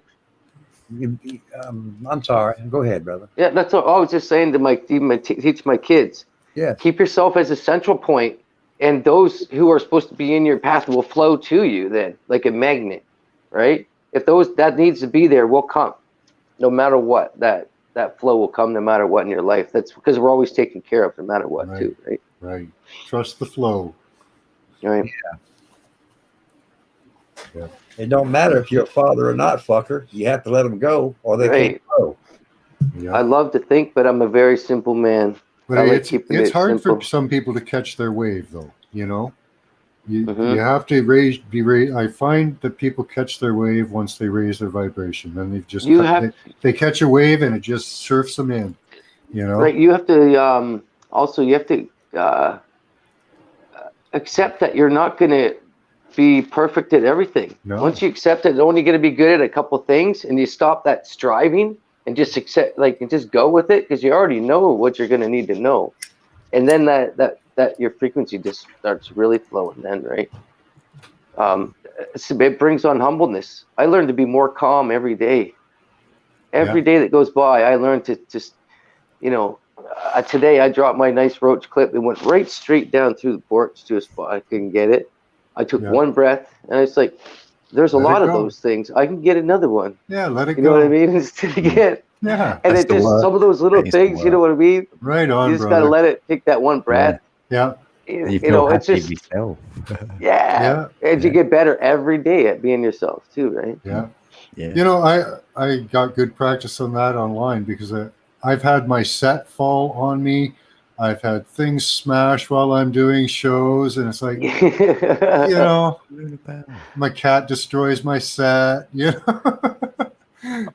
I'm sorry. Go ahead, brother. Yeah, that's what I was just saying to teach my kids. Yeah. Keep yourself as a central point, and those who are supposed to be in your path will flow to you then, like a magnet, right? If that needs to be there, will come, no matter what. That flow will come no matter what in your life. That's because we're always taken care of no matter what, Right. too, right? Right. Trust the flow. Right. Yeah. It don't matter if you're a father or not, fucker. You have to let them go, or they Right. can't grow. Yeah. I love to think, but I'm a very simple man. But I like it's keeping it hard simple. for some people to catch their wave, though. You Mhm. have to be raised. I find that people catch their wave once they raise their vibration. Then they've just they catch a wave and it just surfs them in. Right. You have to also accept that you're not going to be perfect at everything. No. Once you accept that you're only going to be good at a couple things, and you stop that striving and just accept, and just go with it, because you already know what you're going to need to know, and then that your frequency just starts really flowing. Then, right? It brings on humbleness. I learned to be more calm every day. Every day that goes by, I learned to just, today I dropped my nice roach clip. It went right straight down through the porch to a spot. I couldn't get it. I took one breath, and it's like, there's a Let it lot of go. those things. I can get another one. Yeah, let it You go. know what I mean? Instead of get, Yeah. and That's it the just word. some of those little That is the things. You know word. what I mean? Right on, You just brother. gotta let it take that one breath. Yeah. You You feel know, happy it's just with yourself. yeah. And you get better every day at being yourself too, right? Yeah. Yeah. I got good practice on that online because I've had my set fall on me. I've had things smash while I'm doing shows, and it's like, my cat destroys my set.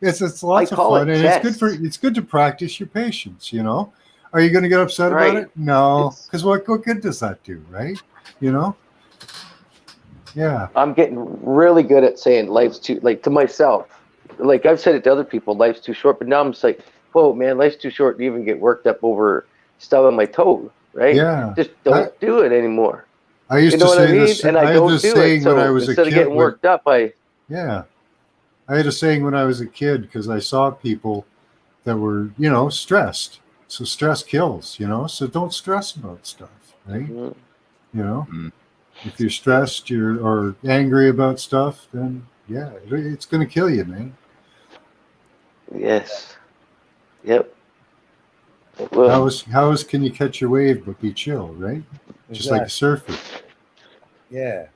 It's lots of call fun, it and chess. it's good to practice your patience. Are you going to get upset about Right. it? No, because what good does that do, right? Yeah. I'm getting really good at saying life's too, to myself. Like I've said it to other people, life's too short. But now I'm just like, whoa, man, life's too short to even get worked up over stubbing my toe, right? Yeah. Just don't do it anymore. I used You know to what I say mean? this. And I had don't this do it. saying So when I was a instead of kid. getting worked up, Yeah. I had a saying when I was a kid because I saw people that were, stressed. So stress kills, so don't stress about stuff, right? If you're stressed or angry about stuff, then yeah, it's going to kill you, man. Yes. Yep. Well, How else can you catch your wave but be chill, right? Just like a surfer. Yeah.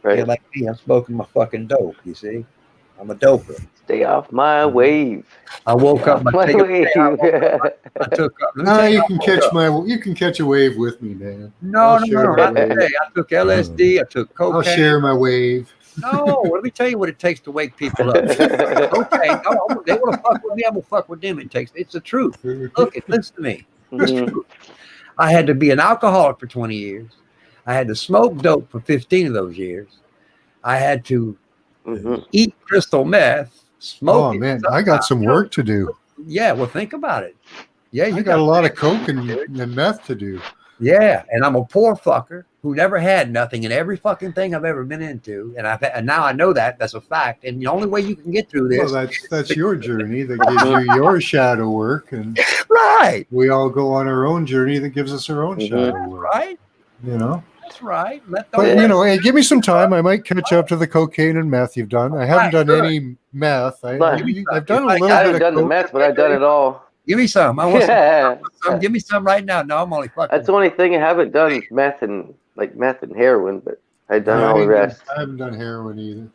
Right. Yeah, like me, I'm smoking my fucking dope. You see, I'm a doper. Stay off my wave. I woke up. My I wave. took. Let me No, tell you how can I woke catch up. you can catch a wave with me, man. No, I'll no, share no, my not wave. today. I took LSD. I took I'll cocaine. share my wave. No, let me tell you what it takes to wake people up. Okay, no, they want to fuck with me. I'm gonna fuck with them. It's the truth. Look, listen to me. It's Mhm. true. I had to be an alcoholic for 20 years. I had to smoke dope for 15 of those years. I had to Mhm. eat crystal meth, smoke Oh it. man, I got some work to do. Yeah, well, think about it. Yeah, I you got a lot of things coke to and, do. and meth to do. Yeah, and I'm a poor fucker who never had nothing in every fucking thing I've ever been into, and now I know that that's a fact. And the only way you can get through this, Well, that's your journey that gives you your shadow work, and right? we all go on our own journey that gives us our own Mhm. shadow work. Right? You know. That's right. But you know, hey, give me some time. I might catch up to the cocaine and meth you've done. I haven't done good. any meth. But- I've done a I little I bit haven't of done the coke. meth, but I've done it all. Give me some. I want Yeah. some. Give me some right now. No, I'm only fucking. That's the only thing I haven't done meth and heroin, but I've done No, all the rest. I haven't done heroin either.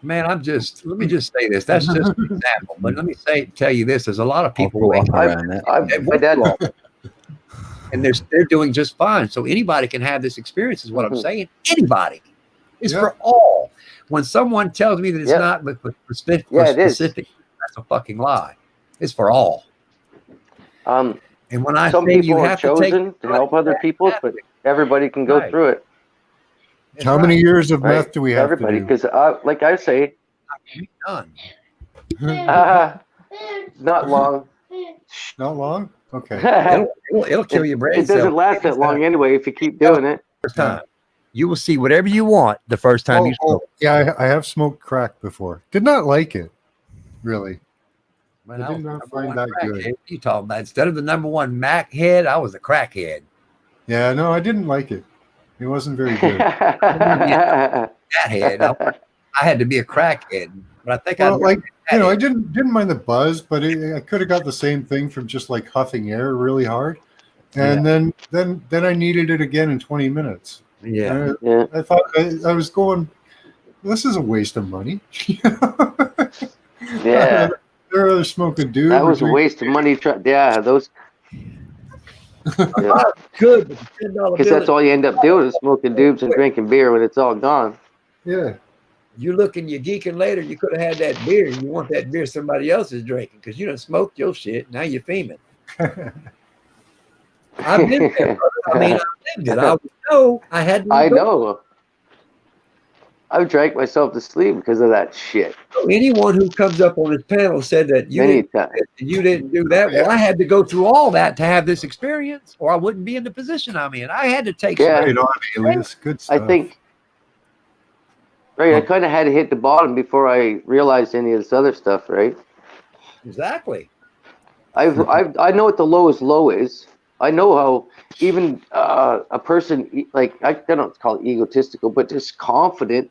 Man, let me just say this. That's just an example. But let me tell you this. There's a lot of people who ain't around that. My dad. and they're doing just fine. So anybody can have this experience is what I'm Mhm. saying. Anybody. It's Yeah. for all. When someone tells me that it's Yep. not for specific, Yeah, it is. that's a fucking lie. It's for all. And when I Some say you people are have to take chosen to help other people, but everybody can go Right. through it. That's How many right. years of Right? meth do we have Everybody, to do? because like I say, Done. not long. Not long. Okay. It'll kill your brain It doesn't cells last that long anyway if you keep doing it. the first time. You will see whatever you want the first time you smoke. Yeah, I have smoked crack before. Did not like it, really. Man, I I did was the not number find one that good. crackhead. What you talking about? Instead of the number one Mac head, I was a crackhead. Yeah, no, I didn't like it. It wasn't very good. That head. I had to be a crackhead. But I think Well, I'd like I didn't mind the buzz, but I could have got the same thing from just like huffing air really hard, and then I needed it again in 20 minutes. Yeah. Yeah. I thought I was going. This is a waste of money. Yeah. There are other smoking dudes. That was a waste of money. Yeah, those. Yeah. Good, but the $10 Because that's all you end up doing is smoking dupes and drinking beer when it's all gone. Yeah. You looking, you're geeking later. You could have had that beer. You want that beer somebody else is drinking because you done smoked your shit. Now you're fuming. I've been there, brother. I mean, I lived it. I would know. I had to. I know. I've drank myself to sleep because of that shit. So anyone who comes up on this panel said that you Many didn't, times. you didn't do that. Well, I had to go through all that to have this experience, or I wouldn't be in the position I'm in. I had to take. Yeah. Right on, Alias. Good stuff. I think. Right, I kind of had to hit the bottom before I realized any of this other stuff. Right. Exactly. I know what the lowest low is. I know how even a person like I don't call it egotistical, but just confident,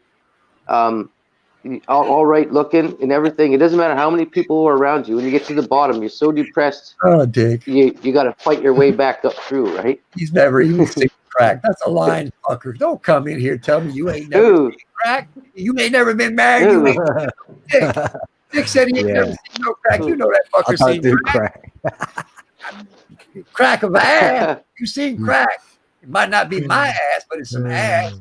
all right looking and everything. It doesn't matter how many people are around you. When you get to the bottom, you're so depressed. Oh, Dick. You got to fight your way back up through, right? He's never even seen crack. That's a lying fucker. Don't come in here and tell me you ain't never Dude, seen crack. You ain't never been married. You dude. ain't Dick. Dick said he ain't never seen no crack. You know that I fucker don't seen do crack. crack. Crack of ass. You seen crack. It might not be my ass, but it's some ass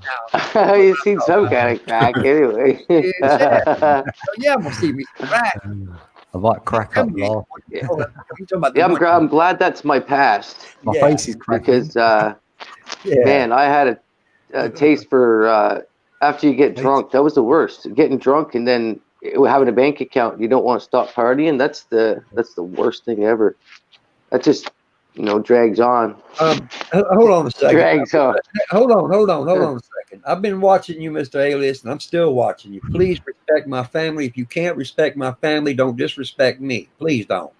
now. You've seen some kind of crack anyway. So yeah, I'm gonna see me some crack. I like crack up laugh. Yeah. Oh, you talking about the Yeah, one- I'm glad that's my past My Yeah. face is cracking. because yeah. man, I had a taste for after you get drunk. That was the worst. Getting drunk and then having a bank account. You don't want to stop partying. That's the worst thing ever. That just drags on. Hold on a second. Drags on. Hold on a second. I've been watching you, Mr. Alias, and I'm still watching you. Please respect my family. If you can't respect my family, don't disrespect me. Please don't.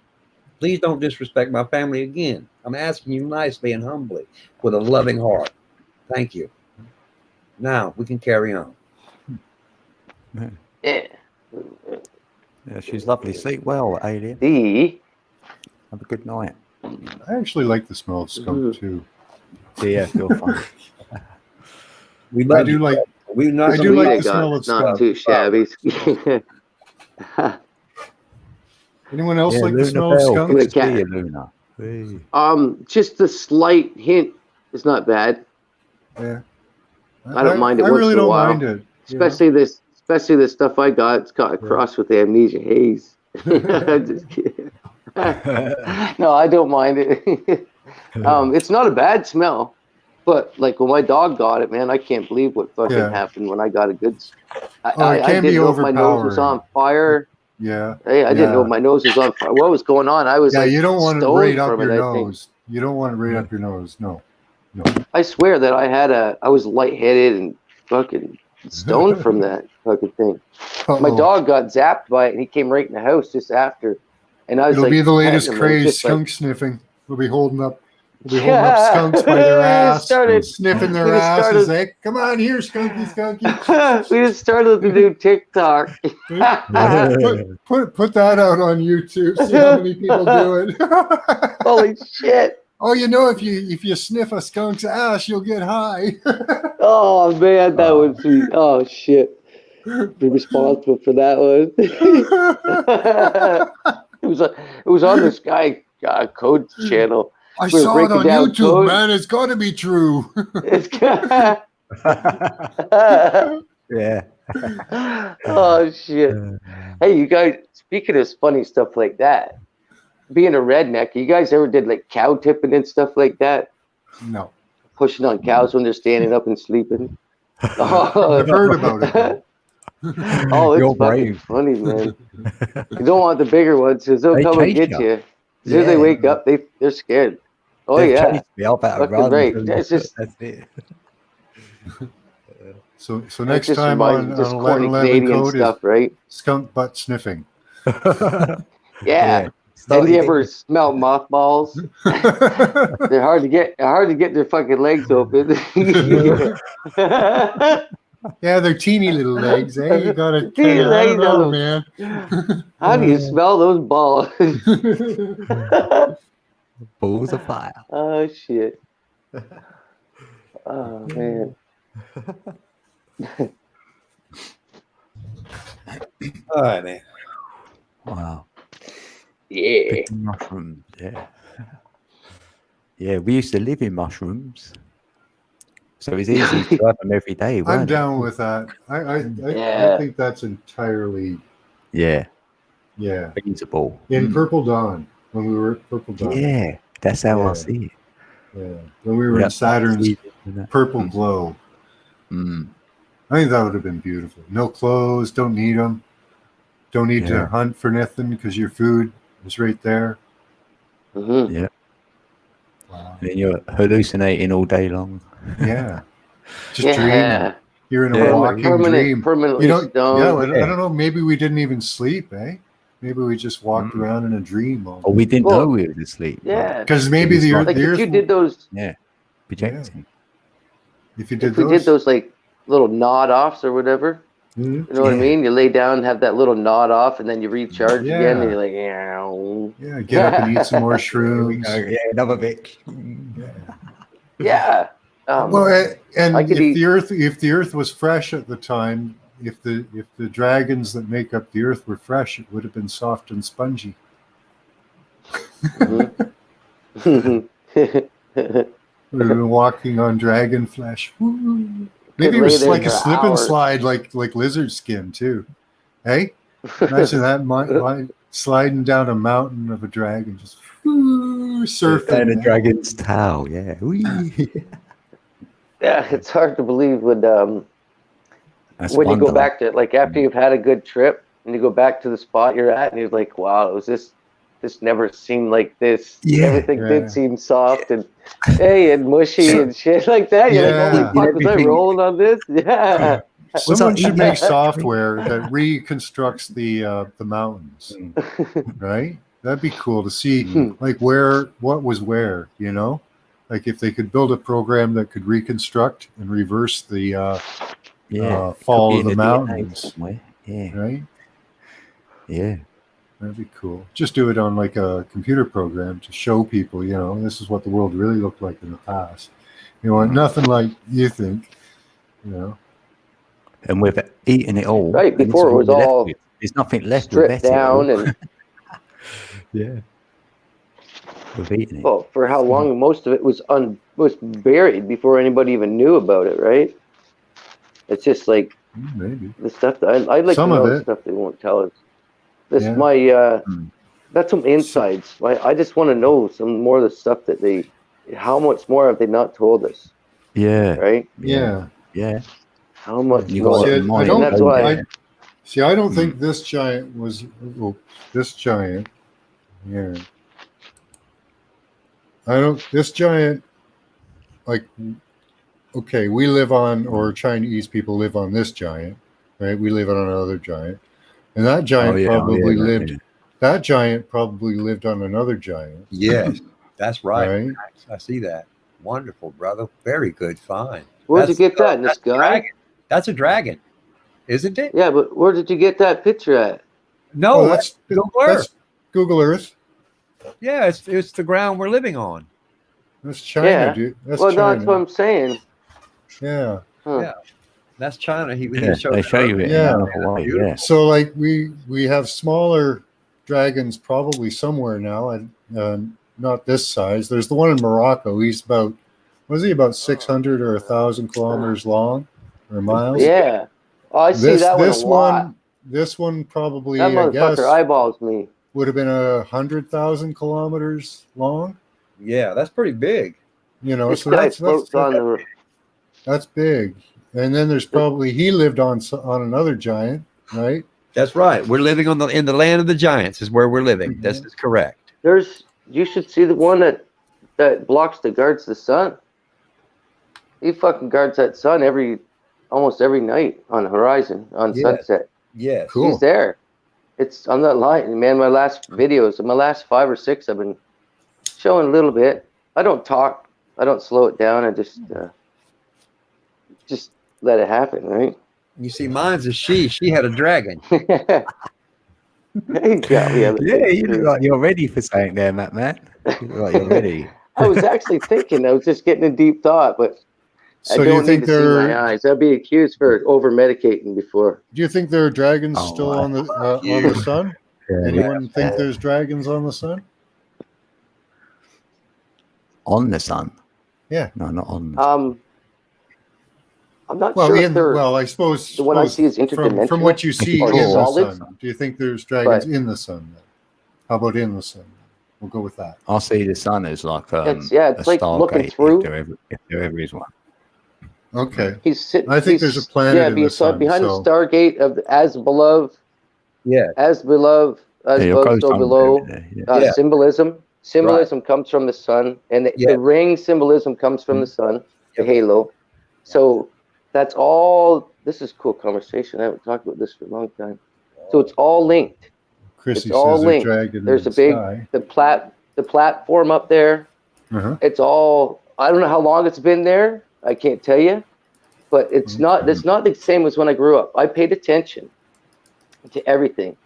Please don't disrespect my family again. I'm asking you nicely and humbly with a loving heart. Thank you. Now we can carry on. Yeah. Yeah, she's lovely. Sleep well, Alien. The Have a good night. I actually like the smell of skunk too. Yeah, feel fine. We I love do you. like. We not I The do weed like I the smell got of is not skunk. too shabby. Anyone else Yeah, like the Luna smell of Bell. skunk? Good to The cat. see you, Luna. Hey. Just a slight hint is not bad. Yeah. I don't mind it I once really in a don't while. mind it. you know? Especially this stuff I got. It's got a cross with the amnesia haze. I'm just kidding. No, I don't mind it. It's not a bad smell, but like when my dog got it, man, I can't believe what fucking Yeah. happened when I got a good. Oh, it I can be didn't know if my nose was on overpowering. fire. Yeah. Hey, I didn't know Yeah. if my nose was on fire. What was going on? I was Yeah, like you don't want it stoned right up from your it. I think. nose. You don't want it right up your nose. No. I swear that I was lightheaded and fucking stoned from that fucking thing. My Uh-oh. dog got zapped by it, and he came right in the house just after. And I was It'll like, be the latest petting him, and it was craze, just like- skunk sniffing. We'll be holding up skunks by their ass, Started- sniffing we their just asses. started- Hey, come on here, skunky. we just started the new TikTok. Put that out on YouTube. See how many people do it. Holy shit! Oh, if you sniff a skunk's ass, you'll get high. Oh man, that was sweet. Oh shit! Be responsible for that one. It was on the Sky Code channel. I We were saw it breaking on down YouTube, code. man. It's got to be true. Yeah. Oh shit! Hey, you guys. Speaking of funny stuff like that, being a redneck, you guys ever did like cow tipping and stuff like that? No. Pushing on cows when they're standing up and sleeping. I've heard about it. though. Oh, it's You're fucking brave. funny, man. You don't want the bigger ones because they'll They come and chase get you. you. As soon as they Yeah. wake up, they're scared. Oh They've yeah. chased me. I've had to Fucking run. right. So That's just that's it. So that next just time reminds on me of just corny 1111 Canadian code stuff, is right? skunk butt sniffing. Yeah. Start Have you eating- ever smelled mothballs? They're hard to get their fucking legs open. Yeah, they're teeny little legs, eh? You gotta Teeny kinda, I don't legs know, on man. How do you smell those balls? Balls of fire. Oh shit. Oh man. All right, man. Wow. Yeah. Picking mushrooms. Yeah. Yeah, we used to live in mushrooms. So it's easy to have them every day. I'm weren't it? down with that. I Yeah. think that's entirely, Yeah. yeah. Feasible. In Purple Dawn, when we were at Purple Dawn. Yeah. That's how Yeah. I see it. Yeah. When we were Yeah. in Saturn's purple Mm. glow. Mm. I think that would have been beautiful. No clothes, don't need them. Don't need Yeah. to hunt for nothing because your food is right there. Mhm. Yeah. Wow. And then you're hallucinating all day long. Yeah. Just dreaming. Yeah. You're in a Yeah. walking dream. Permanently You don't, stoned. yeah, I don't know. Maybe we didn't even sleep, eh? Maybe we just walked Mm. around in a dream. Or we didn't Well, know we were asleep. Yeah. Because maybe It's the not- earth, Like the if earth you did those Yeah. Projecting. if you did if we those, did those like little nod offs or whatever, Mhm. you know what I Yeah. mean? You lay down, have that little nod off, and then you recharge again, Yeah. and you're like, yeah. yeah, get up and eat some more Here we go. shrooms. Yeah, another bit. Yeah. Well, and I could if eat- the earth was fresh at the time, if the dragons that make up the earth were fresh, it would have been soft and spongy. Mhm. We were walking on dragon flesh. Woo. Maybe it lay was there like a for slip and hours. slide, like lizard skin too. Hey, imagine that sliding down a mountain of a dragon, just surfing. And a man. dragon's tail. Yeah. Whee. Yeah, it's hard to believe when That's when you go wonderland. back to like after you've had a good trip and you go back to the spot you're at and you're like, wow, it was this never seemed like this. Yeah. Everything Yeah. did seem soft and hey and mushy and shit like that. You're Yeah. like, holy fuck, was I Everything- rolling on this? Yeah. Someone that? should make software that reconstructs the mountains, right? That'd be cool to see, like what was where, you know, like if they could build a program that could reconstruct and reverse the Yeah. fall Could of be the in DNA mountains, somewhere. Yeah. right? Yeah. That'd be cool. Just do it on like a computer program to show people, you know, this is what the world really looked like in the past. You know, nothing like you think, you know. and we've eaten it all. Right, and this is before it what was we're left all with. There's nothing left. stripped We've ate it all. down and Yeah, we've eaten it. well, for how long most of it was buried before anybody even knew about it, right? It's just like Maybe. the stuff that I'd like Some to of know the it. stuff they won't tell us. This Yeah. my that's some insights. I just want to know some more of the stuff that how much more have they not told us, Yeah, right? Yeah. yeah. How much You more? got See, in I mind. don't- That's why- I don't think this giant was this giant. Yeah. This giant, like, okay, we live on, or Chinese people live on this giant, right? We live on another giant. And that giant probably lived, that giant probably lived on another giant. Yes, that's right. Right? I see that. Wonderful, brother. Very good find. Where'd you get that in the that's a sky? dragon. That's a dragon, isn't it? Yeah, but where did you get that picture at? No, Oh, that's Google that's Earth. Google Earth. Yeah, it's the ground we're living on. That's China, Yeah. dude. That's Well, China. that's what I'm saying. Yeah. Huh. Yeah. That's China. He Yeah, showed they show you it. Yeah. In Hawaii, yeah. So, like, we have smaller dragons probably somewhere now, and not this size. There's the one in Morocco. He's about, was he about 600 or 1,000 kilometers long or miles? Yeah. Oh, I see that one This a lot. this one probably, That I guess, motherfucker eyeballs me. would have been 100,000 kilometers long. Yeah, that's pretty big. You know, This so guy that's floats on the. that's big. And then there's probably, he lived on another giant, right? That's right. We're living in the land of the giants is where we're living. This is correct. You should see the one that blocks the guards the sun. He fucking guards that sun almost every night on the horizon on Yes. sunset. Yes. Cool. He's there. It's I'm not lying, man. My last videos, my last 5 or 6, I've been showing a little bit. I don't talk. I don't slow it down. I just let it happen, right? You see, mine's a she. She had a dragon. Hey, yeah, Yeah, you look like you're ready for something there, Matt. You look like you're ready. I was actually thinking. I was just getting in deep thought, but So I do you don't think need to see there? my eyes. I'd be accused for over medicating before. Do you think there are dragons Oh, still on the sun? Anyone think there's dragons on the sun? On the sun? Yeah. No, not on the sun. I'm not Well, sure if they're. I suppose The one I see is from interdimensional what you see or in the solid. sun. Do you think there's dragons But- in the sun? Then? How about in the sun? We'll go with that. I see the sun as like It's a like looking Stargate, through. if there ever is one. Okay. He's sitting. I think there's a planet Yeah, in the sun, behind so- the Stargate of as beloved, Yeah. as beloved, as Yeah, you'll above, go so somewhere below. over there, yeah. Yeah. Symbolism. Symbolism comes from the sun, and Yeah. the ring symbolism comes from the sun, the halo. So that's all. This is cool conversation. I haven't talked about this for a long time. So it's all linked. Chrissy It's all says linked. a dragon There's in a the big sky. the platform up there. Uh-huh. It's all. I don't know how long it's been there. I can't tell you, but it's not. It's not the same as when I grew up. I paid attention to everything.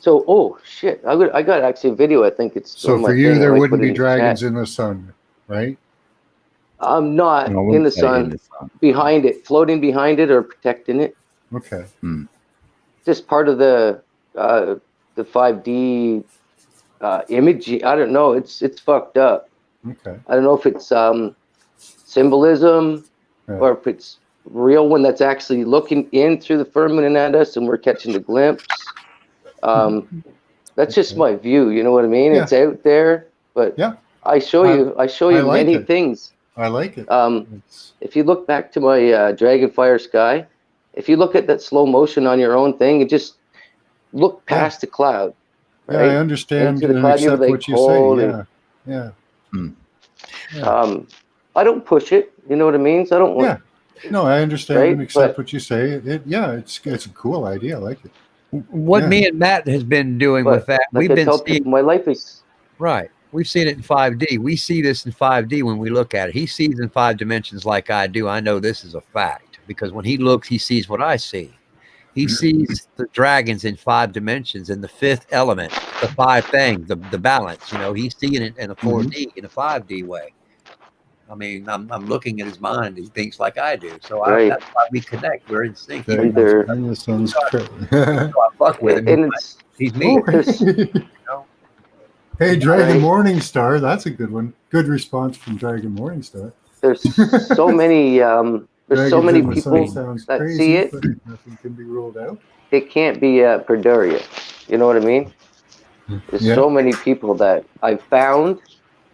So, oh shit! I got actually a video. I think it's So on my for you, thing. I there might wouldn't put it be in the dragons chat. in the sun, right? I'm not No, I in wouldn't the say sun. in the sun. Behind it, floating behind it, or protecting it. Okay. Just part of the 5D imaging. I don't know. It's fucked up. Okay. I don't know if it's symbolism Right. or if it's real one that's actually looking in through the firmament at us and we're catching the glimpse. That's just my view. You know what I mean? Yeah. It's out there, but Yeah. I show you I like many it. things. I like it. It's, If you look back to my Dragonfire Sky, if you look at that slow motion on your own thing, and just look past the cloud. yeah, Right? I understand Into the and cloud, you accept have, what you like, hold say. and- Yeah. Yeah. I don't push it. You know what I mean? So I don't want. Yeah. No, I understand Right, and accept but- what you say. It's a cool idea. I like it. What Yeah. me and Matt has been doing But with that, like we've I been tell seeing, people, my life is. right. We've seen it in 5D. We see this in 5D when we look at it. He sees in 5 dimensions like I do. I know this is a fact because when he looks, he sees what I see. He sees the dragons in 5 dimensions in the 5th element, the 5 things, the balance. You know, he's seeing it in a 4D, in a 5D way. I mean, I'm looking at his mind. He thinks like I do. So Right. that's why we connect. We're in sync. That- And they're- that sounds great. So I fuck with him. and it's He's me. there's Hey, Dragon Right. Morningstar, that's a good one. Good response from Dragon Morningstar. there's so many there's so Dragons many in the sun people sounds that crazy, see it. but nothing can be ruled out. It can't be Perduria. You know what I mean? There's Yeah. so many people that I've found.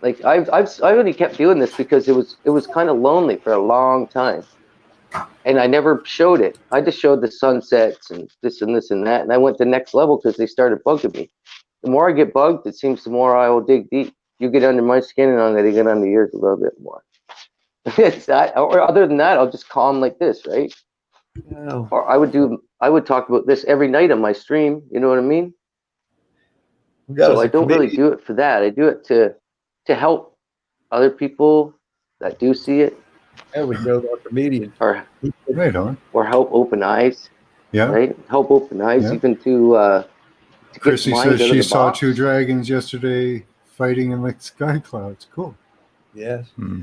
Like I've only kept doing this because it was kind of lonely for a long time, and I never showed it. I just showed the sunsets and this and this and that, and I went to the next level because they started bugging me. The more I get bugged, it seems the more I will dig deep. You get under my skin, and I'm gonna get under yours a little bit more. It's that, or other than that, I'll just calm like this, right? No. Or I would talk about this every night on my stream. You know what I mean? We got So us I a don't really committee. do it for that. I do it to help other people that do see it, There we go, our comedian. or Right on. help open eyes, Yeah. right? Help open eyes, Yeah. even to get Chrissy minds says out of she the saw box. 2 dragons yesterday fighting in the sky clouds. Cool. Yes. Hmm.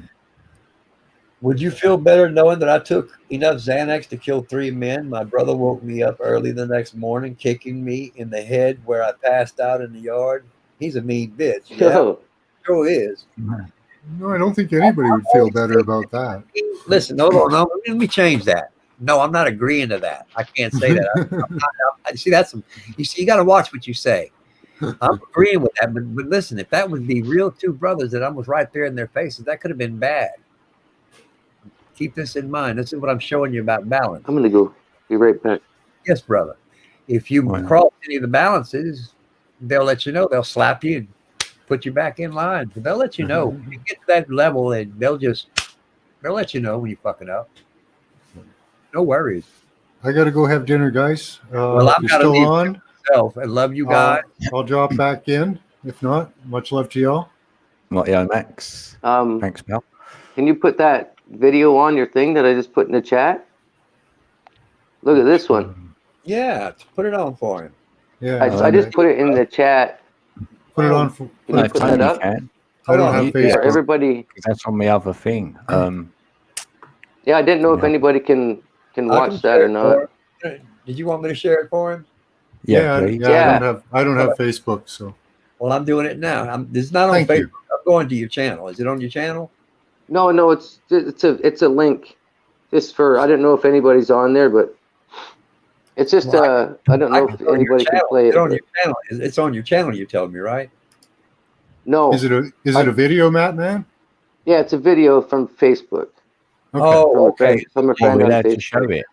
Would you feel better knowing that I took enough Xanax to kill 3 men? My brother woke me up early the next morning, kicking me in the head where I passed out in the yard. He's a mean bitch. Yeah, Yo, sure is. No, I don't think anybody would feel better about that. Listen, hold on. No, let me change that. No, I'm not agreeing to that. I can't say that. I see, that's some. You see, you got to watch what you say. I'm agreeing with that, but listen, if that would be real 2 brothers that I was right there in their faces, that could have been bad. Keep this in mind. This is what I'm showing you about balance. I'm gonna go. Be right back. Yes, brother. If you Wow. cross any of the balances, they'll let you know. They'll slap you and put you back in line. But they'll let you know. When you get to that level, and they'll let you know when you're fucking up. No worries. I got to go have dinner, guys. Well, I've you're gotta still leave. on. Self, I love you guys. I'll drop back in. If not, much love to y'all. What, yeah, Max? Thanks, pal. Can you put that video on your thing that I just put in the chat? Look at this one. Yeah, put it on for him. Yeah. I just put it in the chat. Put it on. For, Can you No, put that Tony up? can. I don't have You- For Facebook. everybody. 'Cause that's on the other thing. Yeah, I didn't know if Yeah. anybody can I watch can that share or it not. for him. Did you want me to share it for him? Yeah, please. Yeah. I don't have Facebook, so Well, I'm doing it now. It's not on Thank Facebook. you. I'm going to your channel. Is it on your channel? No, it's a link. Just for I don't know if anybody's on there, but it's just Well, I don't know I if can go on your anybody can channel. play It's it. on but- your channel. It's on your channel. You're telling me, right? No, is it a video, Matt Man? yeah, it's a video from Facebook. Okay. Oh, From a okay. friend, from a Are friend we on allowed to Facebook. show it?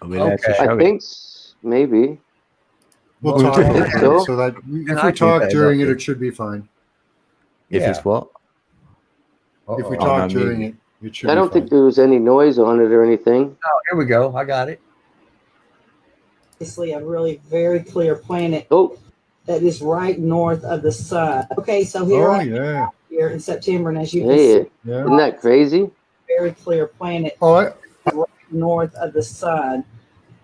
Are we allowed to Okay. show I it? think maybe. We'll Well, talk I about think it so. so that And if I we can talk say during that. it, it should be fine. If Yeah. it's what? If we Uh-oh. talk no, during music. it, it should I be don't fine. think there was any noise on it or anything. Oh, here we go. I got it. Obviously, a really very clear planet Oh, that is right north of the sun. Okay, so here Oh I yeah, am here in September, and as you can hey, see, yeah. isn't that crazy? very clear planet Oh, right north of the sun.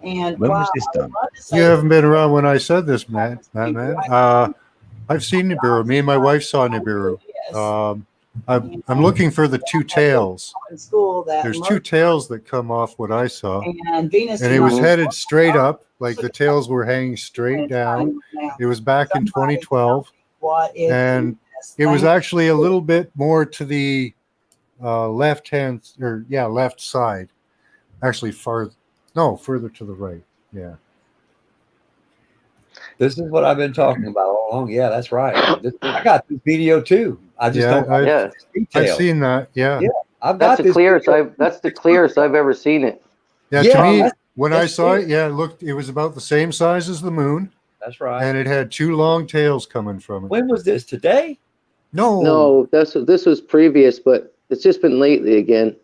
And When wow, was this I would done? love to say you haven't been around when I said this, man. I've seen Nibiru. Me and my wife saw Nibiru. yes, I'm looking for the 2 tails. in school that There's 2 tails that come off what I saw, and Venus and it was Mhm. headed straight up, like the tails were hanging straight down. Now, It was back in 2012, what is and Venus? it was Thank actually a little bit more to the left side. Actually, further to the right. Yeah. This is what I've been talking about all along. Yeah, that's right. I got this video too. I just Yeah, don't I- have Yeah, I've details. seen that. Yeah. Yeah. I've got that's the this clearest video. that's the clearest I've ever seen it. Yeah, Yeah, to me, that's- when I that's saw it. it, yeah, it was about the same size as the moon, That's right. and it had 2 long tails coming from it. When was this? Today? No, No, this was previous, but it's just been lately again.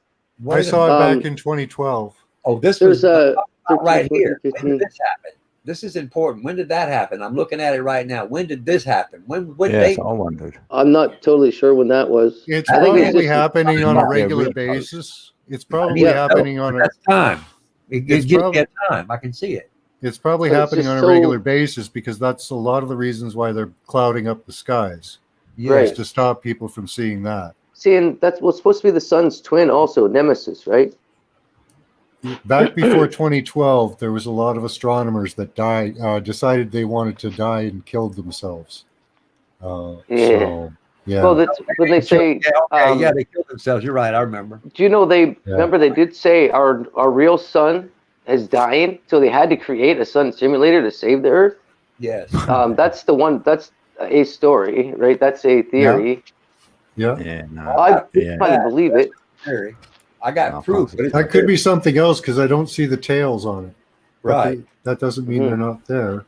I Wait a saw minute. it Um, back in 2012. Oh, this There's was a right 13, here. When 15. did this happen? This is important. When did that happen? I'm looking at it right now. When did this happen? What Yeah, date? so I wondered. I'm not totally sure when that was. It's I think it's probably just- happening on might a be a regular real post. basis. It's probably Yeah, happening on a. That's time. It It's gives prob- me a time. I can see it. It's probably So it's happening just on a so- regular basis because that's a lot of the reasons why they're clouding up the skies. Yeah. Right. Is to stop people from seeing that. seeing that's what's supposed to be the sun's twin, also Nemesis, right? Back before 2012, there was a lot of astronomers that decided they wanted to die and killed themselves. So, yeah. Well, that's when they say. Yeah, they killed themselves. You're right. I remember. Do you know remember they did say our real sun is dying, so they had to create a sun simulator to save the Earth. Yes. That's the one. That's a story, right? That's a theory. Yeah. Yeah, no. I kind of believe it. Theory. I got proof. But it's That could be something else because I don't see the tails on it. But Right. that doesn't mean they're not there.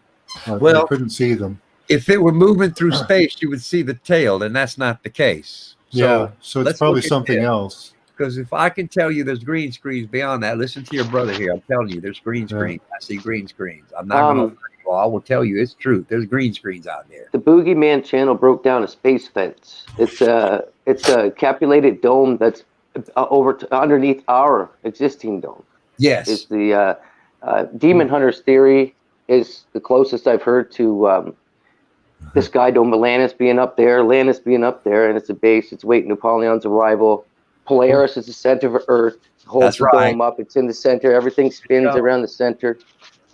Well- I couldn't see them. If it were moving through space, you would see the tail, and that's not the case. Yeah, so it's let's probably look at something this. else. Because if I can tell you there's green screens beyond that, listen to your brother here. I'm telling you, there's green screens. I see green screens. I'm not going to. Well, I will tell you, it's true. There's green screens out there. The Boogeyman channel broke down a space fence. It's a capulated dome that's underneath our existing dome. Yes. It's the Demon Hunter's theory is the closest I've heard to this guy Dome Atlantis being up there, and it's a base. It's waiting Apollon's arrival. Polaris is the center of Earth. Holds That's the right. dome up. It's in the center. Everything spins around the center.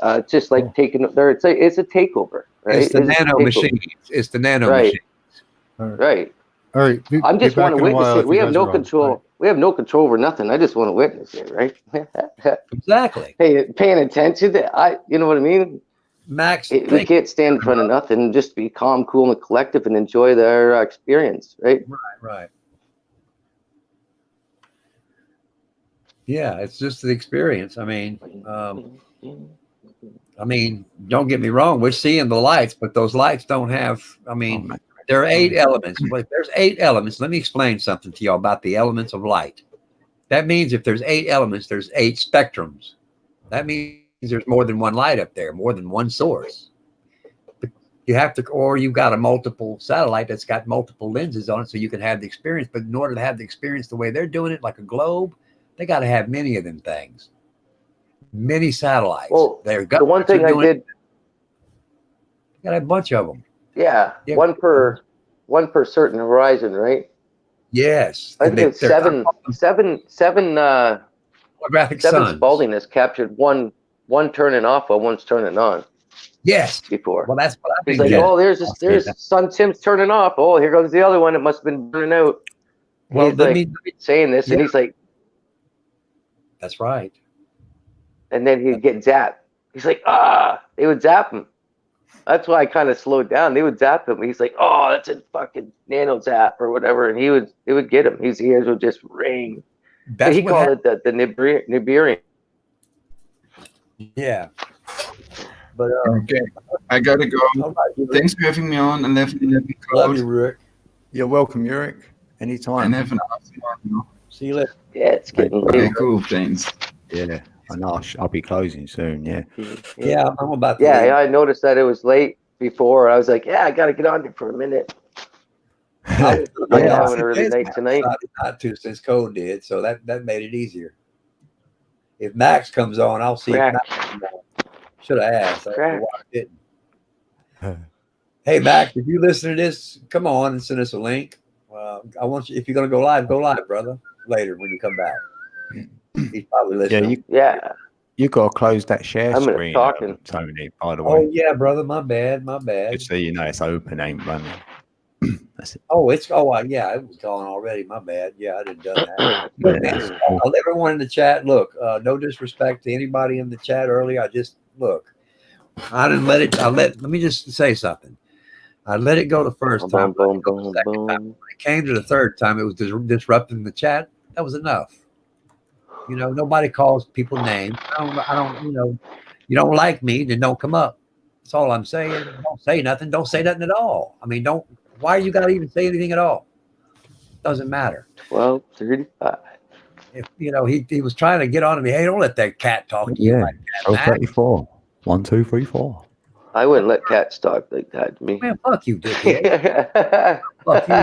It's just like taking there. It's a takeover, right? It's the nano machines. It's the nano machines. Right. All right. I Be just back want to in a while witness it. if We you have guys no are on. control. We have no control over nothing. I just want to witness it, right? Exactly. Hey, paying attention to you know what I mean? Max, We can't stand in front of nothing and just be calm, cool, and collective and enjoy their experience, right? Right. Yeah, it's just the experience. I mean, don't get me wrong. We're seeing the lights, but those lights don't have. I mean, there are 8 elements. But there's 8 elements. Let me explain something to y'all about the elements of light. That means if there's 8 elements, there's 8 spectrums. That means there's more than one light up there, more than one source. You have to, or you've got a multiple satellite that's got multiple lenses on it, so you can have the experience. But in order to have the experience the way they're doing it, like a globe, they got to have many of them things, many satellites. Well, the one thing I did, got a bunch of them. yeah, one per certain horizon, right? Yes, I think it's seven holographic seven suns. Spalding has captured one turning off while one's turning on. Yes, before. Well, that's what I He's think. like, oh, there's Sun Tim's turning off. Oh, here goes the other one. It must have been burning out. Well, he's like saying this, and he's like, that's right. And then he'd get zapped. He's like, they would zap him. That's why I kind of slowed down. They would zap him. He's like, oh, that's a fucking nano zap or whatever, and it would get him. His ears would just ring. That's he what called it the Nibirian. Yeah. But okay, I gotta go. Thanks for having me on 11 Love you, Rick. You're welcome, Yurik. Anytime. And have an awesome one. See you later. Yeah, it's getting late. Okay, cool. Thanks. Yeah, I know. I'll be closing soon. Yeah. Yeah, I'm about to. Yeah, leave. yeah, I noticed that it was late before. I was like, yeah, I got to get on there for a minute. I was having a really night tonight. Not to since Code did, so that made it easier. If Max comes on, I'll see. If Max comes on. Should have asked. I don't know why I didn't. Hey Max, if you listen to this, come on and send us a link. I want you. If you're gonna go live, brother. Later when you come back. He's probably listening. You got to close that share I'm screen, talking. Tony. By the way. Oh yeah, brother. My bad. Just so you know, it's open, ain't running. That's it. Oh, it was gone already. My bad. Yeah, I didn't done that. Look, man, I'll everyone in the chat. Look, no disrespect to anybody in the chat earlier. I just look. I didn't let it. Let me just say something. I let it go the first time. Boom, boom, boom. When it came to the third time, it was disrupting the chat. That was enough. You know, nobody calls people names. I don't. You know, you don't like me, then don't come up. That's all I'm saying. Don't say nothing. Don't say nothing at all. I mean, don't. Why you got to even say anything at all? Doesn't matter. 12:35. If you know, he was trying to get on to me. Hey, don't let that cat talk to you Yeah. like that, Max. 34. 1, 2, 3, 4. I wouldn't let cats talk like that to me. Man, fuck you, dickhead. Fuck you.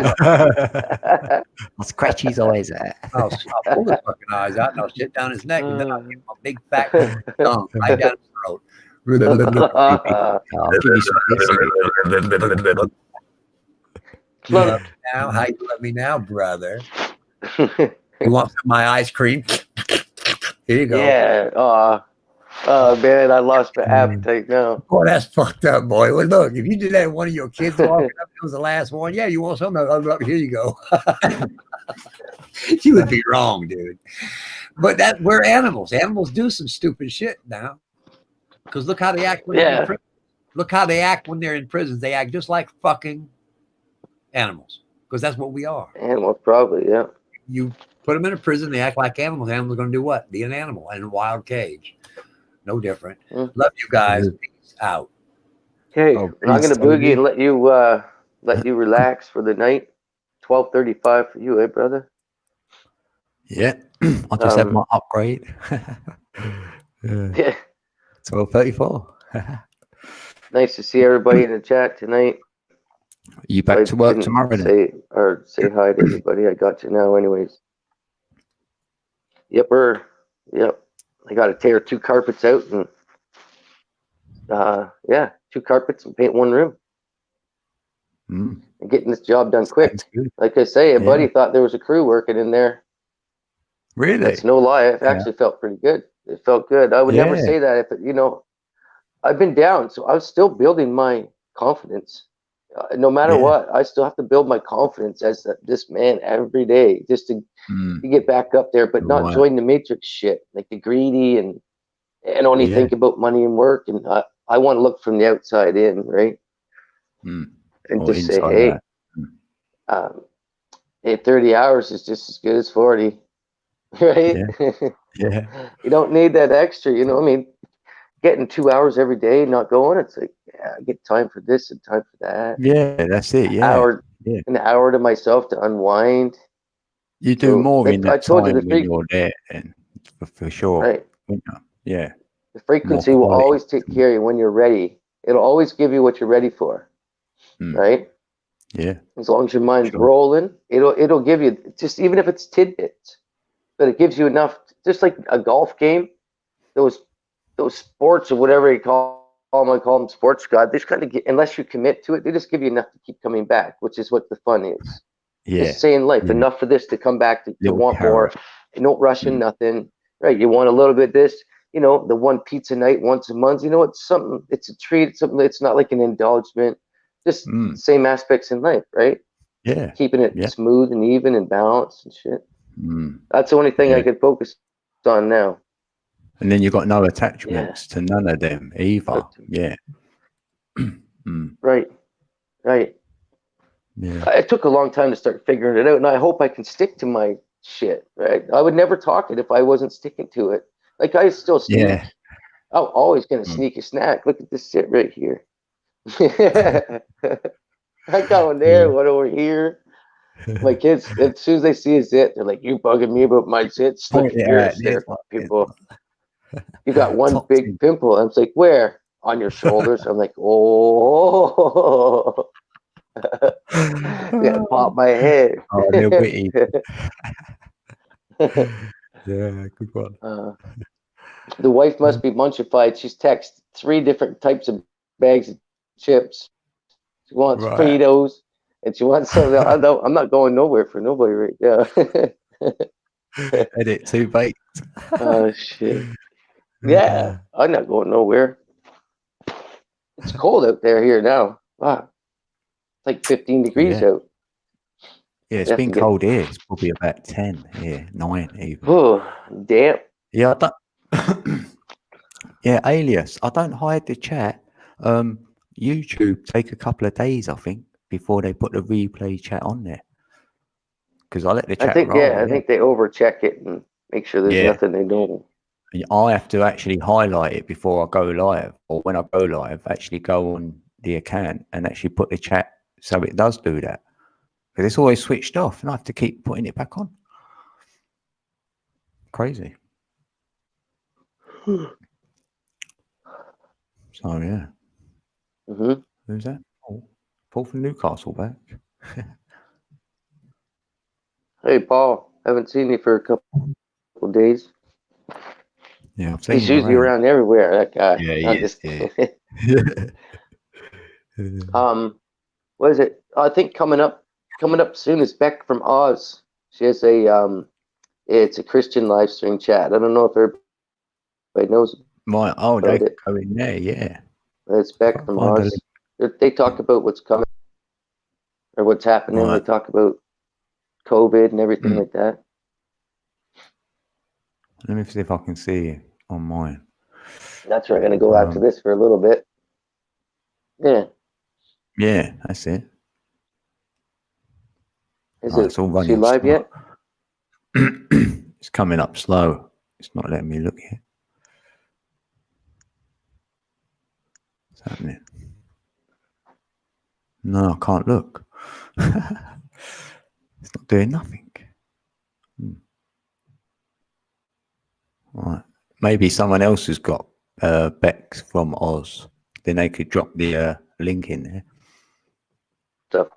I'll scratch his eyes out. I'll pull his fucking eyes out and I'll shit down his neck and then I'll get my big fat tongue right down his throat. I'll give you some Love me now. How you love me now, brother? You want some of my ice cream? Here you go. Yeah. Oh man, I lost my appetite now. Boy, that's fucked up, boy. Well, look, if you did that to one of your kids walking up, it was the last one. Yeah, you want something? Here you go. You would be wrong, dude. But that we're animals. Animals do some stupid shit now. Because look how they act when they're in prison. Look how they act when they're in prisons. They act just like fucking animals. Because that's what we are. Animals, probably, yeah. You put them in a prison, they act like animals. Animals are going to do what? Be an animal in a wild cage. No different. Love you guys. Peace out. Okay, I'm gonna boogie and let you relax for the night. 12:35 for you, brother? Yeah, I just had my upgrade. Yeah. 12:34. Nice to see everybody in the chat tonight. You back to work tomorrow? Say hi to everybody. I got you now, anyways. Yep. I got to tear 2 carpets out and 2 carpets and paint 1 room. And getting this job done quick. Like I say, a buddy thought there was a crew working in there. Really? That's no lie. It actually felt pretty good. It felt good. I would never say that if I've been down, so I was still building my confidence. No matter what, I still have to build my confidence as this man every day, just to get back up there, but not join the matrix shit, like the greedy and only think about money and work. And I want to look from the outside in, right? And just say, hey, 30 hours is just as good as 40, right? Yeah. You don't need that extra, I mean, getting 2 hours every day, not going, it's like, I get time for this and time for that. Yeah, that's it. An hour to myself to unwind. You do more in that time when you're there, and for sure. Right. Yeah. The frequency will always take care of you when you're ready. It'll always give you what you're ready for. Right? Yeah. As long as your mind's rolling, it'll give you, just even if it's tidbits, but it gives you enough, just like a golf game, those sports or whatever you call them, I call them sports, God, they just kind of get, unless you commit to it, they just give you enough to keep coming back, which is what the fun is. Just saying life, enough for this to come back to want more. You don't rush in nothing, right? You want a little bit of this, the 1 pizza night once a month, it's something, it's a treat, it's something, it's not like an indulgence, just same aspects in life, right? Yeah. Keeping it smooth and even and balanced and shit. That's the only thing I could focus on now. And then you've got no attachments to none of them either. Yeah. Right. Yeah. It took a long time to start figuring it out, and I hope I can stick to my shit, right? I would never talk it if I wasn't sticking to it. Like, I still sneak. Yeah. I'm always going to sneak a snack. Look at this shit right here. I go in there, one over here. My kids, as soon as they see a zit, they're like, "You bugging me about my zits? Look at yours there, people. You got one big pimple." I'm like, "Where? On your shoulders?" I'm like, "Oh." Yeah, pop my head. Oh, they're witty. Yeah, good one. The wife must be munchified. She's texted 3 different types of bags of chips. She wants Fritos, and she wants something. I'm not going nowhere for nobody right now. Edit 2 baked. Oh shit. Yeah, I'm not going nowhere. It's cold out there here now. Wow. It's like 15 degrees out. Yeah, it's been cold here. It's probably about 10 here, 9 even. Oh, damn. Yeah, I don't yeah, Alias, I don't hide the chat. YouTube take a couple of days, I think, before they put the replay chat on there. Because I let the chat roll. I think they overcheck it and make sure there's nothing they don't. I have to actually highlight it before I go live, or when I go live, actually go on the account and actually put the chat so it does do that. Because it's always switched off and I have to keep putting it back on. Crazy. So, yeah. Who's that? Paul from Newcastle back. Hey, Paul. Haven't seen you for a couple days. Yeah, I've seen he's usually around everywhere, that guy. Yeah, he is. What is it? I think coming up soon is Beck from Oz. She has a it's a Christian live stream chat. I don't know if everybody knows Right. Oh, about they it. go in there. Yeah. It's Beck and Find the Ross. They talk about what's coming or what's happening. Right. They talk about COVID and everything Mm. like that. Let me see if I can see it on mine. That's where I'm gonna go after this for a little bit. Yeah. Yeah, that's it. Is Oh, it it's all is running she live slow. yet? It's coming up slow. It's not letting me look yet. What's happening? No, I can't look. It's not doing nothing. Right. Maybe someone else has got Bex from Oz. Then they could drop the link in there. Stuff.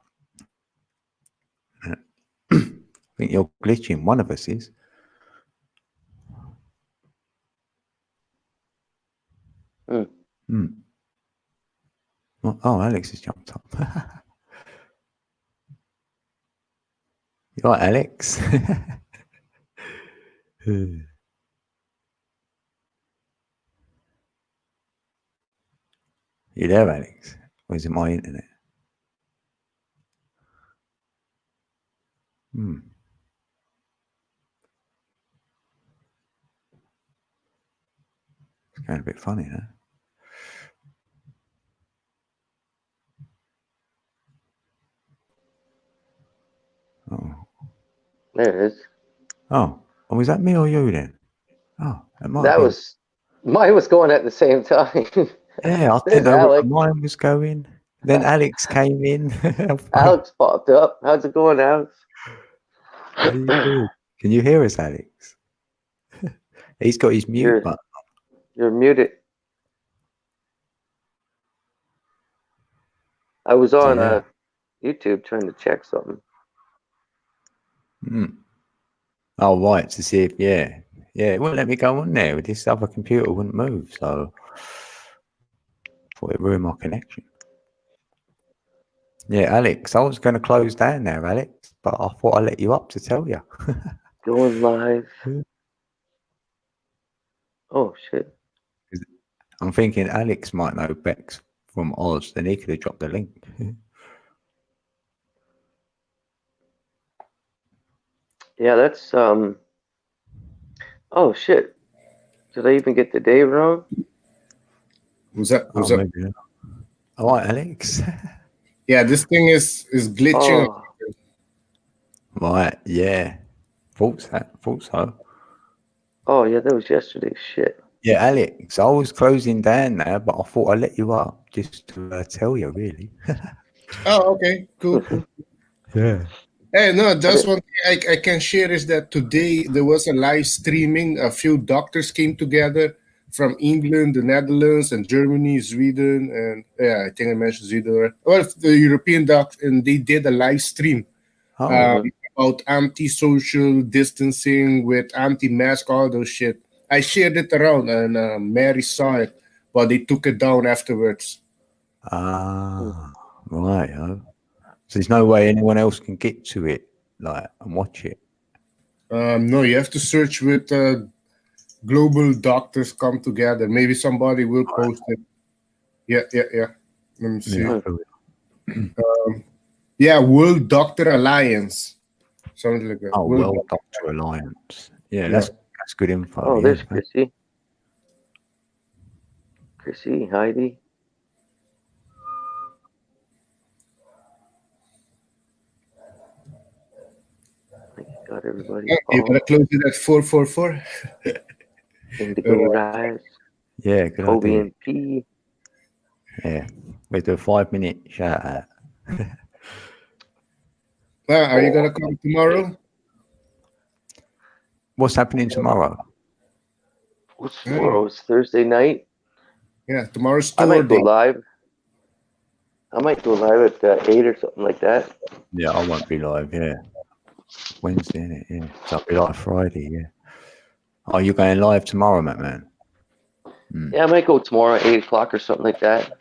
I think you're glitching. One of us is. Hmm. Oh, Alex has jumped up. You right, Alex? You there, Alex? Or is it my internet? It's going a bit funny, huh? Oh. There it is. Oh, was that me or you then? Oh, that might That be. was mine was going at the same time. Yeah, I There's didn't know where Alex. mine was going. Then Alex came in. Alex popped up. How's it going, Alex? How you doing? Can you hear us, Alex? He's got his mute button. You're muted. I was on Yeah. YouTube trying to check something. Oh, right, to see if, yeah, it wouldn't let me go on there. This other computer wouldn't move, so thought it ruined my connection. Yeah, Alex, I was going to close down there, Alex, but I thought I'd let you up to tell you. Going live. Oh, shit. I'm thinking Alex might know Bex from Oz, then he could have dropped the link. Yeah, that's oh shit. Did I even get the day wrong? Was that? Was that? Maybe. All right, Alex. Yeah, this thing is glitching. Oh. Right, yeah. Thought so. Oh yeah, that was yesterday's shit. Yeah, Alex, I was closing down there, but I thought I'd let you up just to tell you, really. Oh, okay, cool. Yeah. Hey, no, just one thing I can share is that today there was a live streaming. A few doctors came together from England, the Netherlands, and Germany, Sweden, and yeah, I think I mentioned Sweden. Right? Well, the European doctors, and they did a live stream about anti-social distancing with anti-mask, all those shit. I shared it around, and Mary saw it, but they took it down afterwards. Ah, right. So there's no way anyone else can get to it, like, and watch it. No, you have to search with global doctors come together. Maybe somebody will post it. Yeah. Let me see. Yeah, World Doctor Alliance. Something like that. Oh, World Doctor Alliance. Yeah, that's good info. Oh, yeah. there's Chrissy. Chrissy, Heidi. Got everybody. Yeah, you gotta close it at 444. Indigo Rise. Yeah, good Kobe idea. and P. Yeah, we do a 5-minute shout out. Well, are you gonna come tomorrow? What's happening tomorrow? What's tomorrow? It's Thursday night. Yeah, tomorrow's I tour might go day. live. I might go live at 8 or something like that. Yeah, I won't be live. Yeah, Wednesday, innit? Yeah, so I'll be live Friday. Yeah. Oh, you're going live tomorrow, man? Yeah, I might go tomorrow at 8 o'clock or something like that.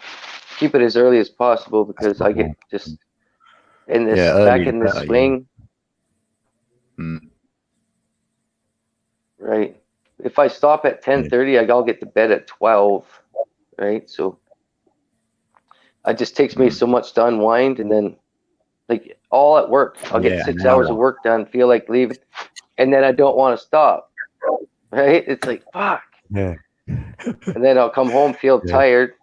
Keep it as early as possible because I get just in this Yeah, early back in the better, yeah. swing. Mm. Right. If I stop at 10:30, I'll get to bed at 12. Right. So it just takes me so much to unwind, and then like all at work, I'll Yeah, get 6 an hours of hour. work done, feel like leaving, and then I don't want to stop. Right. It's like, fuck. Yeah. And then I'll come home, feel Yeah. tired,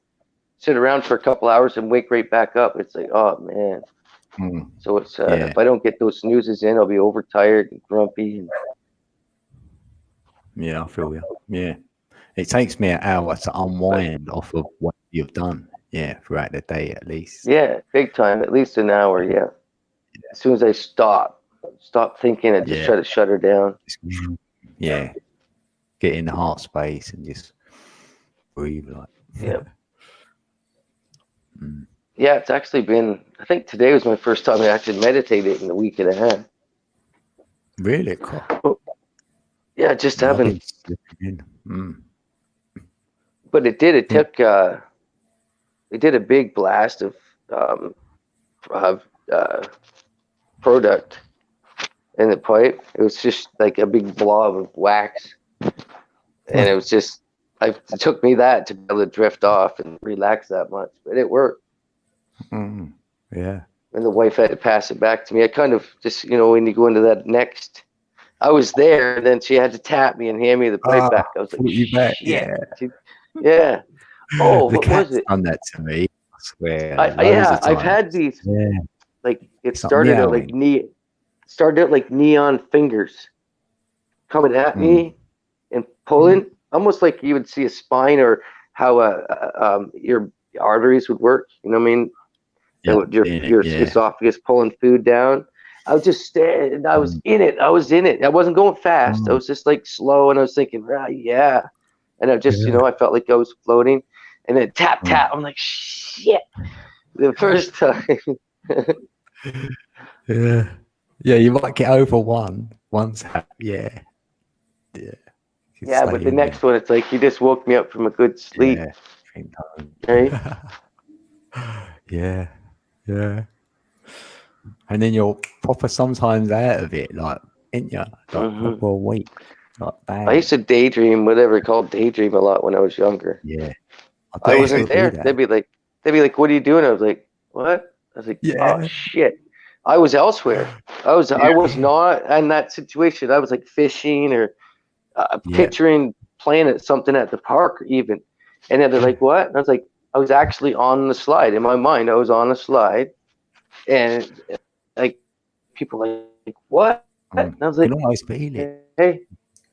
sit around for a couple hours, and wake right back up. It's like, oh man. Mm. So it's Yeah. if I don't get those snoozes in, I'll be overtired and grumpy. And Yeah, I feel you. Yeah. It takes me an hour to unwind off of what you've done. Yeah, throughout the day at least. yeah, big time. At least an hour. Yeah. As soon as I stop thinking, and just Yeah. try to shut her down. Yeah. Get in the heart space and just breathe like. Yeah. Mm. Yeah, it's actually been. I think today was my first time I actually meditated in a week and a half. Really cool. Yeah, just I've haven't. been slipping in. Mm. But it did. It took. It did a big blast of product in the pipe. It was just like a big blob of wax, and it was just. It took me that to be able to drift off and relax that much, but it worked. Mm. Yeah. And the wife had to pass it back to me. I kind of just, when you go into that next, I was there, and then she had to tap me and hand me the pipe back. I was like, put you back. shit. Yeah. Yeah. Oh, The what was cat's it? done that to me. I swear. Yeah, loads of I've times. had these. Yeah. Like it It's like started out like neon fingers coming at me and pulling, almost like you would see a spine, or how your arteries would work. You know what I mean? Yeah, And your esophagus pulling food down. I was just staring. I was in it. I wasn't going fast. I was just like slow, and I was thinking, yeah. And I just, I felt like I was floating. And then tap. I'm like, shit. The first time. Yeah. Yeah, you might get over once. Yeah. Yeah. Yeah, but the next one, it's like you just woke me up from a good sleep. Yeah. Right? Yeah. Yeah. And then you're proper sometimes out of it, like, ain't you? Like proper weak. Like bang. I used to daydream, whatever it's called, daydream a lot when I was younger. Yeah. I wasn't there. They'd be like, what are you doing? I was like, what? I was like, oh shit. I was elsewhere. I was not in that situation. I was like fishing or picturing playing at something at the park even. And then they're like, what? And I was like, I was actually on the slide. In my mind, I was on a slide. And like people were like, what? And I was like, hey.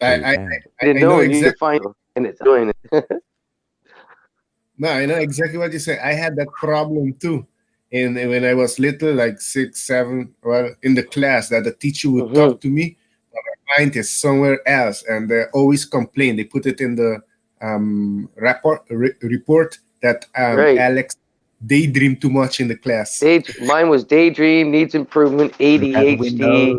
I didn't know you could find it, and it's doing it. No, I know exactly what you say. I had that problem too. And when I was little, like 6, 7, well, in the class, that the teacher would talk to me, but my mind is somewhere else, and they always complain. They put it in the report that Alex daydream too much in the class. Mine was daydream, needs improvement, ADHD,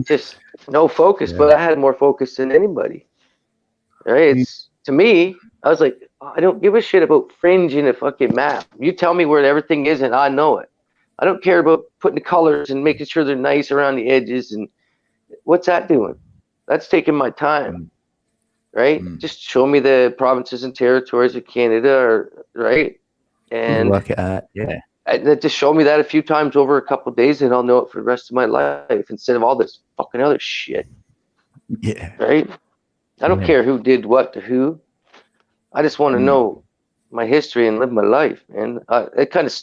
just no focus. But I had more focus than anybody. Right? It's to me, I was like, I don't give a shit about fringe in a fucking map. You tell me where everything is, and I know it. I don't care about putting the colors and making sure they're nice around the edges. And what's that doing? That's taking my time, right? Just show me the provinces and territories of Canada, right? And work it out, yeah. And just show me that a few times over a couple of days, and I'll know it for the rest of my life instead of all this fucking other shit. Yeah. Right? I don't care who did what to who. I just want to know my history and live my life, man. It kind of,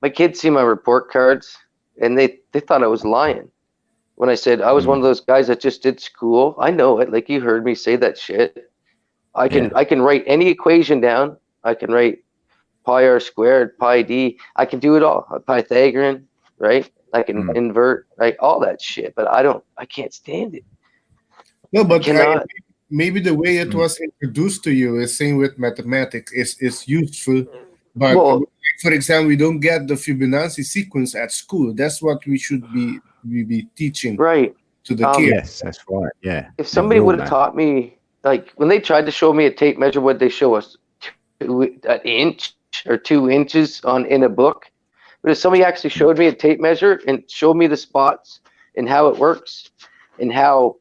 my kids see my report cards, and they thought I was lying when I said I was one of those guys that just did school. I know it. Like you heard me say that shit. I can write any equation down. I can write pi r squared, pi d. I can do it all. Pythagorean, right? I can invert, right? All that shit. But I can't stand it. No, but maybe the way it was introduced to you is same with mathematics is useful. But for example, we don't get the Fibonacci sequence at school. That's what we should be teaching to the kids. Yes, that's right. Yeah. If somebody would have taught me, like when they tried to show me a tape measure, what they show us, an inch or 2 inches in a book. But if somebody actually showed me a tape measure and showed me the spots and how it works, and how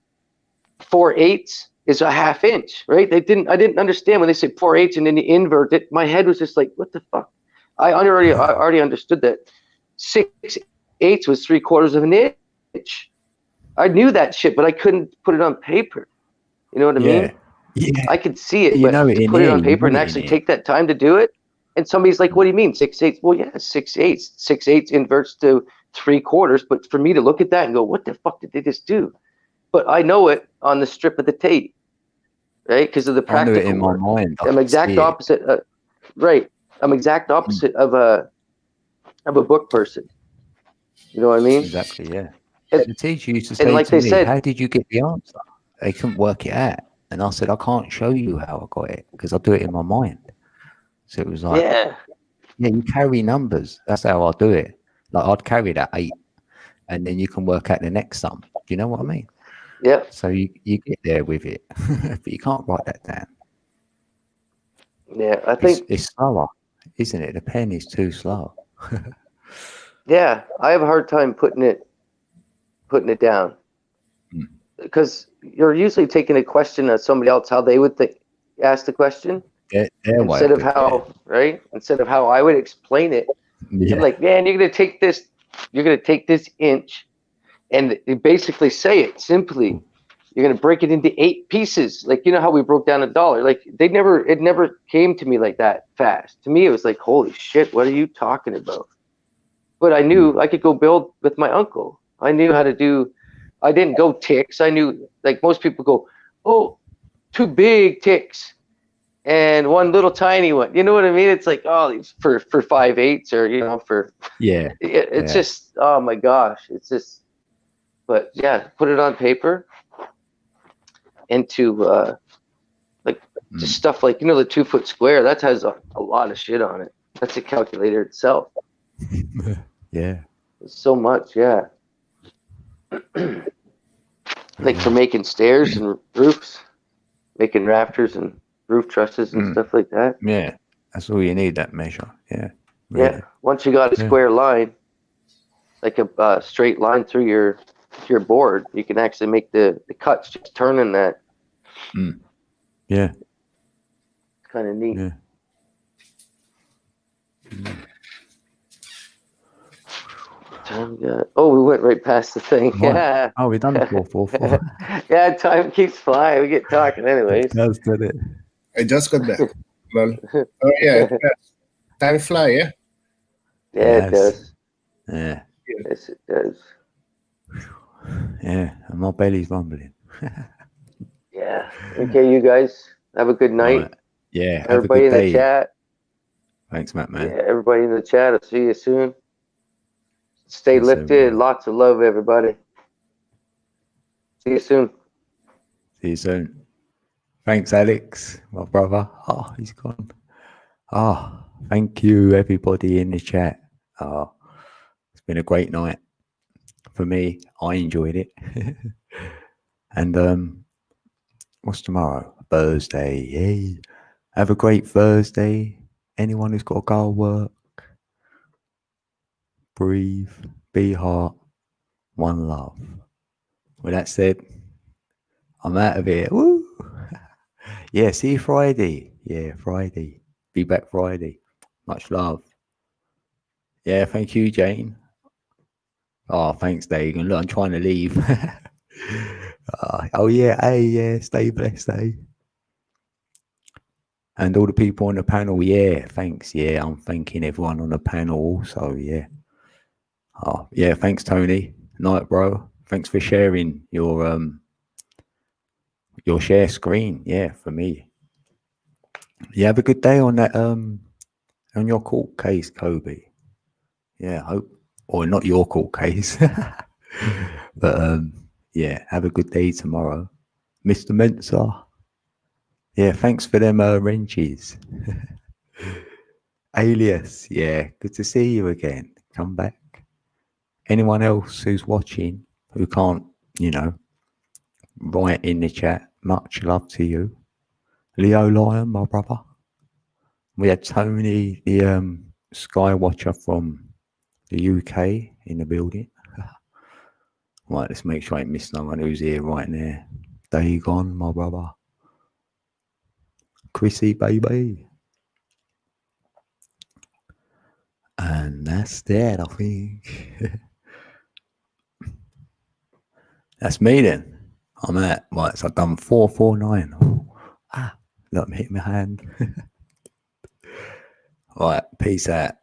4/8 is a half inch, right? I didn't understand when they said 4/8 and then you invert it. My head was just like, what the fuck? I already understood that 6/8 was 3/4 of an inch. I knew that shit, but I couldn't put it on paper. You know what I mean? Yeah. I could see it, You but know it to in put it here, on you paper and want it in actually here. take that time to do it. And somebody's like, what do you mean 6/8? Well, yeah, 6/8. 6/8 inverts to 3/4. But for me to look at that and go, what the fuck did they just do? But I know it on the strip of the tape, right? Because of the I knew it practical in my work. mind. I I'm could exact see it. opposite. Right. I'm exact opposite of a book person. You know what I mean? Exactly, yeah. And, The teacher used to and say like to they me, said, how did you get the answer? They couldn't work it out. And I said, I can't show you how I got it because I do it in my mind. So it was like, yeah, you carry numbers. That's how I do it. Like I'd carry that 8 and then you can work out the next sum. Do you know what I mean? yeah, So you get there with it, but you can't write that down. yeah. I think It's slower, isn't it? The pen is too slow. yeah, I have a hard time putting it down because you're usually taking a question of somebody else, how they would ask the question Their way instead of it, yeah. how right instead of how I would explain it. Yeah. I'm like, man, you're gonna take this inch, and you basically say it simply. You're gonna break it into 8 pieces, like you know how we broke down $1. Like it never came to me like that fast. To me, it was like, holy shit, what are you talking about? But I knew I could go build with my uncle. I knew how to do. I didn't go ticks. I knew, like most people go, oh, 2 big ticks and 1 little tiny one. You know what I mean? It's like, oh, these for 5/8 or, you know, for, Yeah. it's Yeah. just, oh my gosh. It's just, but yeah, put it on paper into, like just stuff like, you know, the 2-foot square, that has a lot of shit on it. That's a calculator itself. Yeah. So much, yeah. Like for making stairs and roofs, making rafters and roof trusses and stuff like that. Yeah. That's all you need, that measure. Yeah. Yeah. Really. Once you got a Yeah. square line, like a straight line through your board, you can actually make the cuts just turning that. Yeah. It's kind of neat. Yeah. Time got, oh, we went right past the thing. Right. Yeah. Oh, we done the 444. Yeah, time keeps flying. We get talking anyways. That's it. I just got back. Well, oh yeah, time fly, yeah. Yeah, it does. Yeah. Yes, it does. Yeah. And my belly's rumbling. Yeah. Okay, you guys have a good night. Right. Yeah. Have Everybody a in good the day. chat. Thanks, Matt, man. Yeah, everybody in the chat. I'll see you soon. Stay Yes, lifted. everybody. Lots of love, everybody. See you soon. See you soon. Thanks, Alex, my brother. Oh, he's gone. Oh, thank you, everybody in the chat. Oh, it's been a great night for me. I enjoyed it. And what's tomorrow? Thursday. Yay. Have a great Thursday. Anyone who's got to go to work, breathe, be heart, one love. With that said, I'm out of here. Woo! Yeah, see you Friday. Yeah, Friday. Be back Friday. Much love. Yeah, thank you, Jane. Oh, thanks, Dagan. Look, I'm trying to leave. Oh, yeah. Hey, yeah. Stay blessed, eh? And all the people on the panel, yeah, thanks. Yeah, I'm thanking everyone on the panel also, yeah. Oh, yeah, thanks, Tony. Night, bro. Thanks for sharing your share screen, yeah, for me. You have a good day on that on your court case, Kobe. Yeah, hope, or not your court case. But yeah, have a good day tomorrow. Mr. Mensah. Yeah, thanks for them wrenches. Alias, yeah, good to see you again. Come back. Anyone else who's watching who can't, you know, write in the chat, much love to you. Leo Lion, my brother. We had Tony, the Sky Watcher from the UK in the building. Right, let's make sure I ain't missed no one who's here right now. Day gone, my brother. Chrissy, baby. And that's that, I think. That's me then. I'm at, right, so I've done 449. Let me hit my hand. Right, peace out.